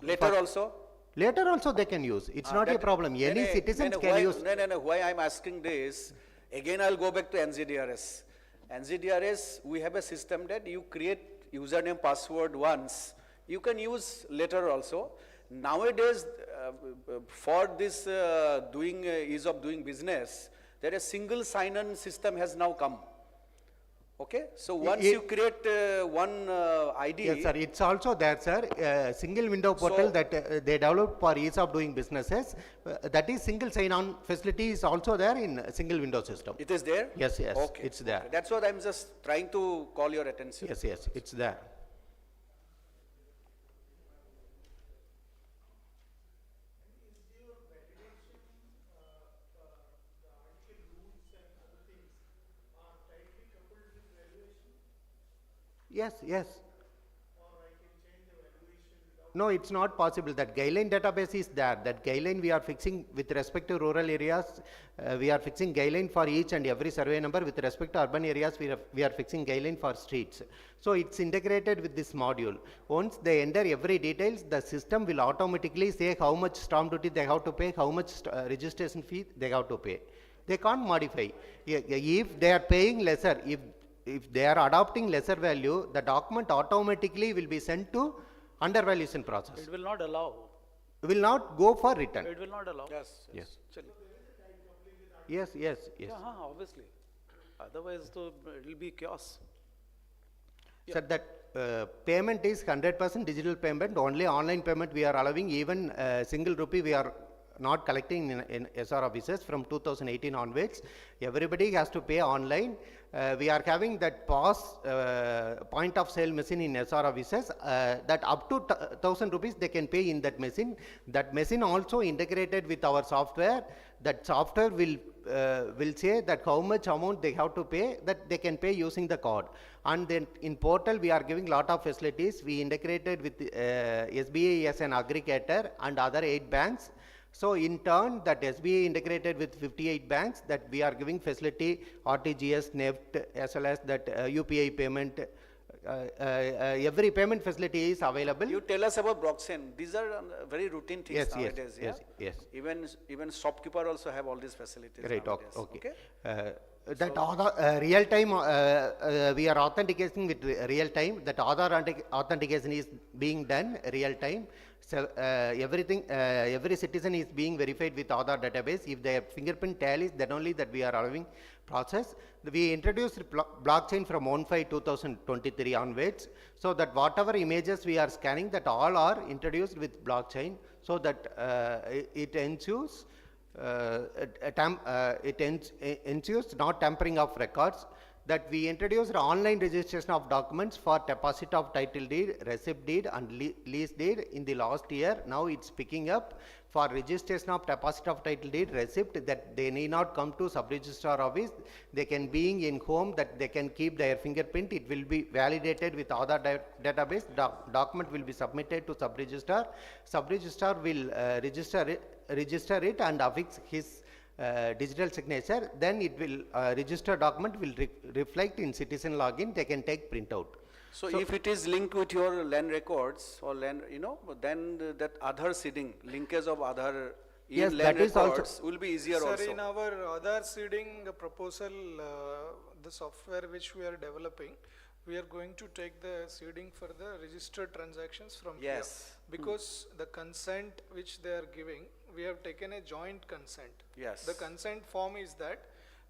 Later also? Later also they can use. It's not a problem. Any citizens can use. No. Why I'm asking this? Again, I'll go back to NZDRS. NZDRS, we have a system that you create username, password once. You can use later also. Nowadays, for this ease of doing business, there is a single sign-on system has now come. Okay, so once you create one ID. Yes, sir. It's also there, sir. Single window portal that they developed for ease of doing businesses. That is single sign-on facility is also there in single window system. It is there? Yes. Okay. It's there. Okay. That's what I'm just trying to call your attention. Yes. It's there. Yes, yes. No, it's not possible. That guideline database is there. That guideline we are fixing with respect to rural areas. We are fixing guideline for each and every survey number. With respect to urban areas, we are fixing guideline for streets. So it's integrated with this module. Once they enter every details, the system will automatically say how much stamp duty they have to pay, how much registration fee they have to pay. They can't modify. If they are paying lesser, if they are adopting lesser value, the document automatically will be sent to undervaluation process. It will not allow. Will not go for return. It will not allow. Yes. Actually. Yes, yes, yes. Yeah, obviously. Otherwise, it will be chaos. So that payment is 100% digital payment. Only online payment we are allowing. Even single rupee we are not collecting in SR offices from 2018 onwards. Everybody has to pay online. We are having that POS point of sale machine in SR offices that up to 1000 rupees they can pay in that machine. That machine also integrated with our software. That software will say that how much amount they have to pay, that they can pay using the card. And then in portal we are giving lot of facilities. We integrated with SBI as an aggregator and other 8 banks. So in turn, that SBI integrated with 58 banks, that we are giving facility RTGS, NEFT, as well as that UPI payment. Every payment facility is available. You tell us about blockchain. These are very routine things Yes, nowadays. yes, Yeah? yes. Even shopkeeper also have all these facilities. Right, nowadays. okay. That Aadhaar, real time, we are authenticating with real time. That Aadhaar authentication is being done real time. So everything, every citizen is being verified with Aadhaar database. If their fingerprint tallies, then only that we are allowing process. We introduced blockchain from 1/5/2023 onwards, so that whatever images we are scanning, that all are introduced with blockchain, so that it ensures ensures not tampering of records. That we introduced online registration of documents for deposit of title deed, receipt deed and lease deed in the last year. Now it's picking up for registration of deposit of title deed, receipt, that they need not come to sub-registrar office. They can being in home, that they can keep their fingerprint. It will be validated with Aadhaar database. Document will be submitted to sub-registrar. Sub-registrar will register it and affix his digital signature. Then it will register document will reflect in citizen login. They can take printout. So if it is linked with your land records or land, then that Aadhaar seeding, linkage of Aadhaar in land records will be easier Sir, also. in our Aadhaar seeding proposal, the software which we are developing, we are going to take the seeding for the registered transactions from here. Because the consent which they are giving, we have taken a joint consent. Yes. The consent form is that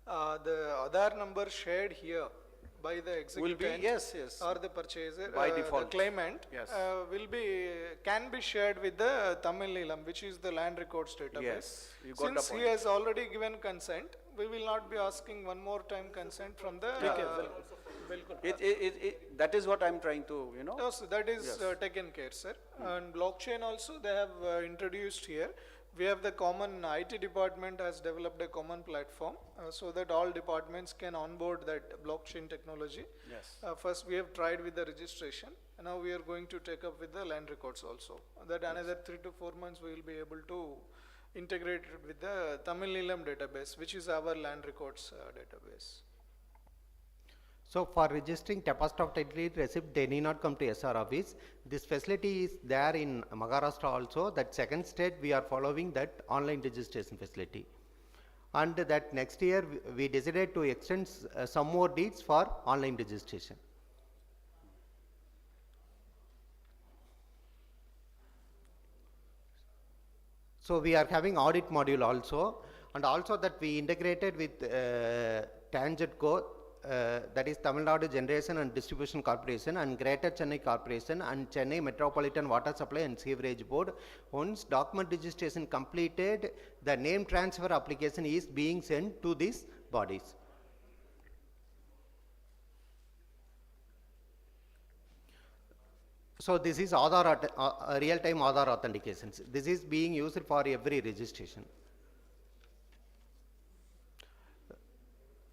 the Aadhaar number shared here by the executant or the purchaser, by default. the claimant, can be shared with the Tamil Neelam, which is the land records database. Yes, you got Since the he point. has already given consent, we will not be asking one more time consent from the. That is what I am trying to, No, so that is taken care, sir. And blockchain also they have introduced here. We have the common IT department has developed a common platform so that all departments can onboard that blockchain technology. Yes. First we have tried with the registration, and now we are going to take up with the land records also. That another 3 to 4 months we will be able to integrate it with the Tamil Neelam database, which is our land records database. So for registering deposit of title deed receipt, they need not come to SR office. This facility is there in Maharashtra also. That second state we are following that online registration facility. And that next year we decided to extend some more deeds for online registration. So we are having audit module also, and also that we integrated with TANGEDCO, that is Tamil Nadu Generation and Distribution Corporation and Greater Chennai Corporation and Chennai Metropolitan Water Supply and Sewerage Board. Once document registration completed, the name transfer application is being sent to these bodies. So this is Aadhaar, real-time Aadhaar authentications. This is being used for every registration.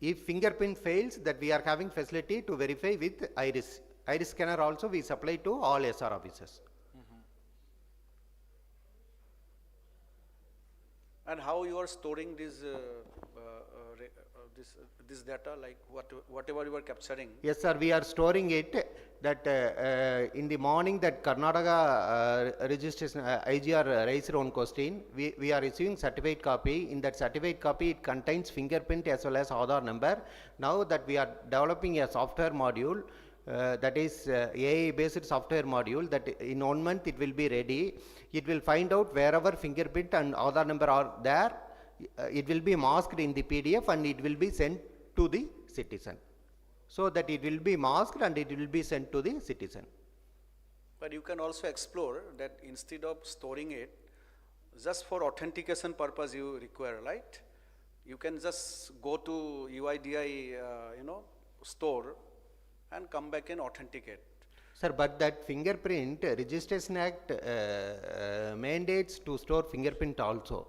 If fingerprint fails, that we are having facility to verify with iris Iris scanner also we supply to all SR offices. And how you are storing this, this data, like whatever you are capturing? Yes, sir, we are storing it that in the morning that Karnataka registration IGR raised one question, we are receiving certificate copy. In that certificate copy, it contains fingerprint as well as Aadhaar number. Now that we are developing a software module, that is AI based software module, that in 1 month it will be ready. It will find out wherever fingerprint and Aadhaar number are there, it will be masked in the PDF and it will be sent to the citizen. So that it will be masked and it will be sent to the citizen. But you can also explore that instead of storing it, just for authentication purpose you require, right? You can just go to UIDI, store and come back and authenticate. Sir, but that fingerprint Registration Act mandates to store fingerprint also.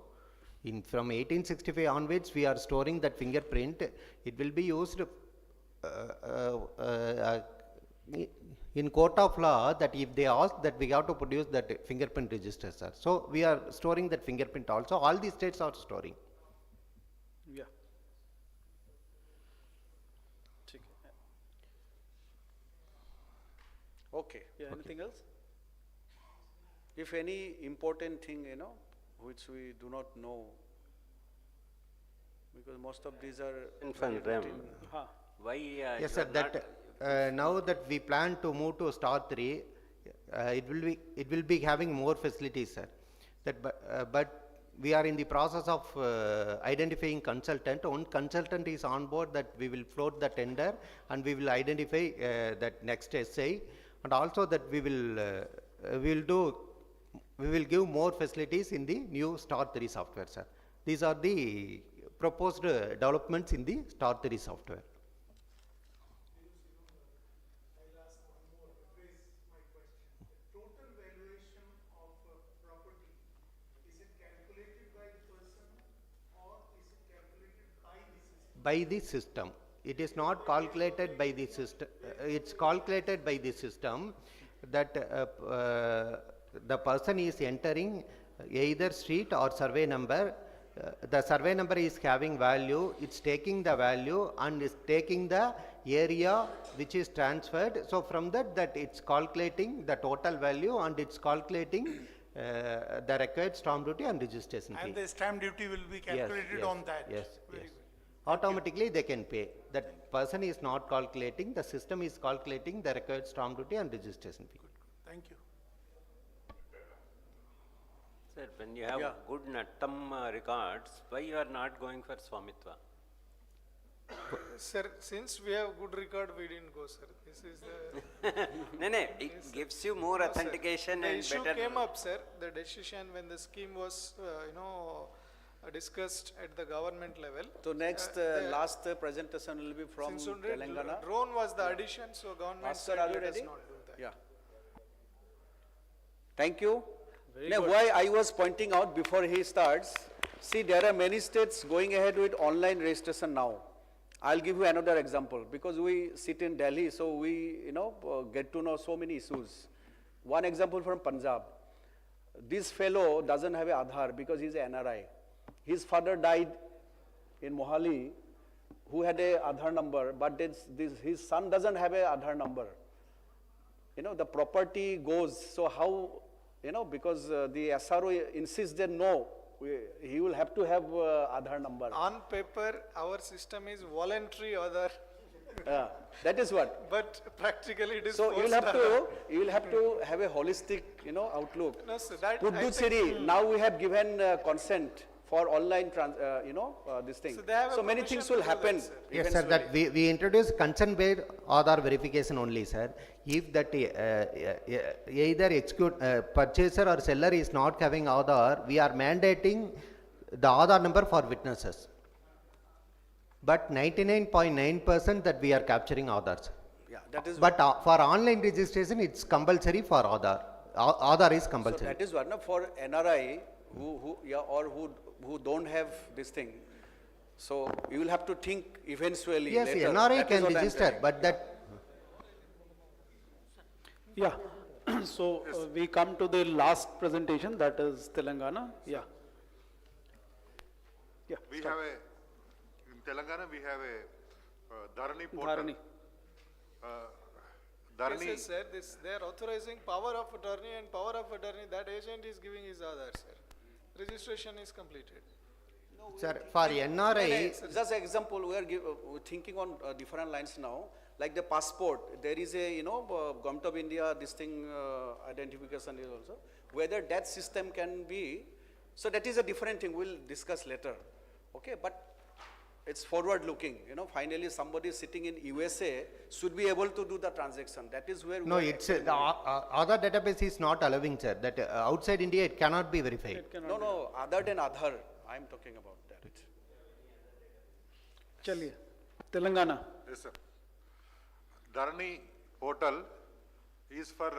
From 1865 onwards, we are storing that fingerprint. It will be used in court of law, that if they ask that we have to produce that fingerprint register, sir. So we are storing that fingerprint also. All the states are storing. Yeah. Okay. Yeah, anything else? If any important thing, which we do not know, because most of these are why yes, sir, that now that we plan to move to star 3, it will be having more facilities, sir. That but we are in the process of identifying consultant. One consultant is on board, that we will float the tender and we will identify that next essay, and also that we will give more facilities in the new star 3 software, sir. These are the proposed developments in the star 3 software. By the system. It is not calculated by the system. It's calculated by the system, that the person is entering either street or survey number. The survey number is having value. It's taking the value and is taking the area which is transferred. So from that it's calculating the total value and it's calculating the required stamp duty and registration fee. And the stamp duty will be calculated on that. Yes. Automatically they can pay. That person is not calculating, the system is calculating the required stamp duty and registration fee. Thank you. Sir, when you have good Nattam records, why you are not going for Swamitva? Sir, since we have good record, we didn't go, sir. This is the... No, it gives you more authentication and better... The issue came up, sir. The decision when the scheme was, discussed at the government level. So next, last presentation will be from Telangana. Drone was the addition, so government said let us not do that. Yeah. Thank you. Now, why I was pointing out before he starts, see, there are many states going ahead with online registration now. I'll give you another example, because we sit in Delhi, so we, get to know so many issues. One example from Punjab. This fellow doesn't have an Aadhaar because he's an NRI. His father died in Mohali, who had a Aadhaar number, but his son doesn't have a Aadhaar number. The property goes, so how, because the SRO insists that no, he will have to have Aadhaar number. On paper, our system is voluntary Aadhaar. That is what. But practically it is so you will have to have a holistic, outlook. No, sir, that Puducherry, now we have given consent for online, this thing. So many things will happen. Yes, sir, that we introduce consent-based Aadhaar verification only, sir. If that either purchaser or seller is not having Aadhaar, we are mandating the Aadhaar number for witnesses. But 99.9% that we are capturing Aadhaars. Yeah, that is. But for online registration, it's compulsory for Aadhaar. Aadhaar is compulsory. So that is what, for NRI who don't have this thing. So you will have to think eventually. Yes, later. NRI can register, but that. Yeah. So we come to the last presentation, that is Telangana. Yeah. Yeah. We start. have in Telangana, we have a Dharani portal. Dharani. Dharani. Yes, sir, they are authorizing power of attorney, and power of attorney, that agent is giving his Aadhaar, sir. Registration is completed. Sir, for NRI, Just an example, we are thinking on different lines now. Like the passport, there is a, Government of India, this thing, identification is also. Whether that system can be, so that is a different thing, we'll discuss later. Okay, but it's forward looking, finally somebody sitting in USA should be able to do the transaction. That is where no, it's the Aadhaar database is not allowing, sir, that outside India it cannot be verified. No, other than Aadhaar, I'm talking about that. Chaliye. Telangana. Yes, sir. Dharani portal is for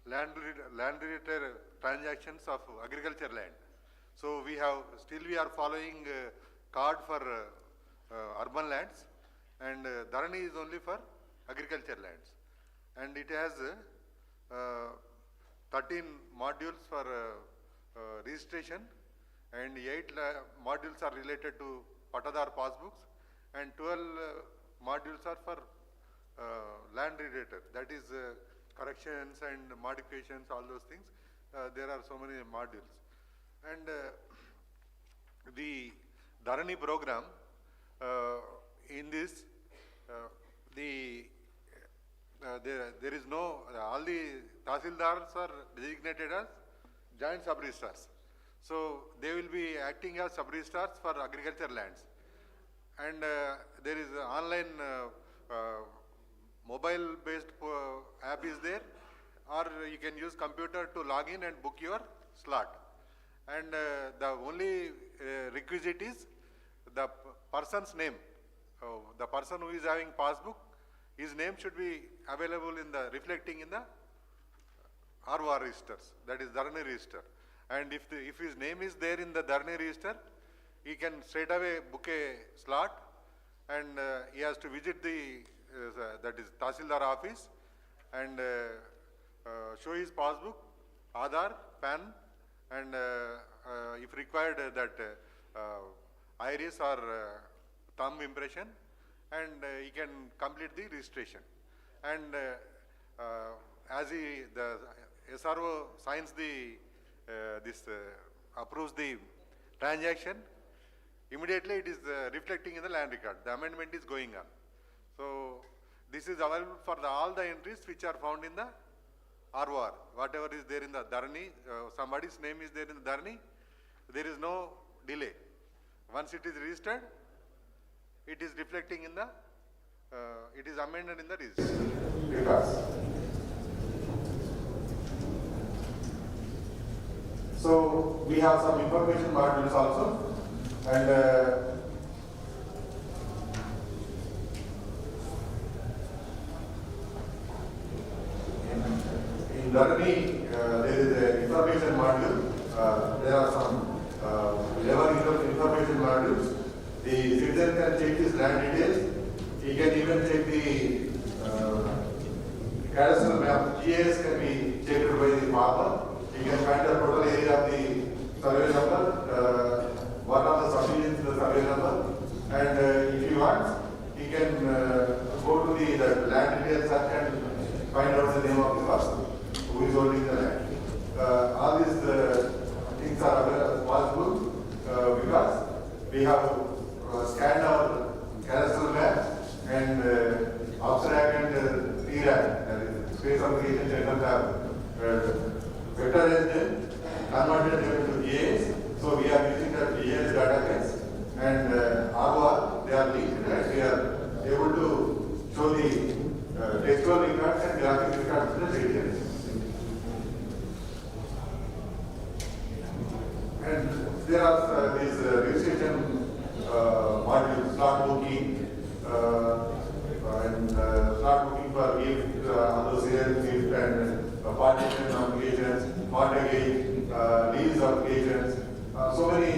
land-related transactions of agriculture land. So we are following card for urban lands, and Dharani is only for agriculture lands. And it has 13 modules for registration, and 8 modules are related to Patadar passbooks, and 12 modules are for land related, that is corrections and modifications, all those things. There are so many modules. And the Dharani program, in this, there is no, all the Tahsildars are designated as joint sub-registrars. So they will be acting as sub-registrars for agriculture lands. And there is an online mobile-based app is there, or you can use computer to log in and book your slot. And the only requisite is the person's name. The person who is having passbook, his name should be available in the, reflecting in the ROR registers, that is Dharani register. And if his name is there in the Dharani register, he can straight away book a slot, and he has to visit the that is Tahsildar office, and show his passbook, Aadhaar, PAN, and if required that iris or thumb impression, and he can complete the registration. And as the SRO signs the approves the transaction, immediately it is reflecting in the land record. The amendment is going on. So this is available for all the entries which are found in the ROR. Whatever is there in the Dharani, somebody's name is there in the Dharani, there is no delay. Once it is registered, it is reflecting in the, it is amended in the register. So we have some information modules also, and in Dharani there is an information module. There are some 11 information modules. The citizen can check his land details. He can even check the cadastral map. GIS can be checked by the farmer. He can find the total area of the survey number, what are the subdivisions in the survey number, and if he wants, he can go to the land details search and find out the name of the person who is holding the land. All these things are possible because we have scanned our cadastral map, and abstract and TRAC, space application general have vector them, converted them to GIS. So we are using the GIS database, and ROR, they are linked, and we are able to show the textual records and graphic records to the citizens. And there are these registration modules, slot booking, and slot booking for gift, association gift, and partition applications, mortgage, lease applications, so many,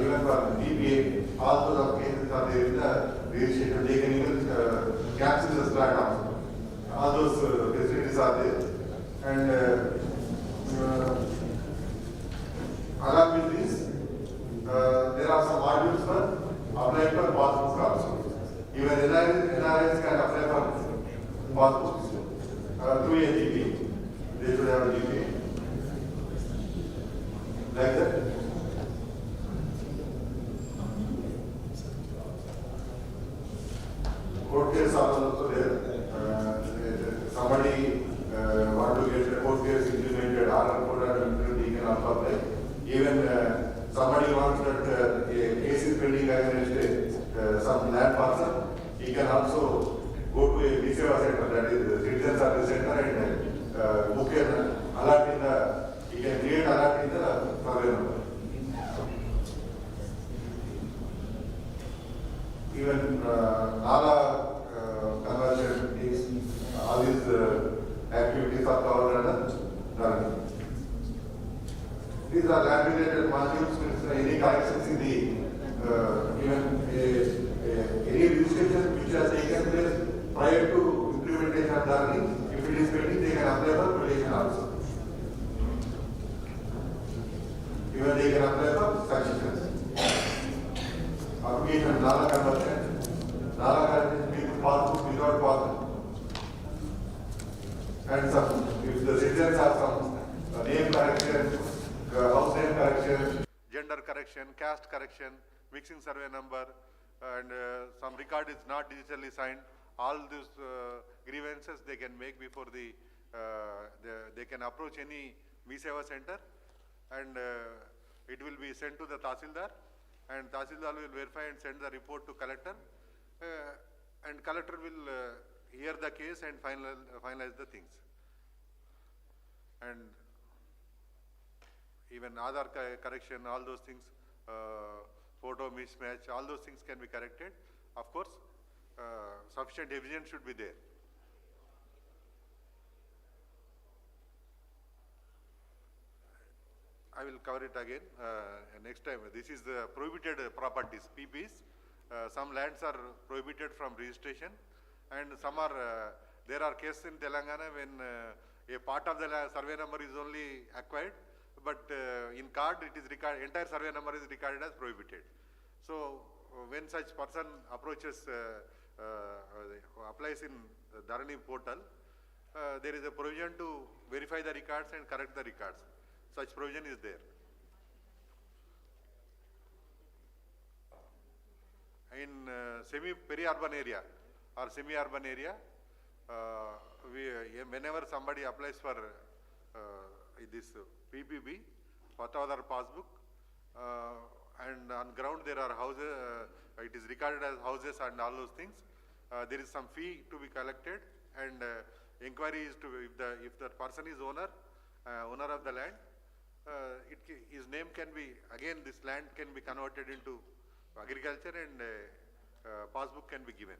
even for DPA, all those applications are there in the registration. They can even cancel the slot also. All those there are some modules for applying for passbooks also. Even NRIs can apply for passbooks through a GP. They should have a GP. Like that. Court case are also there. Somebody want to get the court case implemented, or he can also apply. Even somebody wants that a case is pending against some land parcel, he can also go to a Viseva center, that is the citizen service center, and book an alert in the, he can create alert in the survey number. Even Nala conversion is, all these activities are covered under DILRMP. These are land related modules, any corrections in the, even any registration which has taken place prior to implementation of DILRMP, if it is pending, they can apply for relation also. Even they can apply for successions. Application Nala conversion with passbook, without passbook. And some, if the citizens have some name correction, house name correction, gender correction, caste correction, mixing survey number, and some record is not digitally signed, all these grievances they can make before they can approach any Viseva center, and it will be sent to the Tahsildar, and Tahsildar will verify and send the report to collector, and collector will hear the case and finalize the things. And even Aadhaar correction, all those things, photo mismatch, all those things can be corrected. Of course, sufficient evidence should be there. I will cover it again next time. This is the prohibited properties, PPs. Some lands are prohibited from registration, and some are, there are cases in Telangana when a part of the survey number is only acquired, but in card it is recorded, entire survey number is recorded as prohibited. So when such person approaches, applies in the DILRMP portal, there is a provision to verify the records and correct the records. Such provision is there. In semi-peri-urban area or semi-urban area, whenever somebody applies for this PPB, Patavadar passbook, and on ground there are houses, it is recorded as houses and all those things, there is some fee to be collected, and inquiry is to, if the person is owner of the land, his name can be, again this land can be converted into agriculture, and passbook can be given.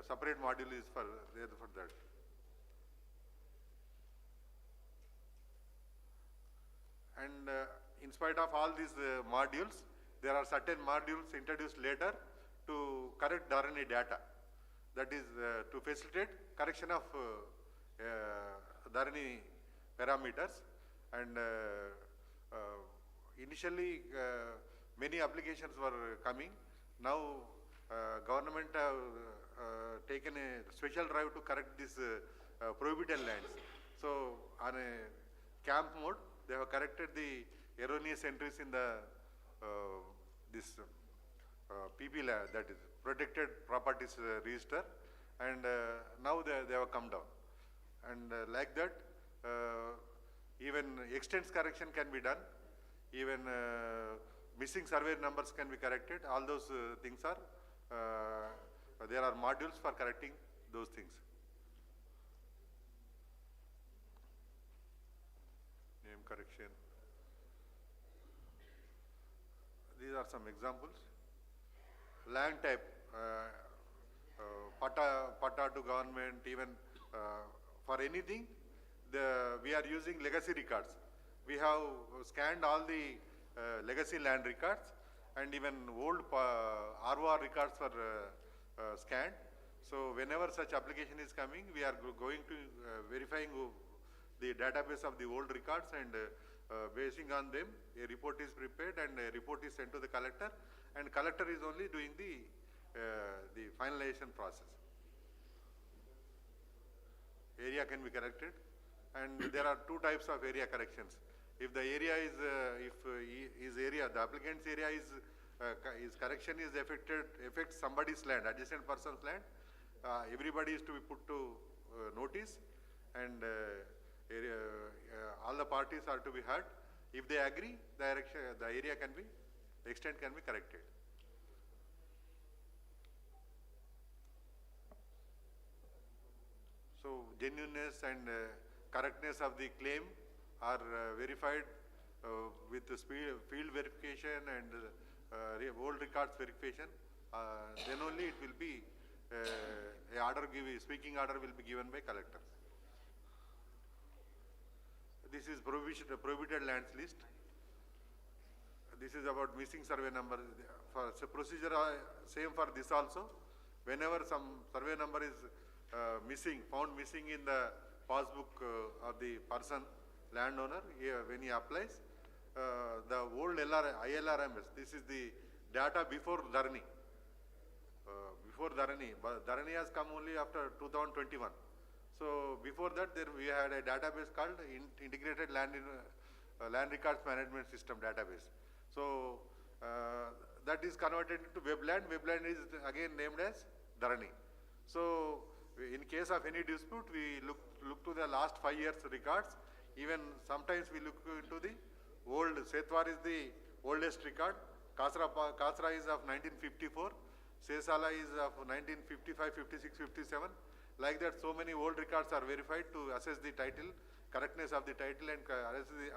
Separate module is there for that. And in spite of all these modules, there are certain modules introduced later to correct DILRMP data. That is to facilitate correction of DILRMP parameters. And initially, many applications were coming. Now, government have taken a special drive to correct these prohibited lands. So, on a camp mode, they have corrected the erroneous entries in the this PP land, that is protected properties register, and now they have come down. And like that, even extents correction can be done, even missing survey numbers can be corrected. All those things are, there are modules for correcting those things. Name correction. These are some examples. Land type, pata to government, even for anything, we are using legacy records. We have scanned all the legacy land records, and even old ROR records were scanned. So whenever such application is coming, we are going to verifying the database of the old records and basing on them, a report is prepared and a report is sent to the collector, and collector is only doing the finalization process. Area can be corrected, and there are two types of area corrections. If the area is, the applicant's area is correction is affects somebody's land, adjacent person's land, everybody is to be put to notice, and all the parties are to be heard. If they agree, the area can be, the extent can be corrected. So genuineness and correctness of the claim are verified with the field verification and old records verification. Then only it will be speaking order will be given by collector. This is prohibited lands list. This is about missing survey number. For procedure same for this also. Whenever some survey number is found missing in the passbook of the person, landowner, when he applies, the old ILRMS, this is the data before DILRMP. Before DILRMP, but DILRMP has come only after 2021. So before that, we had a database called Integrated Land Records Management System database. So that is converted into Webland. Webland is again named as DILRMP. So in case of any dispute, we look to the last 5 years records. Even sometimes we look into the old. Setwar is the oldest record. Kasra is of 1954. Sesala is of 1955, 56, 57. Like that, so many old records are verified to assess the title, correctness of the title, and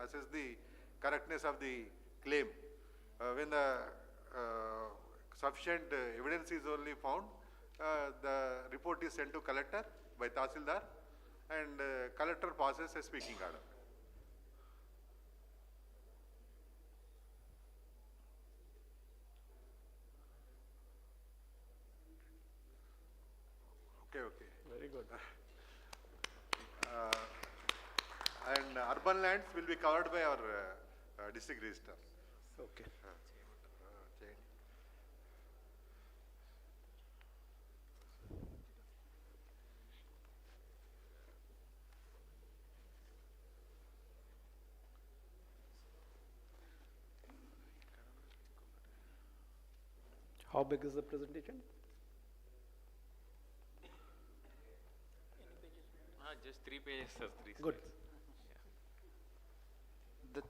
assess the correctness of the claim. When the sufficient evidence is only found, the report is sent to collector by Tahsildar, and collector passes a speaking order. Okay. Very good. And urban lands will be covered by our district register. Okay. How big is the presentation? Just 3 pages, sir. Good.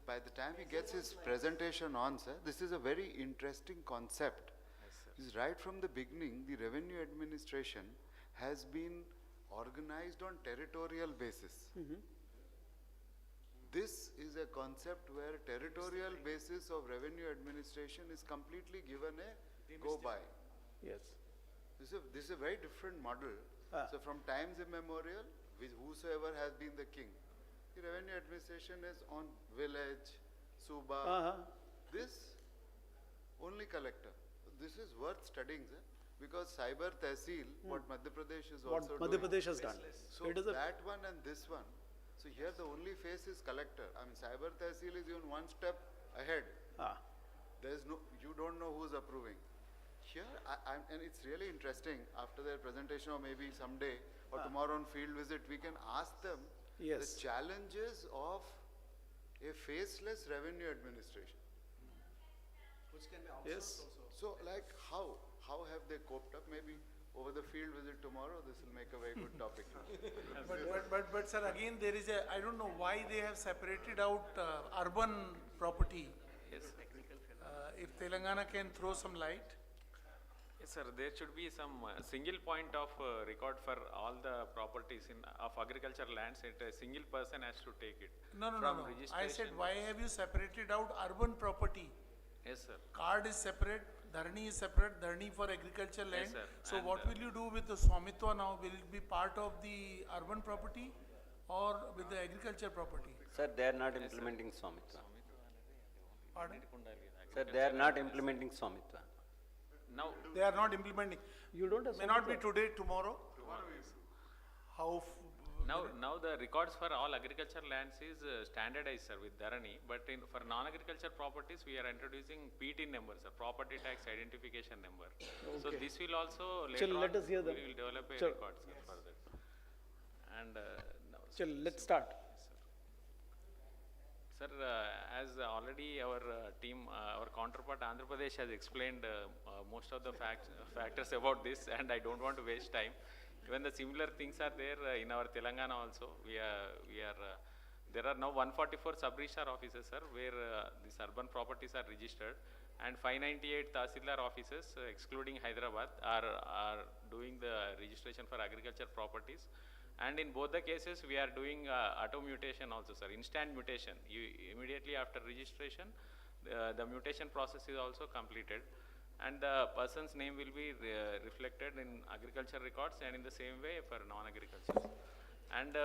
By the time he gets his presentation on, sir, this is a very interesting concept. Yes, right from the beginning, the revenue administration has been organized on territorial basis. This is a concept where territorial basis of revenue administration is completely given a go-by. Yes. This is a very different model. So from times immemorial, with whosoever has been the king, the revenue administration is on village, Suba, this only collector. This is worth studying, sir, because Cyber Tehsil, what Madhya Pradesh is also doing. Madhya Pradesh has done. So that one and this one. So here the only face is collector. I mean, Cyber Tehsil is even one step ahead. There is no, you don't know who's approving. Here, and it's really interesting, after their presentation or maybe someday or tomorrow on field visit, we can ask them the challenges of a faceless revenue administration. Which can be outsourced also. So like how have they coped up? Maybe over the field visit tomorrow, this will make a very good topic. But sir, again there is a, I don't know why they have separated out urban property. Yes. If Telangana can throw some light. Yes, sir. There should be some single point of record for all the properties of agricultural lands. A single person has to take it. No. I said, why have you separated out urban property? Yes, sir. Card is separate, DILRMP is separate, DILRMP for agricultural land. Yes, sir. So And what will you do with the Swamitwa now? Will it be part of the urban property or with the agriculture property? Sir, they are not implementing Swamitwa. Pardon? Sir, they are not implementing Swamitwa. Now they are not implementing. You don't have may not be today, tomorrow. How Now the records for all agriculture lands is standardized, sir, with Dharani, but for non-agriculture properties, we are introducing PT number, sir, property tax identification number. So Okay. this will also later Chal, on, let us hear them. we will develop a Chal. record, sir, for that. And now, Chal, let's start. sir, as already our team, our counterpart Andhra Pradesh has explained most of the factors about this, and I don't want to waste time. Even the similar things are there in our Telangana also. There are now 144 sub-registrar offices, sir, where these urban properties are registered, and 598 Tahsildar offices, excluding Hyderabad, are doing the registration for agriculture properties. And in both the cases, we are doing auto mutation also, sir, instant mutation. Immediately after registration, the mutation process is also completed, and the person's name will be reflected in agriculture records, and in the same way for non-agriculture. And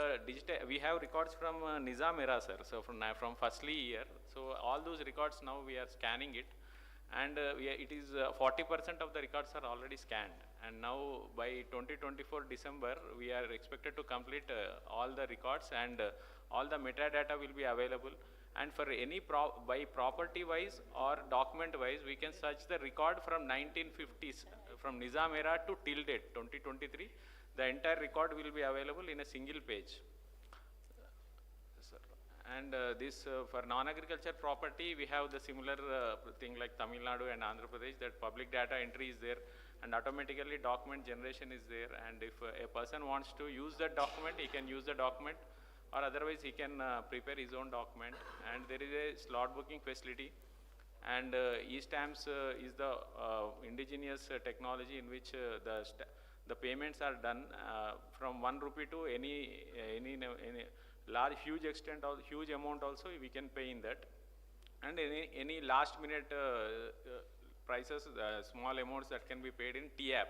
we have records from Nizam era, sir, so from firstly year. So all those records now we are scanning it, and it is 40% of the records are already scanned. And now by 2024 December, we are expected to complete all the records, and all the metadata will be available. And for any by property wise or document wise, we can search the record from 1950s, from Nizam era to till date 2023. The entire record will be available in a single page. And this for non-agriculture property, we have the similar thing like Tamil Nadu and Andhra Pradesh, that public data entry is there, and automatically document generation is there. And if a person wants to use that document, he can use the document, or otherwise he can prepare his own document. And there is a slot booking facility, and e-stamps is the indigenous technology in which the payments are done from 1 rupee to any large, huge extent or huge amount also we can pay in that. And any last minute prices, small amounts that can be paid in T-app.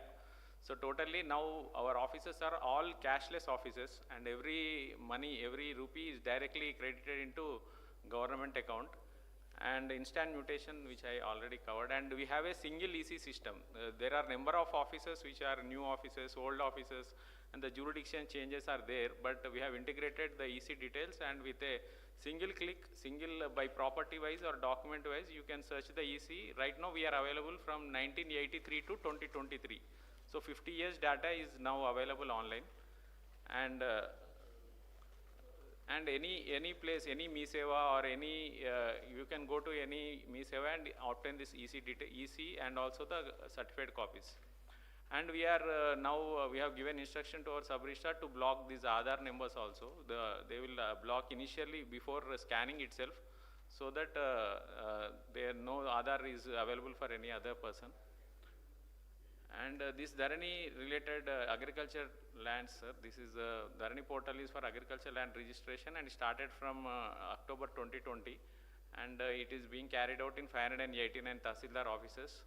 So totally now our offices are all cashless offices, and every rupee is directly credited into government account. And instant mutation, which I already covered, and we have a single EC system. There are number of offices which are new offices, old offices, and the jurisdiction changes are there, but we have integrated the EC details, and with a single click, by property wise or document wise, you can search the EC. Right now we are available from 1983 to 2023. So 50 years data is now available online. And any place, any MeSeva or any, you can go to any MeSeva and obtain this EC and also the certified copies. And we are now, we have given instruction to our sub-registrar to block these Aadhaar numbers also. They will block initially before scanning itself, so that no Aadhaar is available for any other person. And this Dharani related agriculture lands, sir, this is Dharani portal is for agriculture land registration, and started from October 2020, and it is being carried out in 589 Tahsildar offices,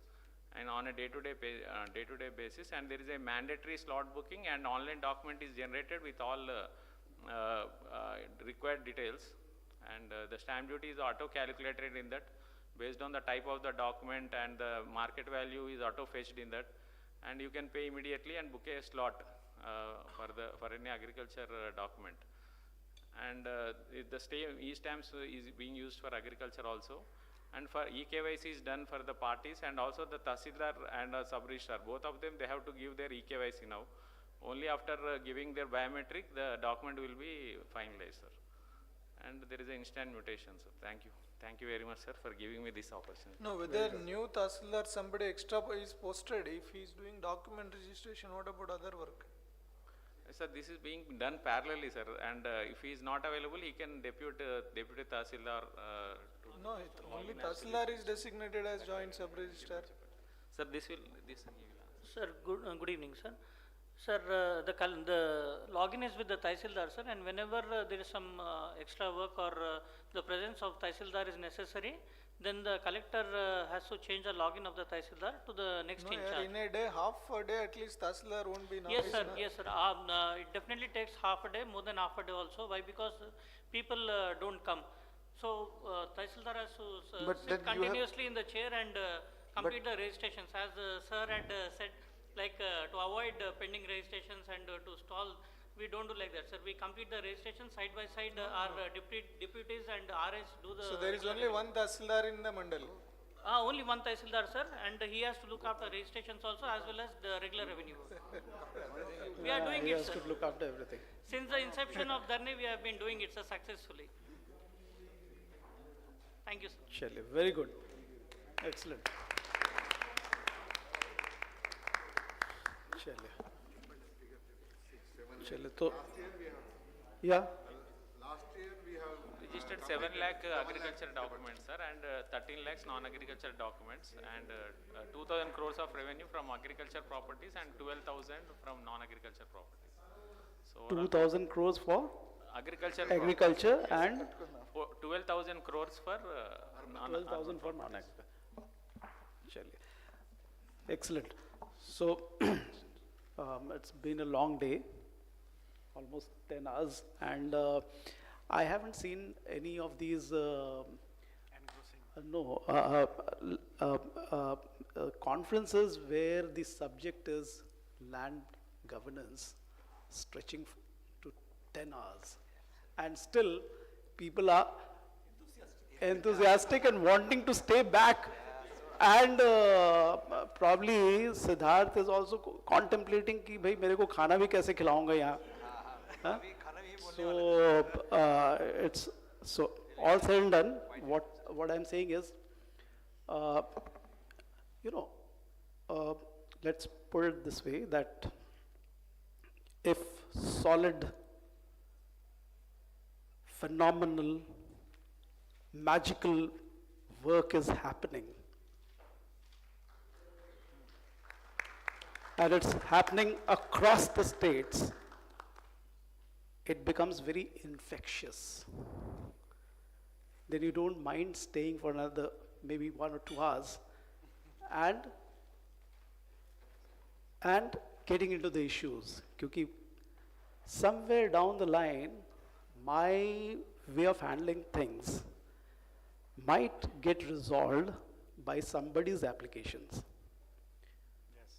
and on a day-to-day basis. And there is a mandatory slot booking, and online document is generated with all required details, and the stamp duty is auto-calculated in that based on the type of the document, and the market value is auto-fetched in that. And you can pay immediately and book a slot for any agriculture document. And the e-stamps is being used for agriculture also. And for e-KYC is done for the parties, and also the Tahsildar and sub-registrar. Both of them, they have to give their e-KYC now. Only after giving their biometric, the document will be finalized, sir. And there is an instant mutation, sir. Thank you. Thank you very much, sir, for giving me this opportunity. No, whether new Tahsildar somebody extra is posted, if he is doing document registration, what about other work? Sir, this is being done parallelly, sir, and if he is not available, he can deputy Tahsildar. No, only Tahsildar is designated as joint sub-registrar. Sir, this. Sir, good evening, sir. Sir, the login is with the Tahsildar, sir, and whenever there is some extra work or the presence of Tahsildar is necessary, then the collector has to change the login of the Tahsildar to the next in charge. In a day, half a day at least Tahsildar won't be in Yes, office, sir. na? Yes, sir. It definitely takes half a day, more than half a day also. Why? Because people don't come. So Tahsildar has to sit continuously in the chair and complete the registrations, as sir had said, like to avoid pending registrations and to stall We don't do like that, sir. We complete the registration side by side. Our deputies and RS do the. So there is only one Tahsildar in the Mandal? Only one Tahsildar, sir, and he has to look after registrations also as well as the regular revenue. We are doing he it, has sir. to look after everything. Since the inception of Dharne, we have been doing it, sir, successfully. Thank you, sir. Chale, very good. Excellent. Chale. Chale, to, yeah. Last year we have Registered 7 lakh agriculture documents, sir, and 13 lakhs non-agriculture documents, and 2,000 crores of revenue from agriculture properties and 12,000 from non-agriculture properties. So 2,000 crores for agriculture and 12,000 crores for 12,000 for non-agriculture. Excellent. So it's been a long day, almost 10 hours, and I haven't seen any of these conferences where the subject is land governance stretching to 10 hours, and still people are enthusiastic and wanting to stay back, and probably Siddharth is also contemplating कि भाई मेरे को खाना भी कैसे खिलाऊंगा यहाँ. So it's so all said and done. What I'm saying is, let's put it this way, that if solid, phenomenal, magical work is happening, and it's happening across the states, it becomes very infectious. Then you don't mind staying for another maybe 1 or 2 hours and getting into the issues. Because somewhere down the line, my way of handling things might get resolved by somebody's applications.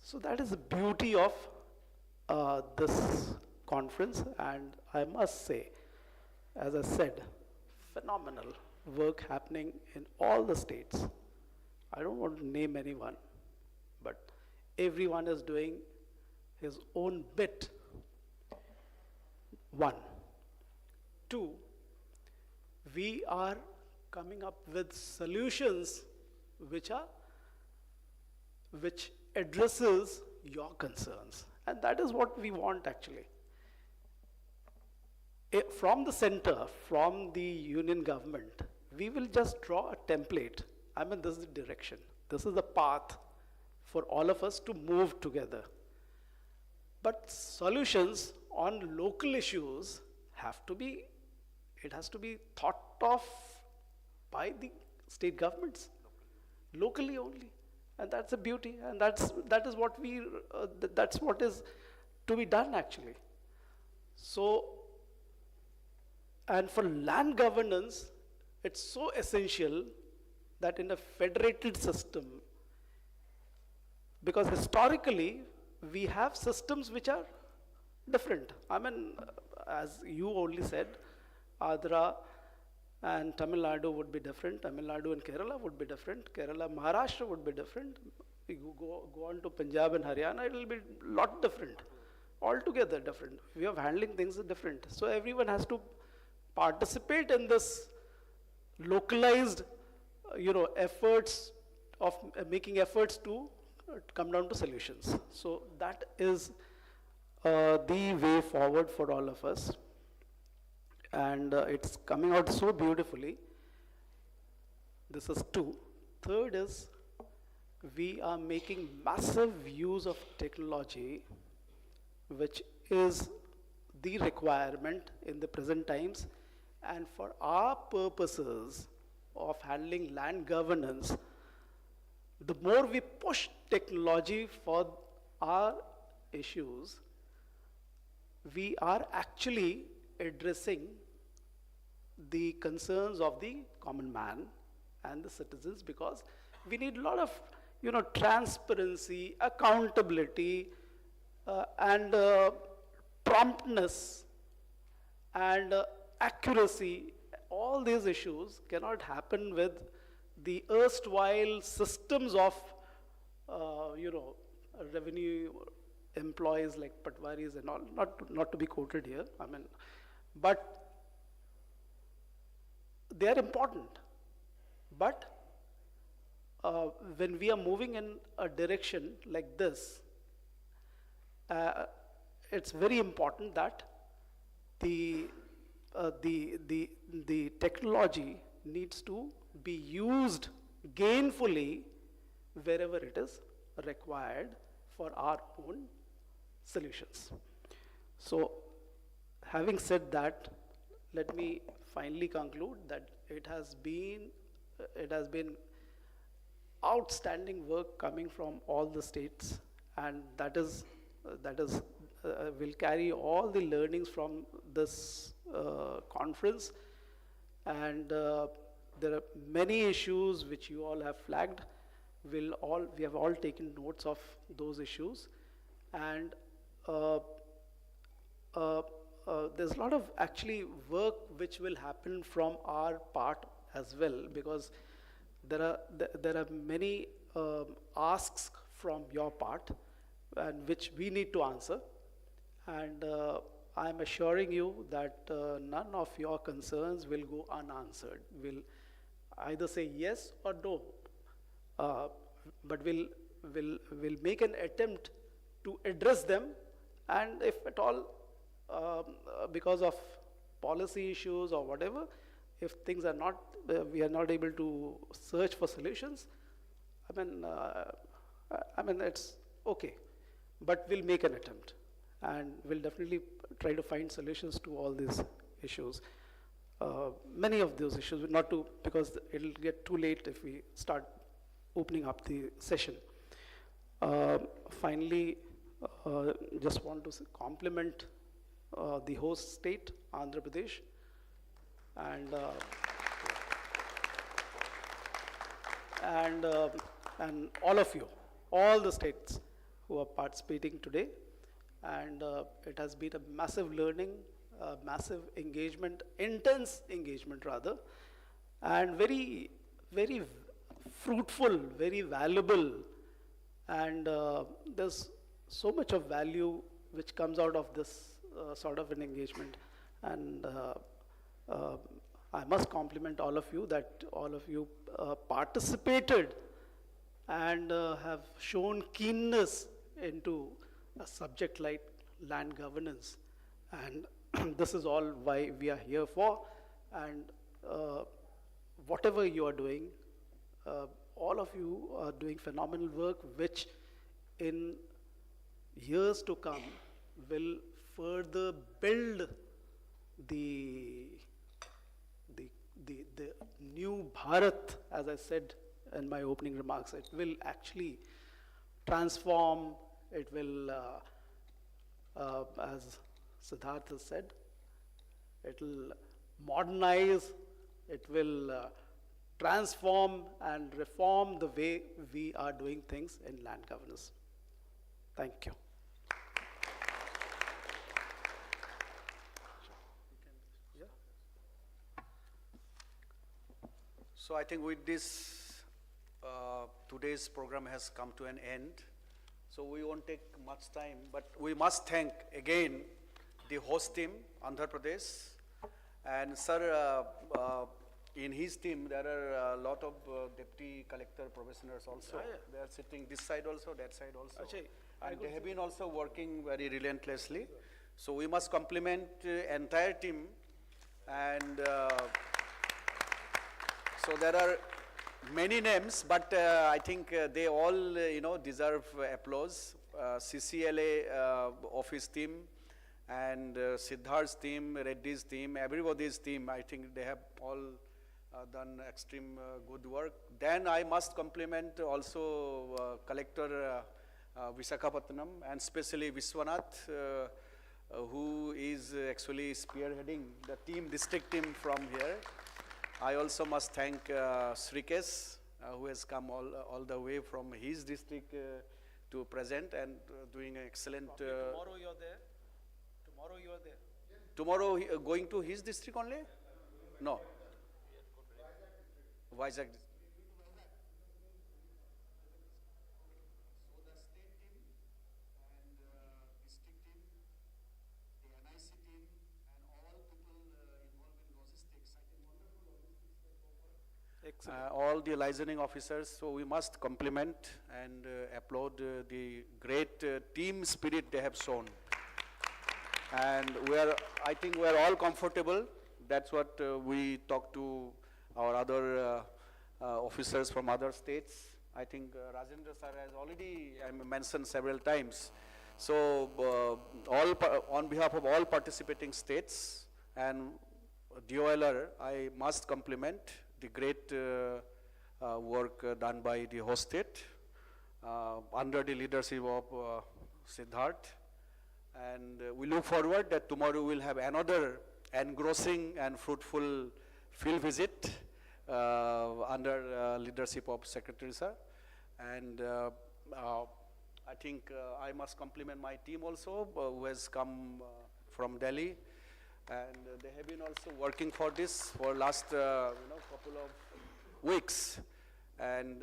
So that is the beauty of this conference, and I must say, as I said, phenomenal work happening in all the states. I don't want to name anyone, but everyone is doing his own bit. 1. 2, we are coming up with solutions which addresses your concerns, and that is what we want actually. From the center, from the union government, we will just draw a template. I mean, this is the direction. This is the path for all of us to move together. But solutions on local issues has to be thought of by the state governments, locally only. And that's the beauty, and that's what is to be done actually. So, and for land governance, it's so essential that in a federated system, because historically we have systems which are different. I mean, as you only said, Andhra and Tamil Nadu would be different, Tamil Nadu and Kerala would be different, Kerala, Maharashtra would be different. You go on to Punjab and Haryana, it will be a lot different, altogether different. We are handling things different. So everyone has to participate in this localized, efforts of making efforts to come down to solutions. So that is the way forward for all of us. And it's coming out so beautifully. This is 2. Third is, we are making massive use of technology, which is the requirement in the present times. And for our purposes of handling land governance, the more we push technology for our issues, we are actually addressing the concerns of the common man and the citizens, because we need a lot of transparency, accountability, and promptness and accuracy, all these issues cannot happen with the erstwhile systems of, revenue employees like Patwaris and all, not to be quoted here, I mean, but they are important. But when we are moving in a direction like this, it's very important that the technology needs to be used gainfully wherever it is required for our own solutions. So, having said that, let me finally conclude that it has been outstanding work coming from all the states, and that is will carry all the learnings from this conference. And there are many issues which you all have flagged. We have all taken notes of those issues, and there's a lot of actually work which will happen from our part as well, because there are many asks from your part, and which we need to answer. And I'm assuring you that none of your concerns will go unanswered. We'll either say yes or no, but we'll make an attempt to address them. And if at all, because of policy issues or whatever, if things are not, we are not able to search for solutions, I mean it's okay, but we'll make an attempt, and we'll definitely try to find solutions to all these issues. Many of those issues, not to, because it'll get too late if we start opening up the session. Finally, just want to compliment the host state, Andhra Pradesh, and all of you, all the states who are participating today. And it has been a massive learning, massive engagement, intense engagement rather, and very, very fruitful, very valuable. And there's so much of value which comes out of this sort of an engagement. And I must compliment all of you that all of you participated and have shown keenness into a subject like land governance. And this is all why we are here for. And whatever you are doing, all of you are doing phenomenal work, which in years to come will further build the new Bharat, as I said in my opening remarks. It will actually transform, it will, as Siddhartha said, it will modernize, it will transform and reform the way we are doing things in land governance. Thank you. So I think with this, today's program has come to an end. So we won't take much time, but we must thank again the host team, Andhra Pradesh. And sir, in his team, there are a lot of deputy collector professionals also. They are sitting this side also, that side also. And they have been also working very relentlessly. So we must compliment the entire team. And so there are many names, but I think they all, deserve applause. CCLA office team, and Siddharth's team, Reddy's team, everybody's team. I think they have all done extreme good work. Then I must compliment also Collector Visakhapatnam, and especially Viswanath, who is actually spearheading the team, district team from here. I also must thank Srikesh, who has come all the way from his district to present and doing an excellent. Tomorrow you're there? tomorrow you are there. Tomorrow going to his district only? No. Vizag. All the licensing officers, so we must compliment and applaud the great team spirit they have shown. And I think we are all comfortable. That's what we talk to our other officers from other states. I think Rajendra sir has already mentioned several times. So on behalf of all participating states and DOLR, I must compliment the great work done by the host state under the leadership of Siddharth. And we look forward that tomorrow we'll have another engrossing and fruitful field visit under leadership of Secretary sir. And I think I must compliment my team also who has come from Delhi. And they have been also working for this for last couple of weeks. And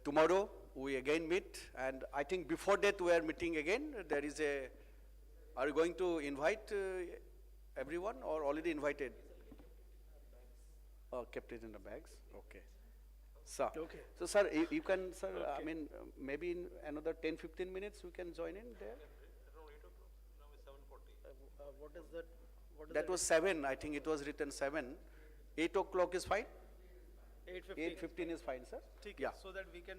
tomorrow we again meet. And I think before that we are meeting again. There is are you going to invite everyone or already invited? Oh, kept it in the bags. Okay. Sir. Okay. So sir, you can, sir, okay. I mean, maybe in another 10-15 minutes we can join in there. What is that? That was 7. I think it was written 7. 8 o'clock is fine? 8:15. 8:15 is fine, sir. Yeah. So that we can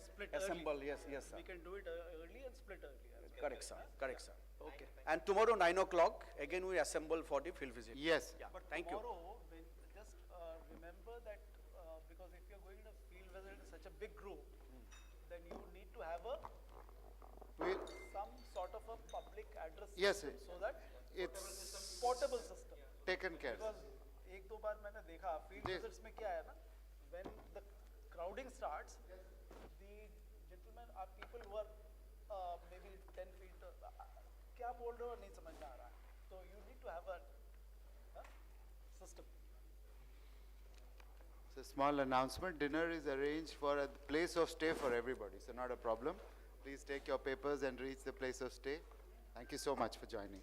split Assemble, early. yes, sir. We can do it early and split early. Correct, sir. Correct, sir. Okay. And tomorrow 9 o'clock, again we assemble for the field visit. Yes. Yeah. But Thank you. tomorrow, just remember that because if you're going to field visit in such a big group, then you need to have some sort of a public address system so that it's portable system. Taken care. Because एक दो बार मैंने देखा field visits में क्या है ना, when the crowding starts, the gentlemen are people who are maybe 10 feet. क्या बोल रहे हो नहीं समझ में आ रहा है. So you need to have a system. It's a small announcement. Dinner is arranged for a place of stay for everybody, so not a problem. Please take your papers and reach the place of stay. Thank you so much for joining.